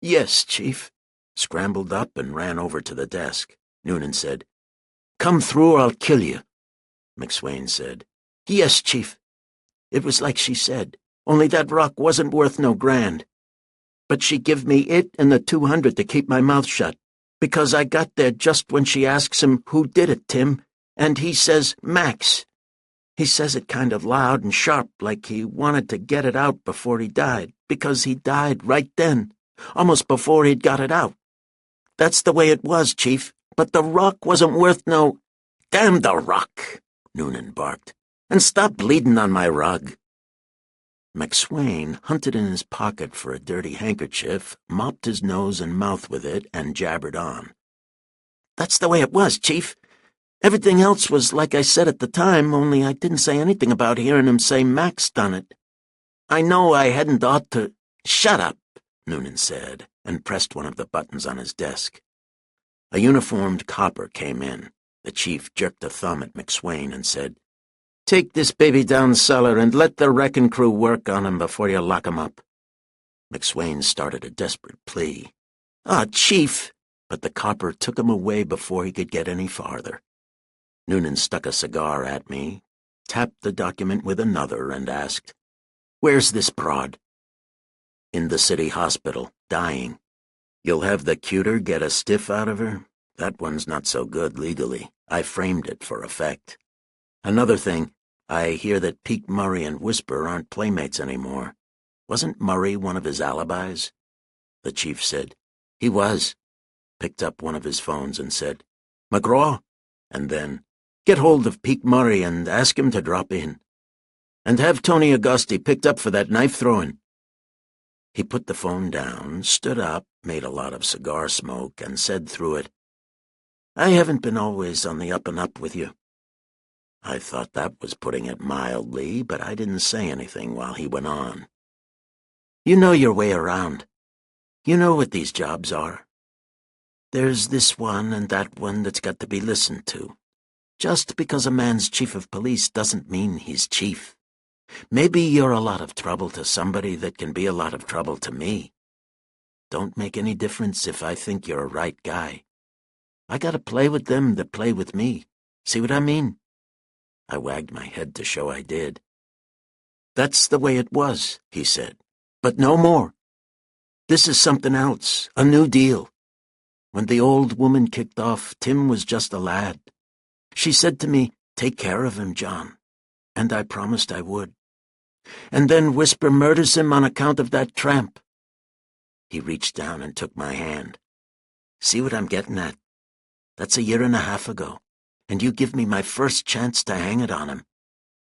"Yes, Chief," scrambled up and ran over to the desk. Noonan said, "Come through or I'll kill you." McSwain said, "Yes, Chief." It was like she said, only that rock wasn't worth no grand. But she give me it and the 200 to keep my mouth shut, because I got there just when she asks him who did it, Tim, and he says, "Max." He says it kind of loud and sharp, like he wanted to get it out before he died, because he died right then, almost before he'd got it out. That's the way it was, Chief, but the rock wasn't worth no— "Damn the rock!" Noonan barked. "And stop bleeding on my rug." McSwain hunted in his pocket for a dirty handkerchief, mopped his nose and mouth with it, and jabbered on. "That's the way it was, Chief. Everything else was like I said at the time, only I didn't say anything about hearing him say Max done it. I know I hadn't ought to— Shut up. Noonan said, and pressed one of the buttons on his desk. A uniformed copper came in. The chief jerked a thumb at McSwain and said, "Take this baby down cellar and let the wrecking crew work on him before you lock him up." McSwain started a desperate plea. "Ah, Chief!" But the copper took him away before he could get any farther. Noonan stuck a cigar at me, tapped the document with another, and asked, "Where's this broad?" "In the city hospital, dying. You'll have the cuter get a stiff out of her? That one's not so good legally. I framed it for effect. Another thing, I hear that Peak Murray and Whisper aren't playmates anymore. Wasn't Murray one of his alibis?" The chief said, "He was." Picked up one of his phones and said, "McGraw," and then, "Get hold of Peak Murray and ask him to drop in. And have Tony Augusti picked up for that knife throwing." He put the phone down, stood up, made a lot of cigar smoke, and said through it, "I haven't been always on the up and up with you." I thought that was putting it mildly, but I didn't say anything while he went on. "You know your way around. You know what these jobs are. There's this one and that one that's got to be listened to. Just because a man's chief of police doesn't mean he's chief. Maybe you're a lot of trouble to somebody that can be a lot of trouble to me. Don't make any difference if I think you're a right guy. I gotta play with them that play with me. See what I mean?" I wagged my head to show I did. "That's the way it was," he said, "but no more. This is something else, a new deal. When the old woman kicked off, Tim was just a lad. She said to me, 'Take care of him, John,' and I promised I would. And then Whisper murders him on account of that tramp." He reached down and took my hand. "See what I'm getting at? That's 1.5 years ago, and you give me my first chance to hang it on him.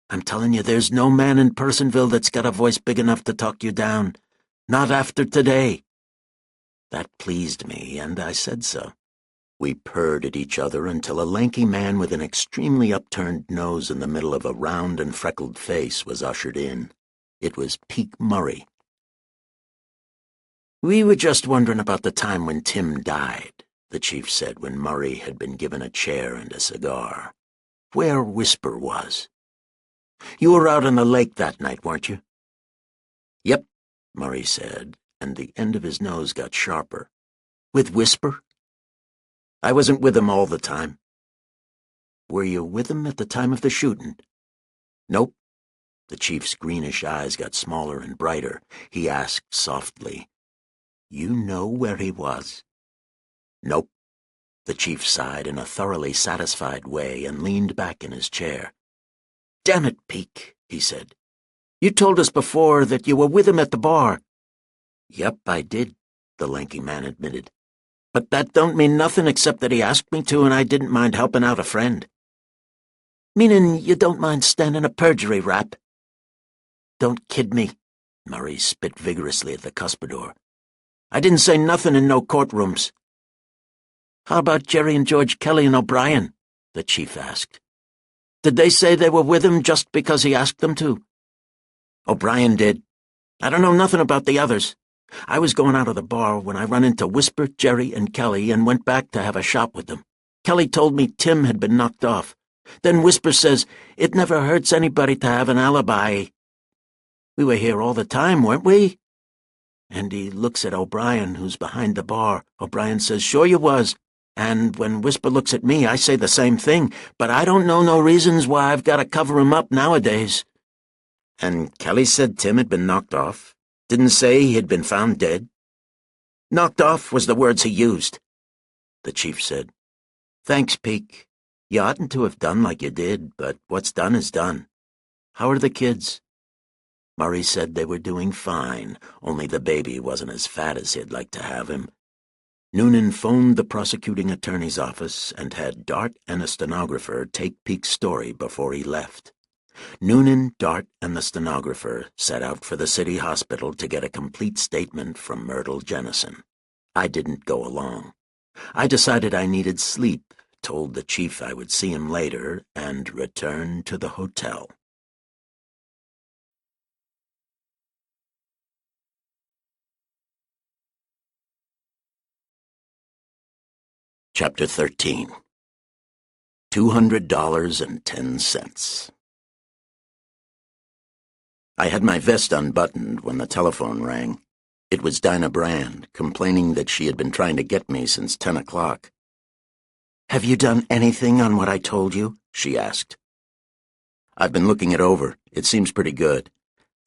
I'm telling you, there's no man in Personville that's got a voice big enough to talk you down. Not after today." That pleased me, and I said so. We purred at each other until a lanky man with an extremely upturned nose in the middle of a round and freckled face was ushered in. It was Peak Murray. "We were just wondering about the time when Tim died," the chief said when Murray had been given a chair and a cigar. "Where Whisper was. You were out on the lake that night, weren't you?" "Yep," Murray said, and the end of his nose got sharper. "With Whisper?" "I wasn't with him all the time." "Were you with him at the time of the shooting?" "Nope." The chief's greenish eyes got smaller and brighter. He asked softly, "You know where he was?" "Nope." The chief sighed in a thoroughly satisfied way and leaned back in his chair. "Damn it, Peak," he said. "You told us before that you were with him at the bar." "Yep, I did," the lanky man admitted. "But that don't mean nothing except that he asked me to and I didn't mind helping out a friend." "Meaning you don't mind standing a perjury rap?" "Don't kid me." Murray spit vigorously at the cuspidor. "I didn't say nothing in no courtrooms." "How about Jerry and George Kelly and O'Brien?" the chief asked. "Did they say they were with him just because he asked them to?" "O'Brien did. I don't know nothing about the others. I was going out of the bar when I run into Whisper, Jerry, and Kelly and went back to have a shot with them. Kelly told me Tim had been knocked off. Then Whisper says, 'It never hurts anybody to have an alibi.' We were here all the time, weren't we?" And he looks at O'Brien, who's behind the bar. O'Brien says, "Sure you was." And when Whisper looks at me, I say the same thing, but I don't know no reasons why I've got to cover him up nowadays." "And Kelly said Tim had been knocked off? Didn't say he had been found dead?" "Knocked off was the words he used." The chief said, "Thanks, Peak. You oughtn't to have done like you did, but what's done is done. How are the kids?" Murray said they were doing fine, only the baby wasn't as fat as he'd like to have him. Noonan phoned the prosecuting attorney's office and had Dart and a stenographer take Peak's story before he left. Noonan, Dart, and the stenographer set out for the city hospital to get a complete statement from Myrtle Jennison. I didn't go along. I decided I needed sleep, told the chief I would see him later, and returned to the hotel. Chapter 13. $200.10. I had my vest unbuttoned when the telephone rang. It was Dinah Brand, complaining that she had been trying to get me since 10 o'clock. "Have you done anything on what I told you?" she asked. "I've been looking it over. It seems pretty good.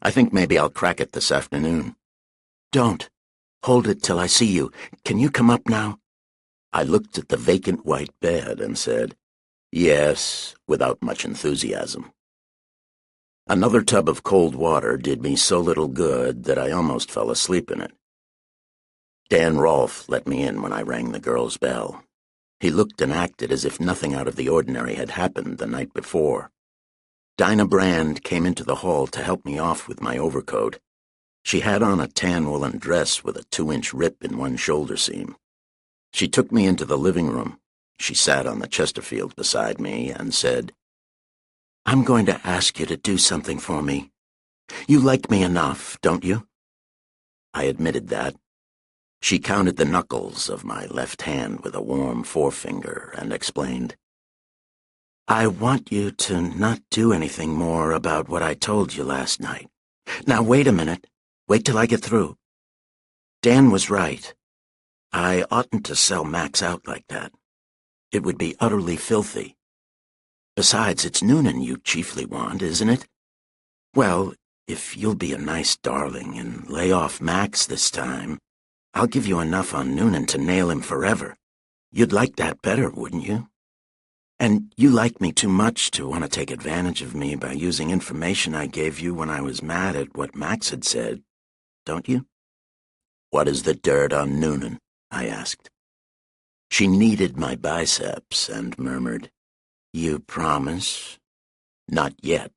I think maybe I'll crack it this afternoon." "Don't. Hold it till I see you. Can you come up now?" I looked at the vacant white bed and said, "Yes," without much enthusiasm. Another tub of cold water did me so little good that I almost fell asleep in it. Dan Rolfe let me in when I rang the girl's bell. He looked and acted as if nothing out of the ordinary had happened the night before. Dinah Brand came into the hall to help me off with my overcoat. She had on a tan woolen dress with a 2-inch rip in one shoulder seam. She took me into the living room. She sat on the Chesterfield beside me and said, "I'm going to ask you to do something for me. You like me enough, don't you?" I admitted that. She counted the knuckles of my left hand with a warm forefinger and explained, "I want you to not do anything more about what I told you last night. Now wait a minute. Wait till I get through. Dan was right. I oughtn't to sell Max out like that. It would be utterly filthy. Besides, it's Noonan you chiefly want, isn't it? Well, if you'll be a nice darling and lay off Max this time, I'll give you enough on Noonan to nail him forever. You'd like that better, wouldn't you? And you like me too much to want to take advantage of me by using information I gave you when I was mad at what Max had said, don't you?" "What is the dirt on Noonan?" I asked. She kneaded my biceps and murmured, "You promise?" "Not yet."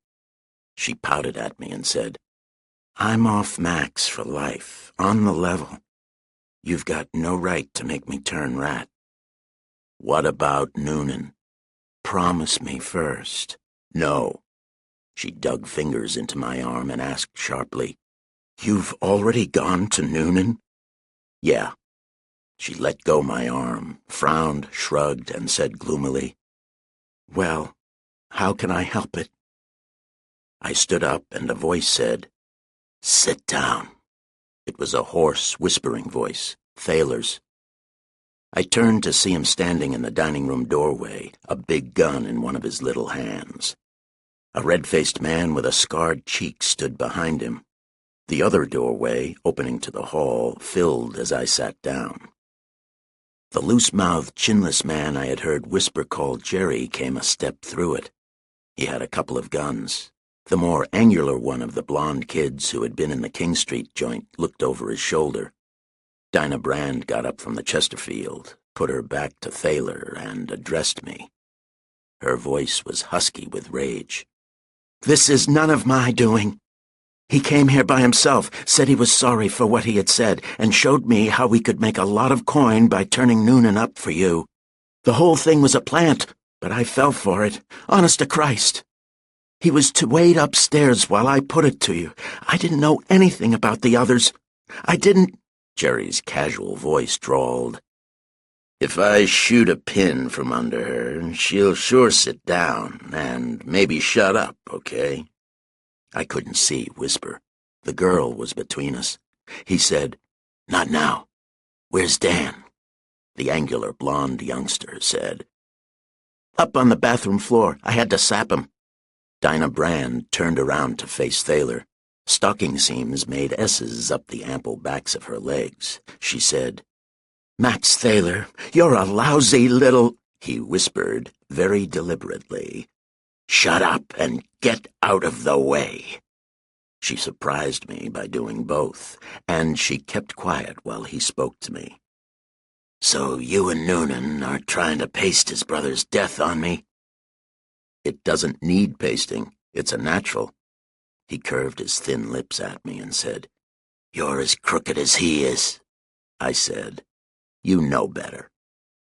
She pouted at me and said, "I'm off Max for life, on the level. You've got no right to make me turn rat." "What about Noonan?" "Promise me first." "No." She dug fingers into my arm and asked sharply, "You've already gone to Noonan?" "Yeah." She let go my arm, frowned, shrugged, and said gloomily, "Well, how can I help it?" I stood up and a voice said, "Sit down." It was a hoarse, whispering voice, Thaler's. I turned to see him standing in the dining room doorway, a big gun in one of his little hands. A red-faced man with a scarred cheek stood behind him. The other doorway, opening to the hall, filled as I sat down. The loose-mouthed, chinless man I had heard whisper call Jerry came a step through it. He had a couple of guns. The more angular one of the blonde kids who had been in the King Street joint looked over his shoulder. Dinah Brand got up from the Chesterfield, put her back to Thaler, and addressed me. Her voice was husky with rage. "This is none of my doing. He came here by himself, said he was sorry for what he had said, and showed me how we could make a lot of coin by turning Noonan up for you. The whole thing was a plant, but I fell for it, honest to Christ. He was to wait upstairs while I put it to you. I didn't know anything about the others. I didn't—" Jerry's casual voice drawled, "If I shoot a pin from under her, she'll sure sit down and maybe shut up, okay?" I couldn't see Whisper. The girl was between us. He said, "Not now. Where's Dan?" The angular blonde youngster said, "Up on the bathroom floor. I had to sap him." Dinah Brand turned around to face Thaler. Stocking seams made S's up the ample backs of her legs. She said, "Max Thaler, you're a lousy little—" He whispered, very deliberately, "Shut up and get out of the way." She surprised me by doing both, and she kept quiet while he spoke to me. "So you and Noonan are trying to paste his brother's death on me?" "It doesn't need pasting. It's a natural." He curved his thin lips at me and said, "You're as crooked as he is." I said, "You know better.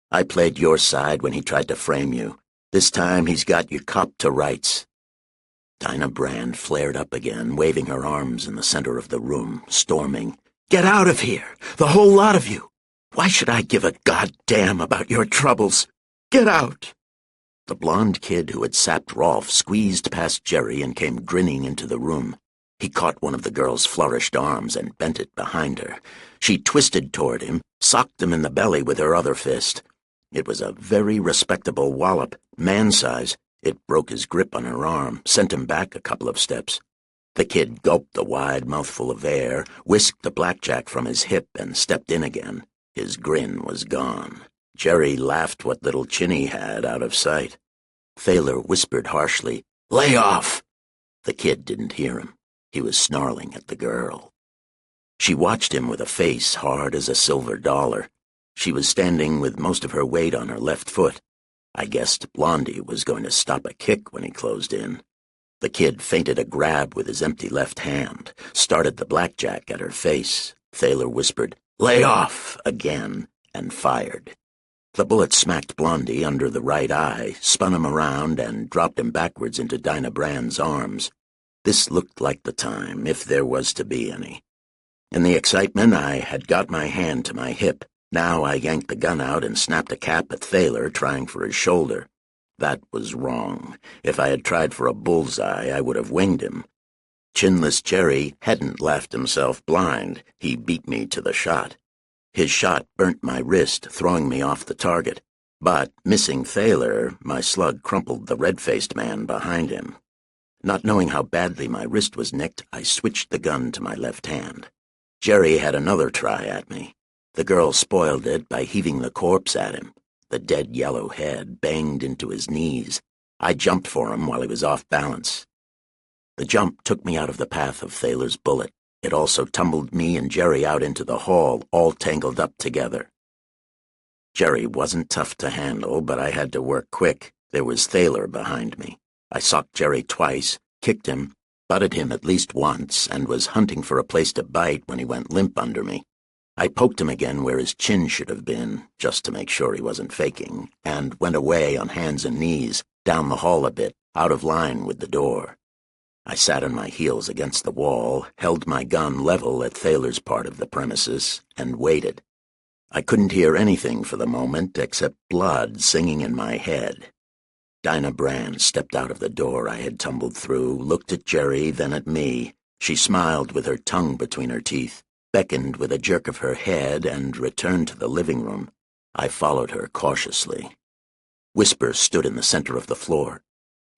I played your side when he tried to frame you. This time he's got you copped to rights." Dinah Brand flared up again, waving her arms in the center of the room, storming, "Get out of here, the whole lot of you! Why should I give a goddamn about your troubles? Get out! The blond kid who had sapped Rolf squeezed past Jerry and came grinning into the room. He caught one of the girl's flourished arms and bent it behind her. She twisted toward him, socked him in the belly with her other fist. It was a very respectable wallop, man-size. It broke his grip on her arm, sent him back a couple of steps. The kid gulped a wide mouthful of air, whisked the blackjack from his hip, and stepped in again. His grin was gone. Jerry laughed what little chin he had out of sight. Thaler whispered harshly, "Lay off!" The kid didn't hear him. He was snarling at the girl. She watched him with a face hard as a silver dollar. She was standing with most of her weight on her left foot. I guessed Blondie was going to stop a kick when he closed in. The kid feinted a grab with his empty left hand, started the blackjack at her face. Thaler whispered, "Lay off!" again, and fired. The bullet smacked Blondie under the right eye, spun him around, and dropped him backwards into Dinah Brand's arms. This looked like the time, if there was to be any. In the excitement, I had got my hand to my hip. Now I yanked the gun out and snapped a cap at Thaler, trying for his shoulder. That was wrong. If I had tried for a bullseye, I would have winged him. Chinless Jerry hadn't laughed himself blind. He beat me to the shot. His shot burnt my wrist, throwing me off the target. But, missing Thaler, my slug crumpled the red-faced man behind him. Not knowing how badly my wrist was nicked, I switched the gun to my left hand. Jerry had another try at me. The girl spoiled it by heaving the corpse at him. The dead yellow head banged into his knees. I jumped for him while he was off balance. The jump took me out of the path of Thaler's bullet. It also tumbled me and Jerry out into the hall, all tangled up together. Jerry wasn't tough to handle, but I had to work quick. There was Thaler behind me. I socked Jerry twice, kicked him, butted him at least once, and was hunting for a place to bite when he went limp under me. I poked him again where his chin should have been, just to make sure he wasn't faking, and went away on hands and knees, down the hall a bit, out of line with the door. I sat on my heels against the wall, held my gun level at Thaler's part of the premises, and waited. I couldn't hear anything for the moment except blood singing in my head. Dinah Brand stepped out of the door I had tumbled through, looked at Jerry, then at me. She smiled with her tongue between her teeth, beckoned with a jerk of her head, and returned to the living room. I followed her cautiously. Whisper stood in the center of the floor.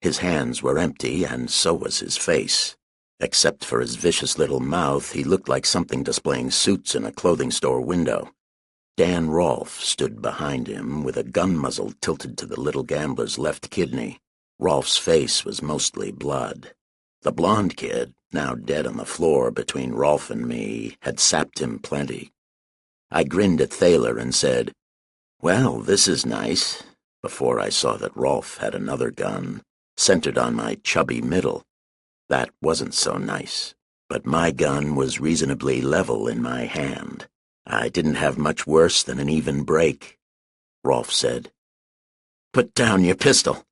His hands were empty, and so was his face. Except for his vicious little mouth, he looked like something displaying suits in a clothing store window. Dan Rolfe stood behind him, with a gun muzzle tilted to the little gambler's left kidney. Rolfe's face was mostly blood. The blond kid, now dead on the floor between Rolfe and me, had sapped him plenty. I grinned at Thaler and said, "Well, this is nice," before I saw that Rolfe had another gun, centered on my chubby middle. That wasn't so nice, but my gun was reasonably level in my hand. I didn't have much worse than an even break. Rolfe said, "Put down your pistol."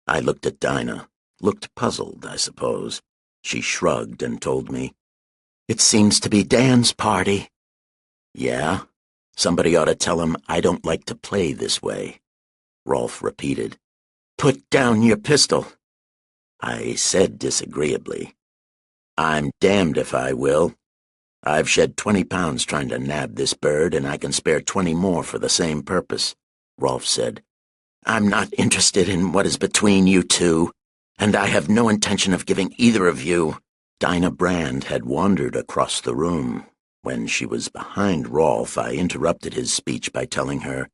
I looked at Dinah, looked puzzled, I suppose. She shrugged and told me, "It seems to be Dan's party." "Yeah? Somebody ought to tell him I don't like to play this way." Rolfe repeated, "Put down your pistol." I said disagreeably, "I'm damned if I will. I've shed 20 pounds trying to nab this bird, and I can spare 20 more for the same purpose." Rolfe said, "I'm not interested in what is between you two, and I have no intention of giving either of you." Dinah Brand had wandered across the room. When she was behind Rolfe, I interrupted his speech by telling her,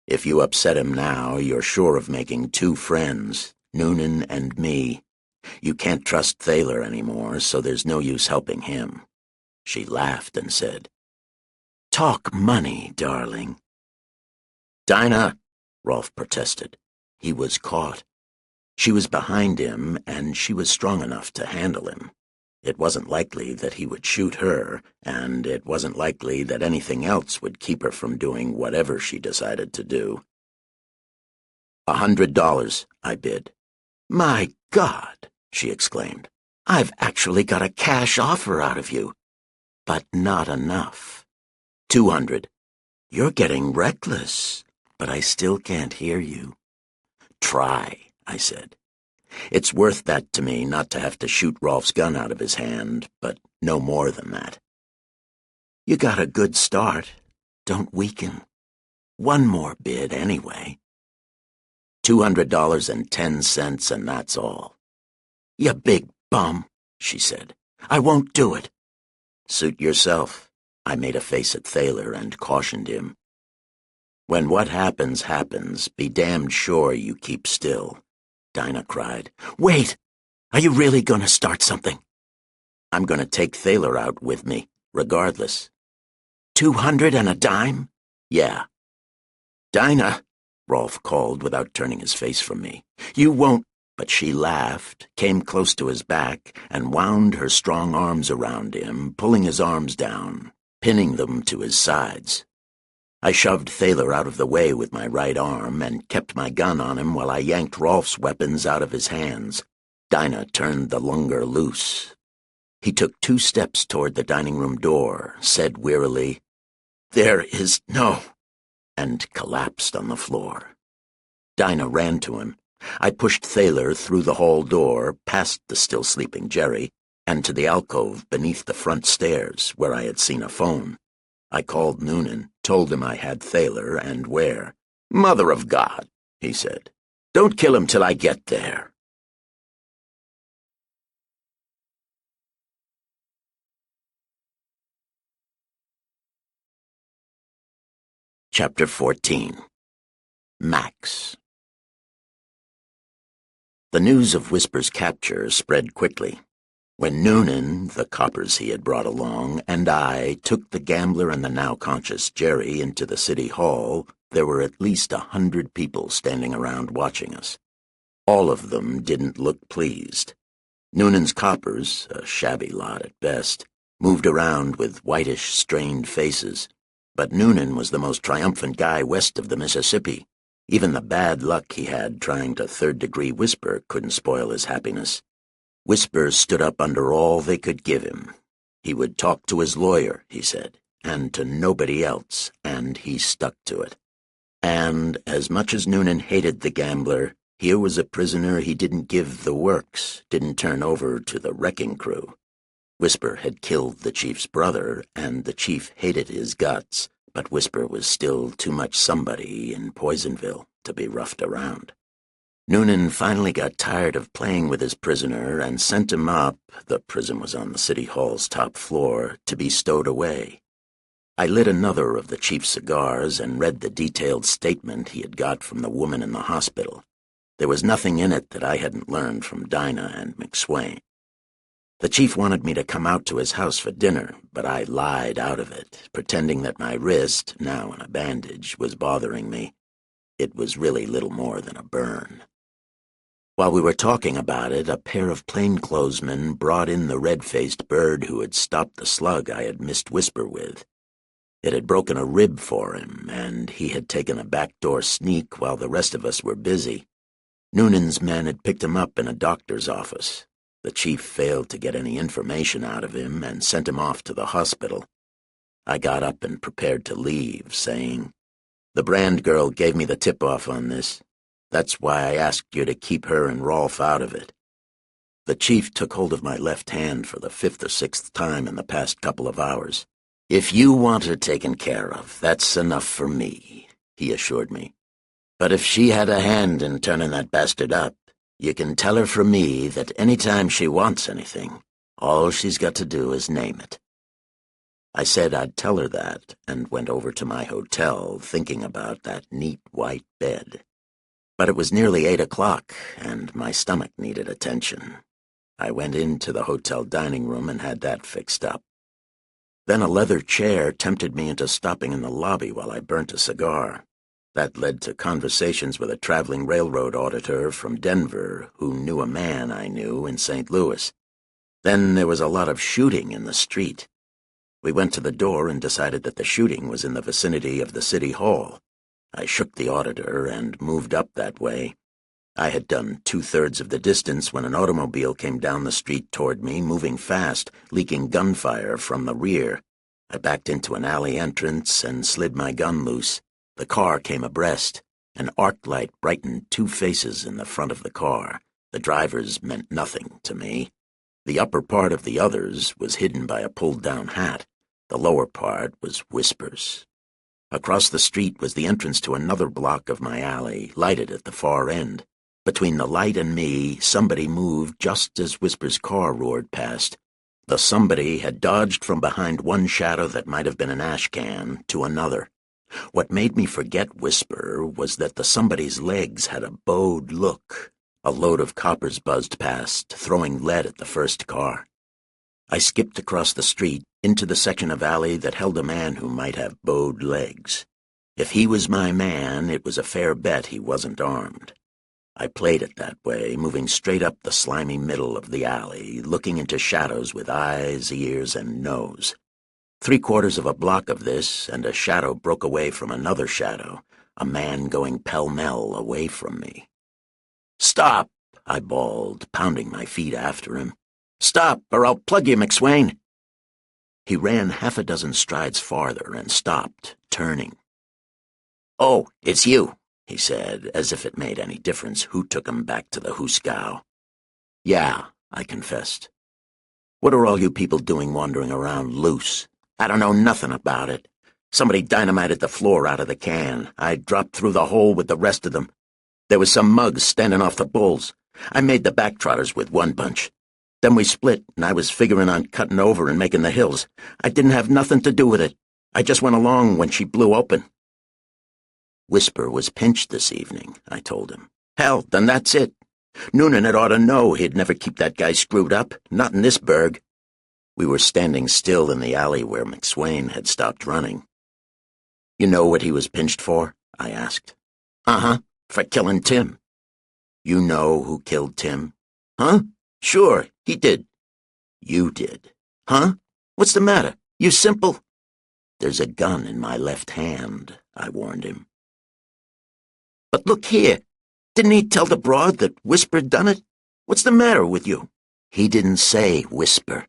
"If you upset him now, you're sure of making 2 friends, Noonan and me. You can't trust Thaler anymore, so there's no use helping him." She laughed and said, "Talk money, darling." "Dinah," Rolfe protested. He was caught. She was behind him, and she was strong enough to handle him. It wasn't likely that he would shoot her, and it wasn't likely that anything else would keep her from doing whatever she decided to do. $100, I bid. "My God," she exclaimed. "I've actually got a cash offer out of you." "But not enough." 200. You're getting reckless, but I still can't hear you. Try, I said. It's worth that to me not to have to shoot Rolf's gun out of his hand, but no more than that. You got a good start. Don't weaken. One more bid, anyway. $200.10, and that's all. You big bum, she said. I won't do it. Suit yourself. I made a face at Thaler and cautioned him. When what happens happens, be damned sure you keep still. Dinah cried. Wait! Are you really going to start something? I'm going to take Thaler out with me, regardless. 200 and a dime? Yeah. Dinah, Rolf called without turning his face from me. You won't. But she laughed, came close to his back, and wound her strong arms around him, pulling his arms down, pinning them to his sides. I shoved Thaler out of the way with my right arm and kept my gun on him while I yanked Rolf's weapons out of his hands. Dinah turned the lunger loose. He took 2 steps toward the dining room door, said wearily, There is no, and collapsed on the floor. Dinah ran to him. I pushed Thaler through the hall door, past the still sleeping Jerry, and to the alcove beneath the front stairs, where I had seen a phone. I called Noonan, told him I had Thaler and where. Mother of God, he said. Don't kill him till I get there. Chapter 14. Max. The news of Whisper's capture spread quickly. When Noonan, the coppers he had brought along, and I took the gambler and the now-conscious Jerry into the city hall, there were at least 100 people standing around watching us. All of them didn't look pleased. Noonan's coppers, a shabby lot at best, moved around with whitish, strained faces. But Noonan was the most triumphant guy west of the Mississippi. Even the bad luck he had trying to third-degree Whisper couldn't spoil his happiness. Whisper stood up under all they could give him. He would talk to his lawyer, he said, and to nobody else, and he stuck to it. And, as much as Noonan hated the gambler, here was a prisoner he didn't give the works, didn't turn over to the wrecking crew. Whisper had killed the chief's brother, and the chief hated his guts, but Whisper was still too much somebody in Poisonville to be roughed around. Noonan finally got tired of playing with his prisoner and sent him up, the prison was on the city hall's top floor, to be stowed away. I lit another of the chief's cigars and read the detailed statement he had got from the woman in the hospital. There was nothing in it that I hadn't learned from Dinah and McSwain. The chief wanted me to come out to his house for dinner, but I lied out of it, pretending that my wrist, now in a bandage, was bothering me. It was really little more than a burn. While we were talking about it, a pair of plainclothesmen brought in the red-faced bird who had stopped the slug I had missed Whisper with. It had broken a rib for him, and he had taken a backdoor sneak while the rest of us were busy. Noonan's men had picked him up in a doctor's office. The chief failed to get any information out of him and sent him off to the hospital. I got up and prepared to leave, saying, "The Brand girl gave me the tip-off on this. That's why I asked you to keep her and Rolf out of it." The chief took hold of my left hand for the 5th or 6th time in the past couple of hours. "If you want her taken care of, that's enough for me," he assured me. "But if she had a hand in turning that bastard up, you can tell her from me that any time she wants anything, all she's got to do is name it." I said I'd tell her that, and went over to my hotel, thinking about that neat white bed. But it was nearly 8 o'clock, and my stomach needed attention. I went into the hotel dining room and had that fixed up. Then a leather chair tempted me into stopping in the lobby while I burnt a cigar. That led to conversations with a traveling railroad auditor from Denver who knew a man I knew in St. Louis. Then there was a lot of shooting in the street. We went to the door and decided that the shooting was in the vicinity of the city hall. I shook the auditor and moved up that way. I had done 2/3 of the distance when an automobile came down the street toward me, moving fast, leaking gunfire from the rear. I backed into an alley entrance and slid my gun loose. The car came abreast. An arc light brightened two faces in the front of the car. The driver's meant nothing to me. The upper part of the other's was hidden by a pulled-down hat. The lower part was Whisper's. Across the street was the entrance to another block of my alley, lighted at the far end. Between the light and me, somebody moved just as Whisper's car roared past. The somebody had dodged from behind one shadow that might have been an ash can to another. What made me forget Whisper was that the somebody's legs had a bowed look. A load of coppers buzzed past, throwing lead at the first car. I skipped across the street, into the section of alley that held a man who might have bowed legs. If he was my man, it was a fair bet he wasn't armed. I played it that way, moving straight up the slimy middle of the alley, looking into shadows with eyes, ears, and nose. 3/4 of a block of this, and a shadow broke away from another shadow, a man going pell-mell away from me. "Stop!" I bawled, pounding my feet after him. "Stop, or I'll plug you, McSwain!" He ran 6 strides farther and stopped, turning. "Oh, it's you," he said, as if it made any difference who took him back to the hoosegow. "Yeah," I confessed. "What are all you people doing wandering around loose?" "I don't know nothing about it. Somebody dynamited the floor out of the can. I dropped through the hole with the rest of them. There was some mugs standing off the bulls. I made the backtrotters with one bunch. Then we split, and I was figuring on cutting over and making the hills. I didn't have nothing to do with it. I just went along when she blew open." "Whisper was pinched this evening," I told him. "Hell, then that's it. Noonan had ought to know he'd never keep that guy screwed up, not in this burg." We were standing still in the alley where McSwain had stopped running. "You know what he was pinched for?" I asked. "Uh-huh, for killing Tim." "You know who killed Tim?" "Huh? Sure, he did." "You did." "Huh? What's the matter? You simple?" "There's a gun in my left hand," I warned him. "But look here, didn't he tell the broad that Whisper done it? What's the matter with you?" "He didn't say Whisper.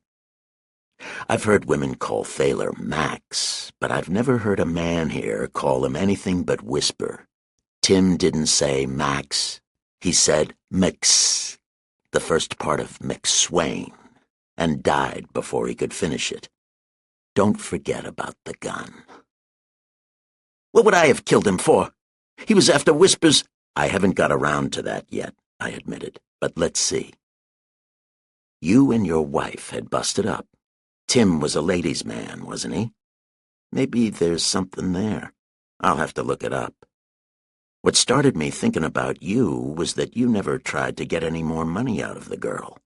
I've heard women call Thaler Max, but I've never heard a man here call him anything but Whisper. Tim didn't say Max. He said Mix, the first part of McSwain, and died before he could finish it. Don't forget about the gun." "What would I have killed him for? He was after Whisper's—" "I haven't got around to that yet," I admitted, "but let's see. You and your wife had busted up. Tim was a ladies' man, wasn't he? Maybe there's something there. I'll have to look it up. What started me thinking about you was that you never tried to get any more money out of the girl."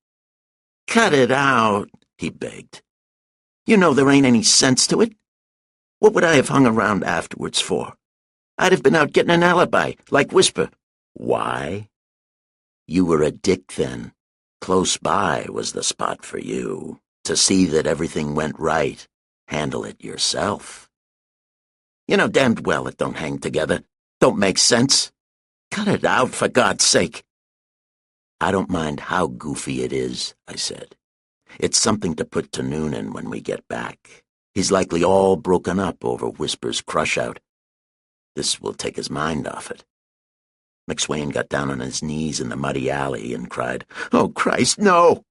"Cut it out," he begged. "You know there ain't any sense to it. What would I have hung around afterwards for? I'd have been out getting an alibi, like Whisper." "Why? You were a dick then. Close by was the spot for you. To see that everything went right, handle it yourself." "You know damned well it don't hang together. Don't make sense. Cut it out, for God's sake." "I don't mind how goofy it is," I said. "It's something to put to Noonan when we get back. He's likely all broken up over Whisper's crush-out. This will take his mind off it." McSwain got down on his knees in the muddy alley and cried, "Oh, Christ, no!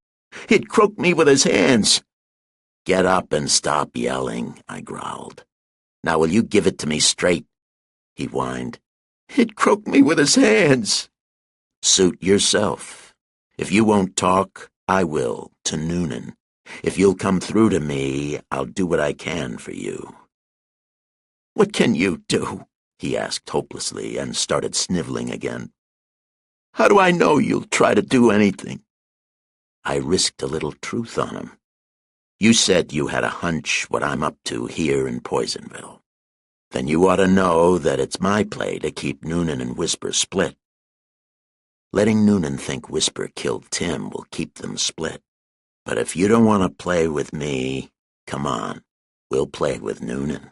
He'd croak me with his hands." "Get up and stop yelling," I growled. "Now will you give it to me straight?" He whined. "He'd croak me with his hands." "Suit yourself. If you won't talk, I will, to Noonan. If you'll come through to me, I'll do what I can for you." "What can you do?" he asked hopelessly and started sniveling again. "How do I know you'll try to do anything?" I risked a little truth on him. "You said you had a hunch what I'm up to here in Poisonville. Then you ought to know that it's my play to keep Noonan and Whisper split. Letting Noonan think Whisper killed Tim will keep them split. But if you don't want to play with me, come on, we'll play with Noonan."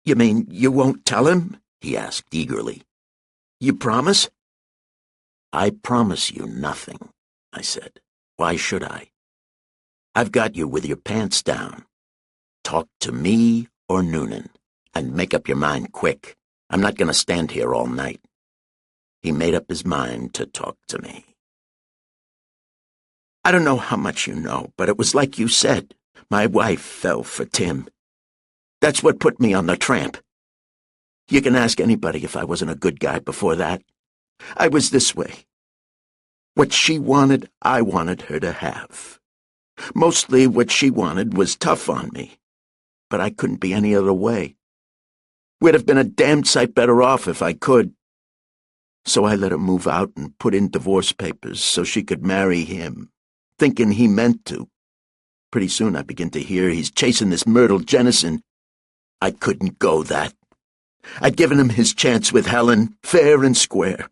"You mean you won't tell him?" he asked eagerly. "You promise?" "I promise you nothing," I said. "Why should I? I've got you with your pants down. Talk to me or Noonan, and make up your mind quick. I'm not going to stand here all night. He made up his mind to talk to me. I don't know how much you know, but it was like you said. My wife fell for Tim. That's what put me on the tramp. You can ask anybody if I wasn't a good guy before that. I was this way. What she wanted, I wanted her to have. Mostly what she wanted was tough on me, but I couldn't be any other way. We'd have been a damned sight better off if I could. So I let her move out and put in divorce papers so she could marry him, thinking he meant to. Pretty soon I begin to hear he's chasing this Myrtle Jennison. I couldn't go that. I'd given him his chance with Helen, fair and square.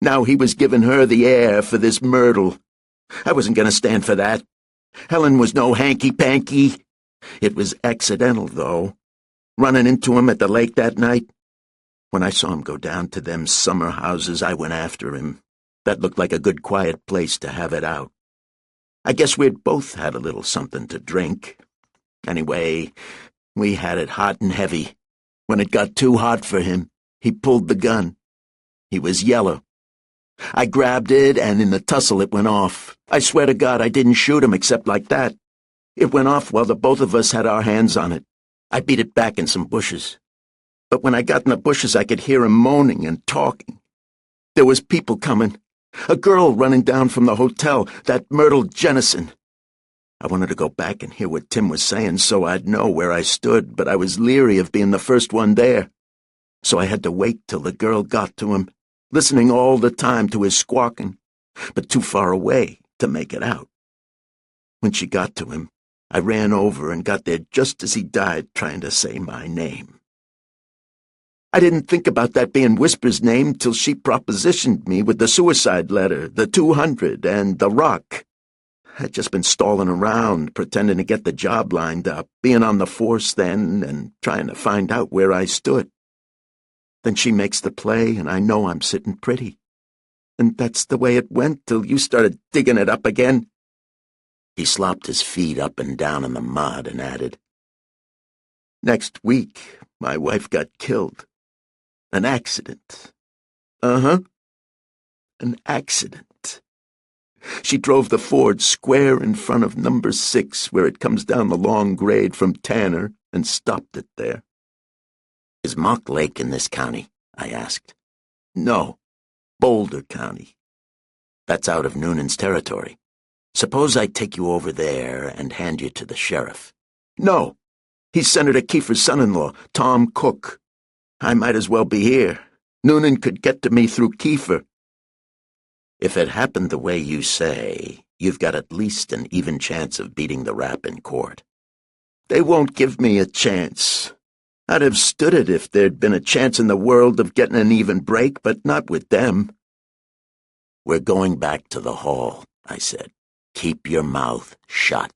Now he was giving her the air for this Myrtle. I wasn't going to stand for that. Helen was no hanky-panky. It was accidental, though, running into him at the lake that night. When I saw him go down to them summer houses, I went after him. That looked like a good quiet place to have it out. I guess we'd both had a little something to drink. Anyway, we had it hot and heavy. When it got too hot for him, he pulled the gun. He was yellow. I grabbed it, and in the tussle it went off. I swear to God I didn't shoot him except like that. It went off while the both of us had our hands on it. I beat it back in some bushes. But when I got in the bushes, I could hear him moaning and talking. There was people coming. A girl running down from the hotel, that Myrtle Jennison. I wanted to go back and hear what Tim was saying so I'd know where I stood, but I was leery of being the first one there. So I had to wait till the girl got to him, listening all the time to his squawking, but too far away to make it out. When she got to him, I ran over and got there just as he died trying to say my name. I didn't think about that being Whisper's name till she propositioned me with the suicide letter, the 200, and the rock. I'd just been stalling around, pretending to get the job lined up, being on the force then and trying to find out where I stood. Then she makes the play, and I know I'm sitting pretty. And that's the way it went till you started digging it up again. He slopped his feet up and down in the mud and added, "Next week, my wife got killed. An accident. An accident. She drove the Ford square in front of number 6, where it comes down the long grade from Tanner, and stopped it there." "Is Mock Lake in this county?" I asked. "No, Boulder County. That's out of Noonan's territory. Suppose I take you over there and hand you to the sheriff." "No, he's Senator Kiefer's son-in-law, Tom Cook. I might as well be here. Noonan could get to me through Kiefer." "If it happened the way you say, you've got at least an even chance of beating the rap in court." "They won't give me a chance. I'd have stood it if there'd been a chance in the world of getting an even break, but not with them." "We're going back to the hall," I said. "Keep your mouth shut."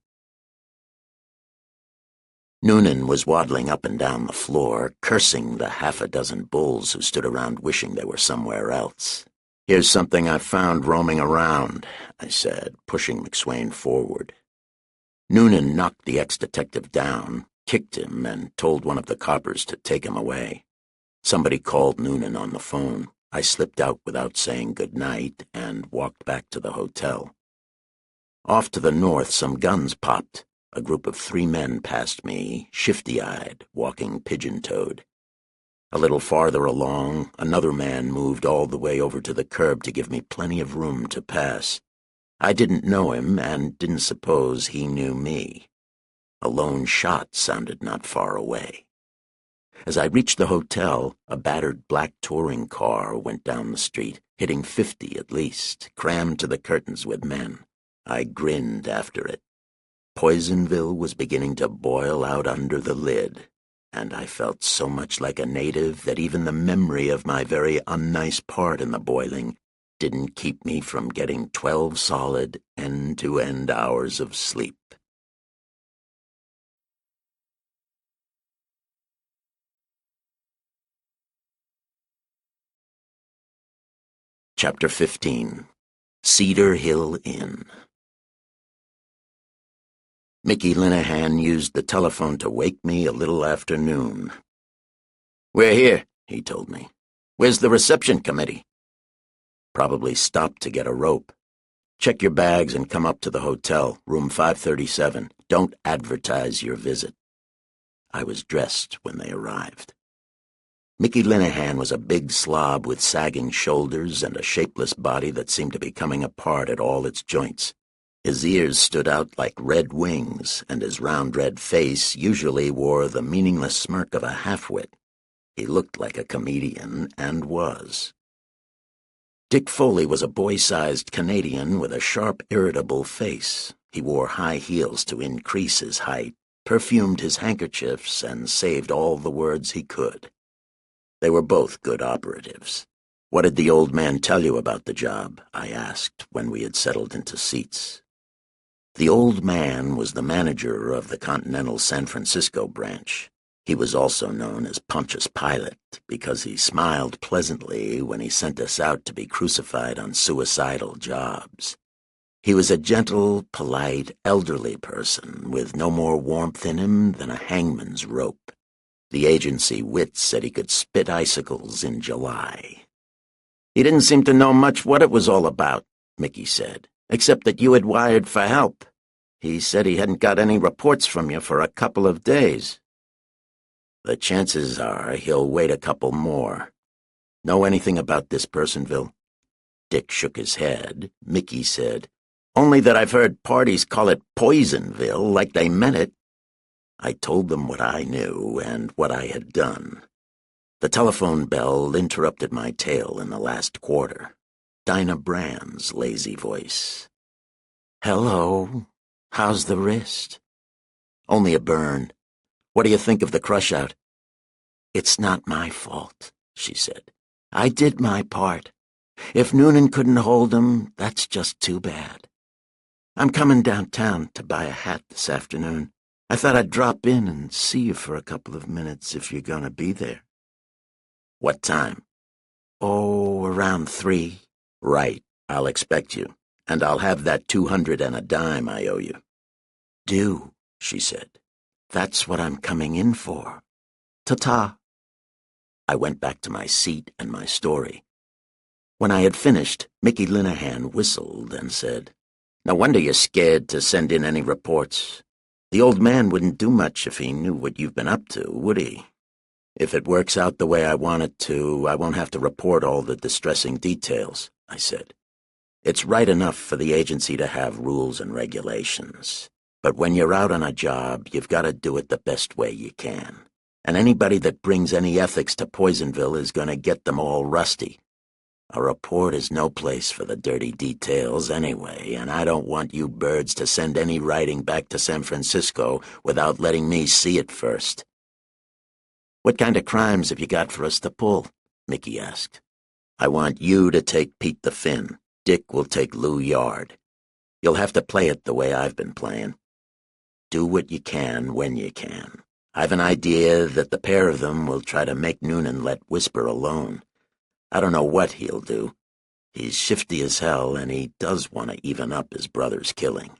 Noonan was waddling up and down the floor, cursing the half a dozen bulls who stood around wishing they were somewhere else. "Here's something I found roaming around," I said, pushing McSwain forward. Noonan knocked the ex-detective down, kicked him, and told one of the coppers to take him away. Somebody called Noonan on the phone. I slipped out without saying good night and walked back to the hotel. Off to the north, some guns popped. A group of 3 men passed me, shifty-eyed, walking pigeon-toed. A little farther along, another man moved all the way over to the curb to give me plenty of room to pass. I didn't know him and didn't suppose he knew me. A lone shot sounded not far away. As I reached the hotel, a battered black touring car went down the street, hitting 50 at least, crammed to the curtains with men. I grinned after it. Poisonville was beginning to boil out under the lid, and I felt so much like a native that even the memory of my very unnice part in the boiling didn't keep me from getting 12 solid end-to-end hours of sleep. Chapter 15. Cedar Hill Inn. Mickey Linehan used the telephone to wake me a little after noon. "We're here," he told me. "Where's the reception committee?" "Probably stopped to get a rope. Check your bags and come up to the hotel, room 537. Don't advertise your visit." I was dressed when they arrived. Mickey Linehan was a big slob with sagging shoulders and a shapeless body that seemed to be coming apart at all its joints. His ears stood out like red wings, and his round red face usually wore the meaningless smirk of a half-wit. He looked like a comedian, and was. Dick Foley was a boy-sized Canadian with a sharp, irritable face. He wore high heels to increase his height, perfumed his handkerchiefs, and saved all the words he could. They were both good operatives. "What did the old man tell you about the job?" I asked when we had settled into seats. The old man was the manager of the Continental San Francisco branch. He was also known as Pontius Pilate because he smiled pleasantly when he sent us out to be crucified on suicidal jobs. He was a gentle, polite, elderly person with no more warmth in him than a hangman's rope. The agency wit said he could spit icicles in July. "He didn't seem to know much what it was all about," Mickey said, "except that you had wired for help. He said he hadn't got any reports from you for a couple of days." "The chances are he'll wait a couple more. Know anything about this Personville?" Dick shook his head. Mickey said, "Only that I've heard parties call it Poisonville like they meant it." I told them what I knew and what I had done. The telephone bell interrupted my tale in the last quarter. Dinah Brand's lazy voice. "Hello. How's the wrist?" "Only a burn. What do you think of the crush-out?" "It's not my fault," she said. "I did my part. If Noonan couldn't hold him, that's just too bad. I'm coming downtown to buy a hat this afternoon. I thought I'd drop in and see you for a couple of minutes if you're gonna be there." "What time?" "Oh, around 3. "Right. I'll expect you. And I'll have that 200 and a dime I owe you." "Do," she said. "That's what I'm coming in for. Ta-ta." I went back to my seat and my story. When I had finished, Mickey Linehan whistled and said, "No wonder you're scared to send in any reports. The old man wouldn't do much if he knew what you've been up to, would he? If it works out the way I want it to, I won't have to report all the distressing details," I said. "It's right enough for the agency to have rules and regulations. But when you're out on a job, you've got to do it the best way you can. And anybody that brings any ethics to Poisonville is going to get them all rusty. A report is no place for the dirty details anyway, and I don't want you birds to send any writing back to San Francisco without letting me see it first." "What kind of crimes have you got for us to pull?" Mickey asked. "I want you to take Pete the Finn. Dick will take Lou Yard. You'll have to play it the way I've been playing. Do what you can when you can. I've an idea that the pair of them will try to make Noonan let Whisper alone. I don't know what he'll do. He's shifty as hell, and he does want to even up his brother's killing."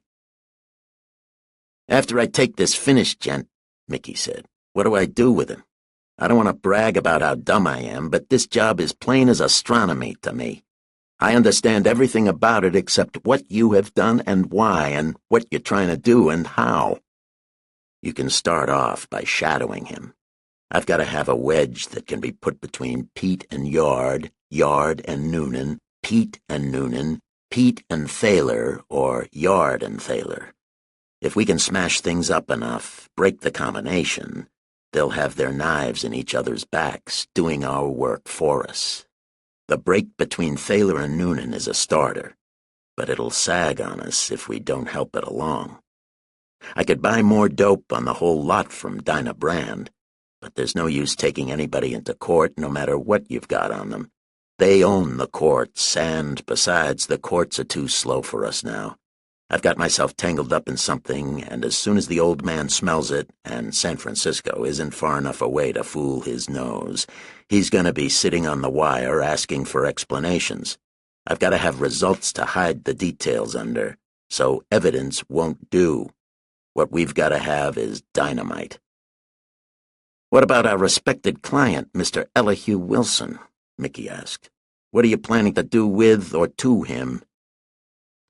"After I take this finished gent," Mickey said, "what do I do with him? I don't want to brag about how dumb I am, but this job is plain as astronomy to me. I understand everything about it except what you have done and why, and what you're trying to do and how. You can start off by shadowing him. I've got to have a wedge that can be put between Pete and Yard, Yard and Noonan, Pete and Noonan, Pete and Thaler, or Yard and Thaler. If we can smash things up enough, break the combination, they'll have their knives in each other's backs, doing our work for us. The break between Thaler and Noonan is a starter, but it'll sag on us if we don't help it along. I could buy more dope on the whole lot from Dinah Brand, but there's no use taking anybody into court no matter what you've got on them. They own the courts, and besides, the courts are too slow for us now. I've got myself tangled up in something, and as soon as the old man smells it, and San Francisco isn't far enough away to fool his nose, he's going to be sitting on the wire asking for explanations. I've got to have results to hide the details under, so evidence won't do. What we've got to have is dynamite." "What about our respected client, Mr. Elihu Wilson?" Mickey asked. "What are you planning to do with or to him?"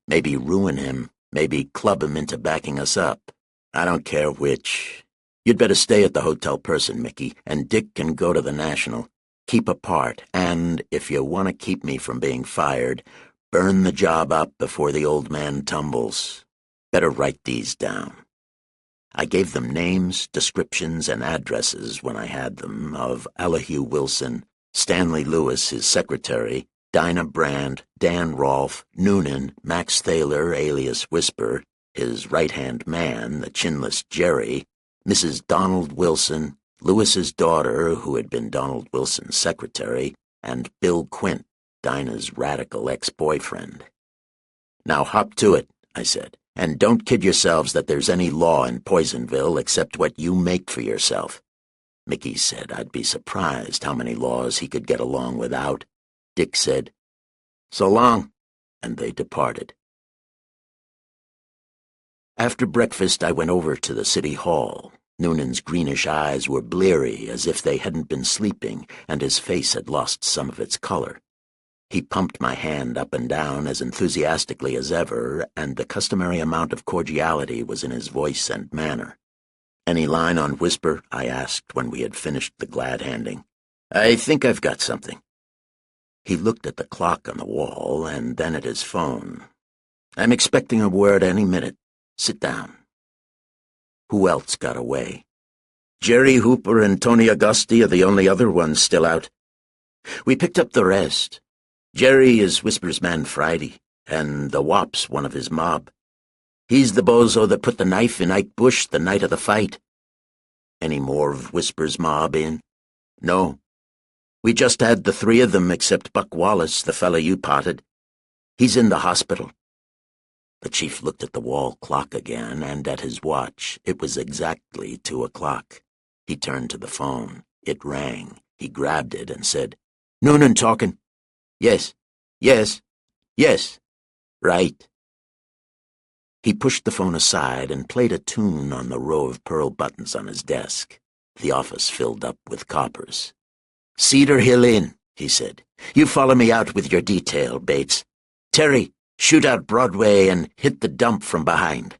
"Maybe ruin him, maybe club him into backing us up. I don't care which. You'd better stay at the Hotel Person, Mickey, and Dick can go to the National. Keep apart, and if you want to keep me from being fired, burn the job up before the old man tumbles. Better write these down." I gave them names, descriptions, and addresses when I had them of Elihu Wilson, Stanley Lewis, his secretary, Dinah Brand, Dan Rolfe, Noonan, Max Thaler, alias Whisper, his right-hand man, the chinless Jerry, Mrs. Donald Wilson, Lewis's daughter, who had been Donald Wilson's secretary, and Bill Quint, Dinah's radical ex-boyfriend. "Now hop to it," I said, "and don't kid yourselves that there's any law in Poisonville except what you make for yourself." Mickey said I'd be surprised how many laws he could get along without. Dick said, "So long," and they departed. After breakfast, I went over to the city hall. Noonan's greenish eyes were bleary, as if they hadn't been sleeping, and his face had lost some of its color. He pumped my hand up and down as enthusiastically as ever, and the customary amount of cordiality was in his voice and manner. "Any line on Whisper?" I asked when we had finished the glad-handing. "I think I've got something." He looked at the clock on the wall and then at his phone. "I'm expecting a word any minute. Sit down." "Who else got away?" "Jerry Hooper and Tony Augusti are the only other ones still out. We picked up the rest. Jerry is Whisper's man Friday, and the Wop's one of his mob. He's the bozo that put the knife in Ike Bush the night of the fight." "Any more of Whisper's mob in?" "No. We just had the three of them except Buck Wallace, the fella you potted. He's in the hospital." The chief looked at the wall clock again and at his watch. It was exactly 2 o'clock. He turned to the phone. It rang. He grabbed it and said, "Noonan talking." "Yes, yes, yes. Right." He pushed the phone aside and played a tune on the row of pearl buttons on his desk. The office filled up with coppers. "Cedar Hill Inn," he said. "You follow me out with your detail, Bates. Terry, shoot out Broadway and hit the dump from behind.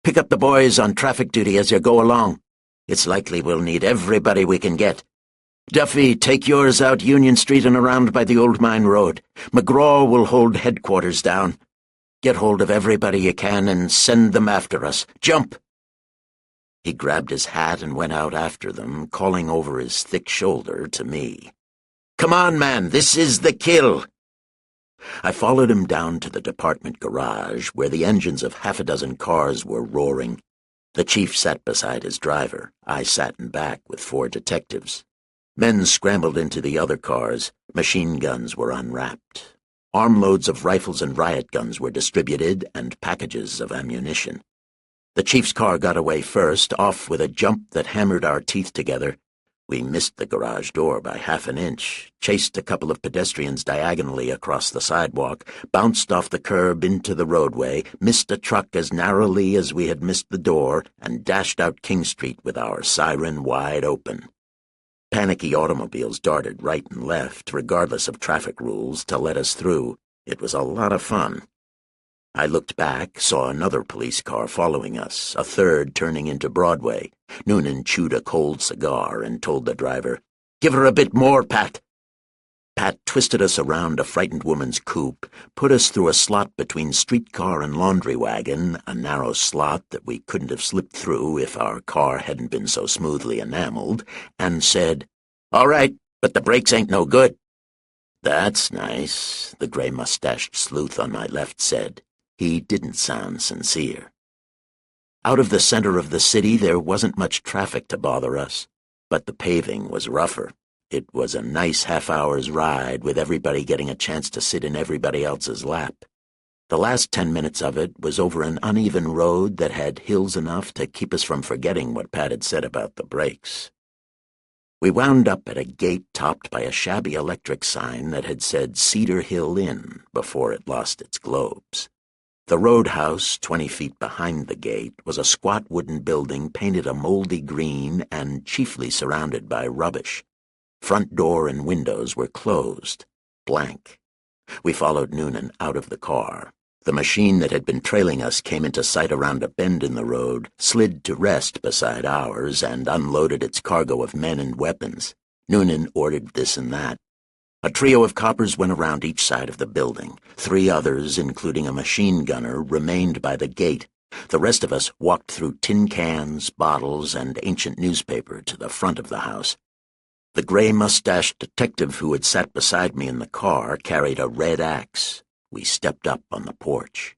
Pick up the boys on traffic duty as you go along. It's likely we'll need everybody we can get. Duffy, take yours out Union Street and around by the Old Mine Road. McGraw will hold headquarters down. Get hold of everybody you can and send them after us. Jump!" He grabbed his hat and went out after them, calling over his thick shoulder to me. "Come on, man, this is the kill." I followed him down to the department garage, where the engines of half a dozen cars were roaring. The chief sat beside his driver. I sat in back with 4 detectives. Men scrambled into the other cars. Machine guns were unwrapped. Armloads of rifles and riot guns were distributed, and packages of ammunition. The chief's car got away first, off with a jump that hammered our teeth together. We missed the garage door by half an inch, chased a couple of pedestrians diagonally across the sidewalk, bounced off the curb into the roadway, missed a truck as narrowly as we had missed the door, and dashed out King Street with our siren wide open. Panicky automobiles darted right and left, regardless of traffic rules, to let us through. It was a lot of fun. I looked back, saw another police car following us, a third turning into Broadway. Noonan chewed a cold cigar and told the driver, "Give her a bit more, Pat." Pat twisted us around a frightened woman's coupe, put us through a slot between streetcar and laundry wagon, a narrow slot that we couldn't have slipped through if our car hadn't been so smoothly enameled, and said, "All right, but the brakes ain't no good." "That's nice," the gray-mustached sleuth on my left said. He didn't sound sincere. Out of the center of the city there wasn't much traffic to bother us, but the paving was rougher. It was a nice half-hour's ride, with everybody getting a chance to sit in everybody else's lap. The last 10 minutes of it was over an uneven road that had hills enough to keep us from forgetting what Pat had said about the brakes. We wound up at a gate topped by a shabby electric sign that had said Cedar Hill Inn before it lost its globes. The roadhouse, 20 feet behind the gate, was a squat wooden building painted a moldy green and chiefly surrounded by rubbish. Front door and windows were closed, blank. We followed Noonan out of the car. The machine that had been trailing us came into sight around a bend in the road, slid to rest beside ours, and unloaded its cargo of men and weapons. Noonan ordered this and that. A trio of coppers went around each side of the building. 3 others, including a machine gunner, remained by the gate. The rest of us walked through tin cans, bottles, and ancient newspaper to the front of the house. The gray-mustached detective who had sat beside me in the car carried a red axe. We stepped up on the porch.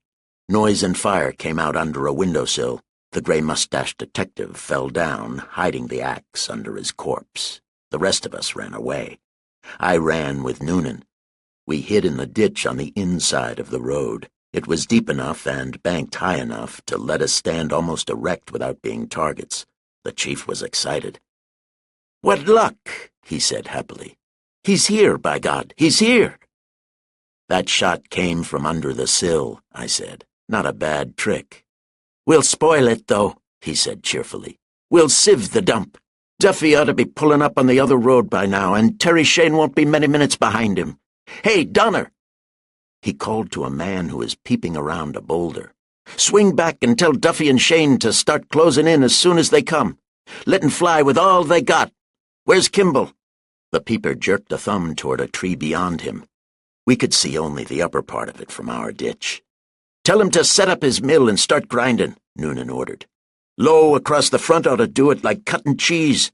Noise and fire came out under a windowsill. The gray-mustached detective fell down, hiding the axe under his corpse. The rest of us ran away. I ran with Noonan. We hid in the ditch on the inside of the road. It was deep enough and banked high enough to let us stand almost erect without being targets. The chief was excited. "What luck," he said happily. "He's here, by God, he's here." "That shot came from under the sill," I said. "Not a bad trick." "We'll spoil it, though," he said cheerfully. "We'll sieve the dump. Duffy ought to be pulling up on the other road by now, and Terry Shane won't be many minutes behind him. Hey, Donner!" He called to a man who was peeping around a boulder. "Swing back and tell Duffy and Shane to start closing in as soon as they come. Let 'em fly with all they got. Where's Kimball?" The peeper jerked a thumb toward a tree beyond him. We could see only the upper part of it from our ditch. "Tell him to set up his mill and start grinding," Noonan ordered. "Low across the front ought to do it like cutting cheese."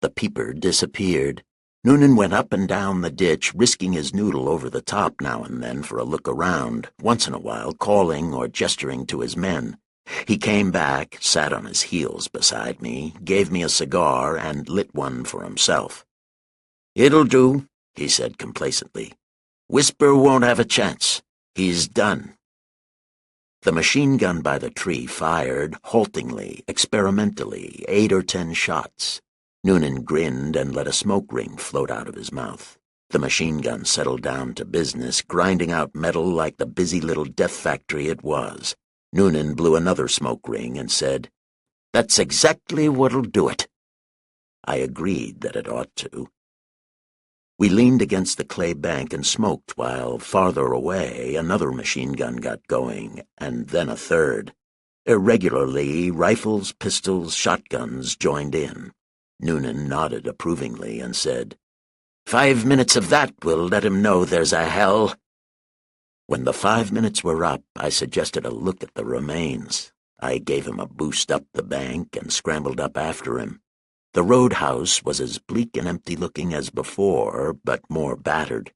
The peeper disappeared. Noonan went up and down the ditch, risking his noodle over the top now and then for a look around, once in a while calling or gesturing to his men. He came back, sat on his heels beside me, gave me a cigar, and lit one for himself. "It'll do," he said complacently. "Whisper won't have a chance. He's done." The machine gun by the tree fired, haltingly, experimentally, 8 or 10 shots. Noonan grinned and let a smoke ring float out of his mouth. The machine gun settled down to business, grinding out metal like the busy little death factory it was. Noonan blew another smoke ring and said, "That's exactly what'll do it." I agreed that it ought to. We leaned against the clay bank and smoked while, farther away, another machine gun got going, and then a third. Irregularly, rifles, pistols, shotguns joined in. Noonan nodded approvingly and said, 5 minutes of that will let him know there's a hell." When the 5 minutes were up, I suggested a look at the remains. I gave him a boost up the bank and scrambled up after him. The roadhouse was as bleak and empty-looking as before, but more battered.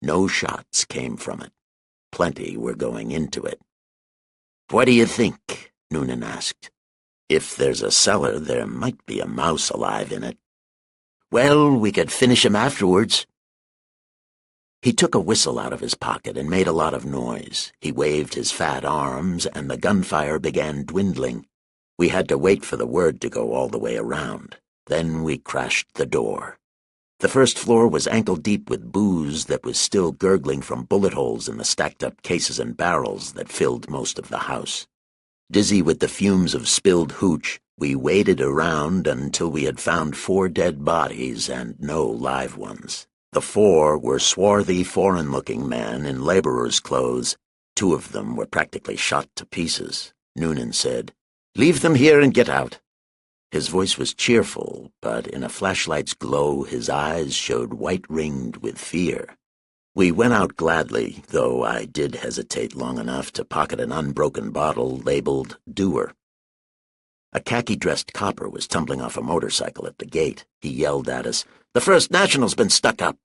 No shots came from it. Plenty were going into it. "What do you think?" Noonan asked. "If there's a cellar, there might be a mouse alive in it." "Well, we could finish him afterwards." He took a whistle out of his pocket and made a lot of noise. He waved his fat arms, and the gunfire began dwindling. We had to wait for the word to go all the way around. Then we crashed the door. The first floor was ankle-deep with booze that was still gurgling from bullet holes in the stacked-up cases and barrels that filled most of the house. Dizzy with the fumes of spilled hooch, we waded around until we had found 4 dead bodies and no live ones. The 4 were swarthy, foreign-looking men in laborers' clothes. 2 of them were practically shot to pieces. Noonan said, "Leave them here and get out." His voice was cheerful, but in a flashlight's glow his eyes showed white-ringed with fear. We went out gladly, though I did hesitate long enough to pocket an unbroken bottle labeled Doer. A khaki-dressed copper was tumbling off a motorcycle at the gate. He yelled at us, "The First National's been stuck up!"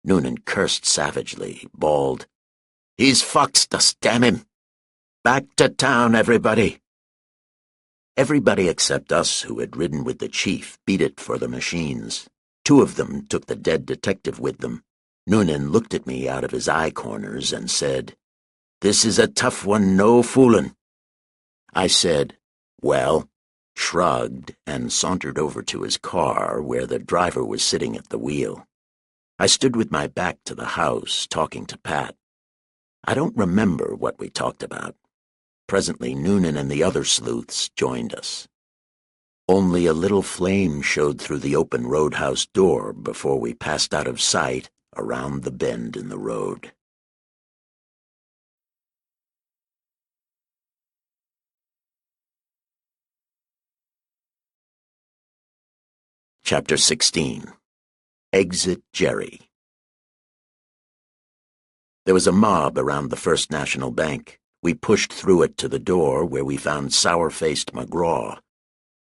Noonan cursed savagely, bawled, "He's foxed us, damn him! Back to town, everybody!" Everybody except us who had ridden with the chief beat it for the machines. 2 of them took the dead detective with them. Noonan looked at me out of his eye corners and said, "This is a tough one, no foolin'." I said, "Well," shrugged, and sauntered over to his car, where the driver was sitting at the wheel. I stood with my back to the house, talking to Pat. I don't remember what we talked about. Presently, Noonan and the other sleuths joined us. Only a little flame showed through the open roadhouse door before we passed out of sight around the bend in the road. Chapter 16. Exit Jerry. There was a mob around the First National Bank. We pushed through it to the door where we found sour-faced McGraw.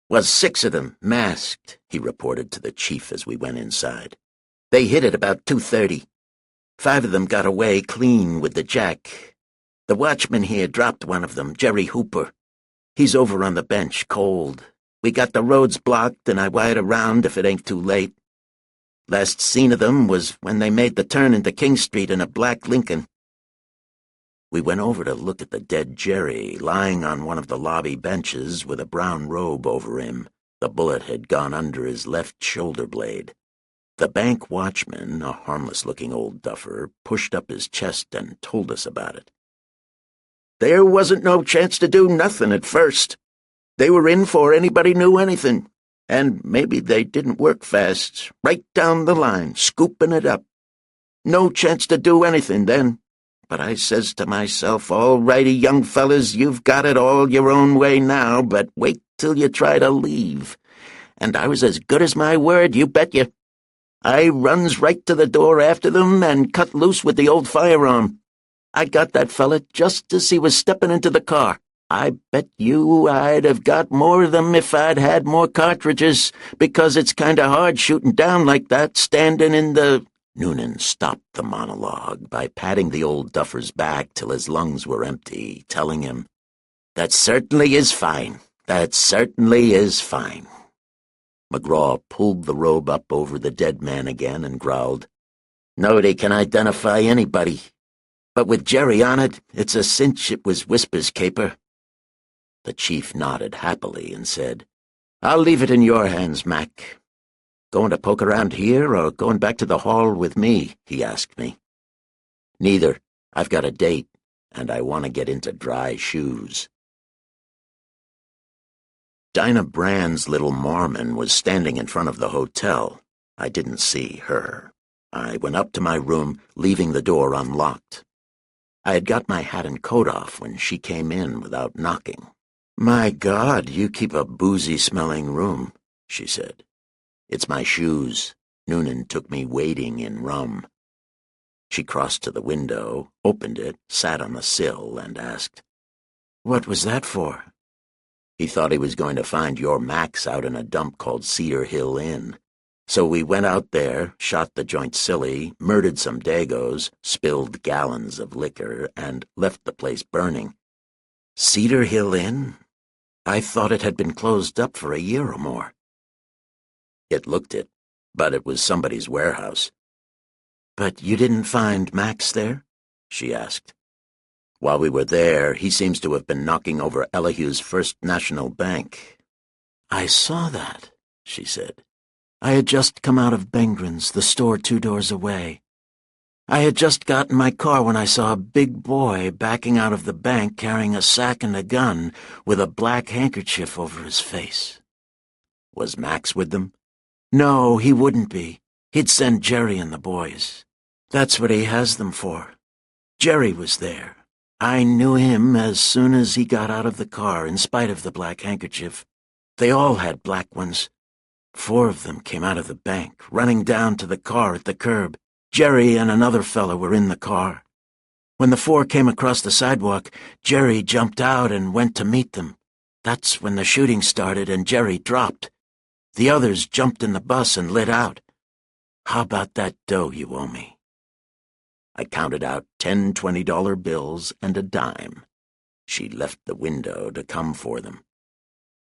"Was 6 of them, masked," he reported to the chief as we went inside. "They hit it about 2:30. 5 of them got away clean with the jack. The watchman here dropped one of them, Jerry Hooper. He's over on the bench, cold. We got the roads blocked, and I wired around if it ain't too late. Last seen of them was when they made the turn into King Street in a black Lincoln." We went over to look at the dead Jerry, lying on one of the lobby benches with a brown robe over him. The bullet had gone under his left shoulder blade. The bank watchman, a harmless-looking old duffer, pushed up his chest and told us about it. "There wasn't no chance to do nothing at first. They were in 'fore anybody knew anything, and maybe they didn't work fast, right down the line, scooping it up. No chance to do anything then. But I says to myself, all righty, young fellas, you've got it all your own way now, but wait till you try to leave. And I was as good as my word, you bet you. I runs right to the door after them and cut loose with the old firearm. I got that fella just as he was stepping into the car. I bet you I'd have got more of them if I'd had more cartridges, because it's kind of hard shooting down like that, standing in the—" Noonan stopped the monologue by patting the old duffer's back till his lungs were empty, telling him, "That certainly is fine. That certainly is fine." McGraw pulled the robe up over the dead man again and growled, "Nobody can identify anybody. But with Jerry on it, it's a cinch it was Whisper's caper." The chief nodded happily and said, "I'll leave it in your hands, Mac. Going to poke around here or going back to the hall with me?" he asked me. "Neither. I've got a date, and I want to get into dry shoes." Dinah Brand's little Mormon was standing in front of the hotel. I didn't see her. I went up to my room, leaving the door unlocked. I had got my hat and coat off when she came in without knocking. "My God, you keep a boozy-smelling room," she said. "It's my shoes. Noonan took me wading in rum." She crossed to the window, opened it, sat on the sill, and asked, "What was that for?" "He thought he was going to find your Max out in a dump called Cedar Hill Inn. So we went out there, shot the joint silly, murdered some dagos, spilled gallons of liquor, and left the place burning." "Cedar Hill Inn? I thought it had been closed up for a year or more." "It looked it, but it was somebody's warehouse." "But you didn't find Max there?" she asked. "While we were there, he seems to have been knocking over Elihu's First National Bank." "I saw that," she said. "I had just come out of Bengren's, the store 2 doors away. I had just got in my car when I saw a big boy backing out of the bank carrying a sack and a gun with a black handkerchief over his face." "Was Max with them?" "No, he wouldn't be. He'd send Jerry and the boys. That's what he has them for. Jerry was there. I knew him as soon as he got out of the car, in spite of the black handkerchief. They all had black ones. 4 of them came out of the bank, running down to the car at the curb. Jerry and another fellow were in the car. When the 4 came across the sidewalk, Jerry jumped out and went to meet them. That's when the shooting started and Jerry dropped. The others jumped in the bus and lit out. How about that dough you owe me?" I counted out 10 $20 bills and a dime. She left the window to come for them.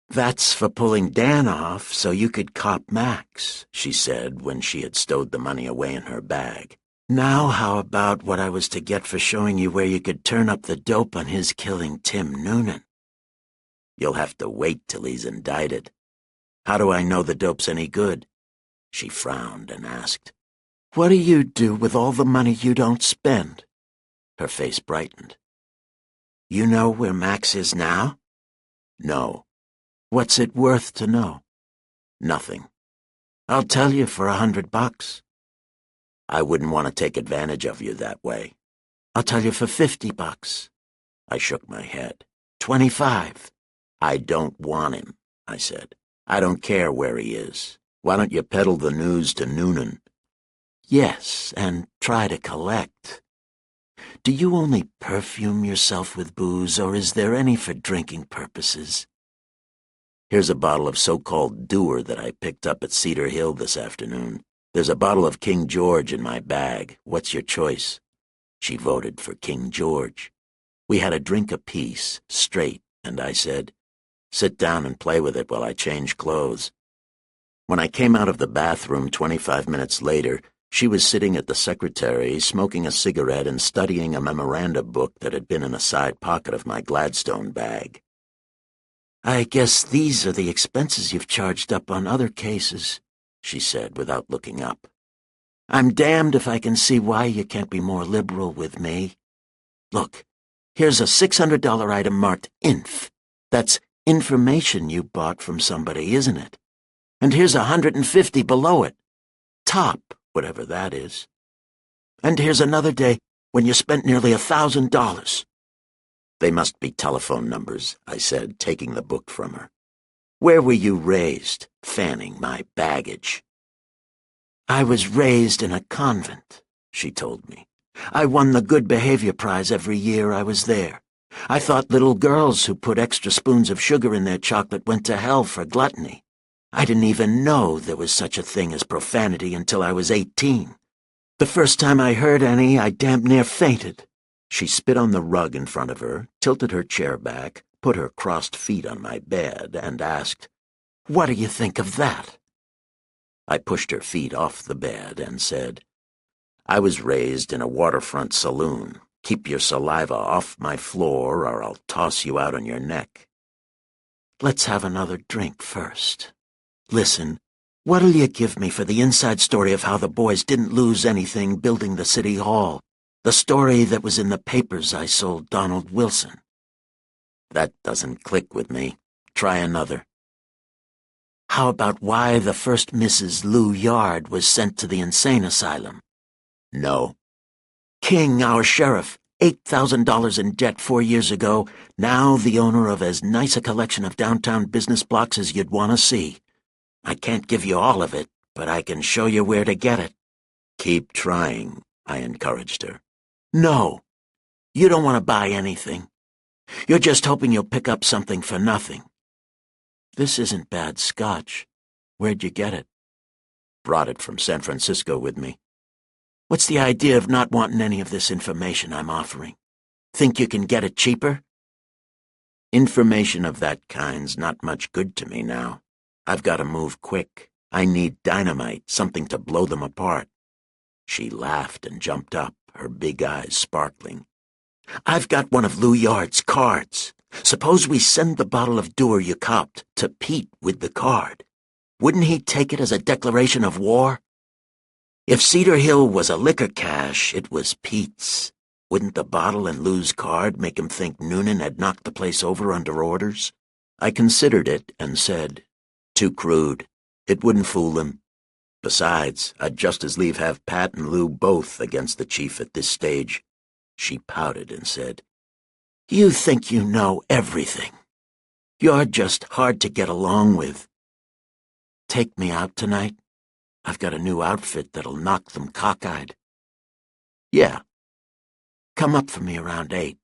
"That's for pulling Dan off so you could cop Max," she said when she had stowed the money away in her bag. "Now how about what I was to get for showing you where you could turn up the dope on his killing Tim Noonan?" "You'll have to wait till he's indicted." "How do I know the dope's any good?" She frowned and asked, "What do you do with all the money you don't spend?" Her face brightened. You know where Max is now? No. What's it worth to know? Nothing. I'll tell you for $100. I wouldn't want to take advantage of you that way. I'll tell you for $50. I shook my head. 25. I don't want him, I said. I don't care where he is. Why don't you peddle the news to Noonan? Yes, and try to collect. Do you only perfume yourself with booze, or is there any for drinking purposes? Here's a bottle of so-called Doer that I picked up at Cedar Hill this afternoon. There's a bottle of King George in my bag. What's your choice? She voted for King George. We had a drink apiece, straight, and I said, sit down and play with it while I change clothes. When I came out of the bathroom 25 minutes later, she was sitting at the secretary, smoking a cigarette and studying a memoranda book that had been in a side pocket of my Gladstone bag. I guess these are the expenses you've charged up on other cases, she said without looking up. I'm damned if I can see why you can't be more liberal with me. Look, here's a $600 item marked Inf. That's information you bought from somebody, isn't it? And here's $150 below it. Top, whatever that is. And here's another day when you spent nearly $1,000. They must be telephone numbers, I said, taking the book from her. Where were you raised, fanning my baggage? I was raised in a convent, she told me. I won the Good Behavior Prize every year I was there. I thought little girls who put extra spoons of sugar in their chocolate went to hell for gluttony. I didn't even know there was such a thing as profanity until I was 18. The first time I heard any, I damn near fainted. She spit on the rug in front of her, tilted her chair back, put her crossed feet on my bed, and asked, What do you think of that? I pushed her feet off the bed and said, I was raised in a waterfront saloon. Keep your saliva off my floor or I'll toss you out on your neck. Let's have another drink first. Listen, what'll you give me for the inside story of how the boys didn't lose anything building the city hall? The story that was in the papers I sold Donald Wilson. That doesn't click with me. Try another. How about why the first Mrs. Lou Yard was sent to the insane asylum? No. King, our sheriff, $8,000 in debt 4 years ago, now the owner of as nice a collection of downtown business blocks as you'd want to see. I can't give you all of it, but I can show you where to get it. Keep trying, I encouraged her. No, you don't want to buy anything. You're just hoping you'll pick up something for nothing. This isn't bad scotch. Where'd you get it? Brought it from San Francisco with me. What's the idea of not wanting any of this information I'm offering? Think you can get it cheaper? Information of that kind's not much good to me now. I've got to move quick. I need dynamite, something to blow them apart. She laughed and jumped up, her big eyes sparkling. I've got one of Lou Yard's cards. Suppose we send the bottle of Doer you copped to Pete with the card. Wouldn't he take it as a declaration of war? If Cedar Hill was a liquor cache, it was Pete's. Wouldn't the bottle and Lou's card make him think Noonan had knocked the place over under orders? I considered it and said, too crude. It wouldn't fool him. Besides, I'd just as lief have Pat and Lou both against the chief at this stage. She pouted and said, You think you know everything. You're just hard to get along with. Take me out tonight? I've got a new outfit that'll knock them cockeyed. Yeah. Come up for me around 8.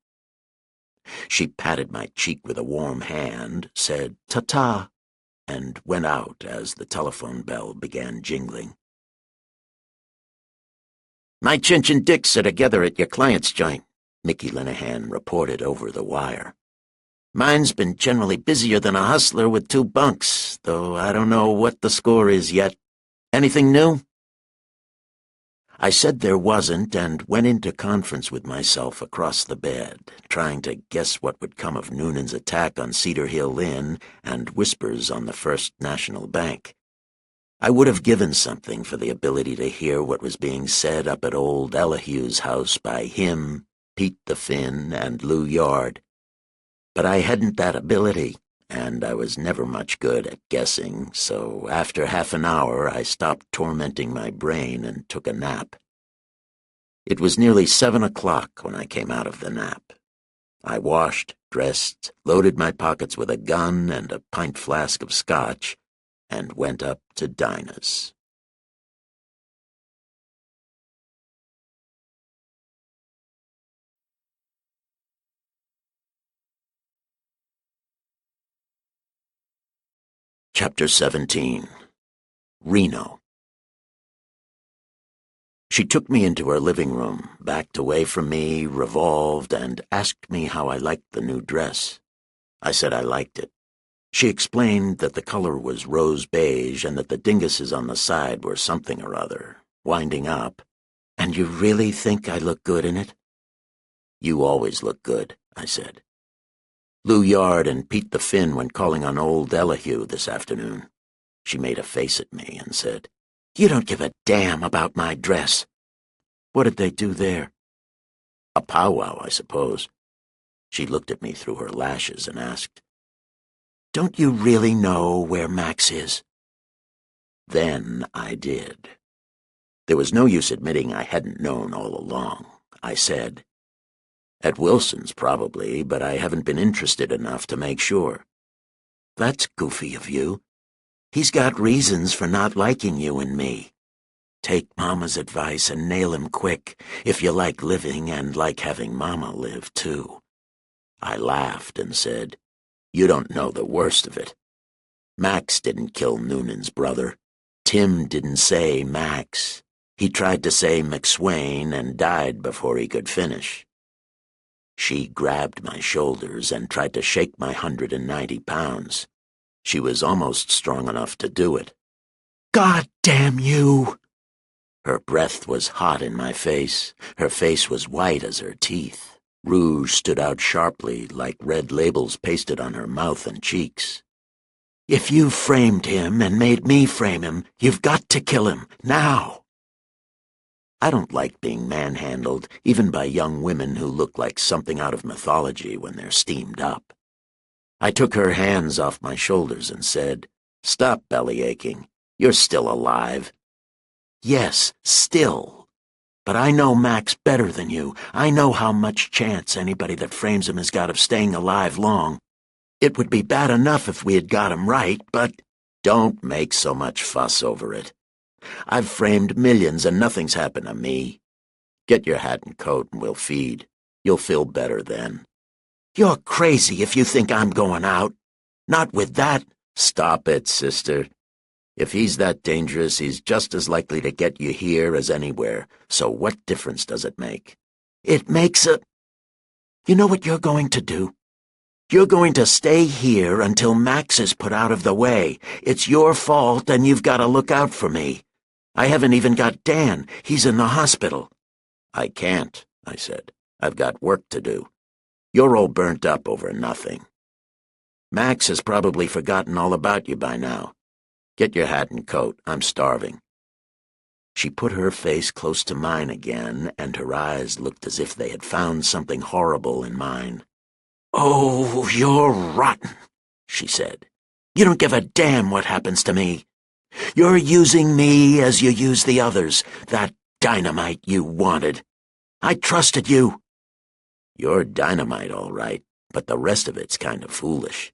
She patted my cheek with a warm hand, said ta-ta, and went out as the telephone bell began jingling. My Chinch and Dicks are together at your client's joint, Mickey Linehan reported over the wire. Mine's been generally busier than a hustler with 2 bunks, though I don't know what the score is yet. Anything new? I said there wasn't and went into conference with myself across the bed, trying to guess what would come of Noonan's attack on Cedar Hill Inn and whispers on the First National Bank. I would have given something for the ability to hear what was being said up at old Elihu's house by him, Pete the Finn, and Lou Yard. But I hadn't that ability, and I was never much good at guessing, so after half an hour I stopped tormenting my brain and took a nap. It was nearly 7 o'clock when I came out of the nap. I washed, dressed, loaded my pockets with a gun and a pint flask of scotch, and went up to Dinah's. Chapter 17. Reno. She took me into her living room, backed away from me, revolved, and asked me how I liked the new dress. I said I liked it. She explained that the color was rose beige and that the dinguses on the side were something or other, winding up. "And you really think I look good in it?" "You always look good," I said. "Lou Yard and Pete the Finn went calling on old Elihu this afternoon." She made a face at me and said, "You don't give a damn about my dress." "What did they do there?" "A powwow, I suppose." She looked at me through her lashes and asked, "Don't you really know where Max is?" Then I did. There was no use admitting I hadn't known all along. I said, "At Wilson's, probably, but I haven't been interested enough to make sure." "That's goofy of you. He's got reasons for not liking you and me. Take Mama's advice and nail him quick, if you like living and like having Mama live, too." I laughed and said, "You don't know the worst of it. Max didn't kill Noonan's brother. Tim didn't say Max. He tried to say McSwain and died before he could finish." She grabbed my shoulders and tried to shake my 190 pounds. She was almost strong enough to do it. "God damn you!" Her breath was hot in my face. Her face was white as her teeth. Rouge stood out sharply, like red labels pasted on her mouth and cheeks. "If you framed him and made me frame him, you've got to kill him, now." I don't like being manhandled, even by young women who look like something out of mythology when they're steamed up. I took her hands off my shoulders and said, "Stop belly aching. You're still alive." "Yes, still. But I know Max better than you. I know how much chance anybody that frames him has got of staying alive long. It would be bad enough if we had got him right, but—" "Don't make so much fuss over it. I've framed millions and nothing's happened to me. Get your hat and coat and we'll feed. You'll feel better then." "You're crazy if you think I'm going out. Not with that—" "Stop it, sister. If he's that dangerous, he's just as likely to get you here as anywhere, so what difference does it make?" "It makes a— You know what you're going to do? You're going to stay here until Max is put out of the way. It's your fault and you've got to look out for me. I haven't even got Dan. He's in the hospital." "I can't," I said. "I've got work to do. You're all burnt up over nothing. Max has probably forgotten all about you by now. Get your hat and coat. I'm starving." She put her face close to mine again, and her eyes looked as if they had found something horrible in mine. "Oh, you're rotten," she said. "You don't give a damn what happens to me. You're using me as you use the others, that dynamite you wanted. I trusted you." "You're dynamite, all right, but the rest of it's kind of foolish.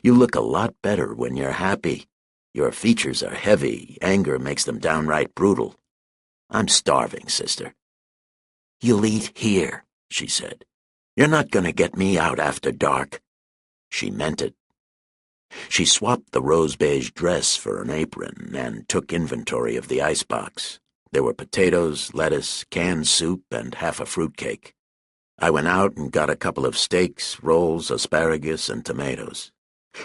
You look a lot better when you're happy. Your features are heavy. Anger makes them downright brutal. I'm starving, sister." "You'll eat here," she said. "You're not going to get me out after dark." She meant it. She swapped the rose-beige dress for an apron and took inventory of the icebox. There were potatoes, lettuce, canned soup, and half a fruitcake. I went out and got a couple of steaks, rolls, asparagus, and tomatoes.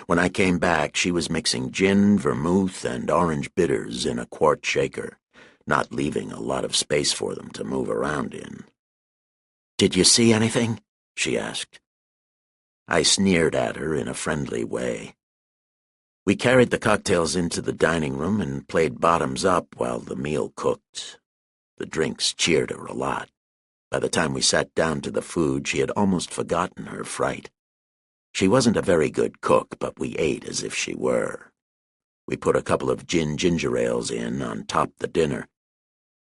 When I came back, she was mixing gin, vermouth, and orange bitters in a quart shaker, not leaving a lot of space for them to move around in. "Did you see anything?" she asked. I sneered at her in a friendly way. We carried the cocktails into the dining room and played bottoms up while the meal cooked. The drinks cheered her a lot. By the time we sat down to the food, she had almost forgotten her fright. She wasn't a very good cook, but we ate as if she were. We put a couple of ginger ales in on top the dinner.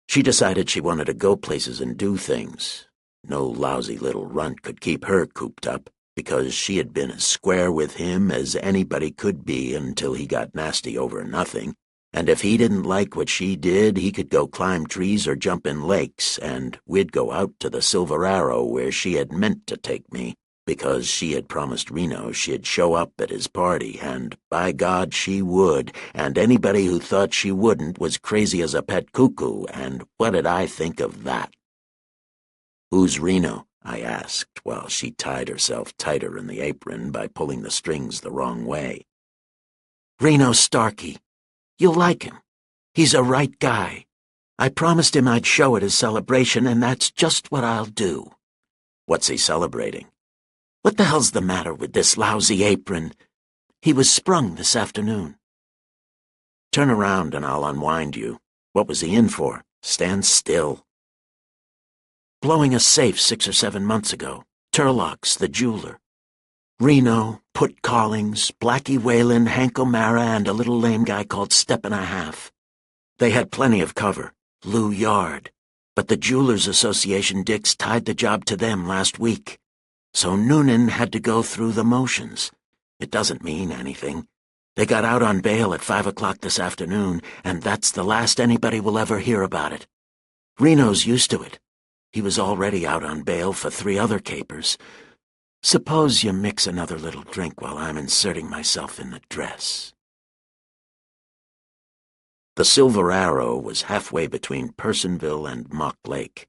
She decided she wanted to go places and do things. No lousy little runt could keep her cooped up, because she had been as square with him as anybody could be until he got nasty over nothing, and if he didn't like what she did, he could go climb trees or jump in lakes, and we'd go out to the Silver Arrow where she had meant to take me, because she had promised Reno she'd show up at his party, and by God she would, and anybody who thought she wouldn't was crazy as a pet cuckoo, and what did I think of that? "Who's Reno?" I asked, while she tied herself tighter in the apron by pulling the strings the wrong way. "Reno Starkey. You'll like him. He's a right guy. I promised him I'd show at his celebration, and that's just what I'll do." "What's he celebrating?" "What the hell's the matter with this lousy apron? He was sprung this afternoon." "Turn around and I'll unwind you. What was he in for? Stand still." "Blowing a safe 6 or 7 months ago. Turlock's, the jeweler. Reno, Put Collings, Blackie Whalen, Hank O'Mara, and a little lame guy called Step and a Half. They had plenty of cover, Lou Yard, but the Jewelers Association dicks tied the job to them last week. So Noonan had to go through the motions. It doesn't mean anything. They got out on bail at 5 o'clock this afternoon, and that's the last anybody will ever hear about it. Reno's used to it. He was already out on bail for 3 other capers. Suppose you mix another little drink while I'm inserting myself in the dress." The Silver Arrow was halfway between Personville and Mock Lake.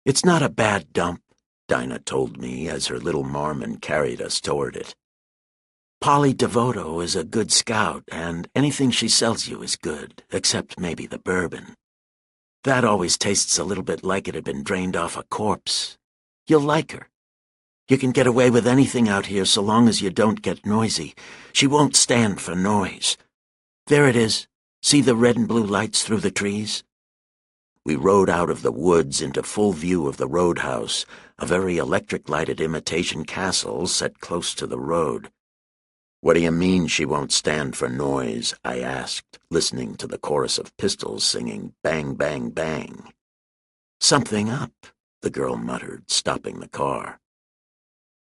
"It's not a bad dump," Dinah told me as her little Mormon carried us toward it. "Polly Devoto is a good scout, and anything she sells you is good, except maybe the bourbon. That always tastes a little bit like it had been drained off a corpse. You'll like her. You can get away with anything out here so long as you don't get noisy. She won't stand for noise. There it is. See the red and blue lights through the trees?" We rode out of the woods into full view of the roadhouse, a very electric-lighted imitation castle set close to the road. "What do you mean she won't stand for noise?" I asked, listening to the chorus of pistols singing "Bang, bang, bang." "Something up," the girl muttered, stopping the car.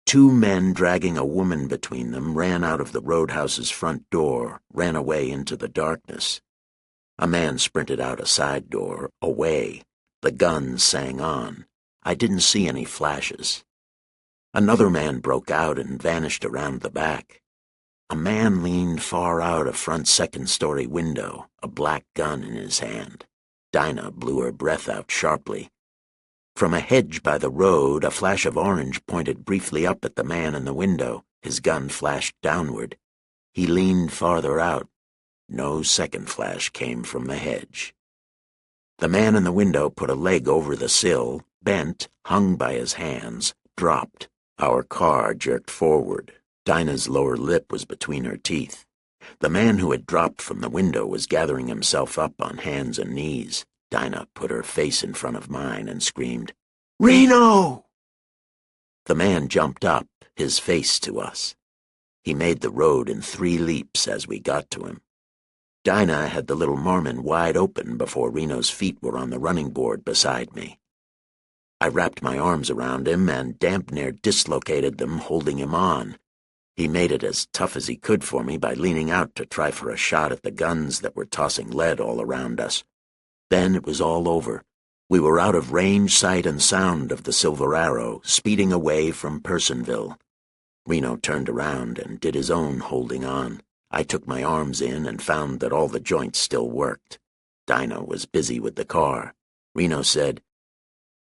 2 men dragging a woman between them ran out of the roadhouse's front door, ran away into the darkness. A man sprinted out a side door, away. The guns sang on. I didn't see any flashes. Another man broke out and vanished around the back. A man leaned far out a front second-story window, a black gun in his hand. Dinah blew her breath out sharply. From a hedge by the road, a flash of orange pointed briefly up at the man in the window. His gun flashed downward. He leaned farther out. No second flash came from the hedge. The man in the window put a leg over the sill, bent, hung by his hands, dropped. Our car jerked forward. Dinah's lower lip was between her teeth. The man who had dropped from the window was gathering himself up on hands and knees. Dinah put her face in front of mine and screamed, "Reno!" The man jumped up, his face to us. He made the road in 3 leaps as we got to him. Dinah had the little Mormon wide open before Reno's feet were on the running board beside me. I wrapped my arms around him and damp near dislocated them, holding him on. He made it as tough as he could for me by leaning out to try for a shot at the guns that were tossing lead all around us. Then it was all over. We were out of range, sight, and sound of the Silver Arrow, speeding away from Personville. Reno turned around and did his own holding on. I took my arms in and found that all the joints still worked. Dinah was busy with the car. Reno said,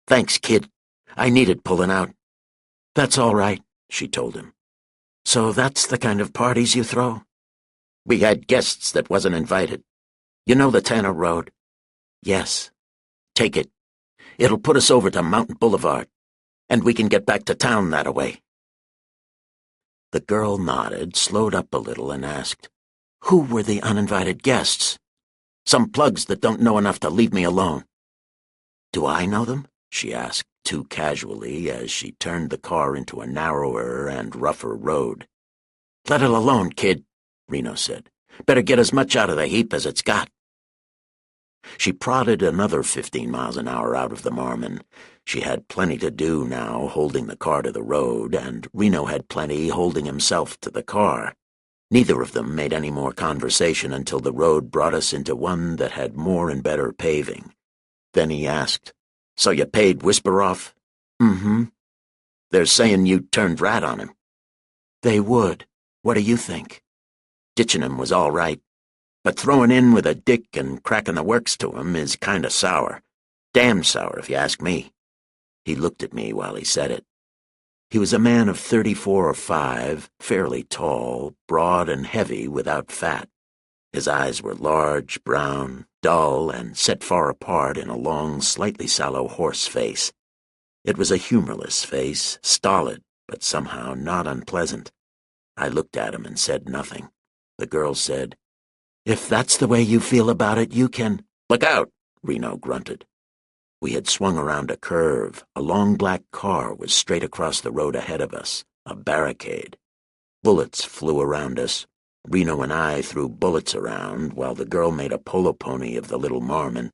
"Thanks, kid. I needed pulling out." "That's all right," she told him. "So that's the kind of parties you throw?" "We had guests that wasn't invited. You know the Tanner Road?" "Yes." "Take it. It'll put us over to Mountain Boulevard, and we can get back to town that-a-way." The girl nodded, slowed up a little, and asked, "Who were the uninvited guests?" "Some plugs that don't know enough to leave me alone." "Do I know them?" she asked too casually as she turned the car into a narrower and rougher road. "Let it alone, kid," Reno said. "Better get as much out of the heap as it's got." She prodded another 15 miles an hour out of the Marmon. She had plenty to do now holding the car to the road, and Reno had plenty holding himself to the car. Neither of them made any more conversation until the road brought us into one that had more and better paving. Then he asked, "So you paid Whisper off?" "Mm-hmm." "They're saying you turned rat on him." "They would. What do you think?" "Ditching him was all right, but throwing in with a dick and cracking the works to him is kinda sour. Damn sour, if you ask me." He looked at me while he said it. He was a man of 34 or 5, fairly tall, broad and heavy without fat. His eyes were large, brown, dull, and set far apart in a long, slightly sallow horse face. It was a humorless face, stolid, but somehow not unpleasant. I looked at him and said nothing. The girl said, "If that's the way you feel about it, you can—" "Look out!" Reno grunted. We had swung around a curve. A long black car was straight across the road ahead of us, a barricade. Bullets flew around us. Reno and I threw bullets around while the girl made a polo pony of the little Marmon.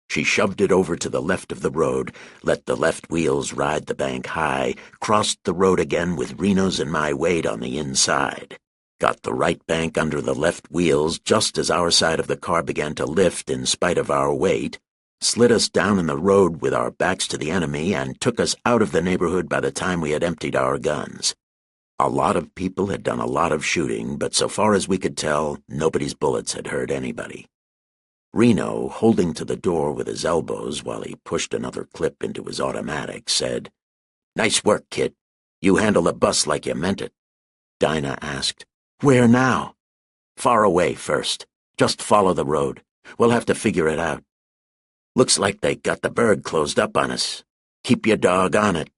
She shoved it over to the left of the road, let the left wheels ride the bank high, crossed the road again with Reno's and my weight on the inside, got the right bank under the left wheels just as our side of the car began to lift in spite of our weight, slid us down in the road with our backs to the enemy, and took us out of the neighborhood by the time we had emptied our guns. A lot of people had done a lot of shooting, but so far as we could tell, nobody's bullets had hurt anybody. Reno, holding to the door with his elbows while he pushed another clip into his automatic, said, "Nice work, kid. You handled the bus like you meant it." Dinah asked, "Where now?" "Far away first. Just follow the road. We'll have to figure it out. Looks like they got the berg closed up on us. Keep your dog on it."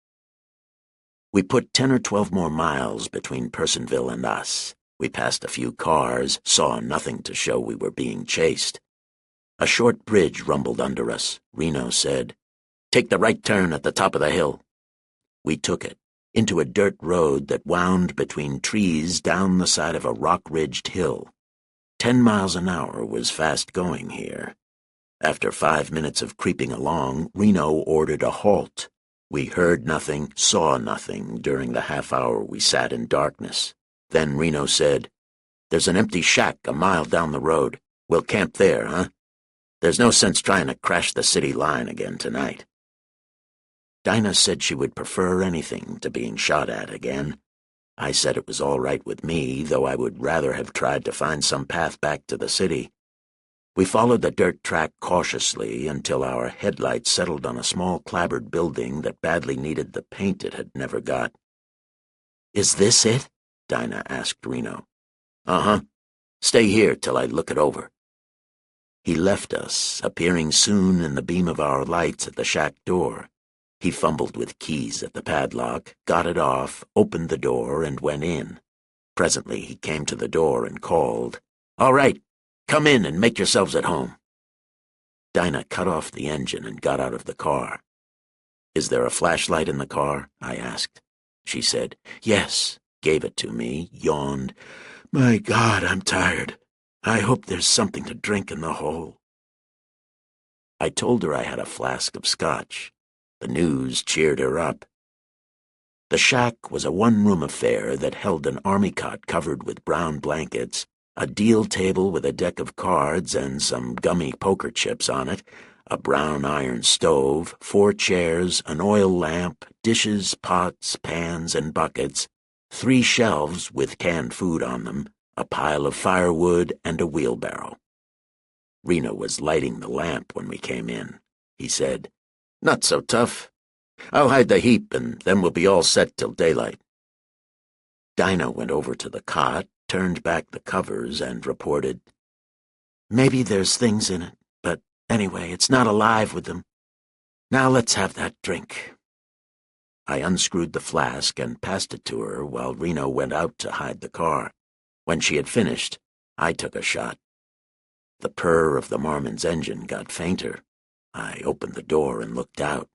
We put 10 or 12 more miles between Personville and us. We passed a few cars, saw nothing to show we were being chased. A short bridge rumbled under us. Reno said, "Take the right turn at the top of the hill." We took it, into a dirt road that wound between trees down the side of a rock-ridged hill. 10 miles an hour was fast going here. After 5 minutes of creeping along, Reno ordered a halt. We heard nothing, saw nothing during the half-hour we sat in darkness. Then Reno said, "There's an empty shack a mile down the road. We'll camp there, huh? There's no sense trying to crash the city line again tonight." Dinah said she would prefer anything to being shot at again. I said it was all right with me, though I would rather have tried to find some path back to the city. We followed the dirt track cautiously until our headlights settled on a small clapboard building that badly needed the paint it had never got. "Is this it?" Dinah asked Reno. "Uh-huh. Stay here till I look it over." He left us, appearing soon in the beam of our lights at the shack door. He fumbled with keys at the padlock, got it off, opened the door, and went in. Presently he came to the door and called, "All right. Come in and make yourselves at home." Dinah cut off the engine and got out of the car. "Is there a flashlight in the car?" I asked. She said, "Yes," gave it to me, yawned. "My God, I'm tired. I hope there's something to drink in the hole." I told her I had a flask of scotch. The news cheered her up. The shack was a one-room affair that held an army cot covered with brown blankets, a deal table with a deck of cards and some gummy poker chips on it, a brown iron stove, 4 chairs, an oil lamp, dishes, pots, pans, and buckets, 3 shelves with canned food on them, a pile of firewood, and a wheelbarrow. Reno was lighting the lamp when we came in. He said, "Not so tough. I'll hide the heap, and then we'll be all set till daylight." Dinah went over to the cot, turned back the covers, and reported, "Maybe there's things in it, but anyway, it's not alive with them. Now let's have that drink." I unscrewed the flask and passed it to her while Reno went out to hide the car. When she had finished, I took a shot. The purr of the Marmon's engine got fainter. I opened the door and looked out.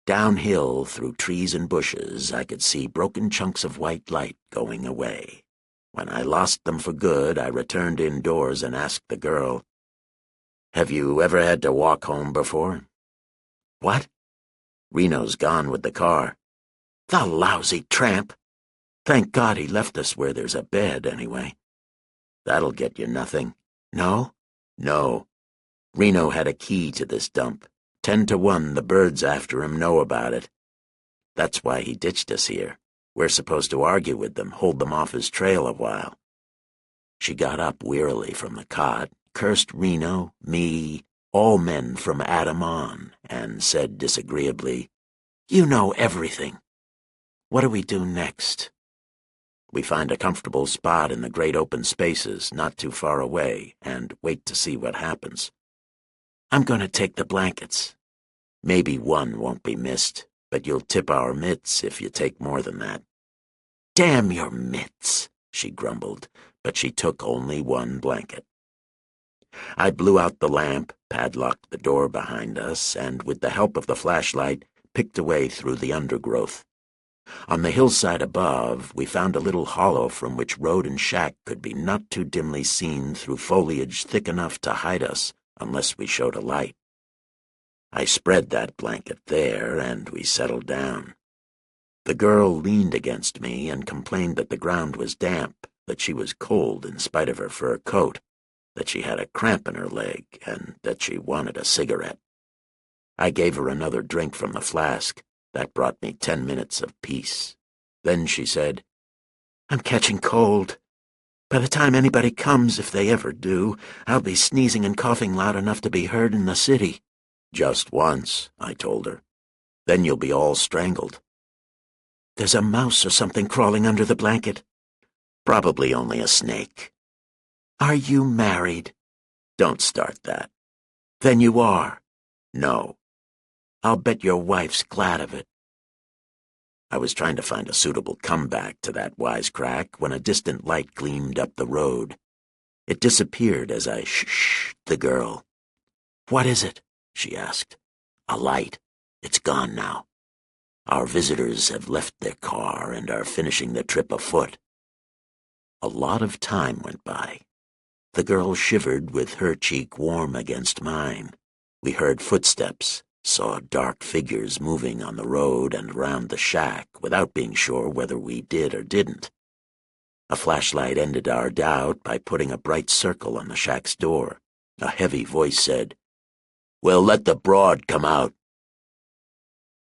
Downhill, through trees and bushes, I could see broken chunks of white light going away. When I lost them for good, I returned indoors and asked the girl, "Have you ever had to walk home before?" "What?" "Reno's gone with the car." "The lousy tramp! Thank God he left us where there's a bed, anyway." "That'll get you nothing." "No?" "No. Reno had a key to this dump. 10 to 1 the birds after him know about it. That's why he ditched us here. We're supposed to argue with them, hold them off his trail a while." She got up wearily from the cot, cursed Reno, me, all men from Adam on, and said disagreeably, "You know everything. What do we do next?" "We find a comfortable spot in the great open spaces, not too far away, and wait to see what happens." "I'm going to take the blankets." "Maybe one won't be missed, but you'll tip our mitts if you take more than that." "Damn your mitts," she grumbled, but she took only one blanket. I blew out the lamp, padlocked the door behind us, and with the help of the flashlight, picked a way through the undergrowth. On the hillside above, we found a little hollow from which road and shack could be not too dimly seen through foliage thick enough to hide us unless we showed a light. I spread that blanket there, and we settled down. The girl leaned against me and complained that the ground was damp, that she was cold in spite of her fur coat, that she had a cramp in her leg, and that she wanted a cigarette. I gave her another drink from the flask. That brought me 10 minutes of peace. Then she said, "I'm catching cold. By the time anybody comes, if they ever do, I'll be sneezing and coughing loud enough to be heard in the city." "Just once," I told her. "Then you'll be all strangled." "There's a mouse or something crawling under the blanket." "Probably only a snake." "Are you married?" "Don't start that." "Then you are." "No." "I'll bet your wife's glad of it." I was trying to find a suitable comeback to that wisecrack when a distant light gleamed up the road. It disappeared as I shushed the girl. "What is it?" she asked. "A light. It's gone now. Our visitors have left their car and are finishing the trip afoot." A lot of time went by. The girl shivered with her cheek warm against mine. We heard footsteps, saw dark figures moving on the road and around the shack without being sure whether we did or didn't. A flashlight ended our doubt by putting a bright circle on the shack's door. A heavy voice said, "Well, let the broad come out."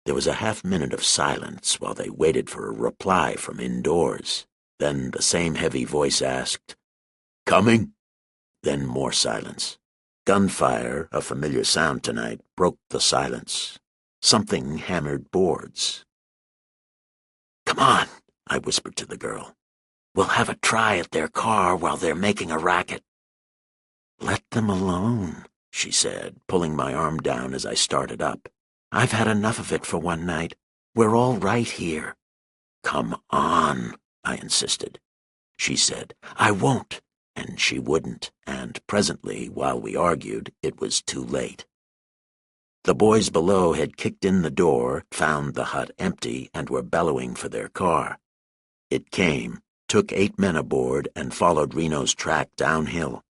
There was a half-minute of silence while they waited for a reply from indoors. Then the same heavy voice asked, "Coming?" Then more silence. Gunfire, a familiar sound tonight, broke the silence. Something hammered boards. "Come on," I whispered to the girl. "We'll have a try at their car while they're making a racket." "Let them alone," she said, pulling my arm down as I started up. "I've had enough of it for one night. We're all right here." "Come on," I insisted. She said, "I won't," and she wouldn't, and presently, while we argued, it was too late. The boys below had kicked in the door, found the hut empty, and were bellowing for their car. It came, took 8 men aboard, and followed Reno's track downhill.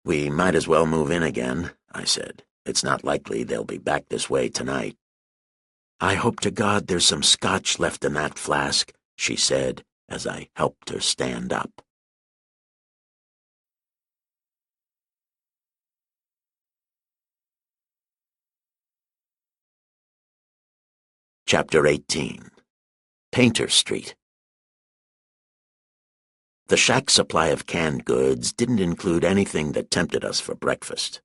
"We might as well move in again," I said. "It's not likely they'll be back this way tonight." "I hope to God there's some scotch left in that flask," she said, as I helped her stand up. Chapter 18. Painter Street. The shack's supply of canned goods didn't include anything that tempted us for breakfast.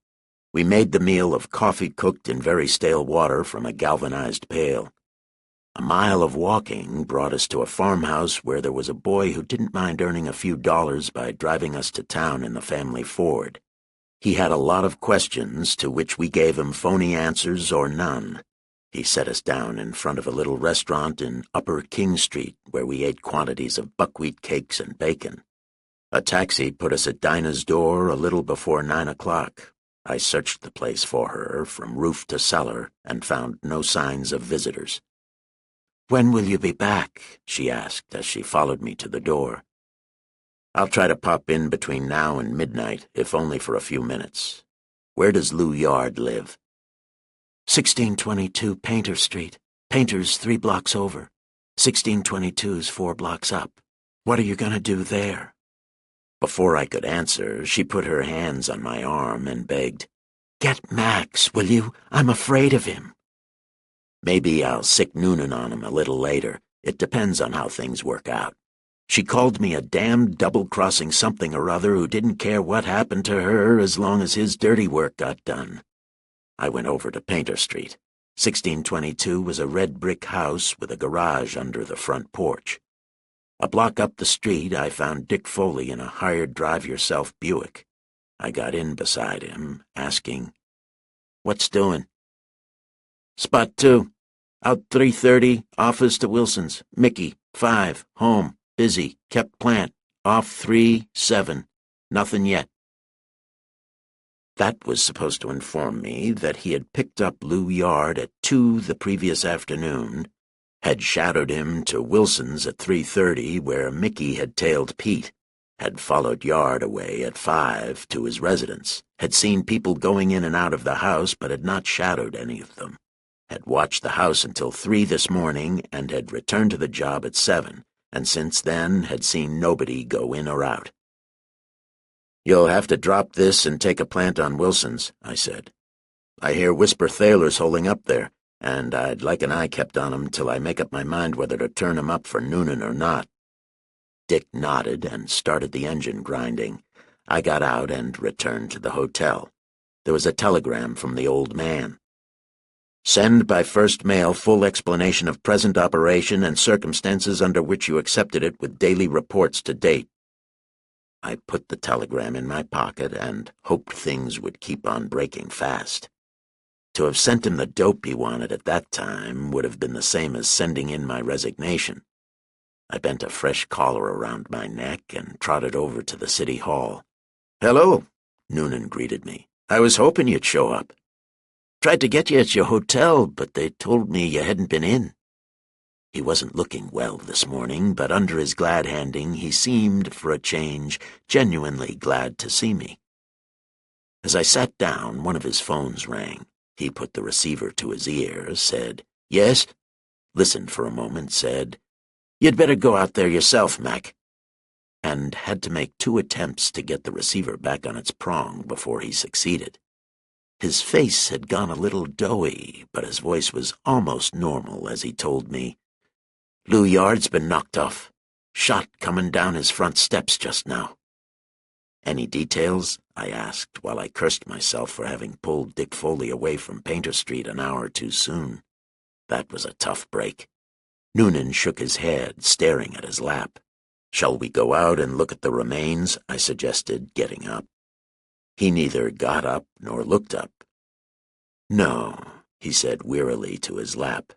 We made the meal of coffee cooked in very stale water from a galvanized pail. A mile of walking brought us to a farmhouse where there was a boy who didn't mind earning a few dollars by driving us to town in the family Ford. He had a lot of questions to which we gave him phony answers or none. He set us down in front of a little restaurant in Upper King Street where we ate quantities of buckwheat cakes and bacon. A taxi put us at Dinah's door a little before 9 o'clock. I searched the place for her from roof to cellar and found no signs of visitors. "When will you be back?" she asked as she followed me to the door. "I'll try to pop in between now and midnight, if only for a few minutes. Where does Lou Yard live?" 1622 Painter Street. Painter's 3 blocks over. 1622's 4 blocks up. What are you going to do there?" Before I could answer, she put her hands on my arm and begged, "Get Max, will you? I'm afraid of him." "Maybe I'll sick Noonan on him a little later. It depends on how things work out. She called me a damned double-crossing something or other who didn't care what happened to her as long as his dirty work got done." I went over to Painter Street. 1622 was a red brick house with a garage under the front porch. A block up the street, I found Dick Foley in a hired drive-yourself Buick. I got in beside him, asking, "What's doing?" "Spot 2. Out 3:30, office to Wilson's. Mickey, 5, home, busy, kept plant. Off 3-7. Nothing yet." That was supposed to inform me that he had picked up Lou Yard at 2 the previous afternoon, had shadowed him to Wilson's at 3:30, where Mickey had tailed Pete, had followed Yard away at 5 to his residence, had seen people going in and out of the house but had not shadowed any of them, had watched the house until 3 this morning and had returned to the job at 7, and since then had seen nobody go in or out. "You'll have to drop this and take a plant on Wilson's," I said. "I hear Whisper Thaler's holding up there, and I'd like an eye kept on him till I make up my mind whether to turn him up for Noonan or not." Dick nodded and started the engine grinding. I got out and returned to the hotel. There was a telegram from the old man. "Send by first mail full explanation of present operation and circumstances under which you accepted it with daily reports to date." I put the telegram in my pocket and hoped things would keep on breaking fast. To have sent him the dope he wanted at that time would have been the same as sending in my resignation. I bent a fresh collar around my neck and trotted over to the city hall. "Hello," Noonan greeted me. "I was hoping you'd show up. Tried to get you at your hotel, but they told me you hadn't been in." He wasn't looking well this morning, but under his glad-handing he seemed, for a change, genuinely glad to see me. As I sat down, one of his phones rang. He put the receiver to his ear, said, "Yes?" Listened for a moment, said, "You'd better go out there yourself, Mac," and had to make 2 attempts to get the receiver back on its prong before he succeeded. His face had gone a little doughy, but his voice was almost normal as he told me, "Lou Yard's been knocked off. Shot coming down his front steps just now." "Any details?" I asked, while I cursed myself for having pulled Dick Foley away from Painter Street an hour too soon. That was a tough break. Noonan shook his head, staring at his lap. "Shall we go out and look at the remains?" I suggested, getting up. He neither got up nor looked up. "No," he said wearily to his lap.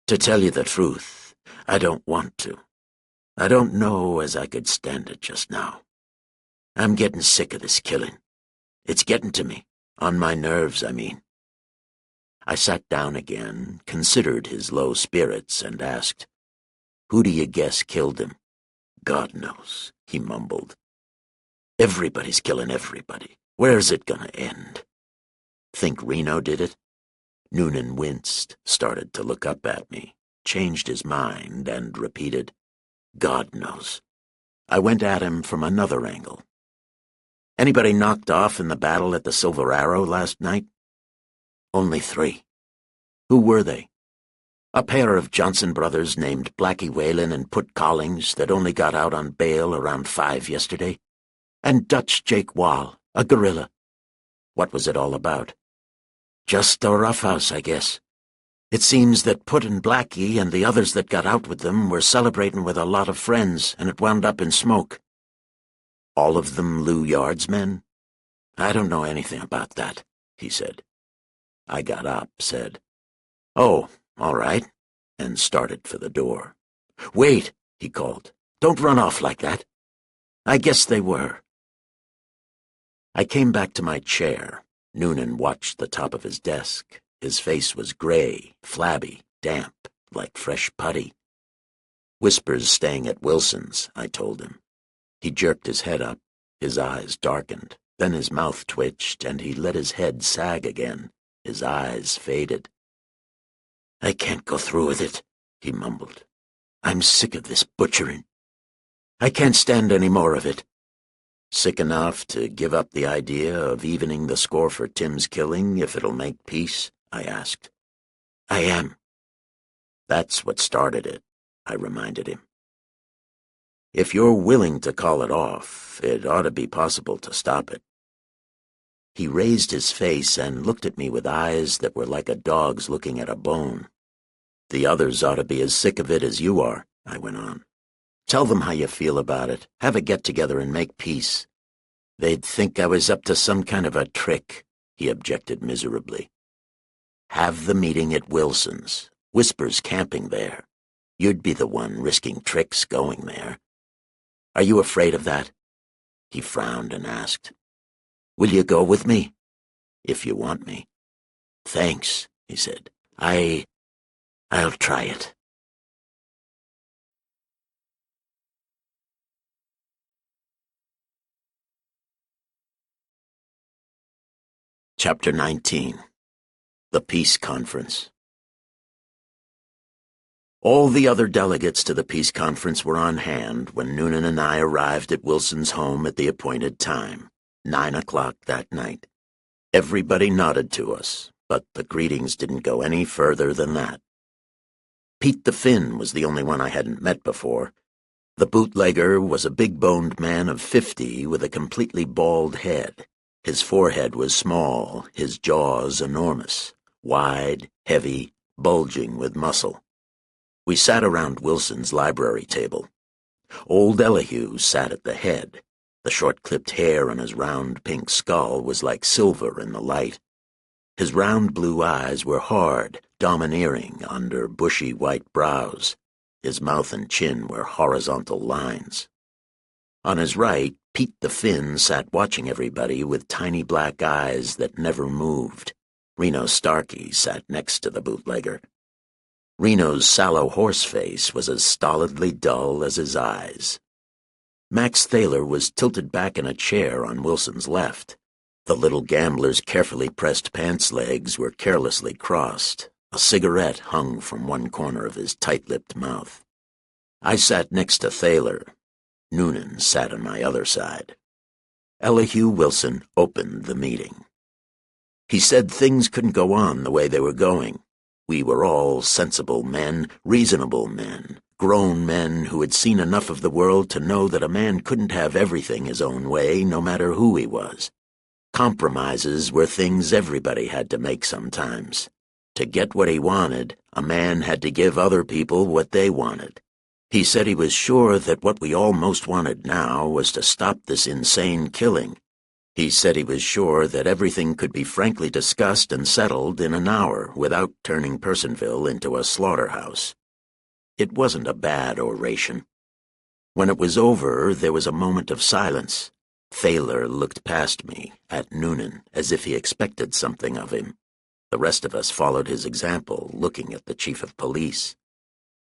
"To tell you the truth, I don't want to. I don't know as I could stand it just now. I'm getting sick of this killing. It's getting to me. On my nerves, I mean." I sat down again, considered his low spirits, and asked, "Who do you guess killed him?" "God knows," he mumbled. "Everybody's killing everybody. Where's it gonna end?" "Think Reno did it?" Noonan winced, started to look up at me, changed his mind, and repeated, "God knows." I went at him from another angle. "Anybody knocked off in the battle at the Silver Arrow last night?" "Only 3. "Who were they?" "A pair of Johnson brothers named Blackie Whalen and Put Collings that only got out on bail around 5 yesterday, and Dutch Jake Wall, a guerrilla." "What was it all about?" "Just a roughhouse, I guess. It seems that Put and Blackie and the others that got out with them were celebrating with a lot of friends, and it wound up in smoke." "All of them Lou Yard's men?" "I don't know anything about that," he said. I got up, said, "Oh, all right," and started for the door. "Wait," he called. "Don't run off like that." "I guess they were." I came back to my chair, Noonan watched the top of his desk. His face was gray, flabby, damp, like fresh putty. "Whispers staying at Wilson's," I told him. He jerked his head up. His eyes darkened. Then his mouth twitched, and he let his head sag again. His eyes faded. "I can't go through with it," he mumbled. "I'm sick of this butchering. I can't stand any more of it." "Sick enough to give up the idea of evening the score for Tim's killing if it'll make peace?" I asked. "I am." "That's what started it," I reminded him. "If you're willing to call it off, it ought to be possible to stop it." He raised his face and looked at me with eyes that were like a dog's looking at a bone. "The others ought to be as sick of it as you are," I went on. "Tell them how you feel about it. Have a get-together and make peace." "They'd think I was up to some kind of a trick," he objected miserably. "Have the meeting at Wilson's. Whispers camping there. You'd be the one risking tricks going there. Are you afraid of that?" He frowned and asked, "Will you go with me?" "If you want me." "Thanks," he said. I'll try it." Chapter 19. The Peace Conference. All the other delegates to the peace conference were on hand when Noonan and I arrived at Wilson's home at the appointed time, 9 o'clock that night. Everybody nodded to us, but the greetings didn't go any further than that. Pete the Finn was the only one I hadn't met before. The bootlegger was a big-boned man of 50 with a completely bald head. His forehead was small, his jaws enormous, wide, heavy, bulging with muscle. We sat around Wilson's library table. Old Elihu sat at the head. The short-clipped hair on his round pink skull was like silver in the light. His round blue eyes were hard, domineering under bushy white brows. His mouth and chin were horizontal lines. On his right, Pete the Finn sat watching everybody with tiny black eyes that never moved. Reno Starkey sat next to the bootlegger. Reno's sallow horse face was as stolidly dull as his eyes. Max Thaler was tilted back in a chair on Wilson's left. The little gambler's carefully pressed pants legs were carelessly crossed. A cigarette hung from one corner of his tight-lipped mouth. I sat next to Thaler. Noonan sat on my other side. Elihu Wilson opened the meeting. He said things couldn't go on the way they were going. We were all sensible men, reasonable men, grown men who had seen enough of the world to know that a man couldn't have everything his own way, no matter who he was. Compromises were things everybody had to make sometimes. To get what he wanted, a man had to give other people what they wanted. He said he was sure that what we all most wanted now was to stop this insane killing. He said he was sure that everything could be frankly discussed and settled in an hour without turning Personville into a slaughterhouse. It wasn't a bad oration. When it was over, there was a moment of silence. Thaler looked past me, at Noonan, as if he expected something of him. The rest of us followed his example, looking at the chief of police.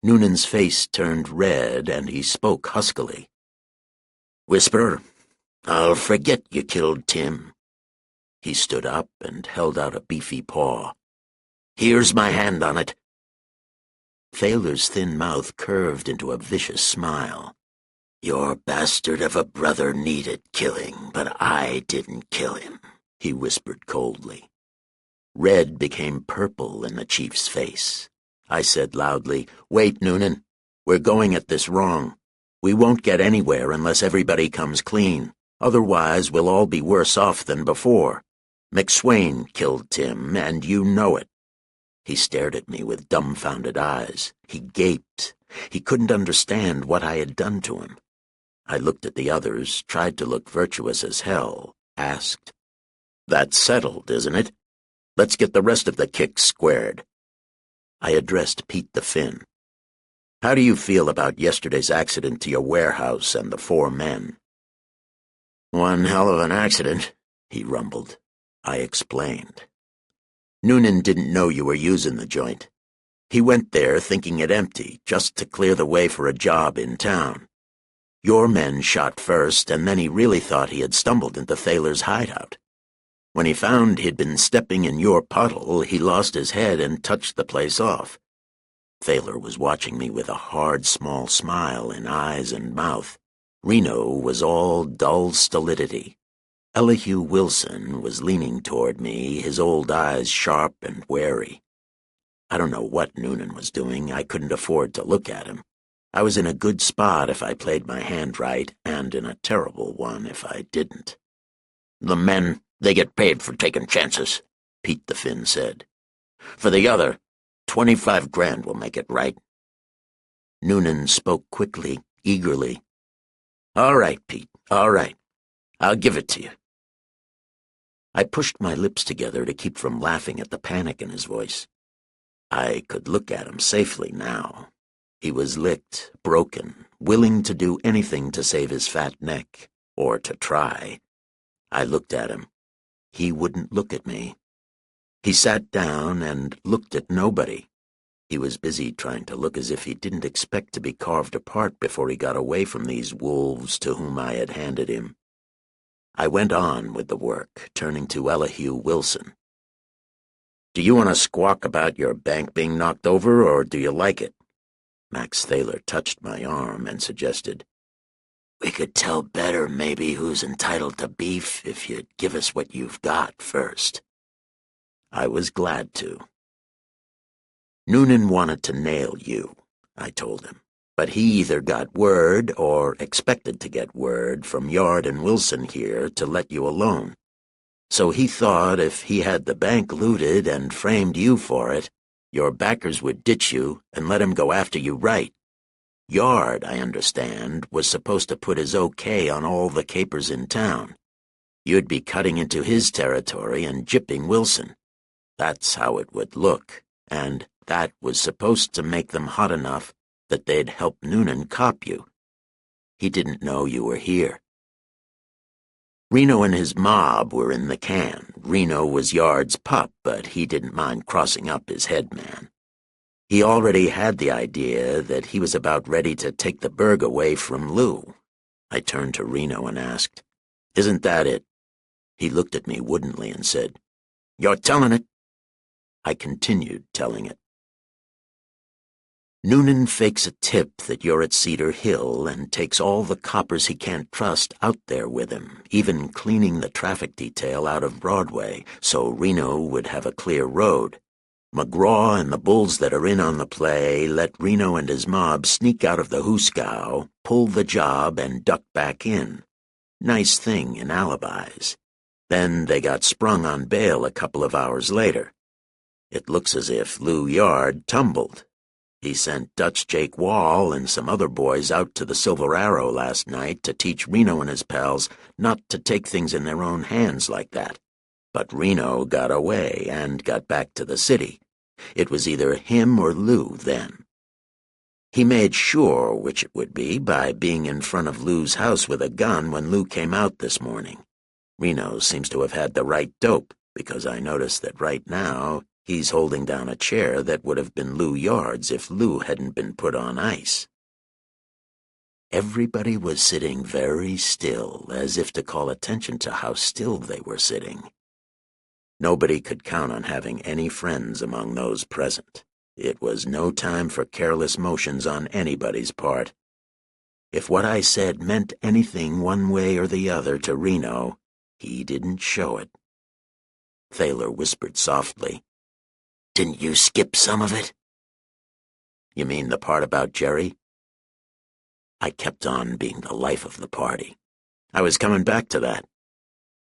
Noonan's face turned red, and he spoke huskily. "Whisper, I'll forget you killed Tim." He stood up and held out a beefy paw. "Here's my hand on it." Thaler's thin mouth curved into a vicious smile. "Your bastard of a brother needed killing, but I didn't kill him," he whispered coldly. Red became purple in the chief's face. I said loudly, "Wait, Noonan. We're going at this wrong. We won't get anywhere unless everybody comes clean. Otherwise, we'll all be worse off than before. McSwain killed Tim, and you know it." He stared at me with dumbfounded eyes. He gaped. He couldn't understand what I had done to him. I looked at the others, tried to look virtuous as hell, asked, "That's settled, isn't it? Let's get the rest of the kicks squared." I addressed Pete the Finn. "How do you feel about yesterday's accident to your warehouse and the 4 men?" "One hell of an accident," he rumbled. I explained. Noonan didn't know you were using the joint. He went there thinking it empty, just to clear the way for a job in town. Your men shot first, and then he really thought he had stumbled into Thaler's hideout. When he found he'd been stepping in your puddle, he lost his head and touched the place off. Thaler was watching me with a hard, small smile in eyes and mouth. Reno was all dull stolidity. Elihu Wilson was leaning toward me, his old eyes sharp and wary. I don't know what Noonan was doing. I couldn't afford to look at him. I was in a good spot if I played my hand right, and in a terrible one if I didn't. "The men, they get paid for taking chances," Pete the Finn said. "For the other, 25 grand will make it right." Noonan spoke quickly, eagerly. "All right, Pete, all right. I'll give it to you." I pushed my lips together to keep from laughing at the panic in his voice. I could look at him safely now. He was licked, broken, willing to do anything to save his fat neck, or to try. I looked at him. He wouldn't look at me. He sat down and looked at nobody. He was busy trying to look as if he didn't expect to be carved apart before he got away from these wolves to whom I had handed him. I went on with the work, turning to Elihu Wilson. "Do you want to squawk about your bank being knocked over, or do you like it?" Max Thaler touched my arm and suggested, "We could tell better maybe who's entitled to beef if you'd give us what you've got first." I was glad to. "Noonan wanted to nail you," I told him, "but he either got word, or expected to get word, from Yard and Wilson here to let you alone. So he thought if he had the bank looted and framed you for it, your backers would ditch you and let him go after you right. Yard, I understand, was supposed to put his okay on all the capers in town. You'd be cutting into his territory and gypping Wilson. That's how it would look, and that was supposed to make them hot enough that they'd help Noonan cop you. He didn't know you were here. Reno and his mob were in the can. Reno was Yard's pup, but he didn't mind crossing up his head man. He already had the idea that he was about ready to take the burg away from Lou. I turned to Reno and asked, "Isn't that it?" He looked at me woodenly and said, "You're telling it?" I continued telling it. Noonan fakes a tip that you're at Cedar Hill and takes all the coppers he can't trust out there with him, even cleaning the traffic detail out of Broadway, so Reno would have a clear road. McGraw and the bulls that are in on the play let Reno and his mob sneak out of the hooskow, pull the job, and duck back in. Nice thing in alibis. Then they got sprung on bail a couple of hours later. It looks as if Lou Yard tumbled. He sent Dutch Jake Wall and some other boys out to the Silver Arrow last night to teach Reno and his pals not to take things in their own hands like that. But Reno got away and got back to the city. It was either him or Lou then. He made sure which it would be by being in front of Lou's house with a gun when Lou came out this morning. Reno seems to have had the right dope, because I noticed that right now he's holding down a chair that would have been Lou Yard's if Lou hadn't been put on ice. Everybody was sitting very still, as if to call attention to how still they were sitting. Nobody could count on having any friends among those present. It was no time for careless motions on anybody's part. If what I said meant anything one way or the other to Reno, he didn't show it. Thaler whispered softly, "Didn't you skip some of it?" "You mean the part about Jerry?" I kept on being the life of the party. I was coming back to that.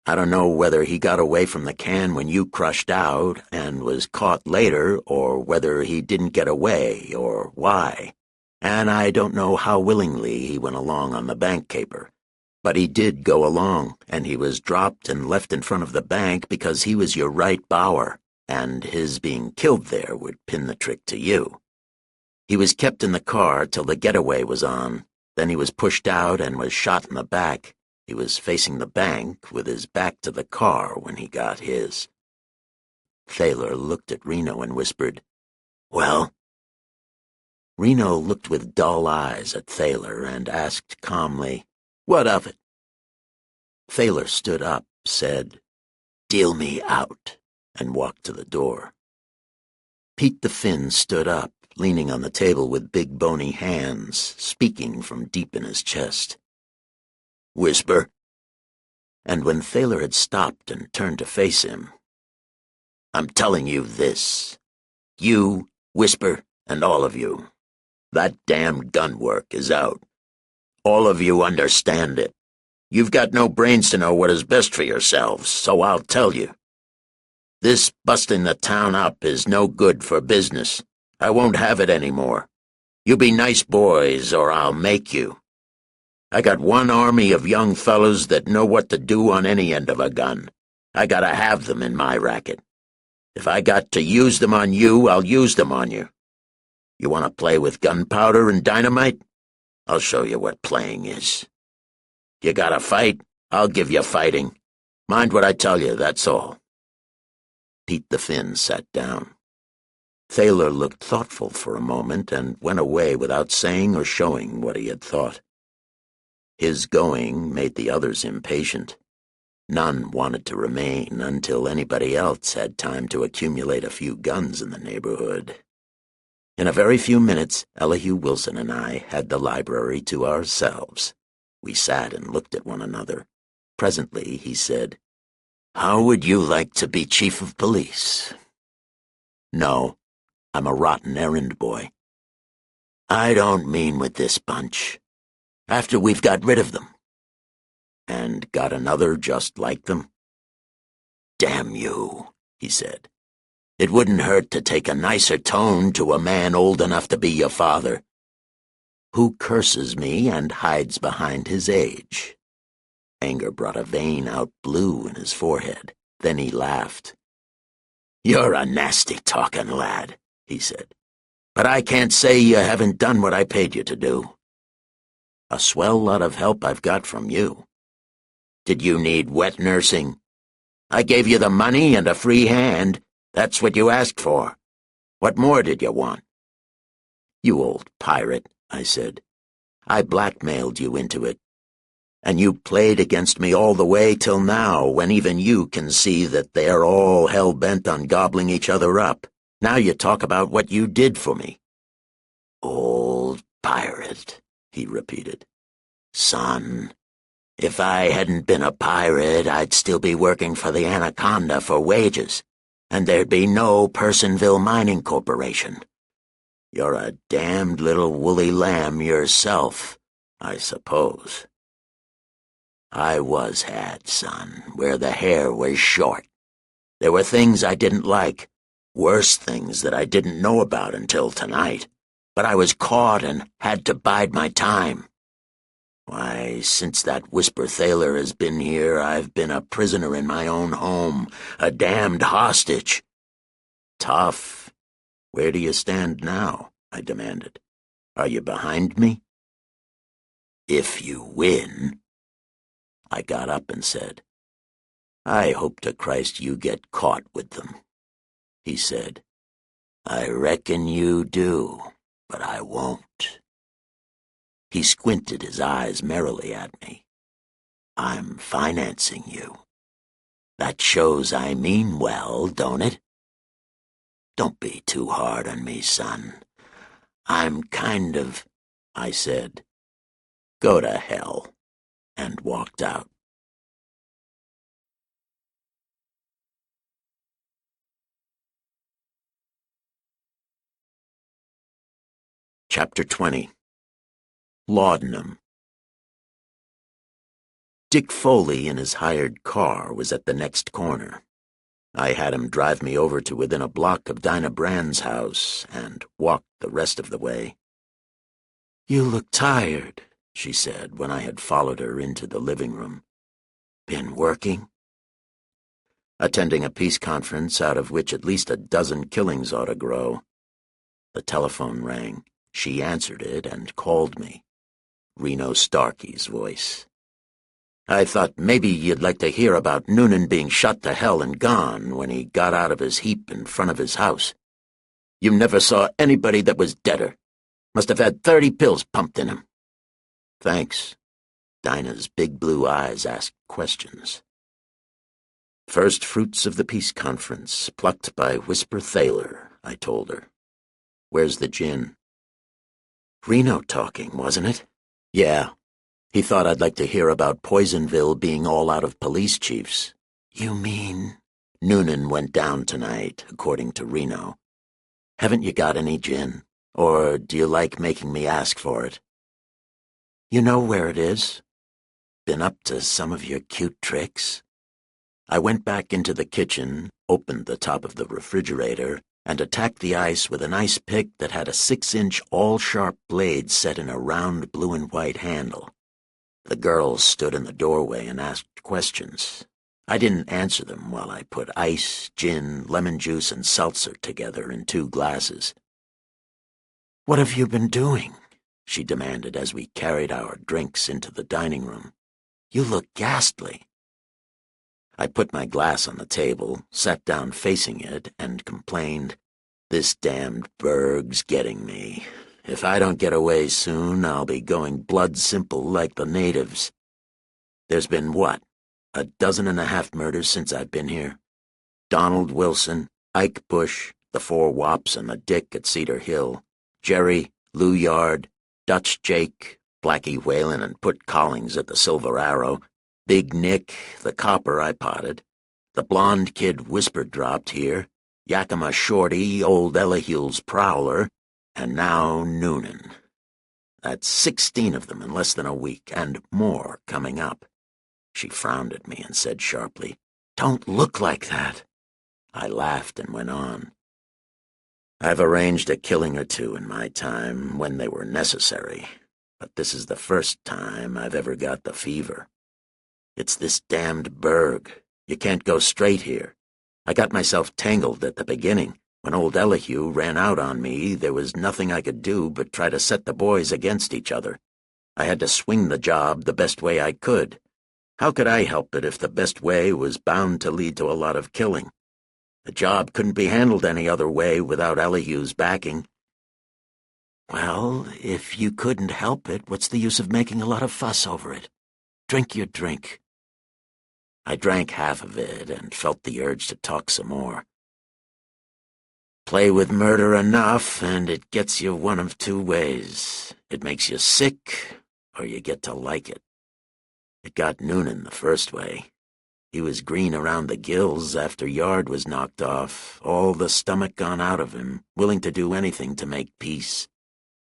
I don't know whether he got away from the can when you crushed out and was caught later, or whether he didn't get away, or why. And I don't know how willingly he went along on the bank caper. But he did go along, and he was dropped and left in front of the bank because he was your right bower, and his being killed there would pin the trick to you. He was kept in the car till the getaway was on, then he was pushed out and was shot in the back, He was facing the bank with his back to the car when he got his. Thaler looked at Reno and whispered, "Well?" Reno looked with dull eyes at Thaler and asked calmly, "What of it?" Thaler stood up, said, "Deal me out," and walked to the door. Pete the Finn stood up, leaning on the table with big bony hands, speaking from deep in his chest. "Whisper." And when Thaler had stopped and turned to face him, "I'm telling you this. You, Whisper, and all of you. That damn gun work is out. All of you understand it. You've got no brains to know what is best for yourselves, so I'll tell you. This busting the town up is no good for business. I won't have it anymore. You be nice boys, or I'll make you. I got one army of young fellows that know what to do on any end of a gun. I gotta have them in my racket. If I got to use them on you, I'll use them on you. You want to play with gunpowder and dynamite? I'll show you what playing is. You gotta fight? I'll give you fighting. Mind what I tell you, that's all." Pete the Finn sat down. Thaler looked thoughtful for a moment and went away without saying or showing what he had thought. His going made the others impatient. None wanted to remain until anybody else had time to accumulate a few guns in the neighborhood. In a very few minutes, Elihu Wilson and I had the library to ourselves. We sat and looked at one another. Presently, he said, "How would you like to be chief of police?" "No, I'm a rotten errand boy." "I don't mean with this bunch. After we've got rid of them." "And got another just like them?" "Damn you," he said. "It wouldn't hurt to take a nicer tone to a man old enough to be your father, who curses me and hides behind his age." Anger brought a vein out blue in his forehead. Then he laughed. "You're a nasty-talking lad," he said. "But I can't say you haven't done what I paid you to do. A swell lot of help I've got from you. Did you need wet nursing? I gave you the money and a free hand. That's what you asked for. What more did you want?" "You old pirate," I said. "I blackmailed you into it. And you played against me all the way till now, when even you can see that they're all hell-bent on gobbling each other up. Now you talk about what you did for me." "Old pirate," he repeated. "Son, if I hadn't been a pirate, I'd still be working for the Anaconda for wages, and there'd be no Personville Mining Corporation. You're a damned little woolly lamb yourself, I suppose." "I was had, son, where the hair was short. There were things I didn't like, worse things that I didn't know about until tonight, but I was caught and had to bide my time. Why, since that Whisper Thaler has been here, I've been a prisoner in my own home, a damned hostage." "Tough. Where do you stand now?" I demanded. "Are you behind me?" "If you win." I got up and said, "I hope to Christ you get caught with them." He said, "I reckon you do, but I won't." He squinted his eyes merrily at me. "I'm financing you. That shows I mean well, don't it? Don't be too hard on me, son. I'm kind of—" I said, "Go to hell," and walked out. Chapter 20. Laudanum. Dick Foley in his hired car was at the next corner. I had him drive me over to within a block of Dinah Brand's house and walked the rest of the way. "You look tired," she said when I had followed her into the living room. "Been working?" "Attending a peace conference out of which at least a dozen killings ought to grow." The telephone rang. She answered it and called me. Reno Starkey's voice. I thought maybe you'd like to hear about Noonan being shot to hell and gone when he got out of his heap in front of his house. You never saw anybody that was deader. Must have had 30 pills pumped in him." "Thanks." Dinah's big blue eyes asked questions. "First fruits of the peace conference, plucked by Whisper Thaler," I told her. "Where's the gin?" "Reno talking, wasn't it?" "Yeah. He thought I'd like to hear about Poisonville being all out of police chiefs." "You mean—" "Noonan went down tonight, according to Reno. Haven't you got any gin? Or do you like making me ask for it?" "You know where it is?" "Been up to some of your cute tricks?" I went back into the kitchen, opened the top of the refrigerator, and attacked the ice with an ice pick that had a 6-inch all-sharp blade set in a round blue and white handle. The girls stood in the doorway and asked questions. I didn't answer them while I put ice, gin, lemon juice, and seltzer together in 2 glasses. "What have you been doing?" she demanded as we carried our drinks into the dining room. "You look ghastly." I put my glass on the table, sat down facing it, and complained, "This damned Berg's getting me. If I don't get away soon, I'll be going blood simple like the natives. There's been, what, 12.5 murders since I've been here? Donald Wilson, Ike Bush, the 4 Wops and the Dick at Cedar Hill, Jerry, Lou Yard, Dutch Jake, Blackie Whalen and Put Collings at the Silver Arrow, Big Nick, the copper I potted, the blonde kid Whisper dropped here, Yakima Shorty, old Elihu's prowler, and now Noonan. That's 16 of them in less than a week, and more coming up." She frowned at me and said sharply, "Don't look like that." I laughed and went on. "I've arranged a killing or 2 in my time when they were necessary, but this is the first time I've ever got the fever. It's this damned Berg. You can't go straight here. I got myself tangled at the beginning. When old Elihu ran out on me, there was nothing I could do but try to set the boys against each other. I had to swing the job the best way I could. How could I help it if the best way was bound to lead to a lot of killing? The job couldn't be handled any other way without Elihu's backing." "Well, if you couldn't help it, what's the use of making a lot of fuss over it? Drink your drink." I drank half of it and felt the urge to talk some more. "Play with murder enough, and it gets you one of 2 ways. It makes you sick, or you get to like it. It got Noonan the first way. He was green around the gills after Yard was knocked off, all the stomach gone out of him, willing to do anything to make peace.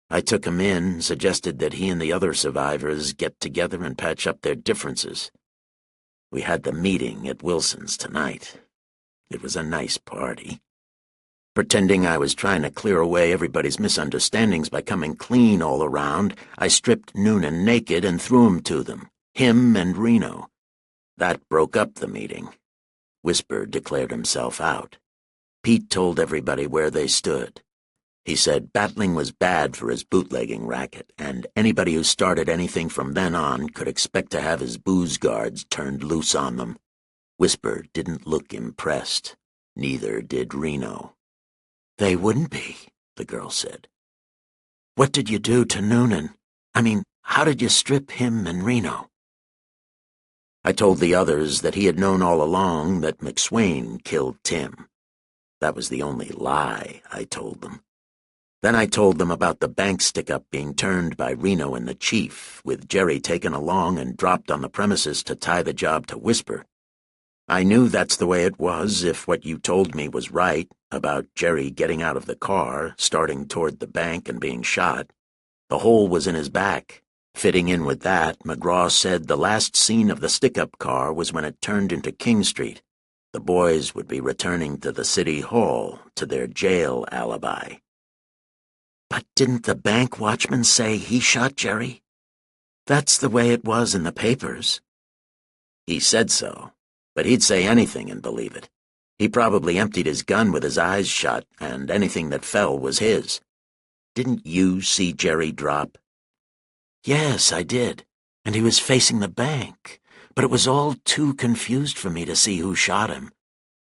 I took him in, suggested that he and the other survivors get together and patch up their differences. We had the meeting at Wilson's tonight. It was a nice party. Pretending I was trying to clear away everybody's misunderstandings by coming clean all around, I stripped Noonan naked and threw him to them, him and Reno. That broke up the meeting. Whisper declared himself out. Pete told everybody where they stood. He said battling was bad for his bootlegging racket, and anybody who started anything from then on could expect to have his booze guards turned loose on them. Whisper didn't look impressed. Neither did Reno. "They wouldn't be," the girl said. "What did you do to Noonan? I mean, how did you strip him and Reno?" I told the others that he had known all along that McSwain killed Tim. That was the only lie I told them. Then I told them about the bank stick-up being turned by Reno and the chief, with Jerry taken along and dropped on the premises to tie the job to Whisper. I knew that's the way it was if what you told me was right, about Jerry getting out of the car, starting toward the bank and being shot. The hole was in his back. Fitting in with that, McGraw said the last scene of the stick-up car was when it turned into King Street. The boys would be returning to the city hall, to their jail alibi. "But didn't the bank watchman say he shot Jerry? That's the way it was in the papers." "He said so, but he'd say anything and believe it. He probably emptied his gun with his eyes shut, and anything that fell was his. Didn't you see Jerry drop?" "Yes, I did, and he was facing the bank. but it was all too confused for me to see who shot him.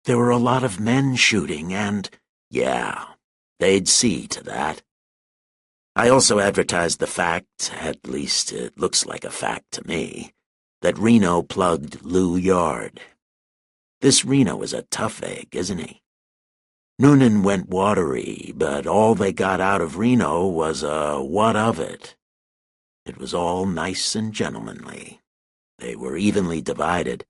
There were a lot of men shooting, and, yeah, they'd see to that. I also advertised the fact, at least it looks like a fact to me, that Reno plugged Lou Yard. This Reno is a tough egg, isn't he? Noonan went watery, but all they got out of Reno was a what of it. It was all nice and gentlemanly. They were evenly divided,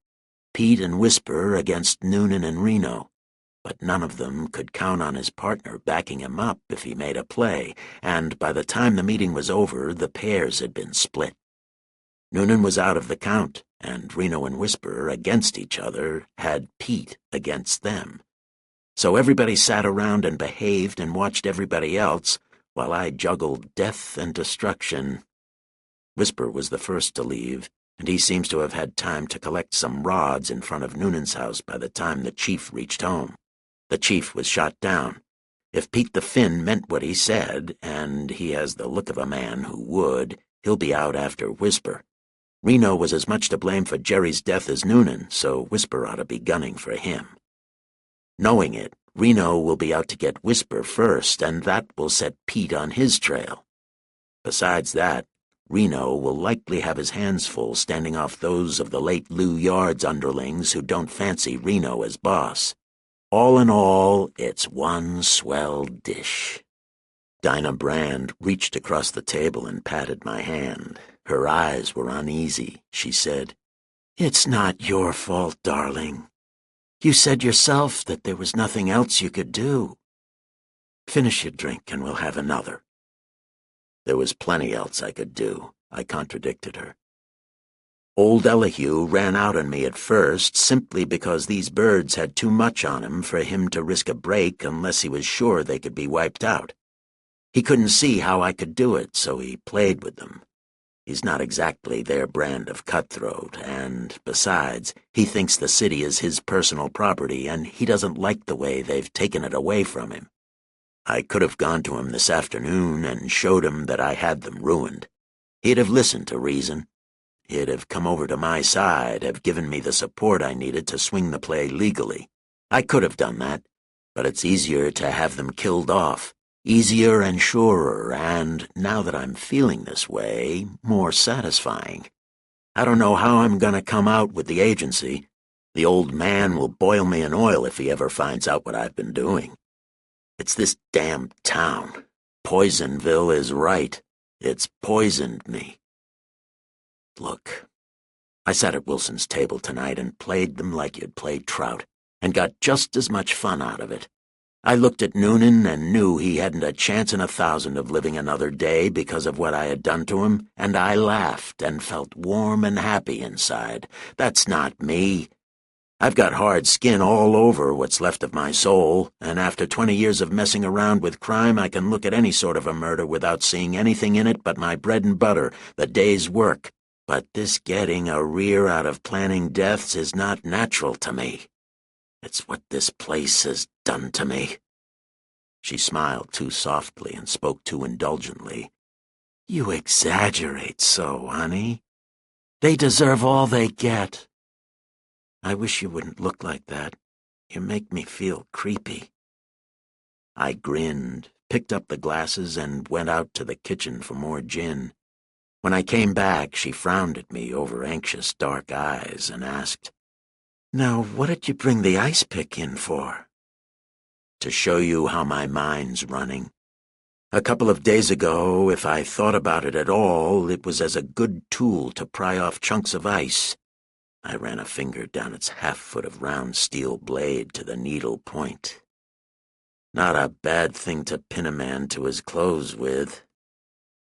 Pete and Whisper against Noonan and Reno, but none of them could count on his partner backing him up if he made a play, and by the time the meeting was over, the pairs had been split. Noonan was out of the count, and Reno and Whisper, against each other, had Pete against them. So everybody sat around and behaved and watched everybody else, while I juggled death and destruction. Whisper was the first to leave, and he seems to have had time to collect some rods in front of Noonan's house by the time the chief reached home. The chief was shot down. If Pete the Finn meant what he said, and he has the look of a man who would, he'll be out after Whisper. Reno was as much to blame for Jerry's death as Noonan, so Whisper ought to be gunning for him. Knowing it, Reno will be out to get Whisper first, and that will set Pete on his trail. Besides that, Reno will likely have his hands full standing off those of the late Lou Yard's underlings who don't fancy Reno as boss. All in all, it's one swell dish. Dinah Brand reached across the table and patted my hand. Her eyes were uneasy. She said, "It's not your fault, darling. You said yourself that there was nothing else you could do. Finish your drink and we'll have another." There was plenty else I could do, I contradicted her. Old Elihu ran out on me at first simply because these birds had too much on him for him to risk a break unless he was sure they could be wiped out. He couldn't see how I could do it, so he played with them. He's not exactly their brand of cutthroat, and, besides, he thinks the city is his personal property, and he doesn't like the way they've taken it away from him. I could have gone to him this afternoon and showed him that I had them ruined. He'd have listened to reason. He'd have come over to my side, have given me the support I needed to swing the play legally. I could have done that, but it's easier to have them killed off. Easier and surer, and, now that I'm feeling this way, more satisfying. I don't know how I'm going to come out with the agency. The old man will boil me in oil if he ever finds out what I've been doing. It's this damn town. Poisonville is right. It's poisoned me. Look, I sat at Wilson's table tonight and played them like you'd play trout, and got just as much fun out of it. I looked at Noonan and knew he hadn't a chance in 1,000 of living another day because of what I had done to him, and I laughed and felt warm and happy inside. That's not me. I've got hard skin all over what's left of my soul, and after 20 years of messing around with crime, I can look at any sort of a murder without seeing anything in it but my bread and butter, the day's work. But this getting a rear out of planning deaths is not natural to me. It's what this place has done to me." She smiled too softly and spoke too indulgently. "You exaggerate so, honey. They deserve all they get. I wish you wouldn't look like that. You make me feel creepy." I grinned, picked up the glasses, and went out to the kitchen for more gin. When I came back, she frowned at me over anxious dark eyes and asked, "Now, what did you bring the ice pick in for?" "To show you how my mind's running. A couple of days ago, if I thought about it at all, it was as a good tool to pry off chunks of ice." I ran a finger down its half-foot of round steel blade to the needle point. "Not a bad thing to pin a man to his clothes with.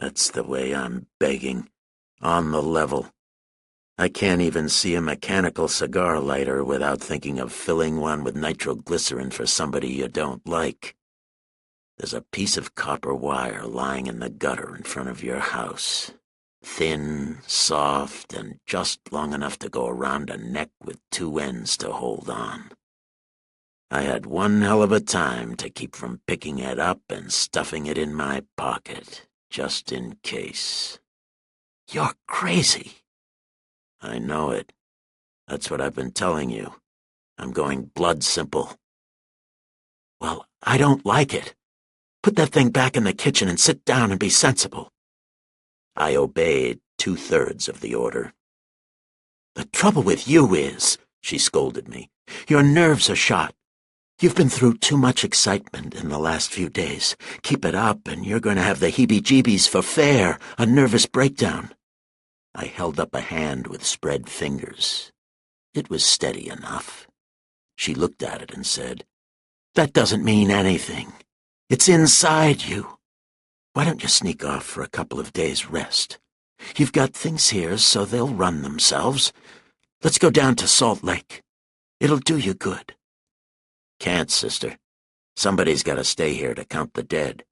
That's the way I'm begging, on the level. I can't even see a mechanical cigar lighter without thinking of filling one with nitroglycerin for somebody you don't like. There's a piece of copper wire lying in the gutter in front of your house. Thin, soft, and just long enough to go around a neck with two ends to hold on. I had one hell of a time to keep from picking it up and stuffing it in my pocket, just in case." "You're crazy." "I know it. That's what I've been telling you. I'm going blood simple. Well, I don't like it. Put that thing back in the kitchen and sit down and be sensible. I obeyed 2/3 of the order. The trouble with you is, she scolded me, your nerves are shot. You've been through too much excitement in the last few days. Keep it up and you're going to have the heebie-jeebies for fair, a nervous breakdown. I held up a hand with spread fingers. It was steady enough. She looked at it and said, That doesn't mean anything. It's inside you. Why don't you sneak off for a couple of days' rest? You've got things here so they'll run themselves. Let's go down to Salt Lake. It'll do you good. Can't, sister. Somebody's got to stay here to count the dead.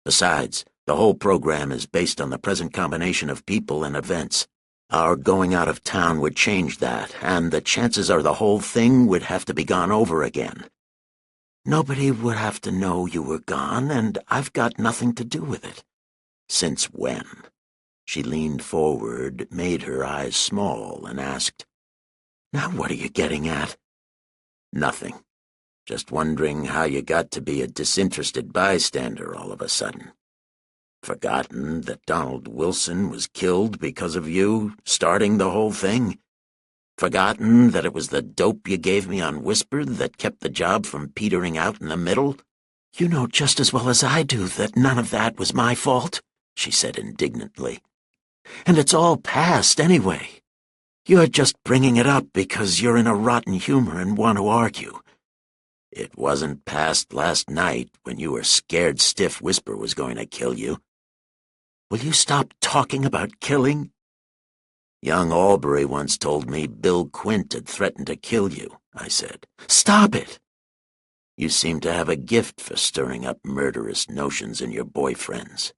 Besides, the whole program is based on the present combination of people and events. Our going out of town would change that, and the chances are the whole thing would have to be gone over again. Nobody would have to know you were gone, and I've got nothing to do with it. Since when? She leaned forward, made her eyes small, and asked, Now what are you getting at? Nothing. Just wondering how you got to be a disinterested bystander all of a sudden. Forgotten that Donald Wilson was killed because of you starting the whole thing? Forgotten that it was the dope you gave me on Whisper that kept the job from petering out in the middle? You know just as well as I do that none of that was my fault, she said indignantly. And it's all past anyway. You're just bringing it up because you're in a rotten humor and want to argue. It wasn't past last night when you were scared stiff Whisper was going to kill you. Will you stop talking about killing? Young Albury once told me Bill Quint had threatened to kill you, I said. Stop it! You seem to have a gift for stirring up murderous notions in your boyfriends.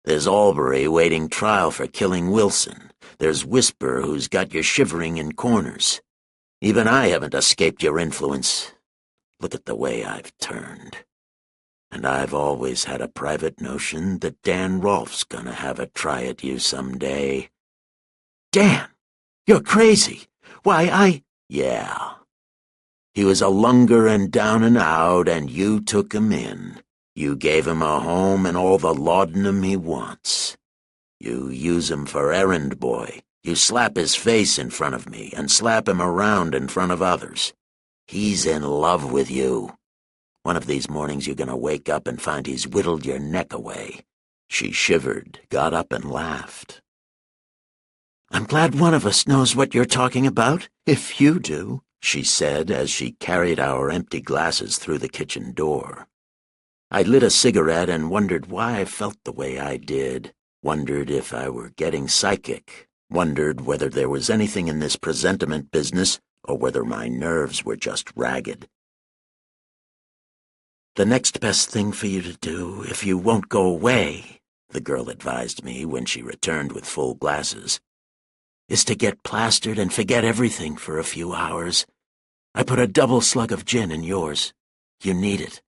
There's Albury waiting trial for killing Wilson. There's Whisper who's got you shivering in corners. Even I haven't escaped your influence. Look at the way I've turned. And I've always had a private notion that Dan Rolfe's gonna have a try at you someday. Dan, you're crazy. Why, Yeah. He was a lunger and down and out, and you took him in. You gave him a home and all the laudanum he wants. You use him for errand boy. You slap his face in front of me and slap him around in front of others. He's in love with you. One of these mornings you're going to wake up and find he's whittled your neck away. She shivered, got up and laughed. I'm glad one of us knows what you're talking about, if you do, she said as she carried our empty glasses through the kitchen door. I lit a cigarette and wondered why I felt the way I did, wondered if I were getting psychic, wondered whether there was anything in this presentiment business or whether my nerves were just ragged. The next best thing for you to do, if you won't go away, the girl advised me when she returned with full glasses, is to get plastered and forget everything for a few hours. I put a double slug of gin in yours. You need it.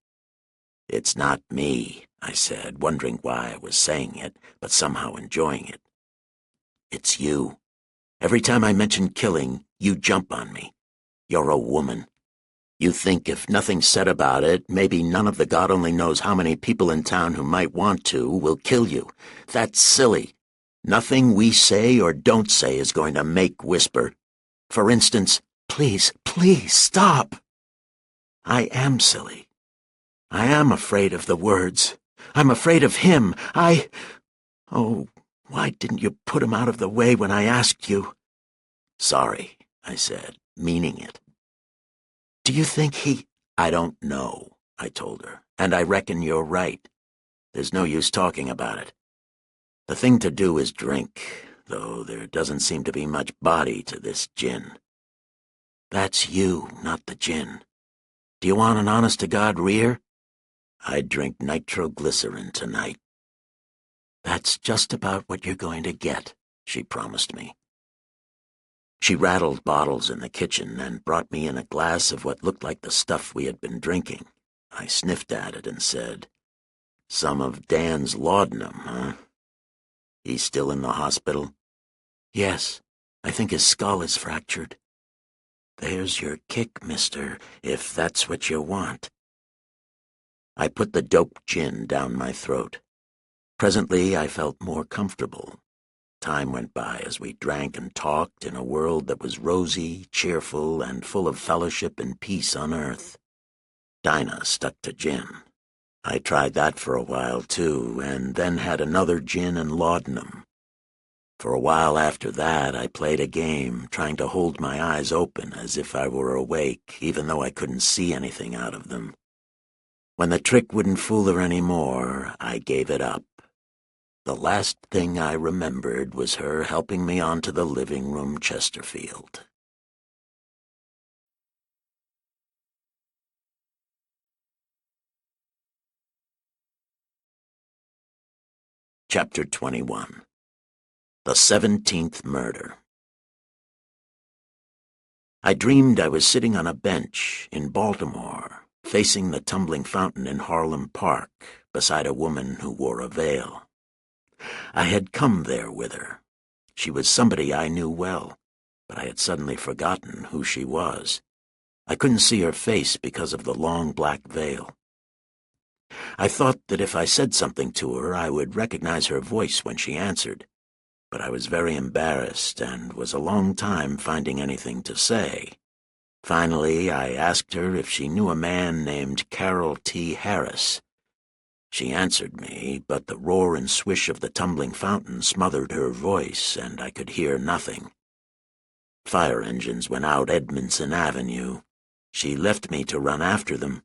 It's not me, I said, wondering why I was saying it, but somehow enjoying it. It's you. Every time I mention killing, you jump on me. You're a woman. You think if nothing's said about it, maybe none of the God only knows how many people in town who might want to will kill you. That's silly. Nothing we say or don't say is going to make Whisper. For instance, please stop. I am silly. I am afraid of the words. I'm afraid of him. Oh, why didn't you put him out of the way when I asked you? Sorry, I said, meaning it. Do you think he— I don't know, I told her, and I reckon you're right. There's no use talking about it. The thing to do is drink, though there doesn't seem to be much body to this gin. That's you, not the gin. Do you want an honest-to-God rear? I'd drink nitroglycerin tonight. That's just about what you're going to get, she promised me. She rattled bottles in the kitchen and brought me in a glass of what looked like the stuff we had been drinking. I sniffed at it and said, Some of Dan's laudanum, huh? He's still in the hospital? Yes, I think his skull is fractured. There's your kick, mister, if that's what you want. I put the dope gin down my throat. Presently I felt more comfortable. Time went by as we drank and talked in a world that was rosy, cheerful, and full of fellowship and peace on earth. Dinah stuck to gin. I tried that for a while, too, and then had another gin and laudanum. For a while after that, I played a game, trying to hold my eyes open as if I were awake, even though I couldn't see anything out of them. When the trick wouldn't fool her any more, I gave it up. The last thing I remembered was her helping me onto the living room Chesterfield. Chapter 21. The 17th Murder. I dreamed I was sitting on a bench in Baltimore, facing the tumbling fountain in Harlem Park, beside a woman who wore a veil. I had come there with her. She was somebody I knew well, but I had suddenly forgotten who she was. I couldn't see her face because of the long black veil. I thought that if I said something to her, I would recognize her voice when she answered, but I was very embarrassed and was a long time finding anything to say. Finally, I asked her if she knew a man named Carroll T. Harris. She answered me, but the roar and swish of the tumbling fountain smothered her voice, and I could hear nothing. Fire engines went out Edmondson Avenue. She left me to run after them.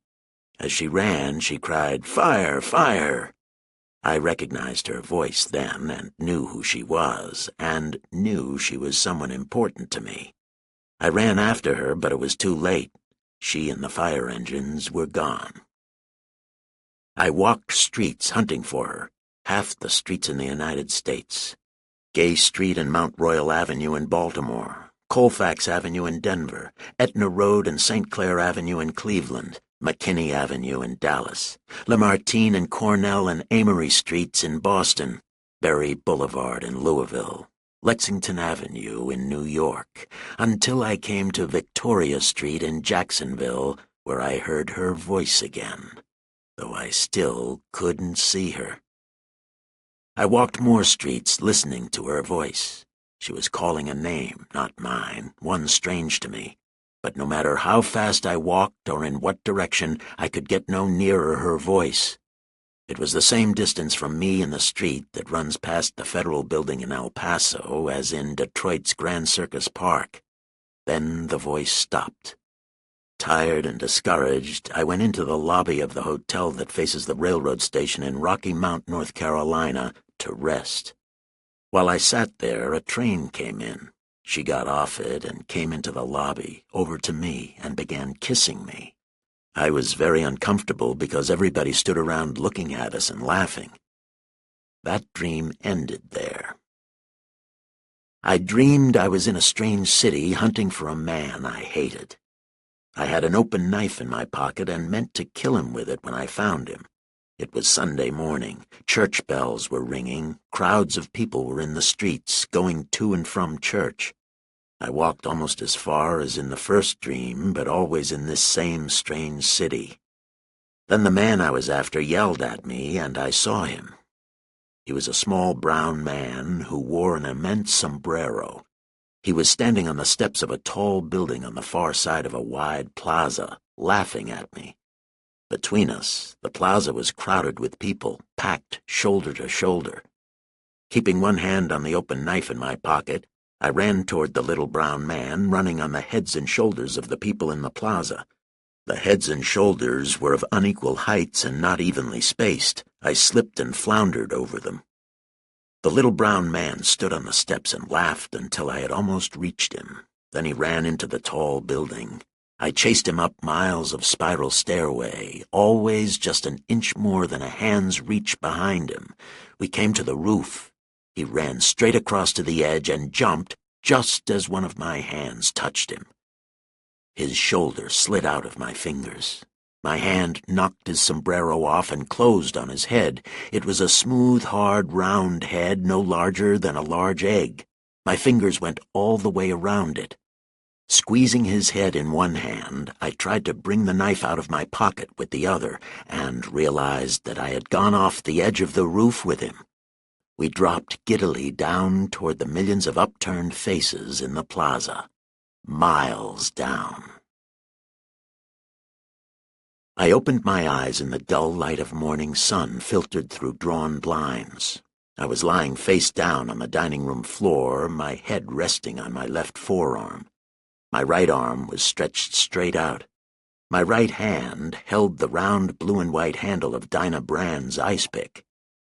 As she ran, she cried, "Fire! Fire!" I recognized her voice then and knew who she was, and knew she was someone important to me. I ran after her, but it was too late. She and the fire engines were gone. I walked streets hunting for her, half the streets in the United States. Gay Street and Mount Royal Avenue in Baltimore, Colfax Avenue in Denver, Etna Road and St. Clair Avenue in Cleveland, McKinney Avenue in Dallas, Lamartine and Cornell and Amory Streets in Boston, Berry Boulevard in Louisville, Lexington Avenue in New York, until I came to Victoria Street in Jacksonville, where I heard her voice again, though I still couldn't see her. I walked more streets listening to her voice. She was calling a name, not mine, one strange to me. But no matter how fast I walked or in what direction, I could get no nearer her voice. It was the same distance from me in the street that runs past the Federal Building in El Paso as in Detroit's Grand Circus Park. Then the voice stopped. Tired and discouraged, I went into the lobby of the hotel that faces the railroad station in Rocky Mount, North Carolina, to rest. While I sat there, a train came in. She got off it and came into the lobby, over to me, and began kissing me. I was very uncomfortable because everybody stood around looking at us and laughing. That dream ended there. I dreamed I was in a strange city hunting for a man I hated. I had an open knife in my pocket and meant to kill him with it when I found him. It was Sunday morning. Church bells were ringing. Crowds of people were in the streets, going to and from church. I walked almost as far as in the first dream, but always in this same strange city. Then the man I was after yelled at me, and I saw him. He was a small brown man who wore an immense sombrero. He was standing on the steps of a tall building on the far side of a wide plaza, laughing at me. Between us, the plaza was crowded with people, packed shoulder to shoulder. Keeping one hand on the open knife in my pocket, I ran toward the little brown man, running on the heads and shoulders of the people in the plaza. The heads and shoulders were of unequal heights and not evenly spaced. I slipped and floundered over them. The little brown man stood on the steps and laughed until I had almost reached him. Then he ran into the tall building. I chased him up miles of spiral stairway, always just an inch more than a hand's reach behind him. We came to the roof. He ran straight across to the edge and jumped just as one of my hands touched him. His shoulder slid out of my fingers. My hand knocked his sombrero off and closed on his head. It was a smooth, hard, round head no larger than a large egg. My fingers went all the way around it. Squeezing his head in one hand, I tried to bring the knife out of my pocket with the other and realized that I had gone off the edge of the roof with him. We dropped giddily down toward the millions of upturned faces in the plaza, miles down. I opened my eyes in the dull light of morning sun filtered through drawn blinds. I was lying face down on the dining room floor, my head resting on my left forearm. My right arm was stretched straight out. My right hand held the round blue and white handle of Dinah Brand's ice pick.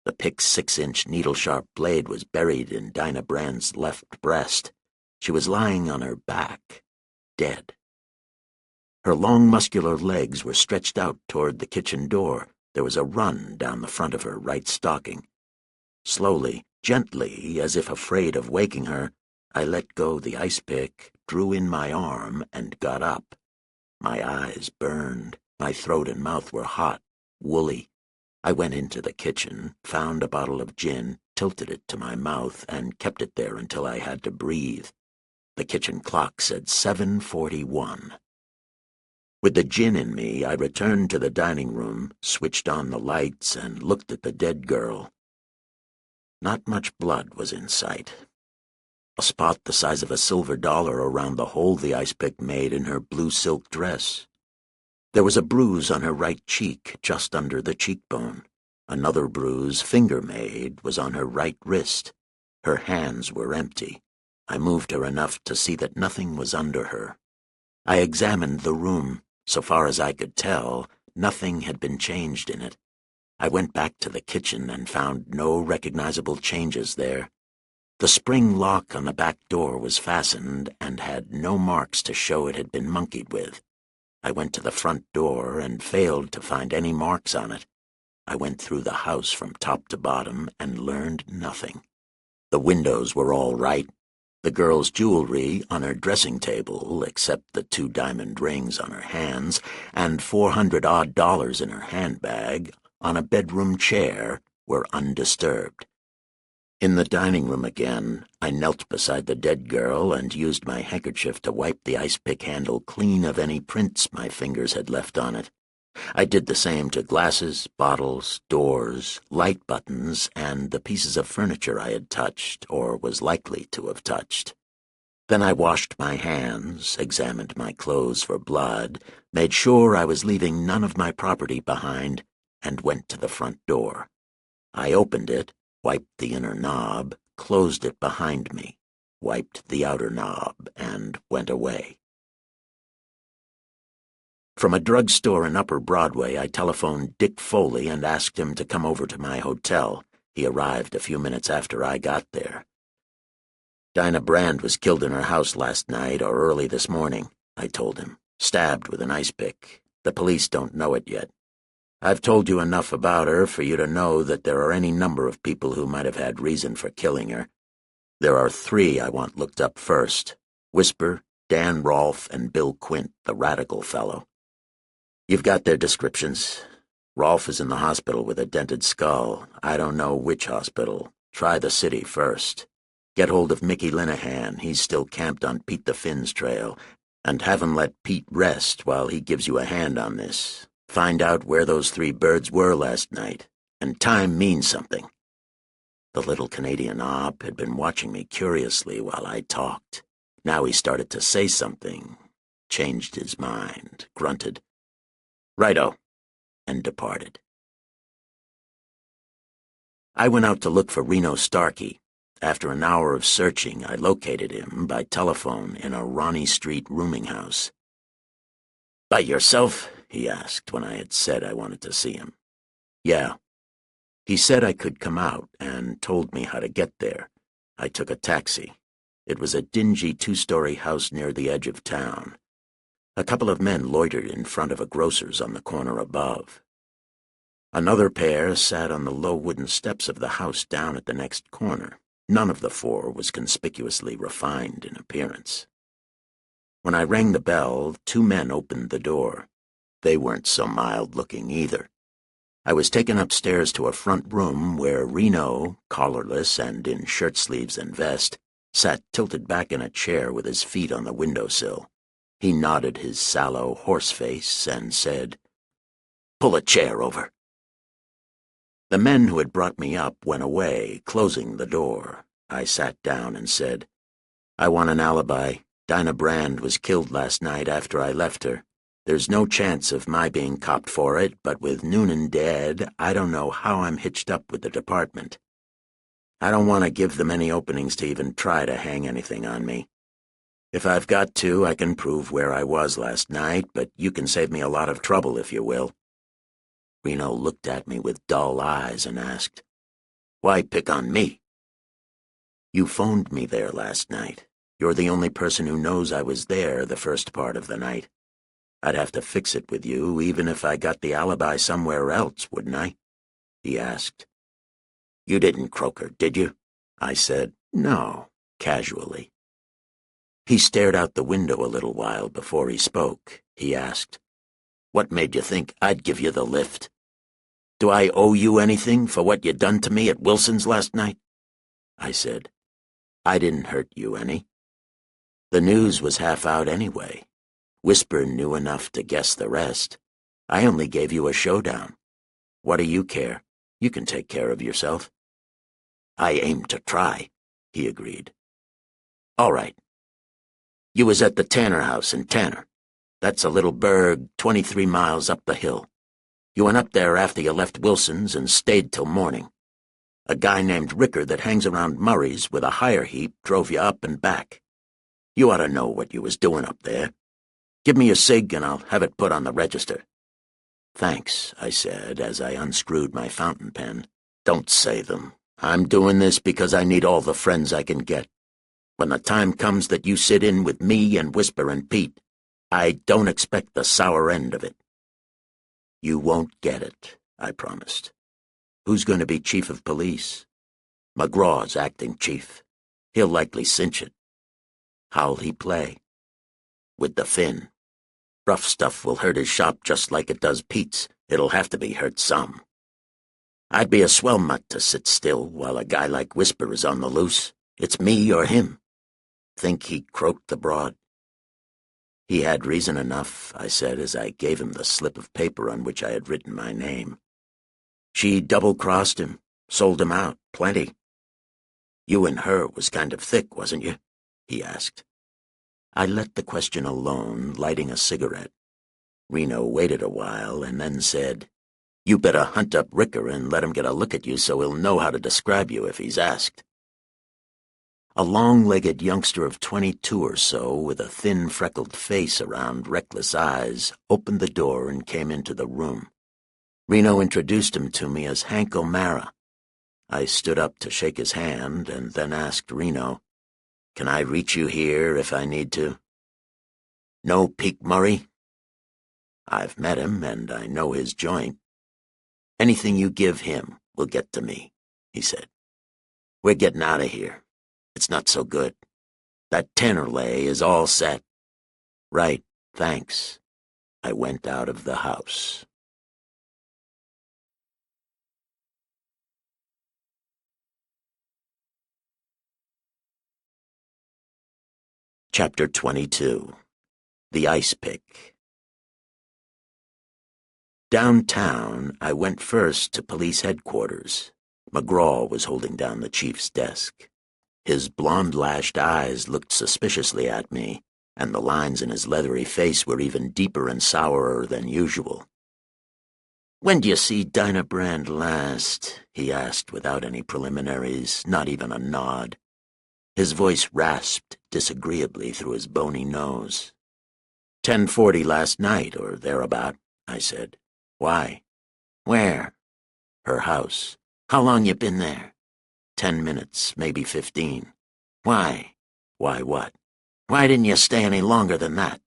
The pick's 6-inch needle-sharp blade was buried in Dinah Brand's left breast. She was lying on her back, dead. Her long muscular legs were stretched out toward the kitchen door. There was a run down the front of her right stocking. Slowly, gently, as if afraid of waking her, I let go the ice pick, drew in my arm, and got up. My eyes burned. My throat and mouth were hot, woolly. I went into the kitchen, found a bottle of gin, tilted it to my mouth, and kept it there until I had to breathe. The kitchen clock said 7:41. With the gin in me, I returned to the dining room, switched on the lights, and looked at the dead girl. Not much blood was in sight. A spot the size of a silver dollar around the hole the ice pick made in her blue silk dress. There was a bruise on her right cheek, just under the cheekbone. Another bruise, finger-made, was on her right wrist. Her hands were empty. I moved her enough to see that nothing was under her. I examined the room. So far as I could tell, nothing had been changed in it. I went back to the kitchen and found no recognizable changes there. The spring lock on the back door was fastened and had no marks to show it had been monkeyed with. I went to the front door and failed to find any marks on it. I went through the house from top to bottom and learned nothing. The windows were all right. The girl's jewelry on her dressing table, except the 2 diamond rings on her hands, and $400-odd in her handbag, on a bedroom chair, were undisturbed. In the dining room again, I knelt beside the dead girl and used my handkerchief to wipe the ice pick handle clean of any prints my fingers had left on it. I did the same to glasses, bottles, doors, light buttons, and the pieces of furniture I had touched, or was likely to have touched. Then I washed my hands, examined my clothes for blood, made sure I was leaving none of my property behind, and went to the front door. I opened it, wiped the inner knob, closed it behind me, wiped the outer knob, and went away. From a drugstore in Upper Broadway, I telephoned Dick Foley and asked him to come over to my hotel. He arrived a few minutes after I got there. Dinah Brand was killed in her house last night or early this morning, I told him, stabbed with an ice pick. The police don't know it yet. I've told you enough about her for you to know that there are any number of people who might have had reason for killing her. There are 3 I want looked up first: Whisper, Dan Rolfe, and Bill Quint, the radical fellow. You've got their descriptions. Rolfe is in the hospital with a dented skull. I don't know which hospital. Try the city first. Get hold of Mickey Linehan. He's still camped on Pete the Finn's trail. And have him let Pete rest while he gives you a hand on this. Find out where those 3 birds were last night. And time means something. The little Canadian op had been watching me curiously while I talked. Now he started to say something, changed his mind, grunted, "Righto," and departed. I went out to look for Reno Starkey. After an hour of searching, I located him by telephone in a Ronnie Street rooming house. "By yourself?" he asked when I had said I wanted to see him. "Yeah." He said I could come out and told me how to get there. I took a taxi. It was a dingy 2-story house near the edge of town. A couple of men loitered in front of a grocer's on the corner above. Another pair sat on the low wooden steps of the house down at the next corner. None of the 4 was conspicuously refined in appearance. When I rang the bell, 2 men opened the door. They weren't so mild-looking either. I was taken upstairs to a front room where Reno, collarless and in shirt sleeves and vest, sat tilted back in a chair with his feet on the windowsill. He nodded his sallow horse face and said, "Pull a chair over." The men who had brought me up went away, closing the door. I sat down and said, "I want an alibi. Dinah Brand was killed last night after I left her. There's no chance of my being copped for it, but with Noonan dead, I don't know how I'm hitched up with the department. I don't want to give them any openings to even try to hang anything on me. If I've got to, I can prove where I was last night, but you can save me a lot of trouble if you will." Reno looked at me with dull eyes and asked, "Why pick on me?" "You phoned me there last night. You're the only person who knows I was there the first part of the night. I'd have to fix it with you, even if I got the alibi somewhere else, wouldn't I?" he asked. "You didn't croak her, did you?" I said, "No," casually. He stared out the window a little while before he spoke. He asked, "What made you think I'd give you the lift? Do I owe you anything for what you done to me at Wilson's last night?" I said, "I didn't hurt you any. The news was half out anyway. Whisper knew enough to guess the rest. I only gave you a showdown. What do you care? You can take care of yourself." "I aim to try," he agreed. "All right. You was at the Tanner house in Tanner. That's a little burg 23 miles up the hill. You went up there after you left Wilson's and stayed till morning. A guy named Ricker that hangs around Murray's with a hire heap drove you up and back. You ought to know what you was doing up there. Give me your cig and I'll have it put on the register." "Thanks," I said as I unscrewed my fountain pen. "Don't say them. I'm doing this because I need all the friends I can get. When the time comes that you sit in with me and Whisper and Pete, I don't expect the sour end of it." "You won't get it," I promised. "Who's going to be chief of police?" "McGraw's acting chief. He'll likely cinch it." "How'll he play?" "With the fin. Rough stuff will hurt his shop just like it does Pete's. It'll have to be hurt some. I'd be a swell mutt to sit still while a guy like Whisper is on the loose. It's me or him." "Think he croaked the broad?" "He had reason enough," I said as I gave him the slip of paper on which I had written my name. "She double-crossed him, sold him out, plenty." "You and her was kind of thick, wasn't you?" he asked. I let the question alone, lighting a cigarette. Reno waited a while and then said, "You better hunt up Ricker and let him get a look at you so he'll know how to describe you if he's asked." A long-legged youngster of 22 or so, with a thin, freckled face around reckless eyes, opened the door and came into the room. Reno introduced him to me as Hank O'Mara. I stood up to shake his hand and then asked Reno, "Can I reach you here if I need to?" "No Peak Murray?" "I've met him and I know his joint." "Anything you give him will get to me," he said. "We're getting out of here. It's not so good. That Tanner lay is all set." "Right, thanks." I went out of the house. Chapter 22. The Ice Pick. Downtown, I went first to police headquarters. McGraw was holding down the chief's desk. His blonde-lashed eyes looked suspiciously at me, and the lines in his leathery face were even deeper and sourer than usual. "When d'you see Dinah Brand last?" he asked without any preliminaries, not even a nod. His voice rasped disagreeably through his bony nose. 10:40 last night, or thereabout," I said. "Why?" "Where?" "Her house." "How long you been there?" 10 minutes, maybe 15. "Why?" "Why what?" "Why didn't you stay any longer than that?"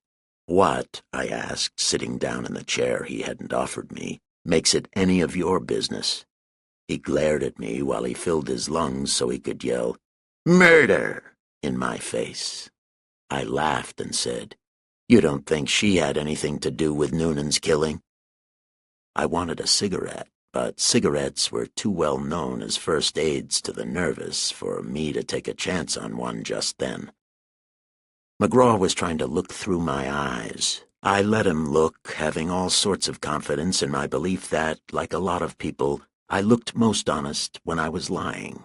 "What," I asked, sitting down in the chair he hadn't offered me, "makes it any of your business?" He glared at me while he filled his lungs so he could yell, "Murder!" in my face. I laughed and said, "You don't think she had anything to do with Noonan's killing?" I wanted a cigarette, but cigarettes were too well known as first aids to the nervous for me to take a chance on one just then. McGraw was trying to look through my eyes. I let him look, having all sorts of confidence in my belief that, like a lot of people, I looked most honest when I was lying.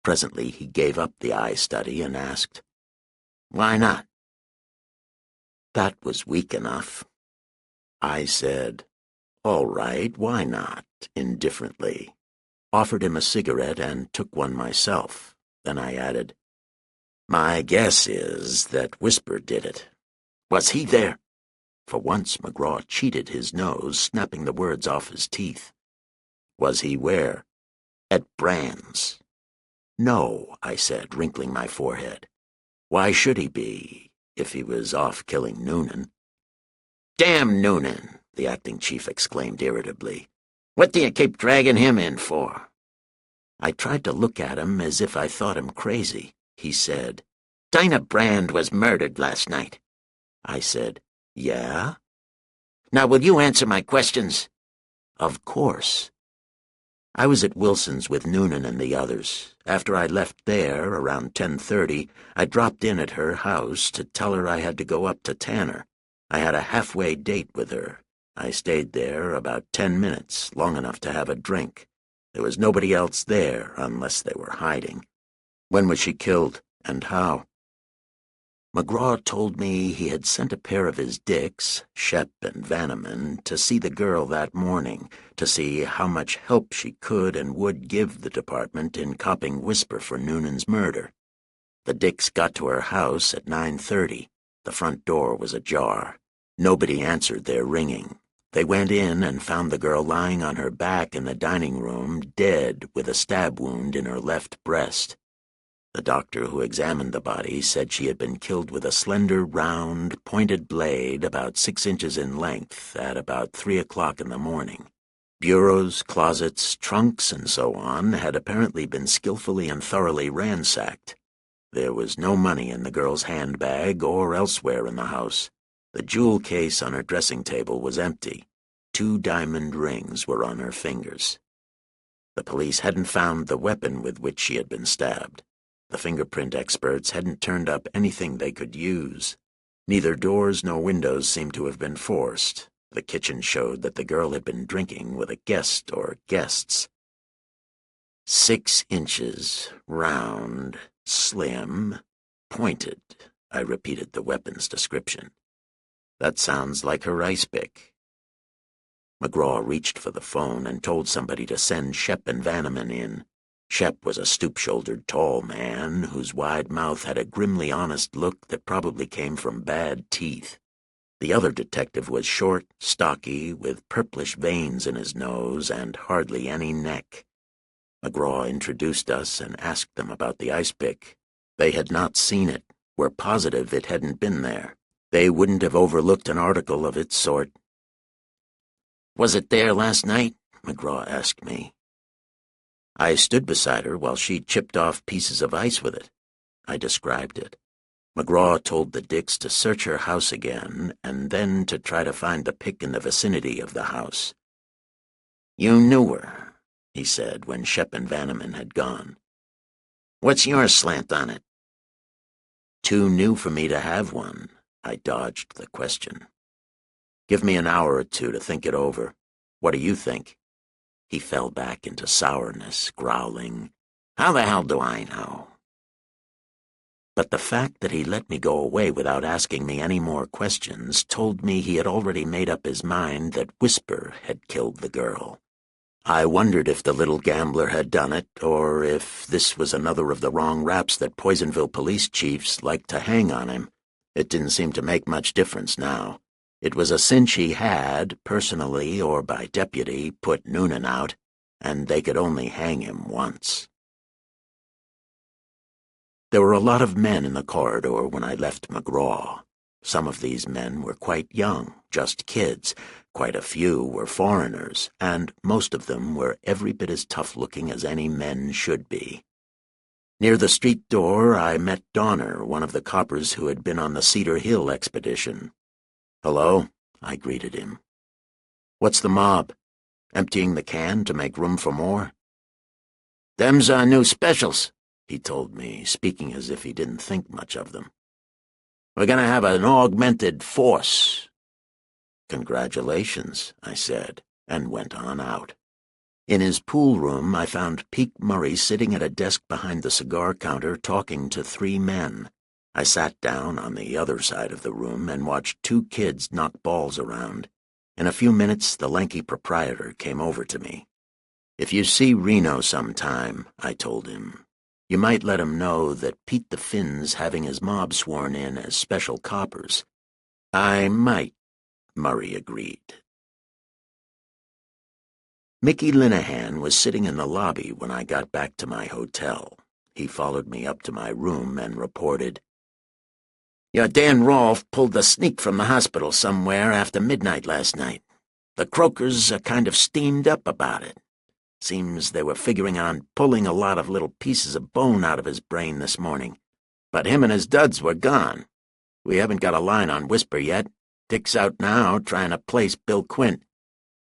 Presently he gave up the eye study and asked, "Why not?" That was weak enough. I said, "All right, why not?" indifferently, offered him a cigarette and took one myself. Then I added, "My guess is that Whisper did it. Was he there?" For once McGraw cheated his nose, snapping the words off his teeth. "Was he where?" "At Brand's." "No," I said, wrinkling my forehead. "Why should he be, if he was off killing Noonan?" "Damn Noonan!" the acting chief exclaimed irritably. "What do you keep dragging him in for?" I tried to look at him as if I thought him crazy. He said, "Dinah Brand was murdered last night." I said, "Yeah?" "Now will you answer my questions?" "Of course." I was at Wilson's with Noonan and the others. After I left there, around 10:30, I dropped in at her house to tell her I had to go up to Tanner. I had a halfway date with her. I stayed there about 10 minutes, long enough to have a drink. There was nobody else there, unless they were hiding. "When was she killed, and how?" McGraw told me he had sent a pair of his dicks, Shep and Vanneman, to see the girl that morning, to see how much help she could and would give the department in copping Whisper for Noonan's murder. The dicks got to her house at 9:30. The front door was ajar. Nobody answered their ringing. They went in and found the girl lying on her back in the dining room, dead, with a stab wound in her left breast. The doctor who examined the body said she had been killed with a slender, round, pointed blade about 6 inches in length at about 3 o'clock in the morning. Bureaus, closets, trunks, and so on had apparently been skillfully and thoroughly ransacked. There was no money in the girl's handbag or elsewhere in the house. The jewel case on her dressing table was empty. 2 diamond rings were on her fingers. The police hadn't found the weapon with which she had been stabbed. The fingerprint experts hadn't turned up anything they could use. Neither doors nor windows seemed to have been forced. The kitchen showed that the girl had been drinking with a guest or guests. 6 inches, round, slim, pointed, I repeated the weapon's description. "That sounds like her ice pick." McGraw reached for the phone and told somebody to send Shep and Vanneman in. Shep was a stoop-shouldered, tall man whose wide mouth had a grimly honest look that probably came from bad teeth. The other detective was short, stocky, with purplish veins in his nose and hardly any neck. McGraw introduced us and asked them about the ice pick. They had not seen it, were positive it hadn't been there. They wouldn't have overlooked an article of its sort. "Was it there last night?" McGraw asked me. I stood beside her while she chipped off pieces of ice with it. I described it. McGraw told the dicks to search her house again, and then to try to find the pick in the vicinity of the house. "You knew her," he said when Shep and Vanneman had gone. "What's your slant on it?" "Too new for me to have one." I dodged the question. "Give me an hour or two to think it over. What do you think?" He fell back into sourness, growling, "How the hell do I know?" But the fact that he let me go away without asking me any more questions told me he had already made up his mind that Whisper had killed the girl. I wondered if the little gambler had done it, or if this was another of the wrong raps that Poisonville police chiefs liked to hang on him. It didn't seem to make much difference now. It was a cinch he had, personally or by deputy, put Noonan out, and they could only hang him once. There were a lot of men in the corridor when I left McGraw. Some of these men were quite young, just kids. Quite a few were foreigners, and most of them were every bit as tough-looking as any men should be. Near the street door I met Donner, one of the coppers who had been on the Cedar Hill expedition. "Hello," I greeted him. "What's the mob?" emptying the can to make room for more. "Them's our new specials," he told me, speaking as if he didn't think much of them. "We're going to have an augmented force." "Congratulations," I said, and went on out. In his pool room, I found Pete Murray sitting at a desk behind the cigar counter talking to 3 men. I sat down on the other side of the room and watched 2 kids knock balls around. In a few minutes, the lanky proprietor came over to me. "If you see Reno sometime," I told him, "you might let him know that Pete the Finn's having his mob sworn in as special coppers." "I might," Murray agreed. Mickey Linehan was sitting in the lobby when I got back to my hotel. He followed me up to my room and reported, "Your Dan Rolfe pulled the sneak from the hospital somewhere after midnight last night. The Croakers are kind of steamed up about it. Seems they were figuring on pulling a lot of little pieces of bone out of his brain this morning. But him and his duds were gone. We haven't got a line on Whisper yet. Dick's out now trying to place Bill Quint.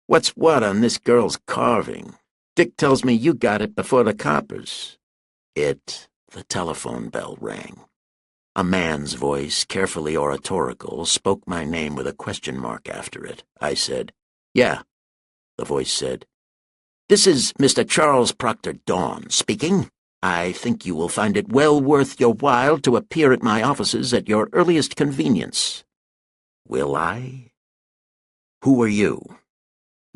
What's what on this girl's carving? Dick tells me you got it before the coppers." The telephone bell rang. A man's voice, carefully oratorical, spoke my name with a question mark after it. I said, "Yeah." The voice said, "This is Mr. Charles Proctor Dawn speaking. I think you will find it well worth your while to appear at my offices at your earliest convenience." "Will I?" "Who are you?"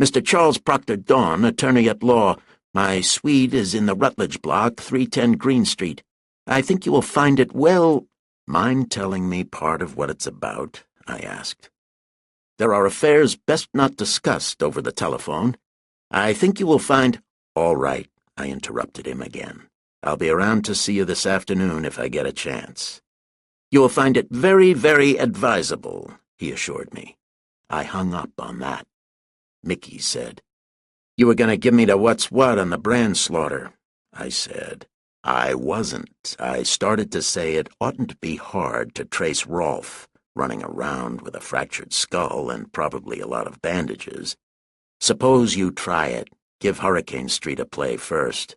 "Mr. Charles Proctor Dawn, attorney at law. My suite is in the Rutledge block, 310 Green Street. I think you will find it well—" "Mind telling me part of what it's about?" I asked. "There are affairs best not discussed over the telephone. I think you will find—" "All right," I interrupted him again. "I'll be around to see you this afternoon if I get a chance." "You will find it very, very advisable," he assured me. I hung up on that. Mickey said, "You were going to give me the what's what on the brand slaughter." I said, "I wasn't. I started to say it oughtn't be hard to trace Rolfe, running around with a fractured skull and probably a lot of bandages. Suppose you try it. Give Hurricane Street a play first."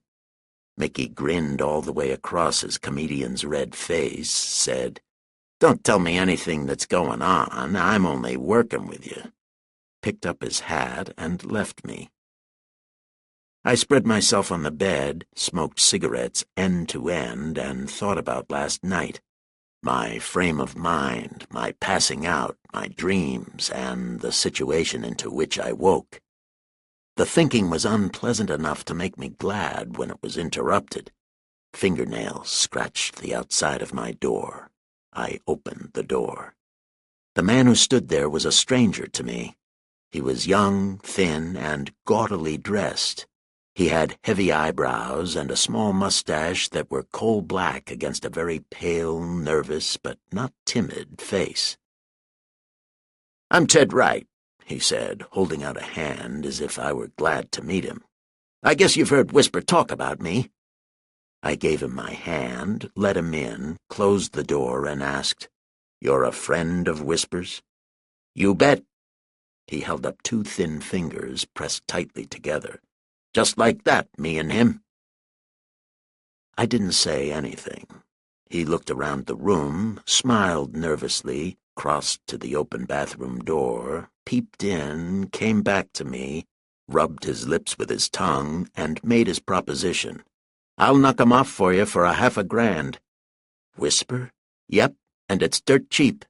Mickey grinned all the way across his comedian's red face, said, "Don't tell me anything that's going on. I'm only working with you," picked up his hat, and left me. I spread myself on the bed, smoked cigarettes end to end, and thought about last night. My frame of mind, my passing out, my dreams, and the situation into which I woke. The thinking was unpleasant enough to make me glad when it was interrupted. Fingernails scratched the outside of my door. I opened the door. The man who stood there was a stranger to me. He was young, thin, and gaudily dressed. He had heavy eyebrows and a small mustache that were coal-black against a very pale, nervous, but not timid face. "I'm Ted Wright," he said, holding out a hand as if I were glad to meet him. "I guess you've heard Whisper talk about me." I gave him my hand, let him in, closed the door, and asked, "You're a friend of Whisper's?" "You bet." He held up 2 thin fingers pressed tightly together. "Just like that, me and him." I didn't say anything. He looked around the room, smiled nervously, crossed to the open bathroom door, peeped in, came back to me, rubbed his lips with his tongue, and made his proposition. "I'll knock 'em off for you for $half a grand." "Whisper?" "Yep, and it's dirt cheap."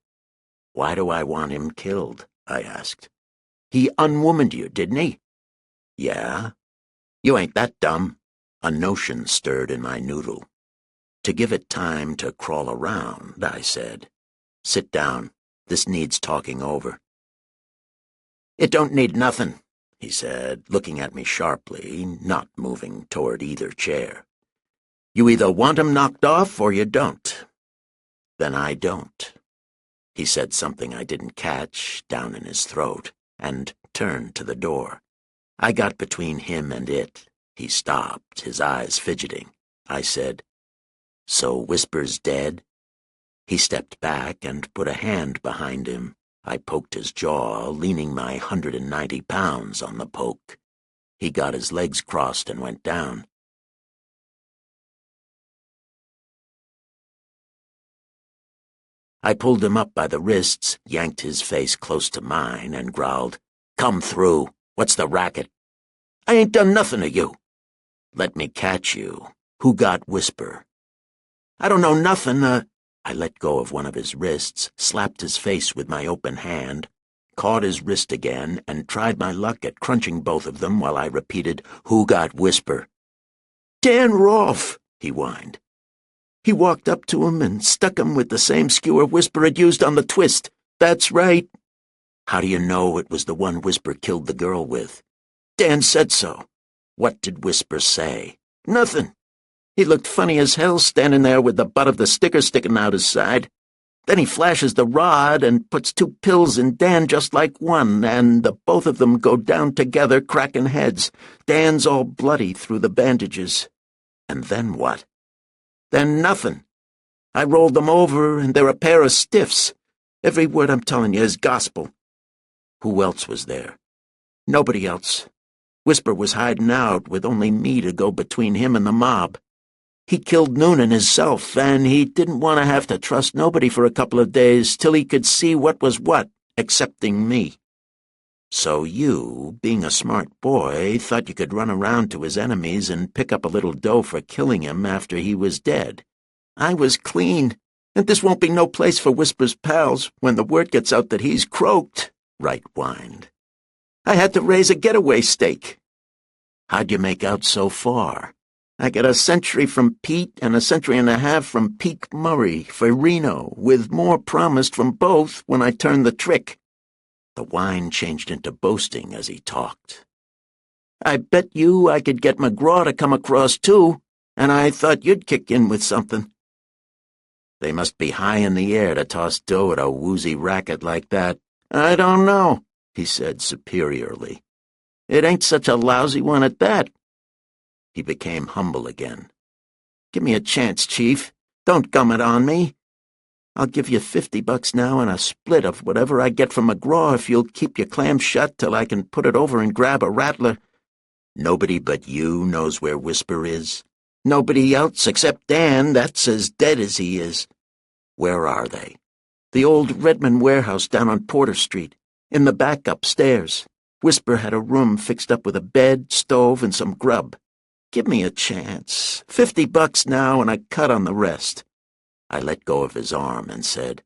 "Why do I want him killed?" I asked. "He unwomaned you, didn't he?" "Yeah." "You ain't that dumb." A notion stirred in my noodle. To give it time to crawl around, I said, "Sit down. This needs talking over." "It don't need nothing," he said, looking at me sharply, not moving toward either chair. "You either want 'em knocked off or you don't." "Then I don't." He said something I didn't catch down in his throat, and turned to the door. I got between him and it. He stopped, his eyes fidgeting. I said, "So Whisper's dead?" He stepped back and put a hand behind him. I poked his jaw, leaning my 190 pounds on the poke. He got his legs crossed and went down. I pulled him up by the wrists, yanked his face close to mine, and growled, "Come through. What's the racket?" "I ain't done nothing to you." "Let me catch you. Who got Whisper?" "I don't know nothing, I let go of one of his wrists, slapped his face with my open hand, caught his wrist again, and tried my luck at crunching both of them while I repeated, "Who got Whisper?" "Dan Rolfe," he whined. "He walked up to him and stuck him with the same skewer Whisper had used on the twist. That's right." "How do you know it was the one Whisper killed the girl with?" "Dan said so." "What did Whisper say?" "Nothing. He looked funny as hell standing there with the butt of the sticker sticking out his side. Then he flashes the rod and puts 2 pills in Dan just like one, and the both of them go down together, cracking heads. Dan's all bloody through the bandages." "And then what?" "Then nothing. I rolled them over, and they're a pair of stiffs. Every word I'm telling you is gospel." "Who else was there?" "Nobody else. Whisper was hiding out with only me to go between him and the mob. He killed Noonan himself, and he didn't want to have to trust nobody for a couple of days till he could see what was what, excepting me." "So you, being a smart boy, thought you could run around to his enemies and pick up a little dough for killing him after he was dead." "I was clean, and this won't be no place for Whisper's pals when the word gets out that he's croaked," Wright whined. "I had to raise a getaway stake." "How'd you make out so far?" "I got a century from Pete and a century and a half from Pete Murray for Reno, with more promised from both when I turned the trick." The whine changed into boasting as he talked. "I bet you I could get McGraw to come across too, and I thought you'd kick in with something." "They must be high in the air to toss dough at a woozy racket like that." "I don't know," he said superiorly. "It ain't such a lousy one at that." He became humble again. "Give me a chance, Chief. Don't gum it on me. I'll give you $50 now and a split of whatever I get from McGraw if you'll keep your clam shut till I can put it over and grab a rattler." "Nobody but you knows where Whisper is?" "Nobody else except Dan. That's as dead as he is." "Where are they?" "The old Redmond warehouse down on Porter Street. In the back upstairs. Whisper had a room fixed up with a bed, stove, and some grub. Give me a chance. $50 now and a cut on the rest." I let go of his arm and said,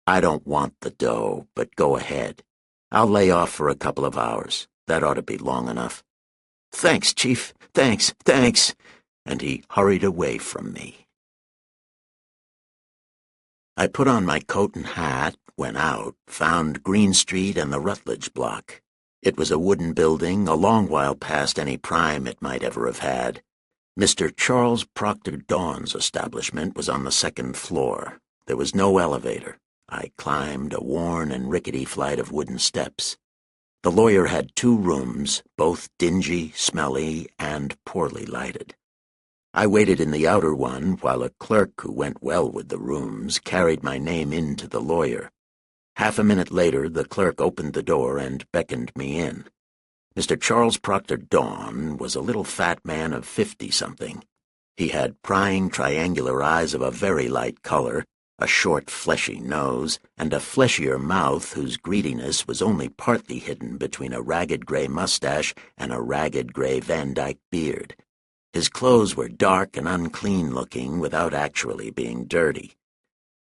"I don't want the dough, but go ahead. I'll lay off for a couple of hours. That ought to be long enough." "Thanks, Chief. Thanks. And he hurried away from me. I put on my coat and hat, went out, found Green Street and the Rutledge block. It was a wooden building, a long while past any prime it might ever have had. Mr. Charles Proctor Dawn's establishment was on the 2nd floor. There was no elevator. I climbed a worn and rickety flight of wooden steps. The lawyer had 2 rooms, both dingy, smelly, and poorly lighted. I waited in the outer one while a clerk who went well with the rooms carried my name in to the lawyer. Half a minute later, the clerk opened the door and beckoned me in. Mr. Charles Proctor Dawn was a little fat man of 50-something. He had prying triangular eyes of a very light color, a short fleshy nose, and a fleshier mouth whose greediness was only partly hidden between a ragged gray mustache and a ragged gray Van Dyke beard. His clothes were dark and unclean-looking without actually being dirty.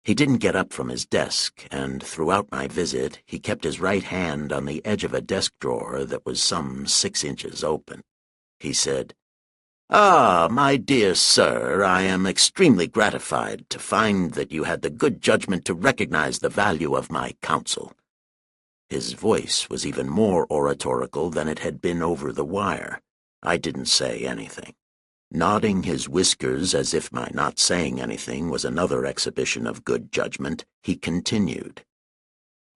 He didn't get up from his desk, and throughout my visit he kept his right hand on the edge of a desk drawer that was some 6 inches open. He said, "Ah, my dear sir, I am extremely gratified to find that you had the good judgment to recognize the value of my counsel." His voice was even more oratorical than it had been over the wire. I didn't say anything. Nodding his whiskers as if my not saying anything was another exhibition of good judgment, he continued,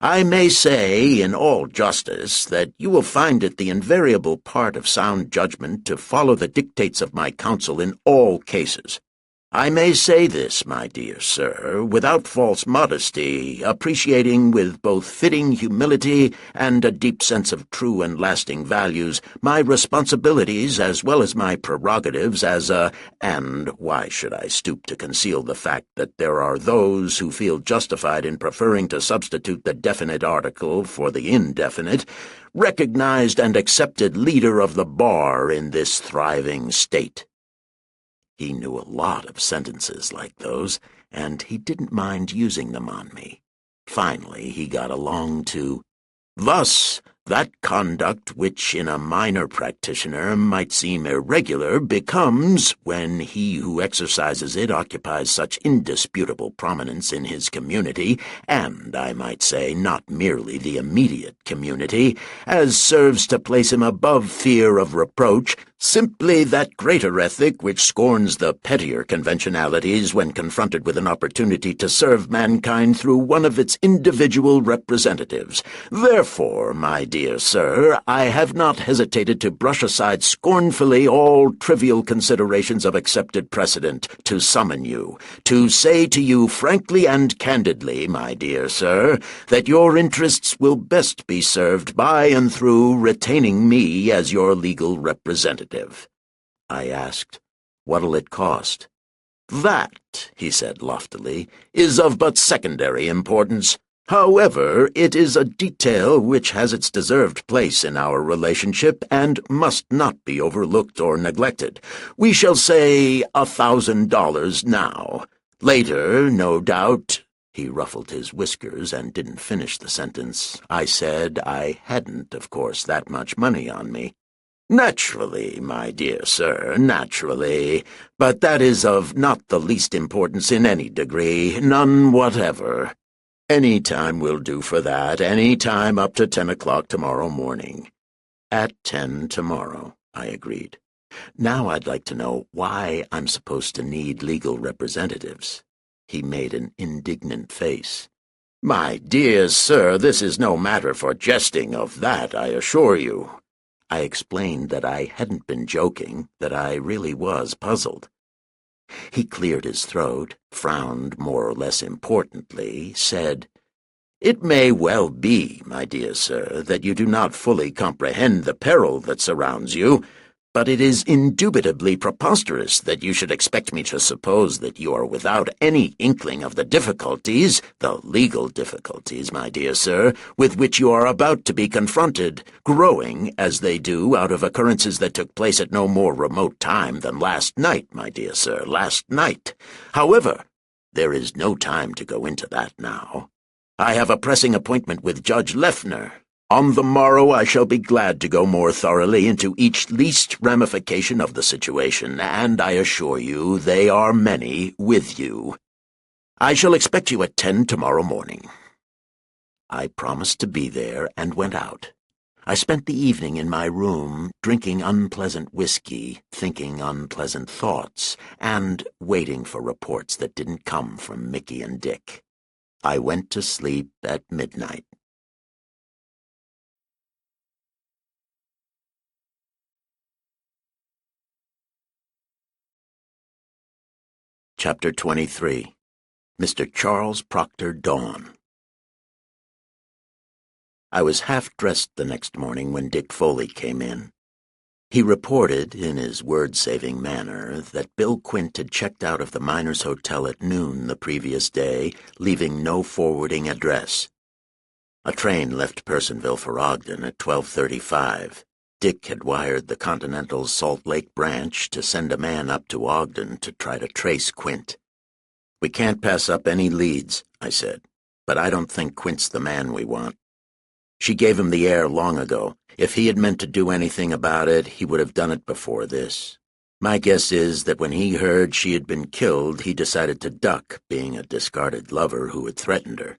"I may say, in all justice, that you will find it the invariable part of sound judgment to follow the dictates of my counsel in all cases. I may say this, my dear sir, without false modesty, appreciating with both fitting humility and a deep sense of true and lasting values my responsibilities as well as my prerogatives as and why should I stoop to conceal the fact that there are those who feel justified in preferring to substitute the definite article for the indefinite, recognized and accepted leader of the bar in this thriving state. He knew a lot of sentences like those, and he didn't mind using them on me. Finally, he got along to, "Thus, that conduct which in a minor practitioner might seem irregular becomes, when he who exercises it occupies such indisputable prominence in his community, and, I might say, not merely the immediate community, as serves to place him above fear of reproach, simply that greater ethic which scorns the pettier conventionalities when confronted with an opportunity to serve mankind through one of its individual representatives. Therefore, my dear sir, I have not hesitated to brush aside scornfully all trivial considerations of accepted precedent, to summon you, to say to you frankly and candidly, my dear sir, that your interests will best be served by and through retaining me as your legal representative." I asked, "What'll it cost?" "That," he said loftily, "is of but secondary importance. However, it is a detail which has its deserved place in our relationship and must not be overlooked or neglected. We shall say $1,000 now. Later, no doubt—" He ruffled his whiskers and didn't finish the sentence. I said I hadn't, of course, that much money on me. "Naturally, my dear sir, naturally. But that is of not the least importance in any degree, none whatever. Any time will do for that, any time up to 10 o'clock tomorrow morning." "At 10 tomorrow," I agreed. "Now I'd like to know why I'm supposed to need legal representatives." He made an indignant face. "My dear sir, this is no matter for jesting, of that I assure you." I explained that I hadn't been joking, that I really was puzzled. He cleared his throat, frowned more or less importantly, said, "It may well be, my dear sir, that you do not fully comprehend the peril that surrounds you, but it is indubitably preposterous that you should expect me to suppose that you are without any inkling of the difficulties, the legal difficulties, my dear sir, with which you are about to be confronted, growing, as they do, out of occurrences that took place at no more remote time than last night, my dear sir, last night. However, there is no time to go into that now. I have a pressing appointment with Judge Leffner. On the morrow I shall be glad to go more thoroughly into each least ramification of the situation, and I assure you they are many with you. I shall expect you at 10 tomorrow morning." I promised to be there and went out. I spent the evening in my room, drinking unpleasant whiskey, thinking unpleasant thoughts, and waiting for reports that didn't come from Mickey and Dick. I went to sleep at midnight. Chapter 23. Mr. Charles Proctor Dawn. I was half-dressed the next morning when Dick Foley came in. He reported, in his word-saving manner, that Bill Quint had checked out of the Miners' Hotel at noon the previous day, leaving no forwarding address. A train left Personville for Ogden at 12:35. Dick had wired the Continental's Salt Lake branch to send a man up to Ogden to try to trace Quint. "We can't pass up any leads," I said, "but I don't think Quint's the man we want. She gave him the air long ago. If he had meant to do anything about it, he would have done it before this. My guess is that when he heard she had been killed, he decided to duck, being a discarded lover who had threatened her."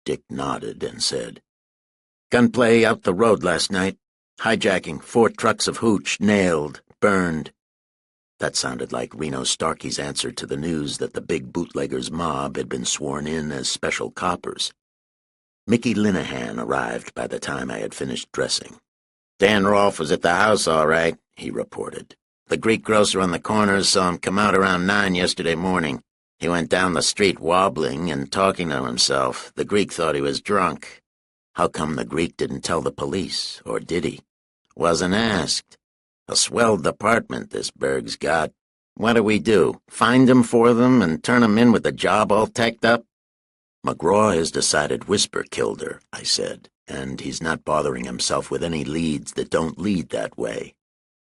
Dick nodded and said, "Gunplay out the road last night. Hijacking, 4 trucks of hooch, nailed, burned." That sounded like Reno Starkey's answer to the news that the big bootleggers' mob had been sworn in as special coppers. Mickey Linehan arrived by the time I had finished dressing. "Dan Rolfe was at the house all right," he reported. The Greek grocer on the corner saw him come out around 9 yesterday morning. He went down the street wobbling and talking to himself. The Greek thought he was drunk. How come the Greek didn't tell the police, or did he? Wasn't asked. A swell department this Berg's got. What do? Find him for them and turn him in with the job all tacked up? McGraw has decided Whisper killed her, I said, and he's not bothering himself with any leads that don't lead that way.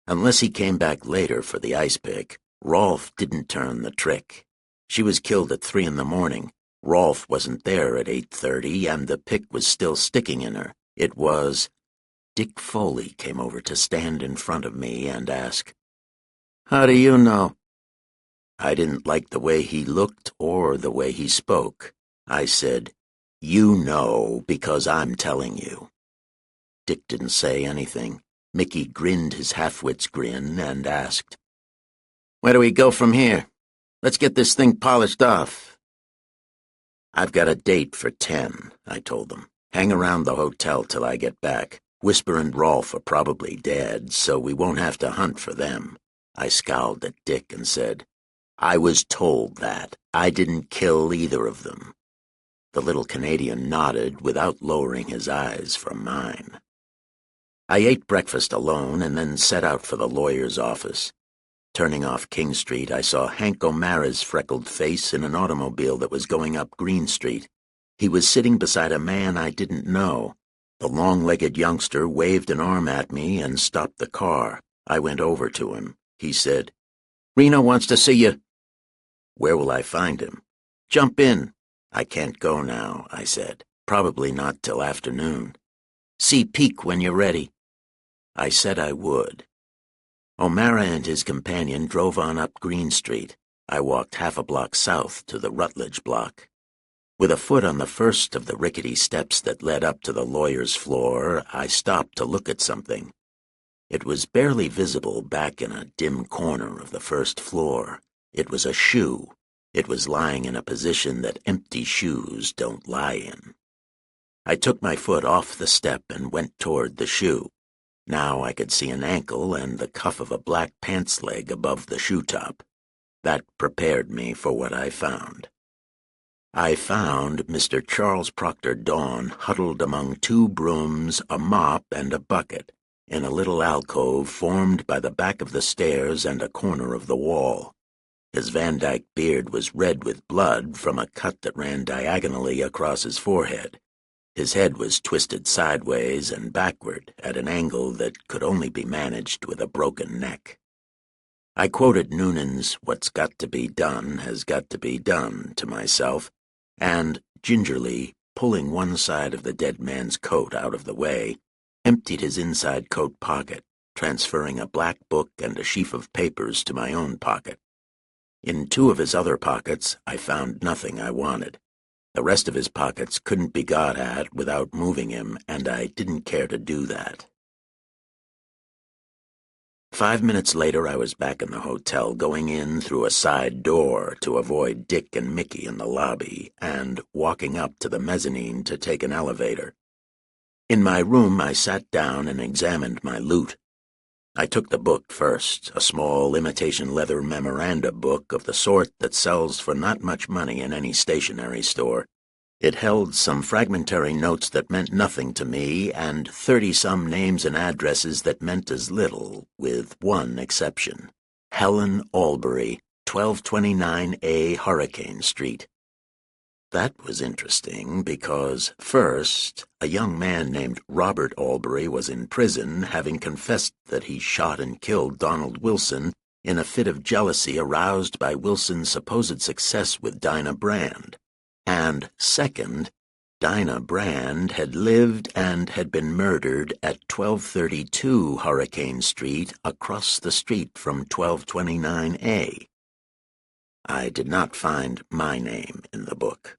Unless he came back later for the ice pick, Rolfe didn't turn the trick. She was killed at 3 in the morning. Rolfe wasn't there at 8:30, and the pick was still sticking in her. It was... Dick Foley came over to stand in front of me and ask, "How do you know?" I didn't like the way he looked or the way he spoke. I said, "You know because I'm telling you." Dick didn't say anything. Mickey grinned his half-wit's grin and asked, "Where do we go from here? Let's get this thing polished off." "I've got a date for 10, I told them. "Hang around the hotel till I get back. Whisper and Rolfe are probably dead, so we won't have to hunt for them." I scowled at Dick and said, "I was told that. I didn't kill either of them." The little Canadian nodded without lowering his eyes from mine. I ate breakfast alone and then set out for the lawyer's office. Turning off King Street, I saw Hank O'Mara's freckled face in an automobile that was going up Green Street. He was sitting beside a man I didn't know. The long-legged youngster waved an arm at me and stopped the car. I went over to him. He said, "Reno wants to see you." "Where will I find him?" "Jump in." "I can't go now," I said. "Probably not till afternoon." "See Peak when you're ready." I said I would. O'Mara and his companion drove on up Green Street. I walked half a block south to the Rutledge block. With a foot on the first of the rickety steps that led up to the lawyer's floor, I stopped to look at something. It was barely visible back in a dim corner of the first floor. It was a shoe. It was lying in a position that empty shoes don't lie in. I took my foot off the step and went toward the shoe. Now I could see an ankle and the cuff of a black pants leg above the shoe top. That prepared me for what I found. I found Mr. Charles Proctor Dawn huddled among 2 brooms, a mop, and a bucket, in a little alcove formed by the back of the stairs and a corner of the wall. His Van Dyke beard was red with blood from a cut that ran diagonally across his forehead. His head was twisted sideways and backward at an angle that could only be managed with a broken neck. I quoted Noonan's "What's got to be done has got to be done" to myself, and, gingerly, pulling one side of the dead man's coat out of the way, emptied his inside coat pocket, transferring a black book and a sheaf of papers to my own pocket. In 2 of his other pockets, I found nothing I wanted. The rest of his pockets couldn't be got at without moving him, and I didn't care to do that. 5 minutes later, I was back in the hotel, going in through a side door to avoid Dick and Mickey in the lobby, and walking up to the mezzanine to take an elevator. In my room, I sat down and examined my loot. I took the book first, a small imitation leather memoranda book of the sort that sells for not much money in any stationery store. It held some fragmentary notes that meant nothing to me and 30-some names and addresses that meant as little, with one exception. Helen Albury, 1229A Hurricane Street. That was interesting because, first, a young man named Robert Albury was in prison, having confessed that he shot and killed Donald Wilson in a fit of jealousy aroused by Wilson's supposed success with Dinah Brand. And, second, Dinah Brand had lived and had been murdered at 1232 Hurricane Street, across the street from 1229A. I did not find my name in the book.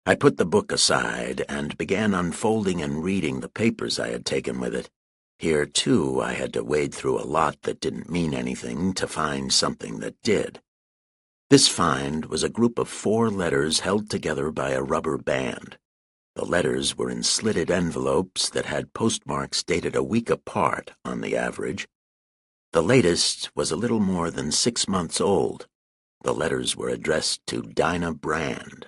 I put the book aside and began unfolding and reading the papers I had taken with it. Here, too, I had to wade through a lot that didn't mean anything to find something that did. This find was a group of 4 letters held together by a rubber band. The letters were in slitted envelopes that had postmarks dated a week apart on the average. The latest was a little more than 6 months old. The letters were addressed to Dinah Brand.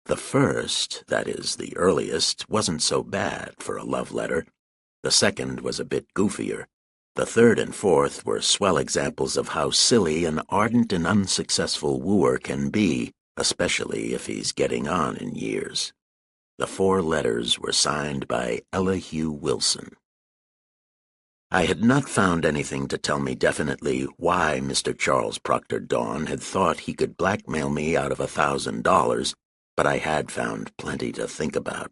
The first, that is, the earliest, wasn't so bad for a love letter. The second was a bit goofier. The third and fourth were swell examples of how silly an ardent and unsuccessful wooer can be, especially if he's getting on in years. The 4 letters were signed by Elihu Wilson. I had not found anything to tell me definitely why Mr. Charles Proctor Dawn had thought he could blackmail me out of $1,000, but I had found plenty to think about.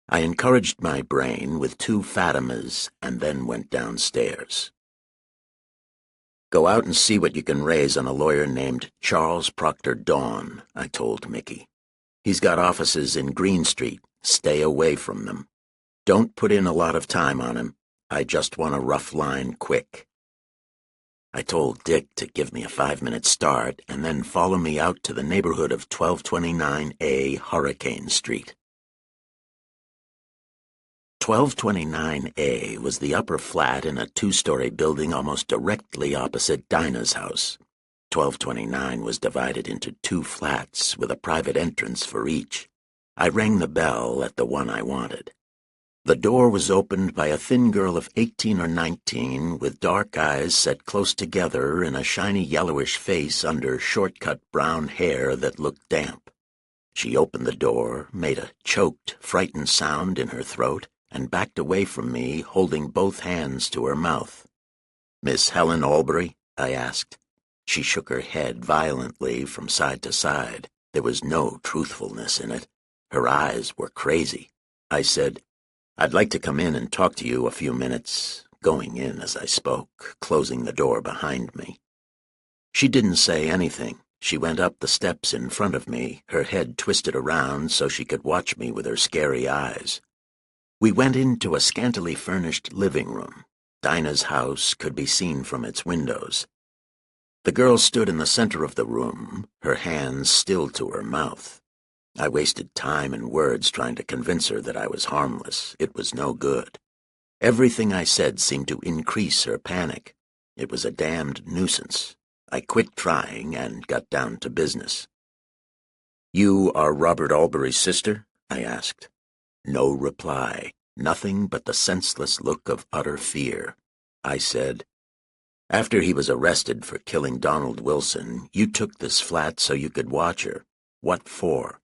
I encouraged my brain with 2 Fatimas and then went downstairs. "Go out and see what you can raise on a lawyer named Charles Proctor Dawn," I told Mickey. "He's got offices in Green Street. Stay away from them. Don't put in a lot of time on him. I just want a rough line quick." I told Dick to give me a 5-minute start and then follow me out to the neighborhood of 1229A Hurricane Street. 1229A was the upper flat in a 2-story building almost directly opposite Dinah's house. 1229 was divided into 2 flats with a private entrance for each. I rang the bell at the one I wanted. The door was opened by a thin girl of 18 or 19 with dark eyes set close together and a shiny yellowish face under short-cut brown hair that looked damp. She opened the door, made a choked, frightened sound in her throat, and backed away from me, holding both hands to her mouth. "Miss Helen Albury?" I asked. She shook her head violently from side to side. There was no truthfulness in it. Her eyes were crazy. I said, "I'd like to come in and talk to you a few minutes," going in as I spoke, closing the door behind me. She didn't say anything. She went up the steps in front of me, her head twisted around so she could watch me with her scary eyes. We went into a scantily furnished living room. Dinah's house could be seen from its windows. The girl stood in the center of the room, her hands still to her mouth. I wasted time and words trying to convince her that I was harmless. It was no good. Everything I said seemed to increase her panic. It was a damned nuisance. I quit trying and got down to business. "You are Robert Albury's sister?" I asked. No reply, nothing but the senseless look of utter fear. I said, "After he was arrested for killing Donald Wilson, you took this flat so you could watch her. What for?"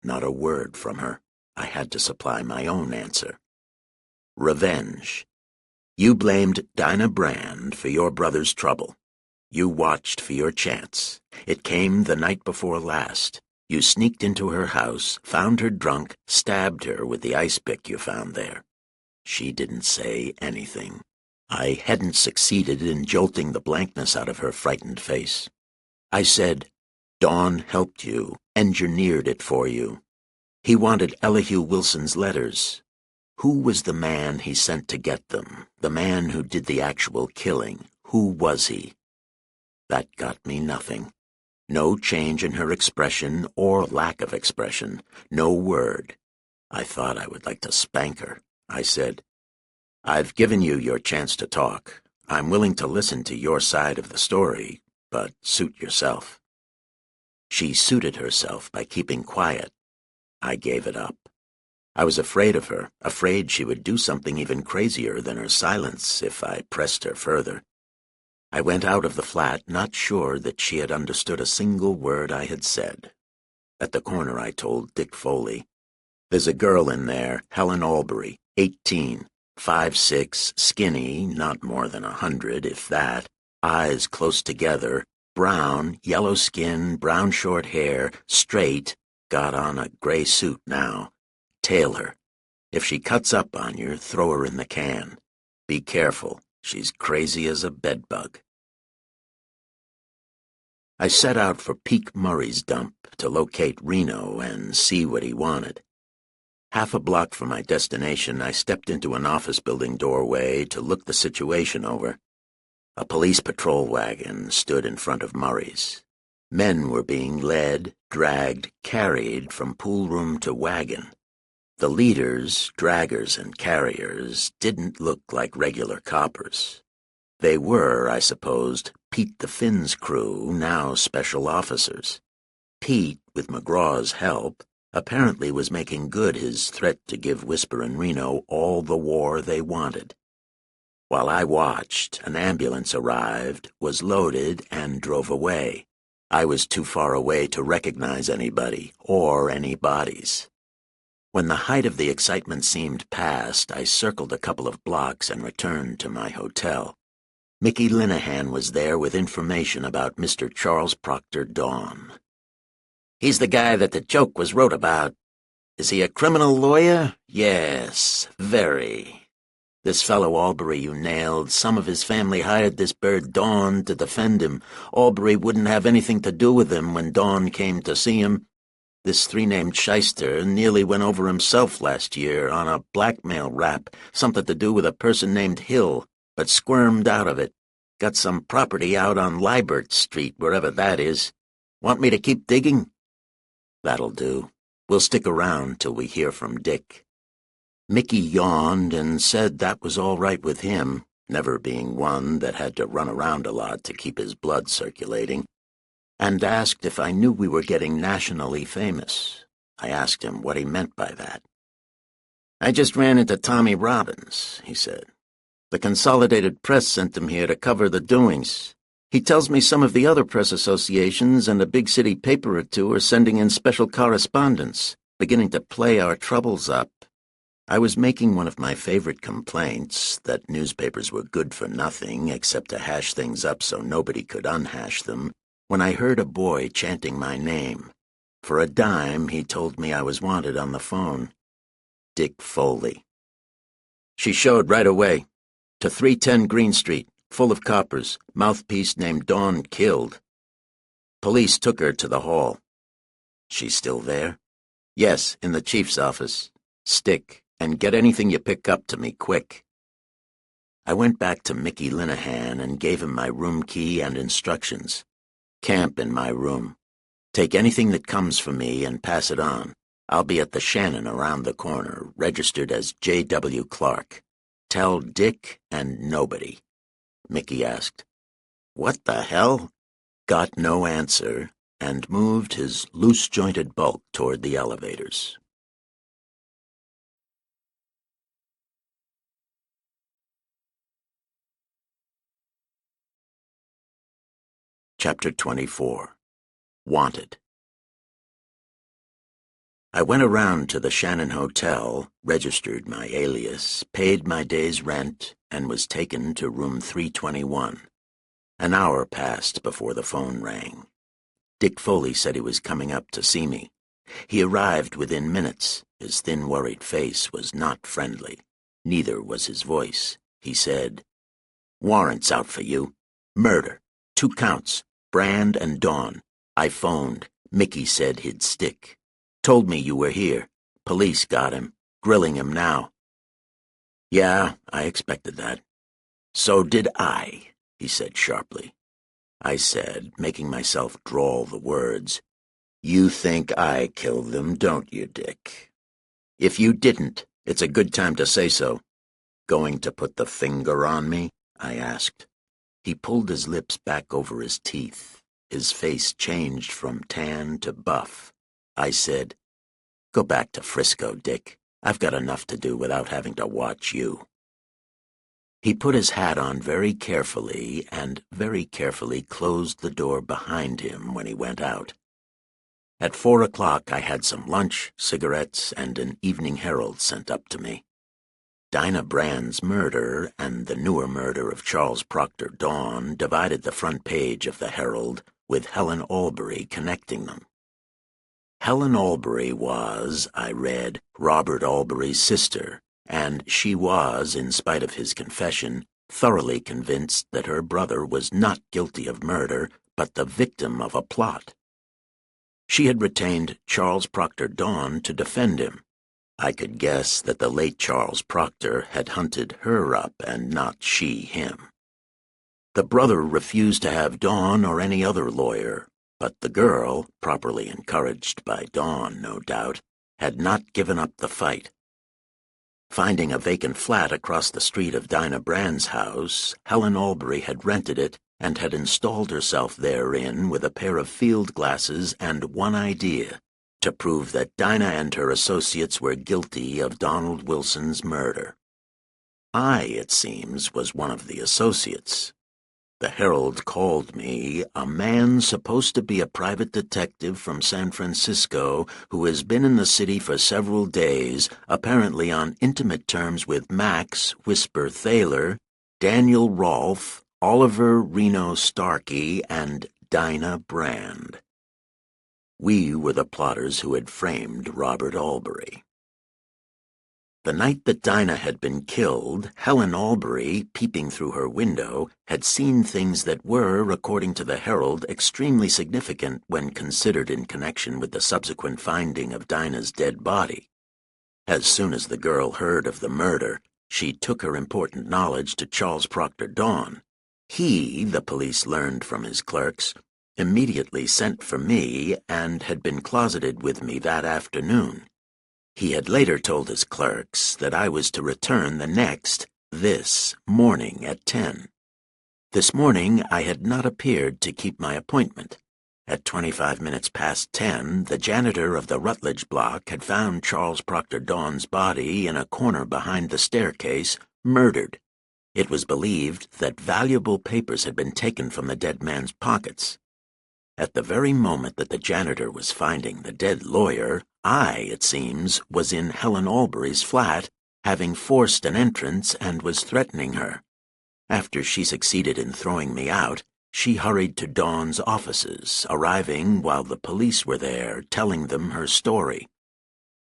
Not a word from her. I had to supply my own answer. "Revenge. You blamed Dinah Brand for your brother's trouble. You watched for your chance. It came the night before last. You sneaked into her house, found her drunk, stabbed her with the ice pick you found there." She didn't say anything. I hadn't succeeded in jolting the blankness out of her frightened face. I said, "Dawn helped you, engineered it for you. He wanted Elihu Wilson's letters. Who was the man he sent to get them? The man who did the actual killing? Who was he?" That got me nothing. No change in her expression or lack of expression. No word. I thought I would like to spank her. I said, "I've given you your chance to talk. I'm willing to listen to your side of the story, but suit yourself." She suited herself by keeping quiet. I gave it up. I was afraid of her, afraid she would do something even crazier than her silence if I pressed her further. I went out of the flat, not sure that she had understood a single word I had said. At the corner I told Dick Foley, "There's a girl in there, Helen Albury, 18, 5'6", skinny, not more than 100, if that, eyes close together, brown, yellow skin, brown short hair, straight, got on a gray suit now. Tail her. If she cuts up on you, throw her in the can. Be careful, she's crazy as a bedbug." I set out for Peak Murray's dump to locate Reno and see what he wanted. Half a block from my destination, I stepped into an office building doorway to look the situation over. A police patrol wagon stood in front of Murray's. Men were being led, dragged, carried from pool room to wagon. The leaders, draggers, and carriers didn't look like regular coppers. They were, I supposed, Pete the Finn's crew, now special officers. Pete, with McGraw's help, apparently was making good his threat to give Whisper and Reno all the war they wanted. While I watched, an ambulance arrived, was loaded, and drove away. I was too far away to recognize anybody, or any bodies. When the height of the excitement seemed past, I circled a couple of blocks and returned to my hotel. Mickey Linehan was there with information about Mr. Charles Proctor Dawn. "He's the guy that the joke was wrote about. Is he a criminal lawyer? Yes, very. This fellow Albury you nailed, some of his family hired this bird Dawn to defend him. Albury wouldn't have anything to do with him when Dawn came to see him. This three-named shyster nearly went over himself last year on a blackmail rap, something to do with a person named Hill, but squirmed out of it. Got some property out on Libert Street, wherever that is. Want me to keep digging?" "That'll do. We'll stick around till we hear from Dick." Mickey yawned and said that was all right with him, never being one that had to run around a lot to keep his blood circulating, and asked if I knew we were getting nationally famous. I asked him what he meant by that. "I just ran into Tommy Robbins," he said. "The Consolidated Press sent him here to cover the doings. He tells me some of the other press associations and a big city paper or two are sending in special correspondents, beginning to play our troubles up. I was making one of my favorite complaints, that newspapers were good for nothing except to hash things up so nobody could unhash them, when I heard a boy chanting my name. For a dime, he told me I was wanted on the phone. Dick Foley. She showed right away. To 310 Green Street, full of coppers, mouthpiece named Dawn killed. Police took her to the hall." "She's still there?" "Yes, in the chief's office. Stick, and get anything you pick up to me quick." I went back to Mickey Linehan and gave him my room key and instructions. "Camp in my room. Take anything that comes for me and pass it on. I'll be at the Shannon around the corner, registered as J.W. Clark. Tell Dick and nobody." Mickey asked, "What the hell?" Got no answer, and moved his loose-jointed bulk toward the elevators. Chapter 24. Wanted. I went around to the Shannon Hotel, registered my alias, paid my day's rent, and was taken to room 321. An hour passed before the phone rang. Dick Foley said he was coming up to see me. He arrived within minutes. His thin, worried face was not friendly. Neither was his voice. He said, "Warrant's out for you. Murder. 2 counts. Brand and Dawn. I phoned. Mickey said he'd stick. Told me you were here. Police got him. Grilling him now." "Yeah, I expected that." "So did I," he said sharply. I said, making myself drawl the words, "You think I killed them, don't you, Dick? If you didn't, it's a good time to say so." "Going to put the finger on me?" I asked. He pulled his lips back over his teeth. His face changed from tan to buff. I said, "Go back to Frisco, Dick. I've got enough to do without having to watch you." He put his hat on very carefully and very carefully closed the door behind him when he went out. At 4 o'clock I had some lunch, cigarettes, and an Evening Herald sent up to me. Dinah Brand's murder and the newer murder of Charles Proctor Dawn divided the front page of the Herald, with Helen Albury connecting them. Helen Albury was, I read, Robert Albury's sister, and she was, in spite of his confession, thoroughly convinced that her brother was not guilty of murder, but the victim of a plot. She had retained Charles Proctor Dawn to defend him. I could guess that the late Charles Proctor had hunted her up and not she him. The brother refused to have Dawn or any other lawyer, but the girl, properly encouraged by Dawn, no doubt, had not given up the fight. Finding a vacant flat across the street of Dinah Brand's house, Helen Albury had rented it and had installed herself therein with a pair of field glasses and one idea: to prove that Dinah and her associates were guilty of Donald Wilson's murder. I, it seems, was one of the associates. The Herald called me a man supposed to be a private detective from San Francisco who has been in the city for several days, apparently on intimate terms with Max Whisper Thaler, Daniel Rolfe, Oliver Reno Starkey, and Dinah Brand. We were the plotters who had framed Robert Albury. The night that Dinah had been killed, Helen Albury, peeping through her window, had seen things that were, according to the Herald, extremely significant when considered in connection with the subsequent finding of Dinah's dead body. As soon as the girl heard of the murder, she took her important knowledge to Charles Proctor Dawn. He, the police learned from his clerks, immediately sent for me and had been closeted with me that afternoon. He had later told his clerks that I was to return this morning at 10. This morning I had not appeared to keep my appointment. At 25 minutes past 10, the janitor of the Rutledge block had found Charles Proctor Dawn's body in a corner behind the staircase, murdered. It was believed that valuable papers had been taken from the dead man's pockets. At the very moment that the janitor was finding the dead lawyer, I, it seems, was in Helen Albury's flat, having forced an entrance and was threatening her. After she succeeded in throwing me out, she hurried to Dawn's offices, arriving while the police were there, telling them her story.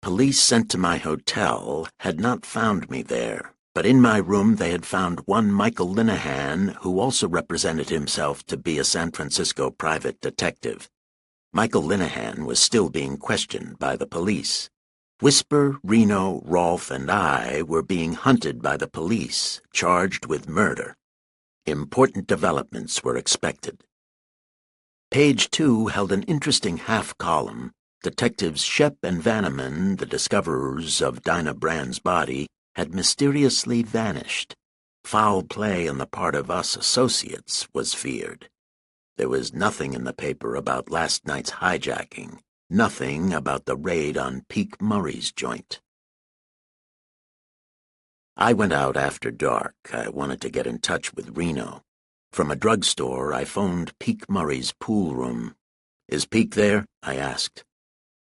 Police sent to my hotel had not found me there, but in my room they had found one Michael Linehan, who also represented himself to be a San Francisco private detective. Michael Linehan was still being questioned by the police. Whisper, Reno, Rolfe, and I were being hunted by the police, charged with murder. Important developments were expected. Page 2 held an interesting half-column. Detectives Shep and Vanneman, the discoverers of Dinah Brand's body, had mysteriously vanished. Foul play on the part of us associates was feared. There was nothing in the paper about last night's hijacking, nothing about the raid on Peake Murray's joint. I went out after dark. I wanted to get in touch with Reno. From a drugstore, I phoned Peake Murray's pool room. "Is Peake there?" I asked.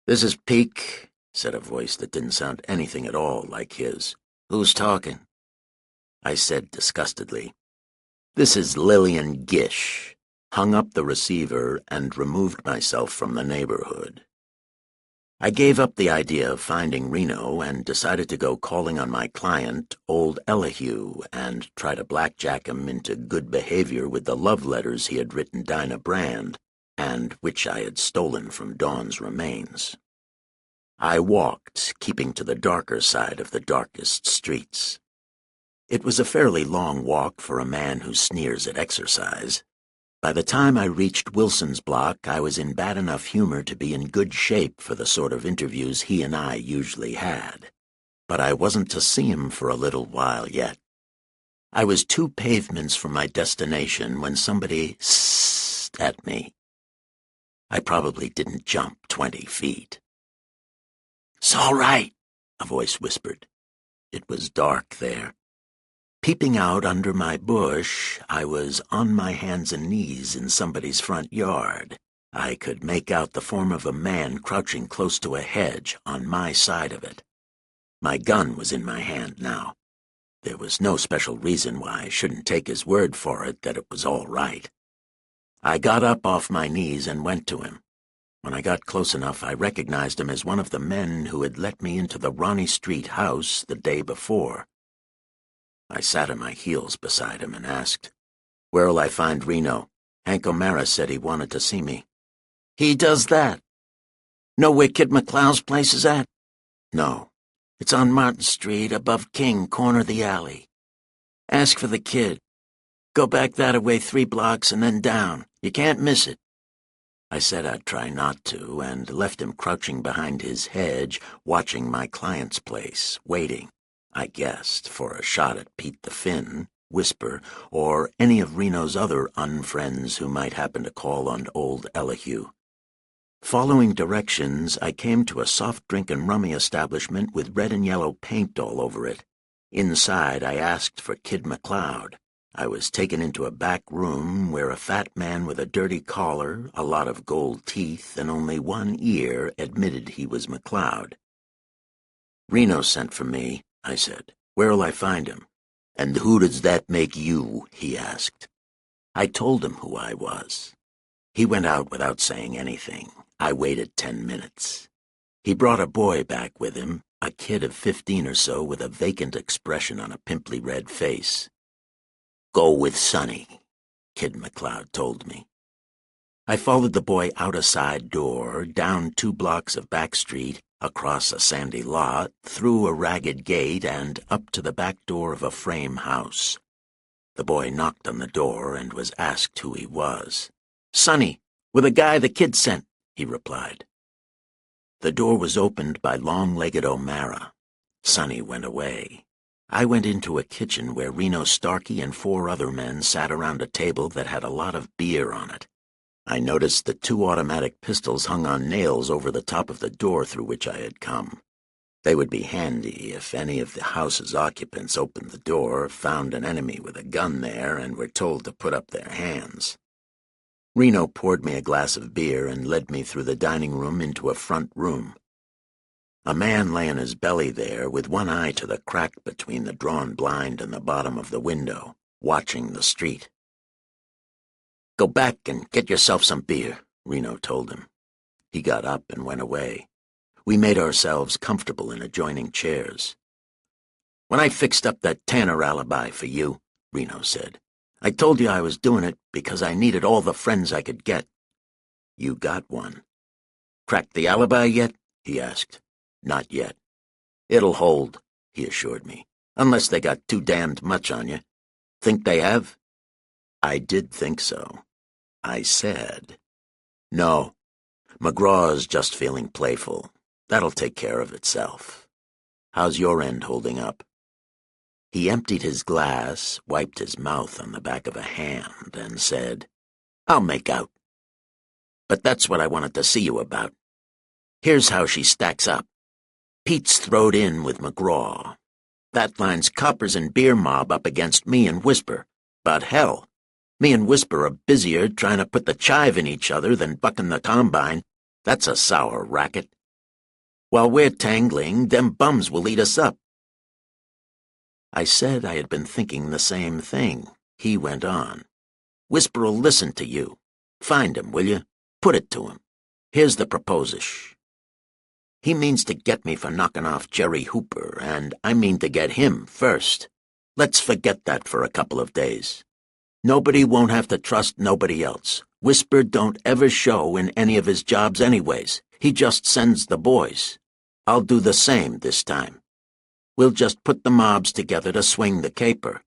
"This is Peake," said a voice that didn't sound anything at all like his. "Who's talking?" I said disgustedly, "This is Lillian Gish," hung up the receiver, and removed myself from the neighborhood. I gave up the idea of finding Reno and decided to go calling on my client, old Elihu, and try to blackjack him into good behavior with the love letters he had written Dinah Brand, and which I had stolen from Dawn's remains. I walked, keeping to the darker side of the darkest streets. It was a fairly long walk for a man who sneers at exercise. By the time I reached Wilson's block, I was in bad enough humor to be in good shape for the sort of interviews he and I usually had. But I wasn't to see him for a little while yet. I was 2 pavements from my destination when somebody "ssed" at me. I probably didn't jump 20 feet. "It's all right," a voice whispered. It was dark there. Peeping out under my bush, I was on my hands and knees in somebody's front yard. I could make out the form of a man crouching close to a hedge on my side of it. My gun was in my hand now. There was no special reason why I shouldn't take his word for it that it was all right. I got up off my knees and went to him. When I got close enough, I recognized him as one of the men who had let me into the Ronnie Street house the day before. I sat on my heels beside him and asked, "Where'll I find Reno? Hank O'Mara said he wanted to see me." "He does that. Know where Kid McLeod's place is at?" "No." "It's on Martin Street, above King, corner of the alley. Ask for the kid. Go back that-a-way 3 blocks and then down. You can't miss it." I said I'd try not to, and left him crouching behind his hedge, watching my client's place, waiting. I guessed, for a shot at Pete the Finn, Whisper, or any of Reno's other unfriends who might happen to call on old Elihu. Following directions, I came to a soft drink and rummy establishment with red and yellow paint all over it. Inside, I asked for Kid McLeod. I was taken into a back room where a fat man with a dirty collar, a lot of gold teeth, and only one ear admitted he was McLeod. "Reno sent for me," I said. "Where'll I find him?" "And who does that make you?" he asked. I told him who I was. He went out without saying anything. I waited 10 minutes. He brought a boy back with him, a kid of 15 or so with a vacant expression on a pimply red face. "Go with Sonny," Kid McLeod told me. I followed the boy out a side door, down 2 blocks of back street, across a sandy lot, through a ragged gate, and up to the back door of a frame house. The boy knocked on the door and was asked who he was. "Sonny, with a guy the kid sent," he replied. The door was opened by long-legged O'Mara. Sonny went away. I went into a kitchen where Reno Starkey and 4 other men sat around a table that had a lot of beer on it. I noticed the 2 automatic pistols hung on nails over the top of the door through which I had come. They would be handy if any of the house's occupants opened the door, found an enemy with a gun there, and were told to put up their hands. Reno poured me a glass of beer and led me through the dining room into a front room. A man lay on his belly there, with one eye to the crack between the drawn blind and the bottom of the window, watching the street. "Go back and get yourself some beer," Reno told him. He got up and went away. We made ourselves comfortable in adjoining chairs. "When I fixed up that Tanner alibi for you," Reno said, "I told you I was doing it because I needed all the friends I could get." "You got one." "Cracked the alibi yet?" he asked. "Not yet." "It'll hold," he assured me, "unless they got too damned much on you. Think they have?" I did think so. I said, "No, McGraw's just feeling playful. That'll take care of itself. How's your end holding up?" He emptied his glass, wiped his mouth on the back of a hand, and said, "I'll make out. But that's what I wanted to see you about. Here's how she stacks up. Pete's throwed in with McGraw. That lines Coppers and Beer Mob up against me and Whisper. But hell, me and Whisper are busier trying to put the chive in each other than bucking the combine. That's a sour racket. While we're tangling, them bums will eat us up." I said I had been thinking the same thing. He went on. "Whisper'll listen to you. Find him, will you? Put it to him. Here's the proposish. He means to get me for knocking off Jerry Hooper, and I mean to get him first. Let's forget that for a couple of days. Nobody won't have to trust nobody else. Whisper don't ever show in any of his jobs anyways. He just sends the boys. I'll do the same this time. We'll just put the mobs together to swing the caper.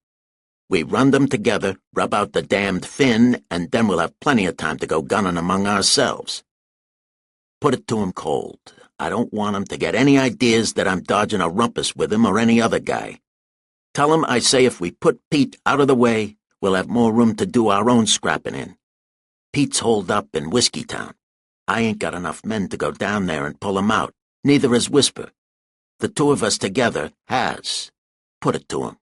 We run them together, rub out the damned Finn, and then we'll have plenty of time to go gunning among ourselves. Put it to him cold. I don't want him to get any ideas that I'm dodging a rumpus with him or any other guy. Tell him I say if we put Pete out of the way, we'll have more room to do our own scrapping in. Pete's holed up in Whiskeytown. I ain't got enough men to go down there and pull him out. Neither has Whisper. The 2 of us together has. Put it to him."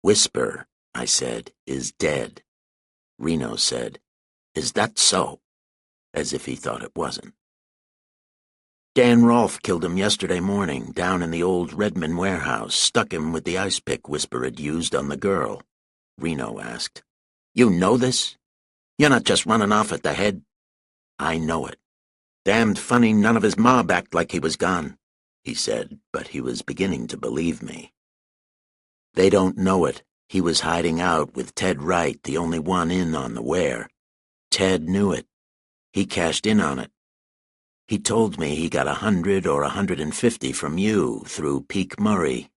"Whisper," I said, "is dead." Reno said, "Is that so?" as if he thought it wasn't. "Dan Rolfe killed him yesterday morning, down in the old Redmond warehouse, stuck him with the ice pick Whisper had used on the girl." Reno asked, "You know this? You're not just running off at the head?" "I know it. Damned funny none of his mob act like he was gone," he said, but he was beginning to believe me. "They don't know it. He was hiding out with Ted Wright, the only one in on the ware. Ted knew it. He cashed in on it. He told me he got 100 or 150 from you through Peake Murray."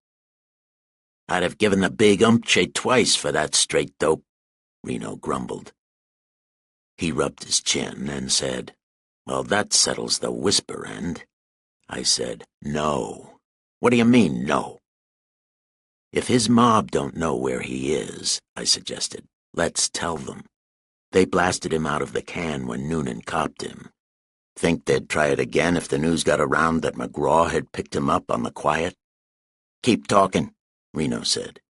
"I'd have given the big umpche twice for that straight dope," Reno grumbled. He rubbed his chin and said, "Well, that settles the Whisper end." I said, "No." "What do you mean, no?" If his mob don't know where he is, I suggested, let's tell them. They blasted him out of the can when Noonan copped him. Think they'd try it again if the news got around that McGraw had picked him up on the quiet? Keep talking, Reno said.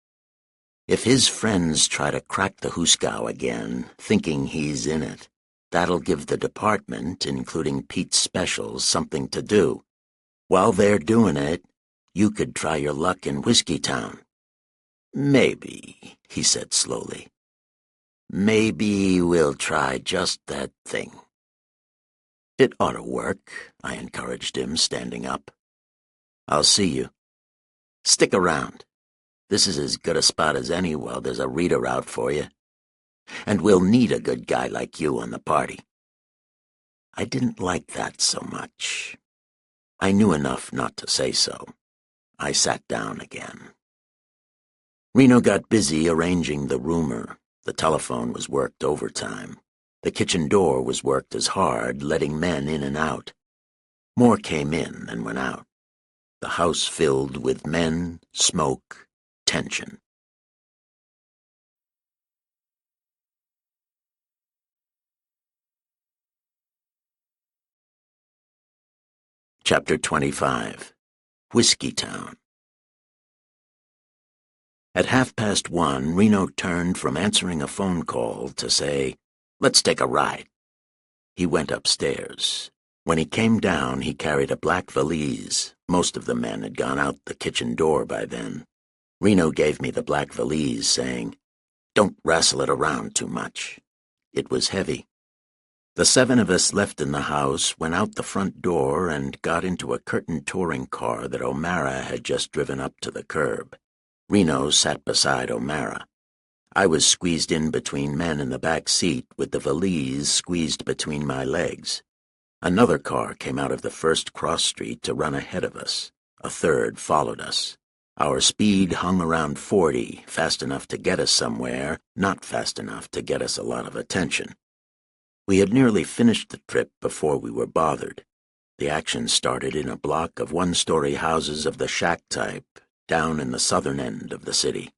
If his friends try to crack the hoosegow again, thinking he's in it, that'll give the department, including Pete's specials, something to do. While they're doing it, you could try your luck in Whiskeytown. Maybe, he said slowly. Maybe we'll try just that thing. It ought to work, I encouraged him, standing up. I'll see you. Stick around. This is as good a spot as any while there's a reader out for you. And we'll need a good guy like you on the party. I didn't like that so much. I knew enough not to say so. I sat down again. Reno got busy arranging the roomer. The telephone was worked overtime. The kitchen door was worked as hard, letting men in and out. More came in than went out. The house filled with men, smoke, tension. Chapter 25. Whiskeytown. At 1:30, Reno turned from answering a phone call to say, "Let's take a ride." He went upstairs. When he came down, he carried a black valise. Most of the men had gone out the kitchen door by then. Reno gave me the black valise, saying, "Don't wrestle it around too much." It was heavy. The 7 of us left in the house, went out the front door, and got into a curtained touring car that O'Mara had just driven up to the curb. Reno sat beside O'Mara. I was squeezed in between men in the back seat, with the valise squeezed between my legs. Another car came out of the first cross street to run ahead of us. A third followed us. Our speed hung around 40, fast enough to get us somewhere, not fast enough to get us a lot of attention. We had nearly finished the trip before we were bothered. The action started in a block of one-story houses of the shack type, down in the southern end of the city.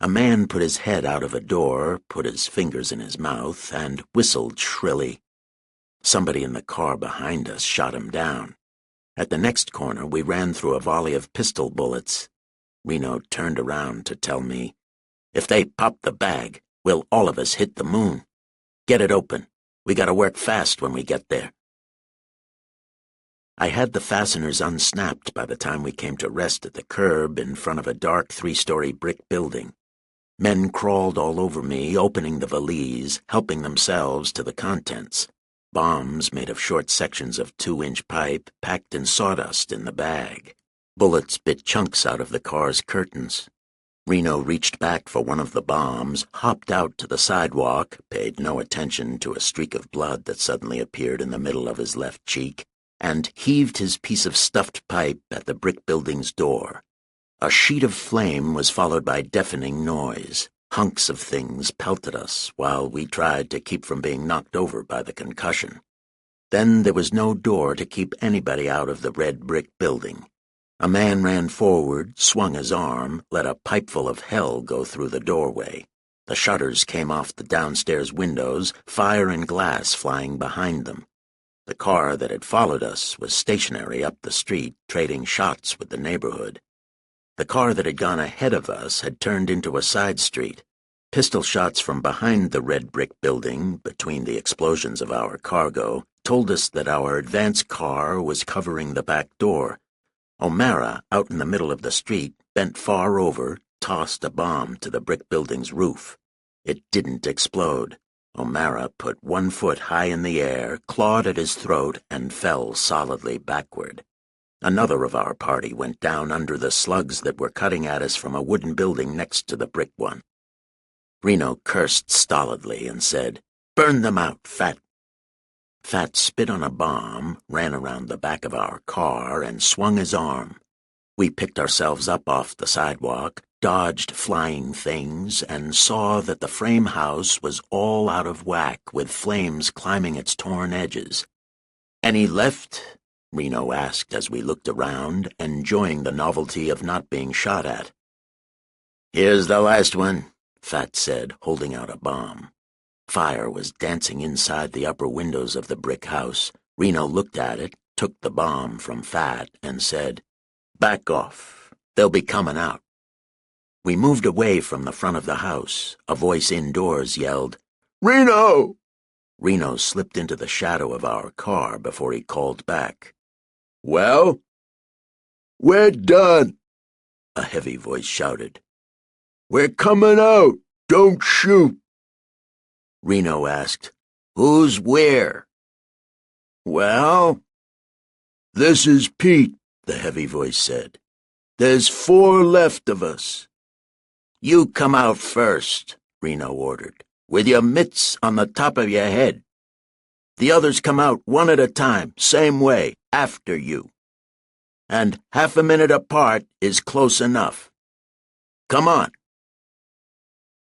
A man put his head out of a door, put his fingers in his mouth, and whistled shrilly. Somebody in the car behind us shot him down. At the next corner, we ran through a volley of pistol bullets. Reno turned around to tell me, "If they pop the bag, we'll all of us hit the moon. Get it open. We gotta work fast when we get there." I had the fasteners unsnapped by the time we came to rest at the curb in front of a dark 3-story brick building. Men crawled all over me, opening the valise, helping themselves to the contents. Bombs made of short sections of 2-inch pipe packed in sawdust in the bag. Bullets bit chunks out of the car's curtains. Reno reached back for one of the bombs, hopped out to the sidewalk, paid no attention to a streak of blood that suddenly appeared in the middle of his left cheek, and heaved his piece of stuffed pipe at the brick building's door. A sheet of flame was followed by deafening noise. Hunks of things pelted us while we tried to keep from being knocked over by the concussion. Then there was no door to keep anybody out of the red brick building. A man ran forward, swung his arm, let a pipeful of hell go through the doorway. The shutters came off the downstairs windows, fire and glass flying behind them. The car that had followed us was stationary up the street, trading shots with the neighborhood. The car that had gone ahead of us had turned into a side street. Pistol shots from behind the red brick building, between the explosions of our cargo, told us that our advance car was covering the back door. O'Mara, out in the middle of the street, bent far over, tossed a bomb to the brick building's roof. It didn't explode. O'Mara put 1 foot high in the air, clawed at his throat, and fell solidly backward. Another of our party went down under the slugs that were cutting at us from a wooden building next to the brick one. Reno cursed stolidly and said, "Burn them out, Fat." Fat spit on a bomb, ran around the back of our car, and swung his arm. We picked ourselves up off the sidewalk, dodged flying things, and saw that the frame house was all out of whack with flames climbing its torn edges. "Any left?" Reno asked as we looked around, enjoying the novelty of not being shot at. Here's the last one, Fat said, holding out a bomb. Fire was dancing inside the upper windows of the brick house. Reno looked at it, took the bomb from Fat, and said, "Back off. They'll be coming out." We moved away from the front of the house. A voice indoors yelled, "Reno!" Reno slipped into the shadow of our car before he called back. "Well?" "We're done," a heavy voice shouted. "We're coming out. Don't shoot." Reno asked, "Who's where?" "Well?" "This is Pete," the heavy voice said. "There's 4 left of us." "You come out first," Reno ordered, "with your mitts on the top of your head. The others come out one at a time, same way, after you. And half a minute apart is close enough. Come on."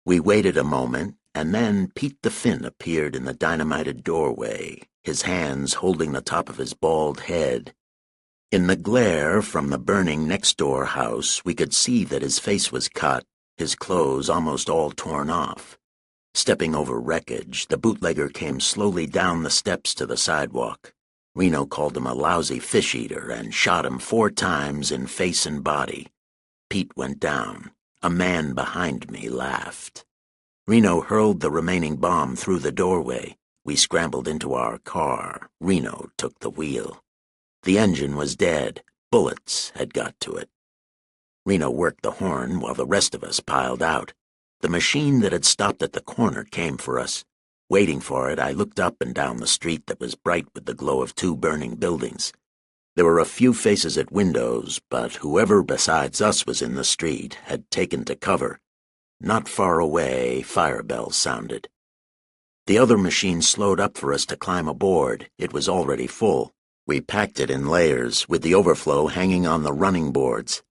We waited a moment, and then Pete the Finn appeared in the dynamited doorway, his hands holding the top of his bald head. In the glare from the burning next-door house, we could see that his face was cut, his clothes almost all torn off. Stepping over wreckage, the bootlegger came slowly down the steps to the sidewalk. Reno called him a lousy fish-eater and shot him 4 times in face and body. Pete went down. A man behind me laughed. Reno hurled the remaining bomb through the doorway. We scrambled into our car. Reno took the wheel. The engine was dead. Bullets had got to it. Reno worked the horn while the rest of us piled out. The machine that had stopped at the corner came for us. Waiting for it, I looked up and down the street that was bright with the glow of 2 burning buildings. There were a few faces at windows, but whoever besides us was in the street had taken to cover. Not far away, fire bells sounded. The other machine slowed up for us to climb aboard. It was already full. We packed it in layers, with the overflow hanging on the running boards.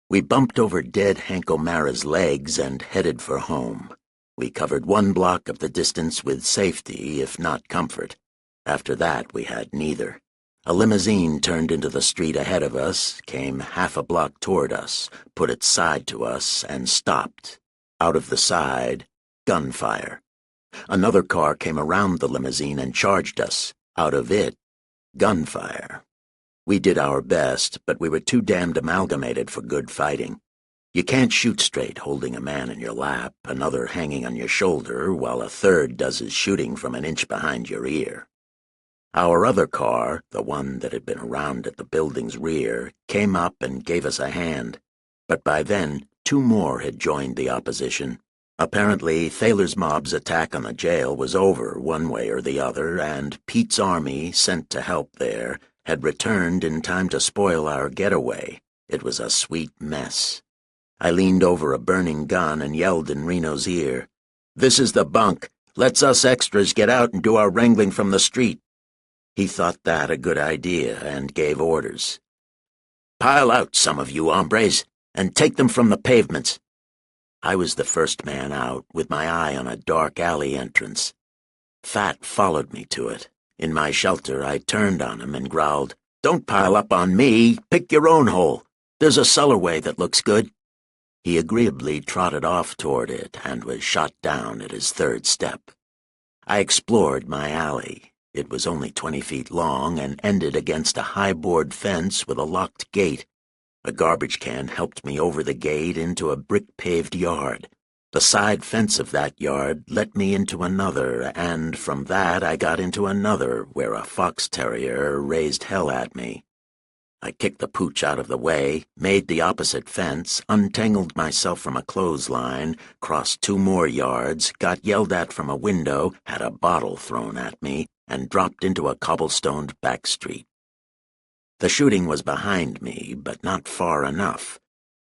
We bumped over dead Hank O'Mara's legs and headed for home. We covered 1 block of the distance with safety, if not comfort. After that, we had neither. A limousine turned into the street ahead of us, came half a block toward us, put its side to us, and stopped. Out of the side, gunfire. Another car came around the limousine and charged us. Out of it, gunfire. We did our best, but we were too damned amalgamated for good fighting. You can't shoot straight holding a man in your lap, another hanging on your shoulder, while a third does his shooting from an inch behind your ear. Our other car, the one that had been around at the building's rear, came up and gave us a hand. But by then, 2 more had joined the opposition. Apparently, Thaler's mob's attack on the jail was over one way or the other, and Pete's army, sent to help there, had returned in time to spoil our getaway. It was a sweet mess. I leaned over a burning gun and yelled in Reno's ear, "This is the bunk. Let's us extras get out and do our wrangling from the street." He thought that a good idea and gave orders. "Pile out, some of you hombres, and take them from the pavements." I was the first man out, with my eye on a dark alley entrance. Fat followed me to it. In my shelter, I turned on him and growled, "Don't pile up on me. Pick your own hole. There's a cellarway that looks good." He agreeably trotted off toward it and was shot down at his 3rd step. I explored my alley. It was only 20 feet long and ended against a high board fence with a locked gate. A garbage can helped me over the gate into a brick-paved yard. The side fence of that yard let me into another, and from that I got into another where a fox terrier raised hell at me. I kicked the pooch out of the way, made the opposite fence, untangled myself from a clothesline, crossed 2 more yards, got yelled at from a window, had a bottle thrown at me, and dropped into a cobblestoned back street. The shooting was behind me, but not far enough.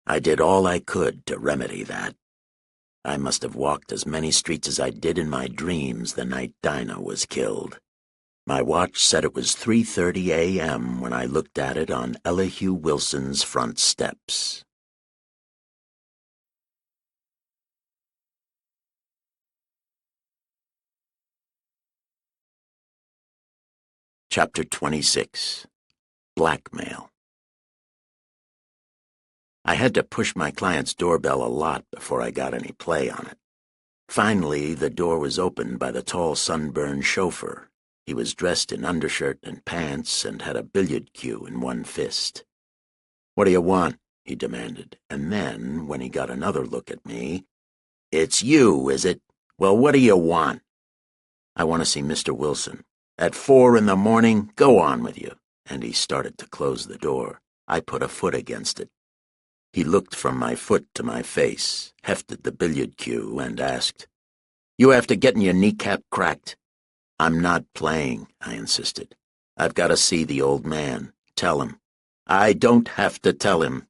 I did all I could to remedy that. I must have walked as many streets as I did in my dreams the night Dinah was killed. My watch said it was 3:30 a.m. when I looked at it on Elihu Wilson's front steps. Chapter 26. Blackmail. I had to push my client's doorbell a lot before I got any play on it. Finally, the door was opened by the tall, sunburned chauffeur. He was dressed in undershirt and pants and had a billiard cue in one fist. "What do you want?" he demanded, and then, when he got another look at me, "It's you, is it? Well, what do you want?" "I want to see Mr. Wilson." "At 4 in the morning? Go on with you." And he started to close the door. I put a foot against it. He looked from my foot to my face, hefted the billiard cue, and asked, "You have to get your kneecap cracked?" "I'm not playing," I insisted. "I've got to see the old man. Tell him." "I don't have to tell him.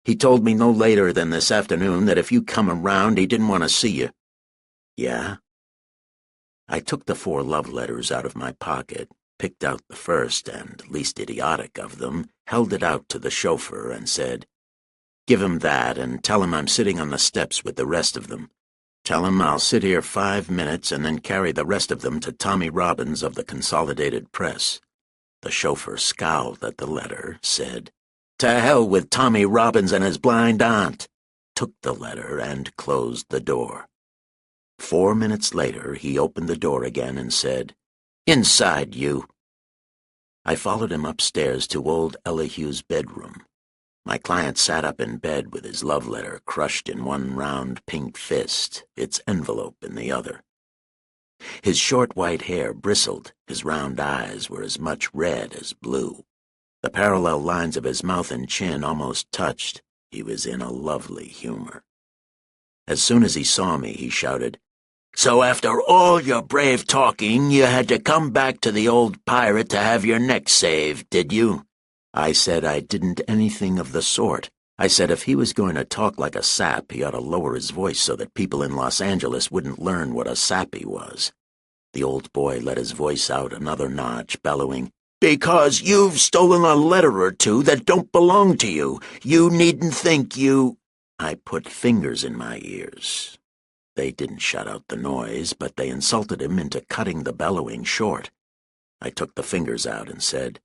He told me no later than this afternoon that if you come around, he didn't want to see you." "Yeah?" I took the 4 love letters out of my pocket, picked out the first and least idiotic of them, held it out to the chauffeur, and said, "Give him that and tell him I'm sitting on the steps with the rest of them. Tell him I'll sit here 5 minutes and then carry the rest of them to Tommy Robbins of the Consolidated Press." The chauffeur scowled at the letter, said, "To hell with Tommy Robbins and his blind aunt," took the letter, and closed the door. 4 minutes later, he opened the door again and said, "Inside, you." I followed him upstairs to old Elihu's bedroom. My client sat up in bed with his love letter crushed in one round pink fist, its envelope in the other. His short white hair bristled, his round eyes were as much red as blue. The parallel lines of his mouth and chin almost touched. He was in a lovely humor. As soon as he saw me, he shouted, "So after all your brave talking, you had to come back to the old pirate to have your neck saved, did you?" I said I didn't anything of the sort. I said if he was going to talk like a sap, he ought to lower his voice so that people in Los Angeles wouldn't learn what a sappy was. The old boy let his voice out another notch, bellowing, "Because you've stolen a letter or two that don't belong to you. You needn't think you—" I put fingers in my ears. They didn't shut out the noise, but they insulted him into cutting the bellowing short. I took the fingers out and said,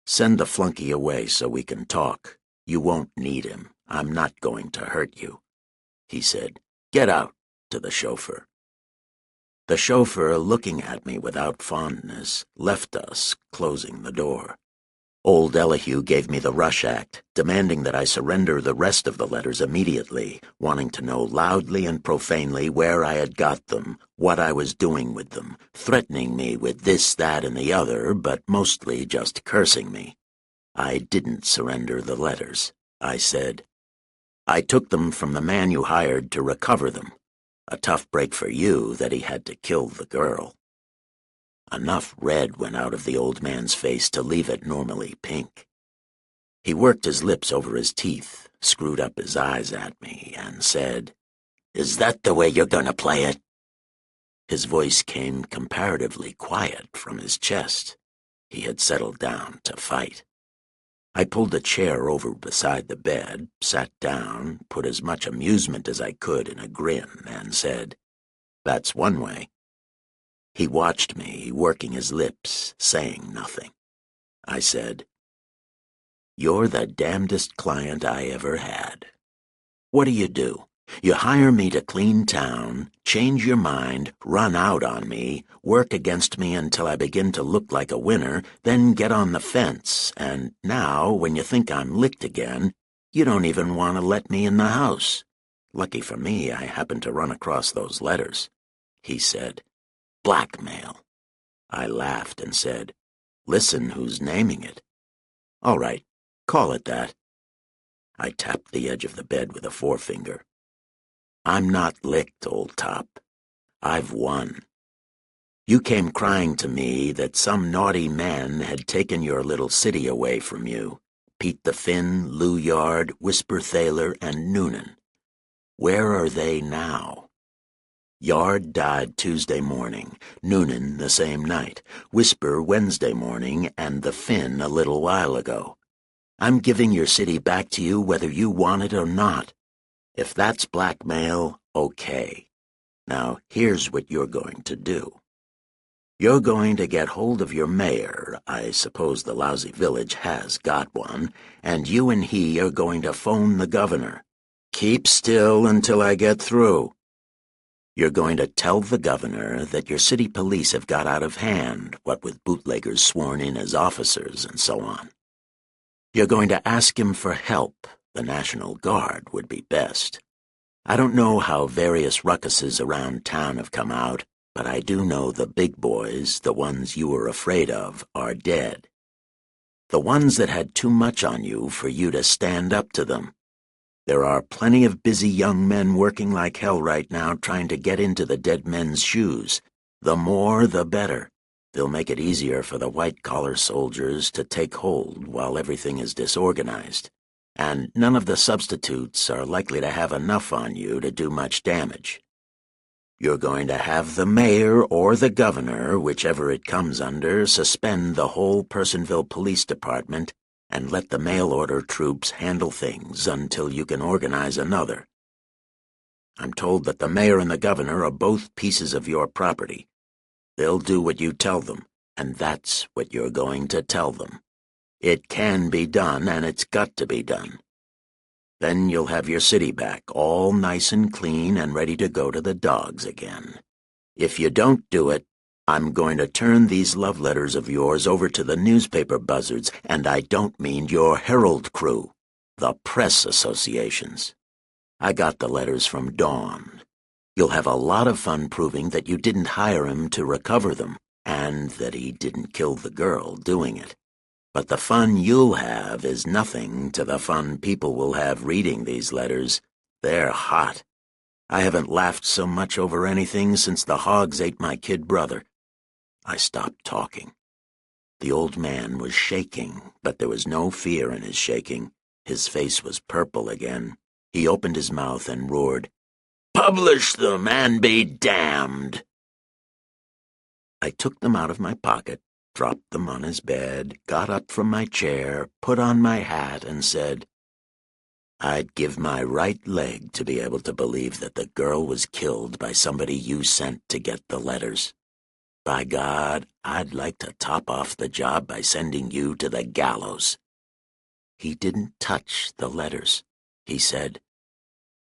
"Send the flunky away so we can talk. You won't need him. I'm not going to hurt you." He said, "Get out," to the chauffeur. The chauffeur, looking at me without fondness, left us, closing the door. Old Elihu gave me the rush act, demanding that I surrender the rest of the letters immediately, wanting to know loudly and profanely where I had got them, what I was doing with them, threatening me with this, that, and the other, but mostly just cursing me. I didn't surrender the letters. I said, "I took them from the man you hired to recover them. A tough break for you that he had to kill the girl." Enough red went out of the old man's face to leave it normally pink. He worked his lips over his teeth, screwed up his eyes at me, and said, "Is that the way you're going to play it?" His voice came comparatively quiet from his chest. He had settled down to fight. I pulled a chair over beside the bed, sat down, put as much amusement as I could in a grin, and said, "That's one way." He watched me, working his lips, saying nothing. I said, "You're the damnedest client I ever had. What do? You hire me to clean town, change your mind, run out on me, work against me until I begin to look like a winner, then get on the fence, and now, when you think I'm licked again, you don't even want to let me in the house. Lucky for me, I happened to run across those letters." He said, "Blackmail." I laughed and said, "Listen who's naming it." "All right, call it that." I tapped the edge of the bed with a forefinger. "I'm not licked, old top. I've won. You came crying to me that some naughty man had taken your little city away from you. Pete the Finn, Lou Yard, Whisper Thaler, and Noonan. Where are they now? Yard died Tuesday morning, Noonan the same night, Whisper Wednesday morning, and the Finn a little while ago. I'm giving your city back to you whether you want it or not. If that's blackmail, okay. Now here's what you're going to do." You're going to get hold of your mayor, I suppose the lousy village has got one, and you and he are going to phone the governor. Keep still until I get through. You're going to tell the governor that your city police have got out of hand, what with bootleggers sworn in as officers and so on. You're going to ask him for help. The National Guard would be best. I don't know how various ruckuses around town have come out, but I do know the big boys, the ones you were afraid of, are dead. The ones that had too much on you for you to stand up to them. There are plenty of busy young men working like hell right now trying to get into the dead men's shoes. The more, the better. They'll make it easier for the white-collar soldiers to take hold while everything is disorganized. And none of the substitutes are likely to have enough on you to do much damage. You're going to have the mayor or the governor, whichever it comes under, suspend the whole Personville Police Department and let the mail-order troops handle things until you can organize another. I'm told that the mayor and the governor are both pieces of your property. They'll do what you tell them, and that's what you're going to tell them. It can be done, and it's got to be done. Then you'll have your city back, all nice and clean and ready to go to the dogs again. If you don't do it, I'm going to turn these love letters of yours over to the newspaper buzzards, and I don't mean your Herald crew, the press associations. I got the letters from Dawn. You'll have a lot of fun proving that you didn't hire him to recover them, and that he didn't kill the girl doing it. But the fun you'll have is nothing to the fun people will have reading these letters. They're hot. I haven't laughed so much over anything since the hogs ate my kid brother. I stopped talking. The old man was shaking, but there was no fear in his shaking. His face was purple again. He opened his mouth and roared, "Publish them and be damned!" I took them out of my pocket, dropped them on his bed, got up from my chair, put on my hat, and said, "I'd give my right leg to be able to believe that the girl was killed by somebody you sent to get the letters. By God, I'd like to top off the job by sending you to the gallows." He didn't touch the letters. He said,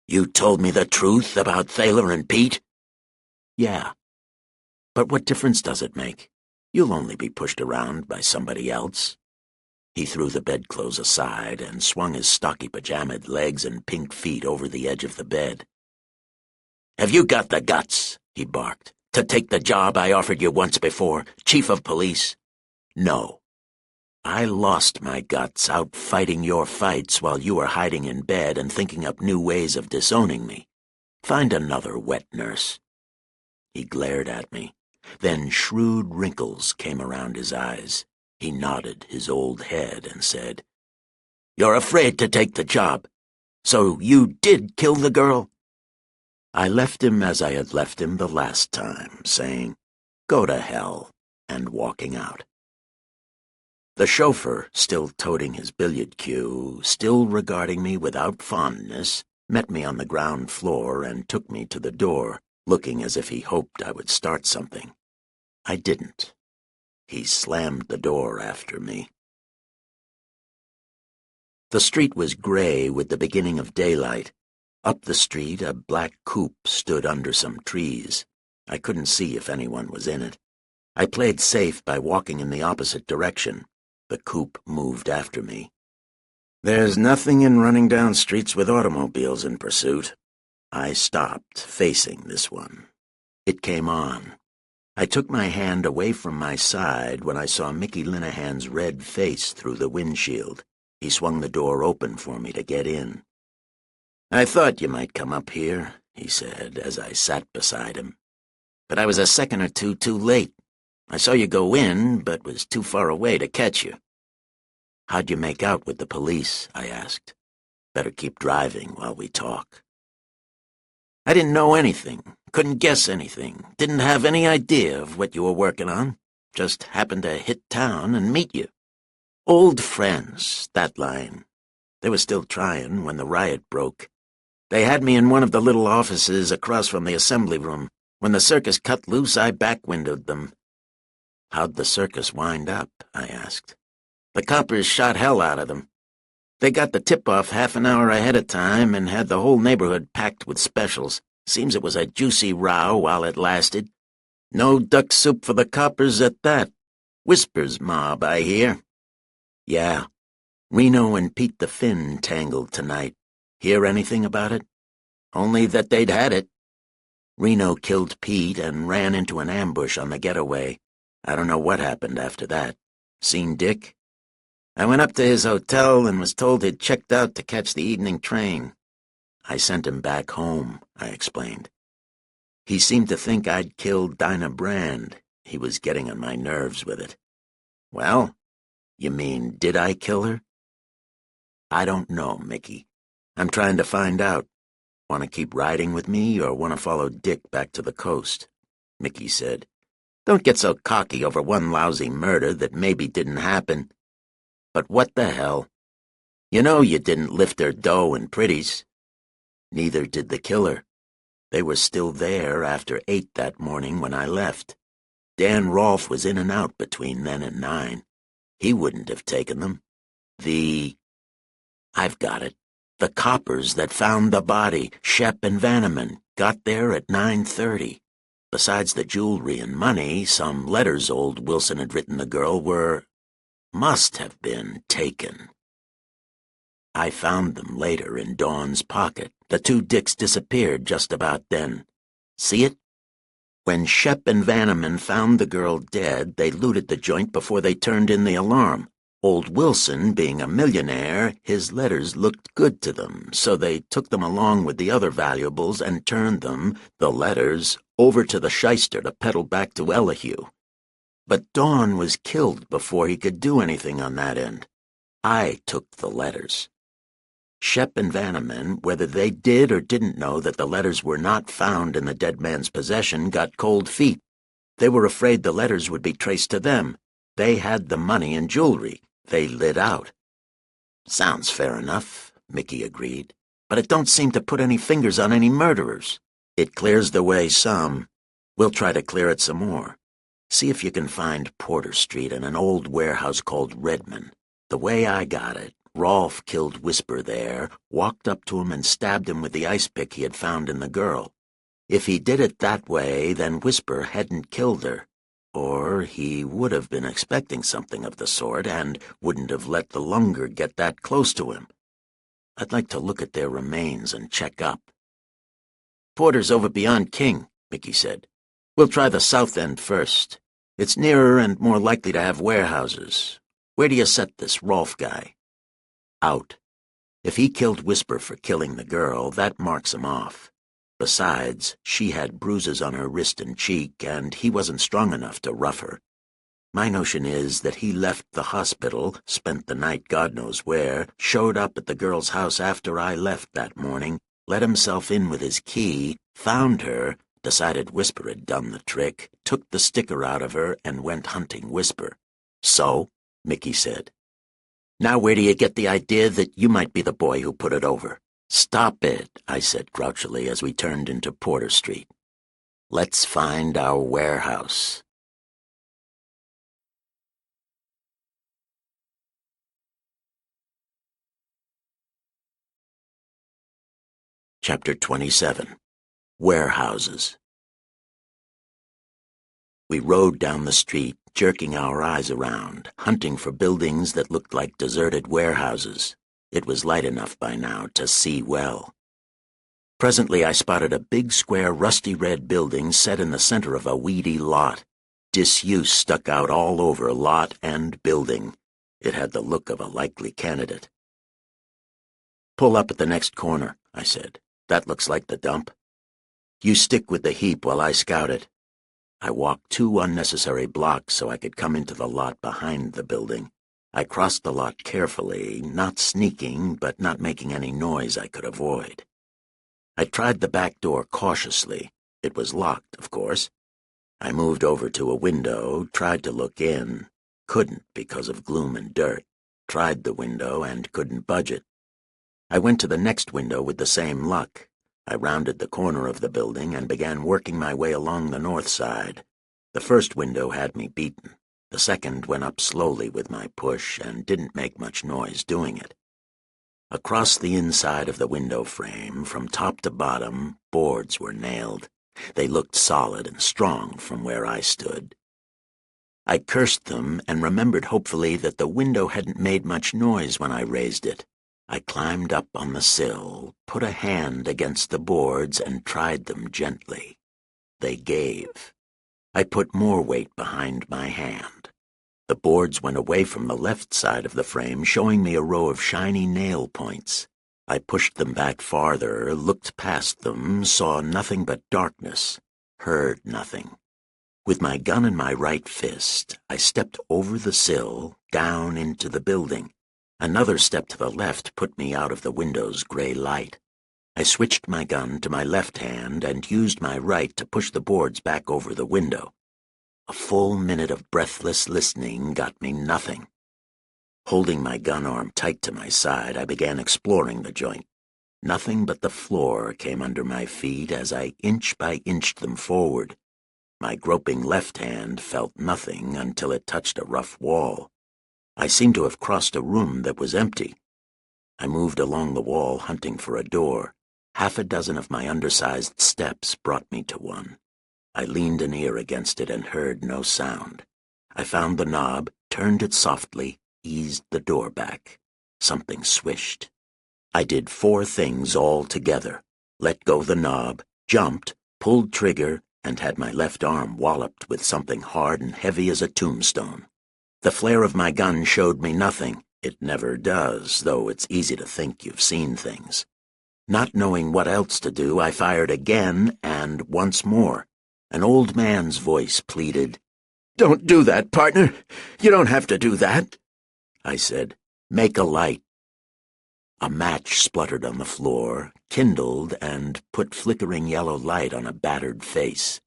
"You told me the truth about Thaler and Pete?" "Yeah. But what difference does it make? You'll only be pushed around by somebody else." He threw the bedclothes aside and swung his stocky pajamaed legs and pink feet over the edge of the bed. "Have you got the guts," he barked, "to take the job I offered you once before, chief of police?" "No. I lost my guts out fighting your fights while you were hiding in bed and thinking up new ways of disowning me. Find another wet nurse." He glared at me. Then shrewd wrinkles came around his eyes. He nodded his old head and said, "You're afraid to take the job. So you did kill the girl?" I left him as I had left him the last time, saying, "Go to hell," and walking out. The chauffeur, still toting his billiard cue, still regarding me without fondness, met me on the ground floor and took me to the door, looking as if he hoped I would start something. I didn't. He slammed the door after me. The street was gray with the beginning of daylight. Up the street, a black coupe stood under some trees. I couldn't see if anyone was in it. I played safe by walking in the opposite direction. The coupe moved after me. There's nothing in running down streets with automobiles in pursuit. I stopped, facing this one. It came on. I took my hand away from my side when I saw Mickey Linehan's red face through the windshield. He swung the door open for me to get in. "I thought you might come up here," he said as I sat beside him. "But I was a second or two too late. I saw you go in, but was too far away to catch you." "How'd you make out with the police?" I asked. "Better keep driving while we talk." "I didn't know anything, couldn't guess anything, didn't have any idea of what you were working on. Just happened to hit town and meet you. Old friends, that line. They were still trying when the riot broke. They had me in one of the little offices across from the assembly room. When the circus cut loose, I back-windowed them. "How'd the circus wind up?" I asked. "The coppers shot hell out of them. They got the tip-off half an hour ahead of time and had the whole neighborhood packed with specials. Seems it was a juicy row while it lasted. No duck soup for the coppers at that. Whisper's mob, I hear." "Yeah. Reno and Pete the Finn tangled tonight. Hear anything about it?" "Only that they'd had it. Reno killed Pete and ran into an ambush on the getaway. I don't know what happened after that. Seen Dick?" "I went up to his hotel and was told he'd checked out to catch the evening train." "I sent him back home," I explained. "He seemed to think I'd killed Dinah Brand. He was getting on my nerves with it." "Well, you mean, did I kill her?" "I don't know, Mickey. I'm trying to find out. Want to keep riding with me or want to follow Dick back to the coast?" Mickey said. "Don't get so cocky over one lousy murder that maybe didn't happen. But what the hell? You know you didn't lift her dough and pretties." "Neither did the killer. They were still there after 8 that morning when I left. Dan Rolfe was in and out between then and 9. He wouldn't have taken them. I've got it. The coppers that found the body, Shep and Vanneman, got there at 9:30. Besides the jewelry and money, some letters old Wilson had written the girl must have been taken. I found them later in Dawn's pocket. The 2 dicks disappeared just about then. See it? When Shep and Vanneman found the girl dead, they looted the joint before they turned in the alarm. Old Wilson, being a millionaire, his letters looked good to them, so they took them along with the other valuables and turned them, the letters, over to the shyster to peddle back to Elihu. But Dawn was killed before he could do anything on that end. I took the letters. Shep and Vanneman, whether they did or didn't know that the letters were not found in the dead man's possession, got cold feet. They were afraid the letters would be traced to them. They had the money and jewelry. They lit out." "Sounds fair enough," Mickey agreed, "but it don't seem to put any fingers on any murderers." "It clears the way some. We'll try to clear it some more. See if you can find Porter Street and an old warehouse called Redman. The way I got it, Rolfe killed Whisper there, walked up to him and stabbed him with the ice pick he had found in the girl. If he did it that way, then Whisper hadn't killed her. Or he would have been expecting something of the sort and wouldn't have let the lunger get that close to him. I'd like to look at their remains and check up." "Porter's over beyond King," Mickey said. "We'll try the south end first. It's nearer and more likely to have warehouses. Where do you set this Rolfe guy?" "Out. If he killed Whisper for killing the girl, that marks him off. Besides, she had bruises on her wrist and cheek, and he wasn't strong enough to rough her. My notion is that he left the hospital, spent the night God knows where, showed up at the girl's house after I left that morning, let himself in with his key, found her, decided Whisper had done the trick, took the sticker out of her, and went hunting Whisper." "So?" Mickey said. "Now where do you get the idea that you might be the boy who put it over?" "Stop it," I said grouchily as we turned into Porter Street. "Let's find our warehouse." Chapter 27. Warehouses. We rode down the street, jerking our eyes around, hunting for buildings that looked like deserted warehouses. It was light enough by now to see well. Presently I spotted a big square rusty red building set in the center of a weedy lot. Disuse stuck out all over lot and building. It had the look of a likely candidate. "Pull up at the next corner," I said. "That looks like the dump. You stick with the heap while I scout it." I walked 2 unnecessary blocks so I could come into the lot behind the building. I crossed the lot carefully, not sneaking, but not making any noise I could avoid. I tried the back door cautiously. It was locked, of course. I moved over to a window, tried to look in. Couldn't because of gloom and dirt. Tried the window and couldn't budge it. I went to the next window with the same luck. I rounded the corner of the building and began working my way along the north side. The first window had me beaten. The second went up slowly with my push and didn't make much noise doing it. Across the inside of the window frame, from top to bottom, boards were nailed. They looked solid and strong from where I stood. I cursed them and remembered hopefully that the window hadn't made much noise when I raised it. I climbed up on the sill, put a hand against the boards, and tried them gently. They gave. I put more weight behind my hand. The boards went away from the left side of the frame, showing me a row of shiny nail points. I pushed them back farther, looked past them, saw nothing but darkness, heard nothing. With my gun in my right fist, I stepped over the sill, down into the building. Another step to the left put me out of the window's gray light. I switched my gun to my left hand and used my right to push the boards back over the window. A full minute of breathless listening got me nothing. Holding my gun arm tight to my side, I began exploring the joint. Nothing but the floor came under my feet as I inch by inched them forward. My groping left hand felt nothing until it touched a rough wall. I seemed to have crossed a room that was empty. I moved along the wall hunting for a door. Half a dozen of my undersized steps brought me to one. I leaned an ear against it and heard no sound. I found the knob, turned it softly, eased the door back. Something swished. I did 4 things all together: let go the knob, jumped, pulled trigger, and had my left arm walloped with something hard and heavy as a tombstone. The flare of my gun showed me nothing. It never does, though it's easy to think you've seen things. Not knowing what else to do, I fired again and once more. An old man's voice pleaded, "Don't do that, partner. You don't have to do that." I said, "Make a light." A match spluttered on the floor, kindled, and put flickering yellow light on a battered face.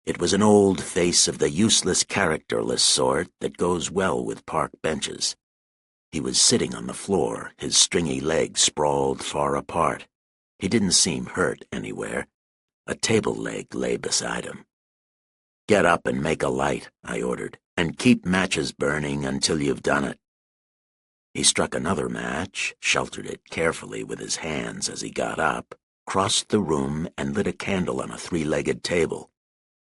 It was an old face of the useless, characterless sort that goes well with park benches. He was sitting on the floor, his stringy legs sprawled far apart. He didn't seem hurt anywhere. A table leg lay beside him. "Get up and make a light," I ordered, "and keep matches burning until you've done it." He struck another match, sheltered it carefully with his hands as he got up, crossed the room, and lit a candle on a 3-legged table.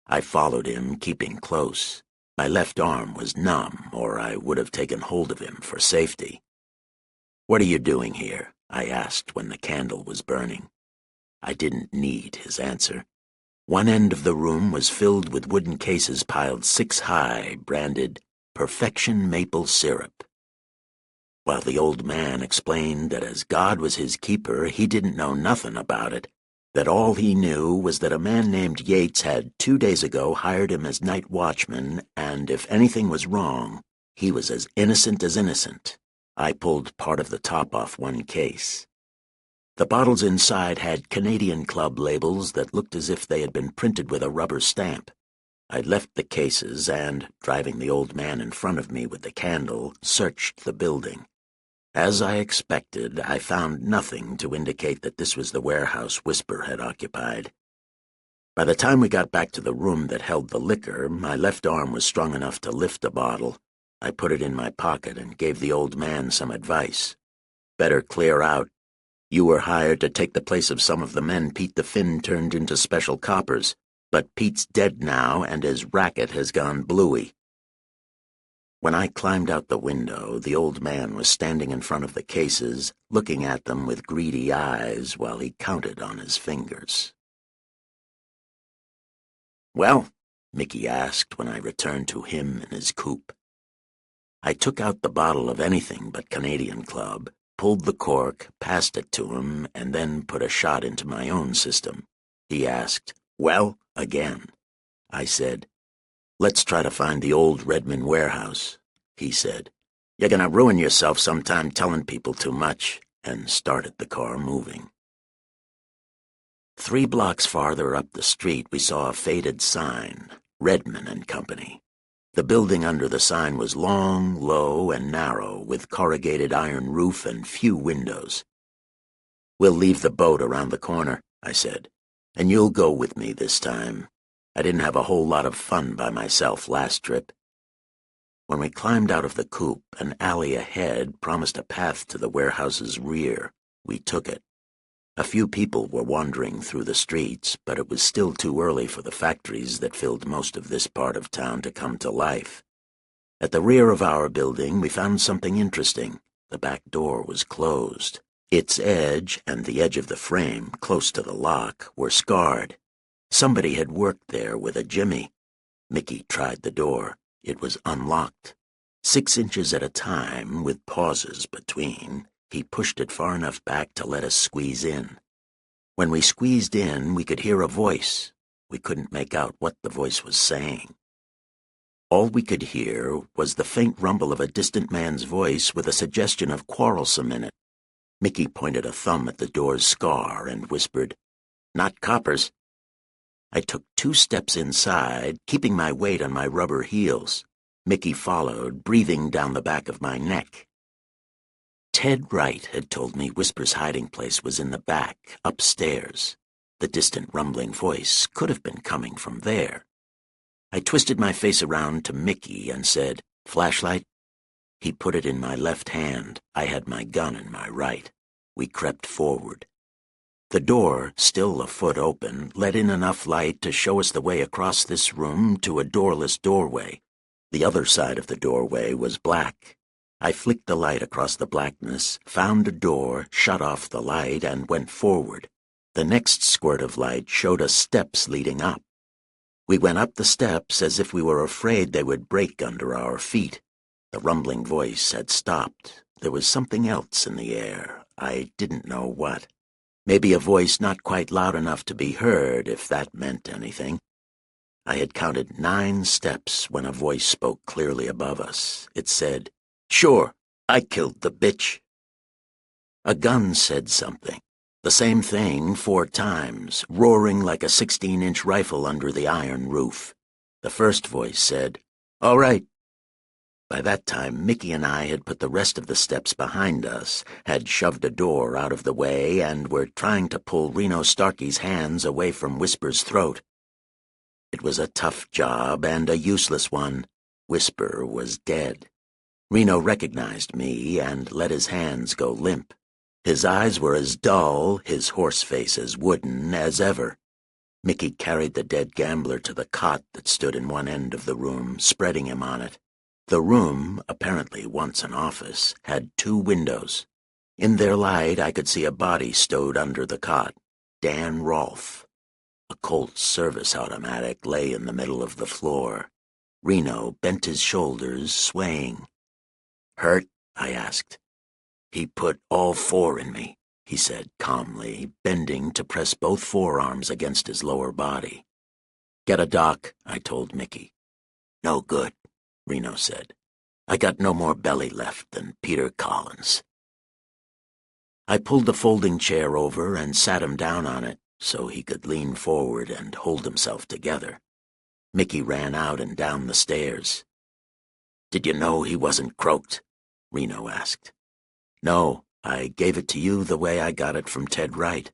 I followed him, keeping close. My left arm was numb, or I would have taken hold of him for safety. "What are you doing here?" I asked when the candle was burning. I didn't need his answer. One end of the room was filled with wooden cases piled 6 high, branded Perfection Maple Syrup. While the old man explained that as God was his keeper, he didn't know nothing about it, that all he knew was that a man named Yates had 2 days ago hired him as night watchman, and if anything was wrong, he was as innocent, I pulled part of the top off one case. The bottles inside had Canadian Club labels that looked as if they had been printed with a rubber stamp. I left the cases and, driving the old man in front of me with the candle, searched the building. As I expected, I found nothing to indicate that this was the warehouse Whisper had occupied. By the time we got back to the room that held the liquor, my left arm was strong enough to lift a bottle. I put it in my pocket and gave the old man some advice. "Better clear out. You were hired to take the place of some of the men Pete the Finn turned into special coppers, but Pete's dead now and his racket has gone bluey." When I climbed out the window, the old man was standing in front of the cases, looking at them with greedy eyes while he counted on his fingers. "Well?" Mickey asked when I returned to him in his coupe. I took out the bottle of anything but Canadian Club, pulled the cork, passed it to him, and then put a shot into my own system. He asked, "Well?" again. I said, "Let's try to find the old Redmond warehouse." He said, "You're gonna ruin yourself sometime telling people too much," and started the car moving. 3 blocks farther up the street, we saw a faded sign, Redmond and Company. The building under the sign was long, low, and narrow, with corrugated iron roof and few windows. "We'll leave the boat around the corner," I said, "and you'll go with me this time. I didn't have a whole lot of fun by myself last trip." When we climbed out of the coupe, an alley ahead promised a path to the warehouse's rear. We took it. A few people were wandering through the streets, but it was still too early for the factories that filled most of this part of town to come to life. At the rear of our building, we found something interesting. The back door was closed. Its edge and the edge of the frame, close to the lock, were scarred. Somebody had worked there with a jimmy. Mickey tried the door. It was unlocked. 6 inches at a time, with pauses between, he pushed it far enough back to let us squeeze in. When we squeezed in, we could hear a voice. We couldn't make out what the voice was saying. All we could hear was the faint rumble of a distant man's voice with a suggestion of quarrelsome in it. Mickey pointed a thumb at the door's scar and whispered, "Not coppers." I took 2 steps inside, keeping my weight on my rubber heels. Mickey followed, breathing down the back of my neck. Ted Wright had told me Whisper's hiding place was in the back, upstairs. The distant rumbling voice could have been coming from there. I twisted my face around to Mickey and said, "Flashlight?" He put it in my left hand. I had my gun in my right. We crept forward. The door, still a foot open, let in enough light to show us the way across this room to a doorless doorway. The other side of the doorway was black. I flicked the light across the blackness, found a door, shut off the light, and went forward. The next squirt of light showed us steps leading up. We went up the steps as if we were afraid they would break under our feet. The rumbling voice had stopped. There was something else in the air. I didn't know what. Maybe a voice not quite loud enough to be heard, if that meant anything. I had counted 9 steps when a voice spoke clearly above us. It said, "Sure, I killed the bitch." A gun said something. The same thing 4 times, roaring like a 16-inch rifle under the iron roof. The first voice said, "All right." By that time, Mickey and I had put the rest of the steps behind us, had shoved a door out of the way, and were trying to pull Reno Starkey's hands away from Whisper's throat. It was a tough job and a useless one. Whisper was dead. Reno recognized me and let his hands go limp. His eyes were as dull, his horse face as wooden, as ever. Mickey carried the dead gambler to the cot that stood in one end of the room, spreading him on it. The room, apparently once an office, had 2 windows. In their light I could see a body stowed under the cot. Dan Rolfe. A Colt's service automatic lay in the middle of the floor. Reno bent his shoulders, swaying. "Hurt?" I asked. "He put all 4 in me," he said calmly, bending to press both forearms against his lower body. "Get a doc," I told Mickey. "No good," Reno said. "I got no more belly left than Peter Collins." I pulled the folding chair over and sat him down on it so he could lean forward and hold himself together. Mickey ran out and down the stairs. "Did you know he wasn't croaked?" Reno asked. "No, I gave it to you the way I got it from Ted Wright."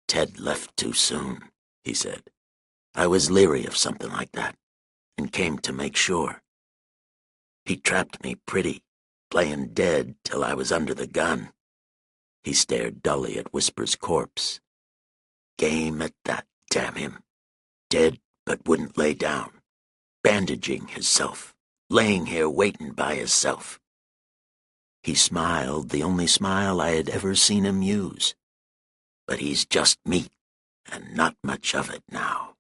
"Ted left too soon," he said. "I was leery of something like that, and came to make sure. He trapped me pretty, playing dead till I was under the gun." He stared dully at Whisper's corpse. "Game at that, damn him. Dead but wouldn't lay down, bandaging hisself, laying here waiting by hisself." He smiled, the only smile I had ever seen him use. "But he's just meat, and not much of it now."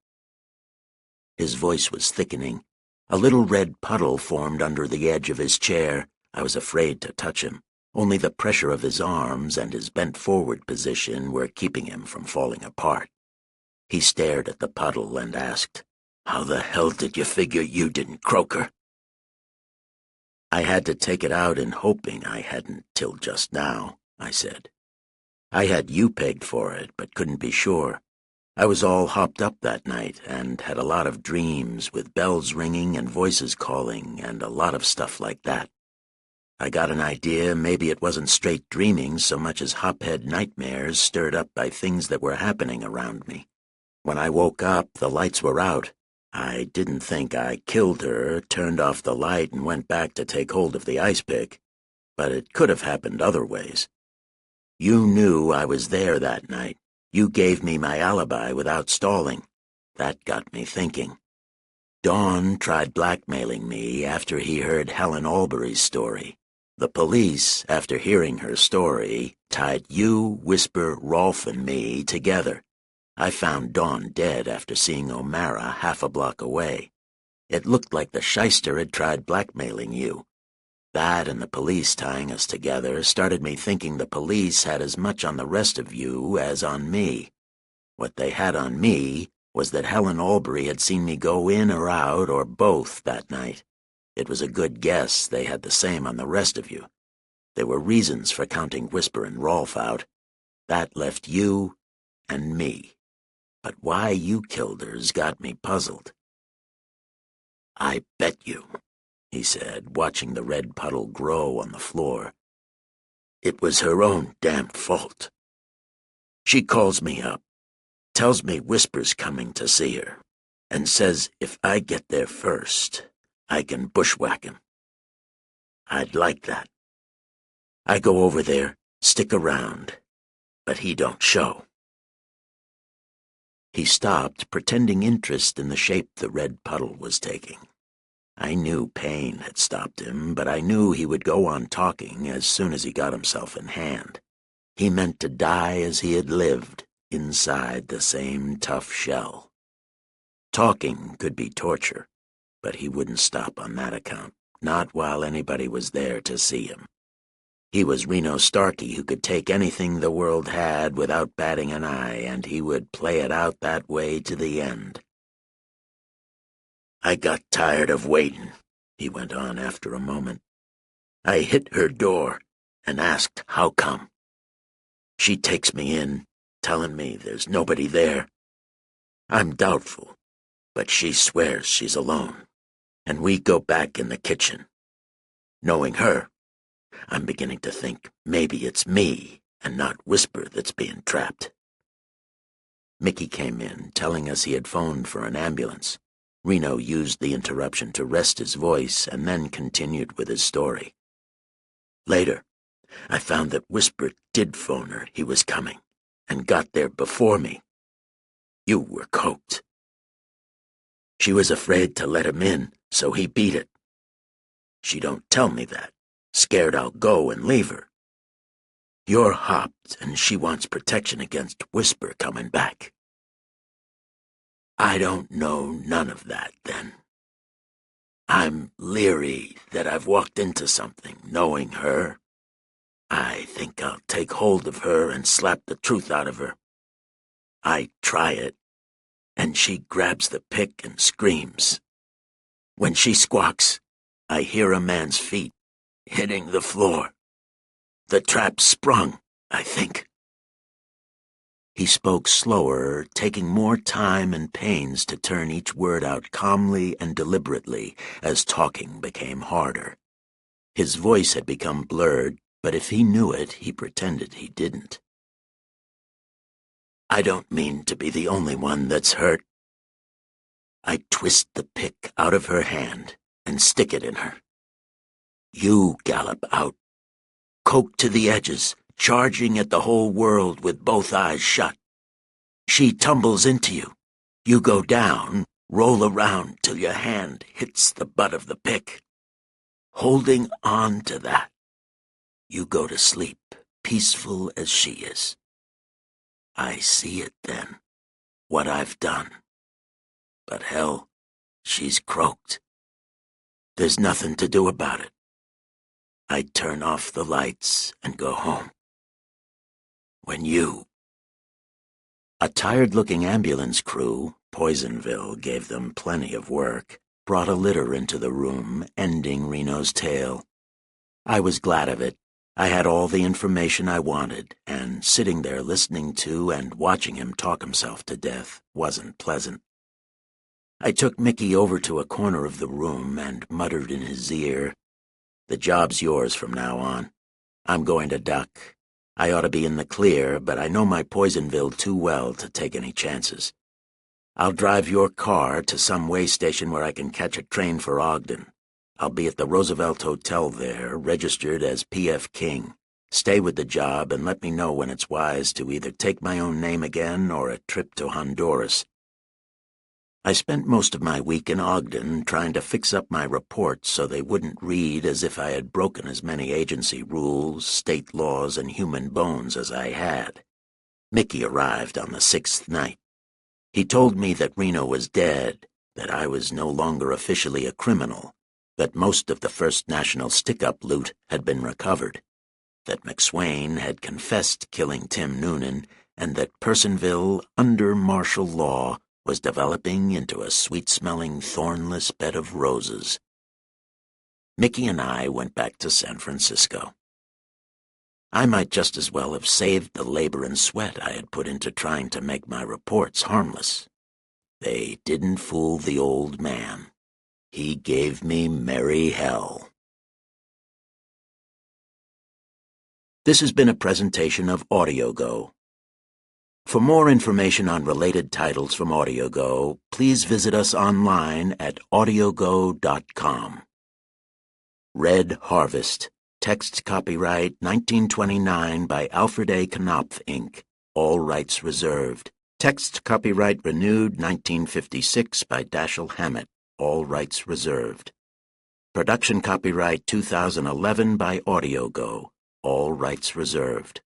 His voice was thickening. A little red puddle formed under the edge of his chair. I was afraid to touch him. Only the pressure of his arms and his bent-forward position were keeping him from falling apart. He stared at the puddle and asked, "How the hell did you figure you didn't croak her?" "I had to take it out in hoping I hadn't till just now," I said. "I had you pegged for it, but couldn't be sure. I was all hopped up that night and had a lot of dreams with bells ringing and voices calling and a lot of stuff like that. I got an idea maybe it wasn't straight dreaming so much as hophead nightmares stirred up by things that were happening around me. When I woke up, the lights were out. I didn't think I killed her, turned off the light, and went back to take hold of the ice pick, but it could have happened other ways. You knew I was there that night. You gave me my alibi without stalling. That got me thinking. Don tried blackmailing me after he heard Helen Albury's story. The police, after hearing her story, tied you, Whisper, Rolfe, and me together. I found Don dead after seeing O'Mara half a block away. It looked like the shyster had tried blackmailing you. That and the police tying us together started me thinking the police had as much on the rest of you as on me. What they had on me was that Helen Albury had seen me go in or out or both that night. It was a good guess they had the same on the rest of you. There were reasons for counting Whisper and Rolfe out. That left you and me. But why you killed her's got me puzzled. I bet you, he said, watching the red puddle grow on the floor. It was her own damn fault. She calls me up, tells me Whisper's coming to see her, and says if I get there first, I can bushwhack him. I'd like that. I go over there, stick around, but he don't show. He stopped, pretending interest in the shape the red puddle was taking. I knew pain had stopped him, but I knew he would go on talking as soon as he got himself in hand. He meant to die as he had lived, inside the same tough shell. Talking could be torture, but he wouldn't stop on that account, not while anybody was there to see him. He was Reno Starkey, who could take anything the world had without batting an eye, and he would play it out that way to the end. I got tired of waiting, he went on after a moment. I hit her door and asked how come. She takes me in, telling me there's nobody there. I'm doubtful, but she swears she's alone, and we go back in the kitchen. Knowing her, I'm beginning to think maybe it's me and not Whisper that's being trapped. Mickey came in, telling us he had phoned for an ambulance. Reno used the interruption to rest his voice and then continued with his story. Later, I found that Whisper did phone her he was coming and got there before me. You were coked. She was afraid to let him in, so he beat it. She don't tell me that, scared I'll go and leave her. You're hopped, and she wants protection against Whisper coming back. I don't know none of that, then. I'm leery that I've walked into something, knowing her. I think I'll take hold of her and slap the truth out of her. I try it, and she grabs the pick and screams. When she squawks, I hear a man's feet hitting the floor. The trap sprung, I think. He spoke slower, taking more time and pains to turn each word out calmly and deliberately as talking became harder. His voice had become blurred, but if he knew it, he pretended he didn't. I don't mean to be the only one that's hurt. I twist the pick out of her hand and stick it in her. You gallop out, coked to the edges, charging at the whole world with both eyes shut. She tumbles into you. You go down, roll around till your hand hits the butt of the pick. Holding on to that, you go to sleep, peaceful as she is. I see it then, what I've done. But hell, she's croaked. There's nothing to do about it. I turn off the lights and go home. When you... A tired-looking ambulance crew, Poisonville gave them plenty of work, brought a litter into the room, ending Reno's tale. I was glad of it. I had all the information I wanted, and sitting there listening to and watching him talk himself to death wasn't pleasant. I took Mickey over to a corner of the room and muttered in his ear, "The job's yours from now on. I'm going to duck. I ought to be in the clear, but I know my Poisonville too well to take any chances. I'll drive your car to some way station where I can catch a train for Ogden. I'll be at the Roosevelt Hotel there, registered as P.F. King. Stay with the job and let me know when it's wise to either take my own name again or a trip to Honduras. I spent most of my week in Ogden trying to fix up my reports so they wouldn't read as if I had broken as many agency rules, state laws, and human bones as I had. Mickey arrived on the 6th night. He told me that Reno was dead, that I was no longer officially a criminal, that most of the First National stick-up loot had been recovered, that McSwain had confessed killing Tim Noonan, and that Personville, under martial law, was developing into a sweet-smelling, thornless bed of roses. Mickey and I went back to San Francisco. I might just as well have saved the labor and sweat I had put into trying to make my reports harmless. They didn't fool the old man. He gave me merry hell. This has been a presentation of AudioGo. For more information on related titles from AudioGo, please visit us online at audiogo.com. Red Harvest. Text copyright 1929 by Alfred A. Knopf, Inc. All rights reserved. Text copyright renewed 1956 by Dashiell Hammett. All rights reserved. Production copyright 2011 by AudioGo. All rights reserved.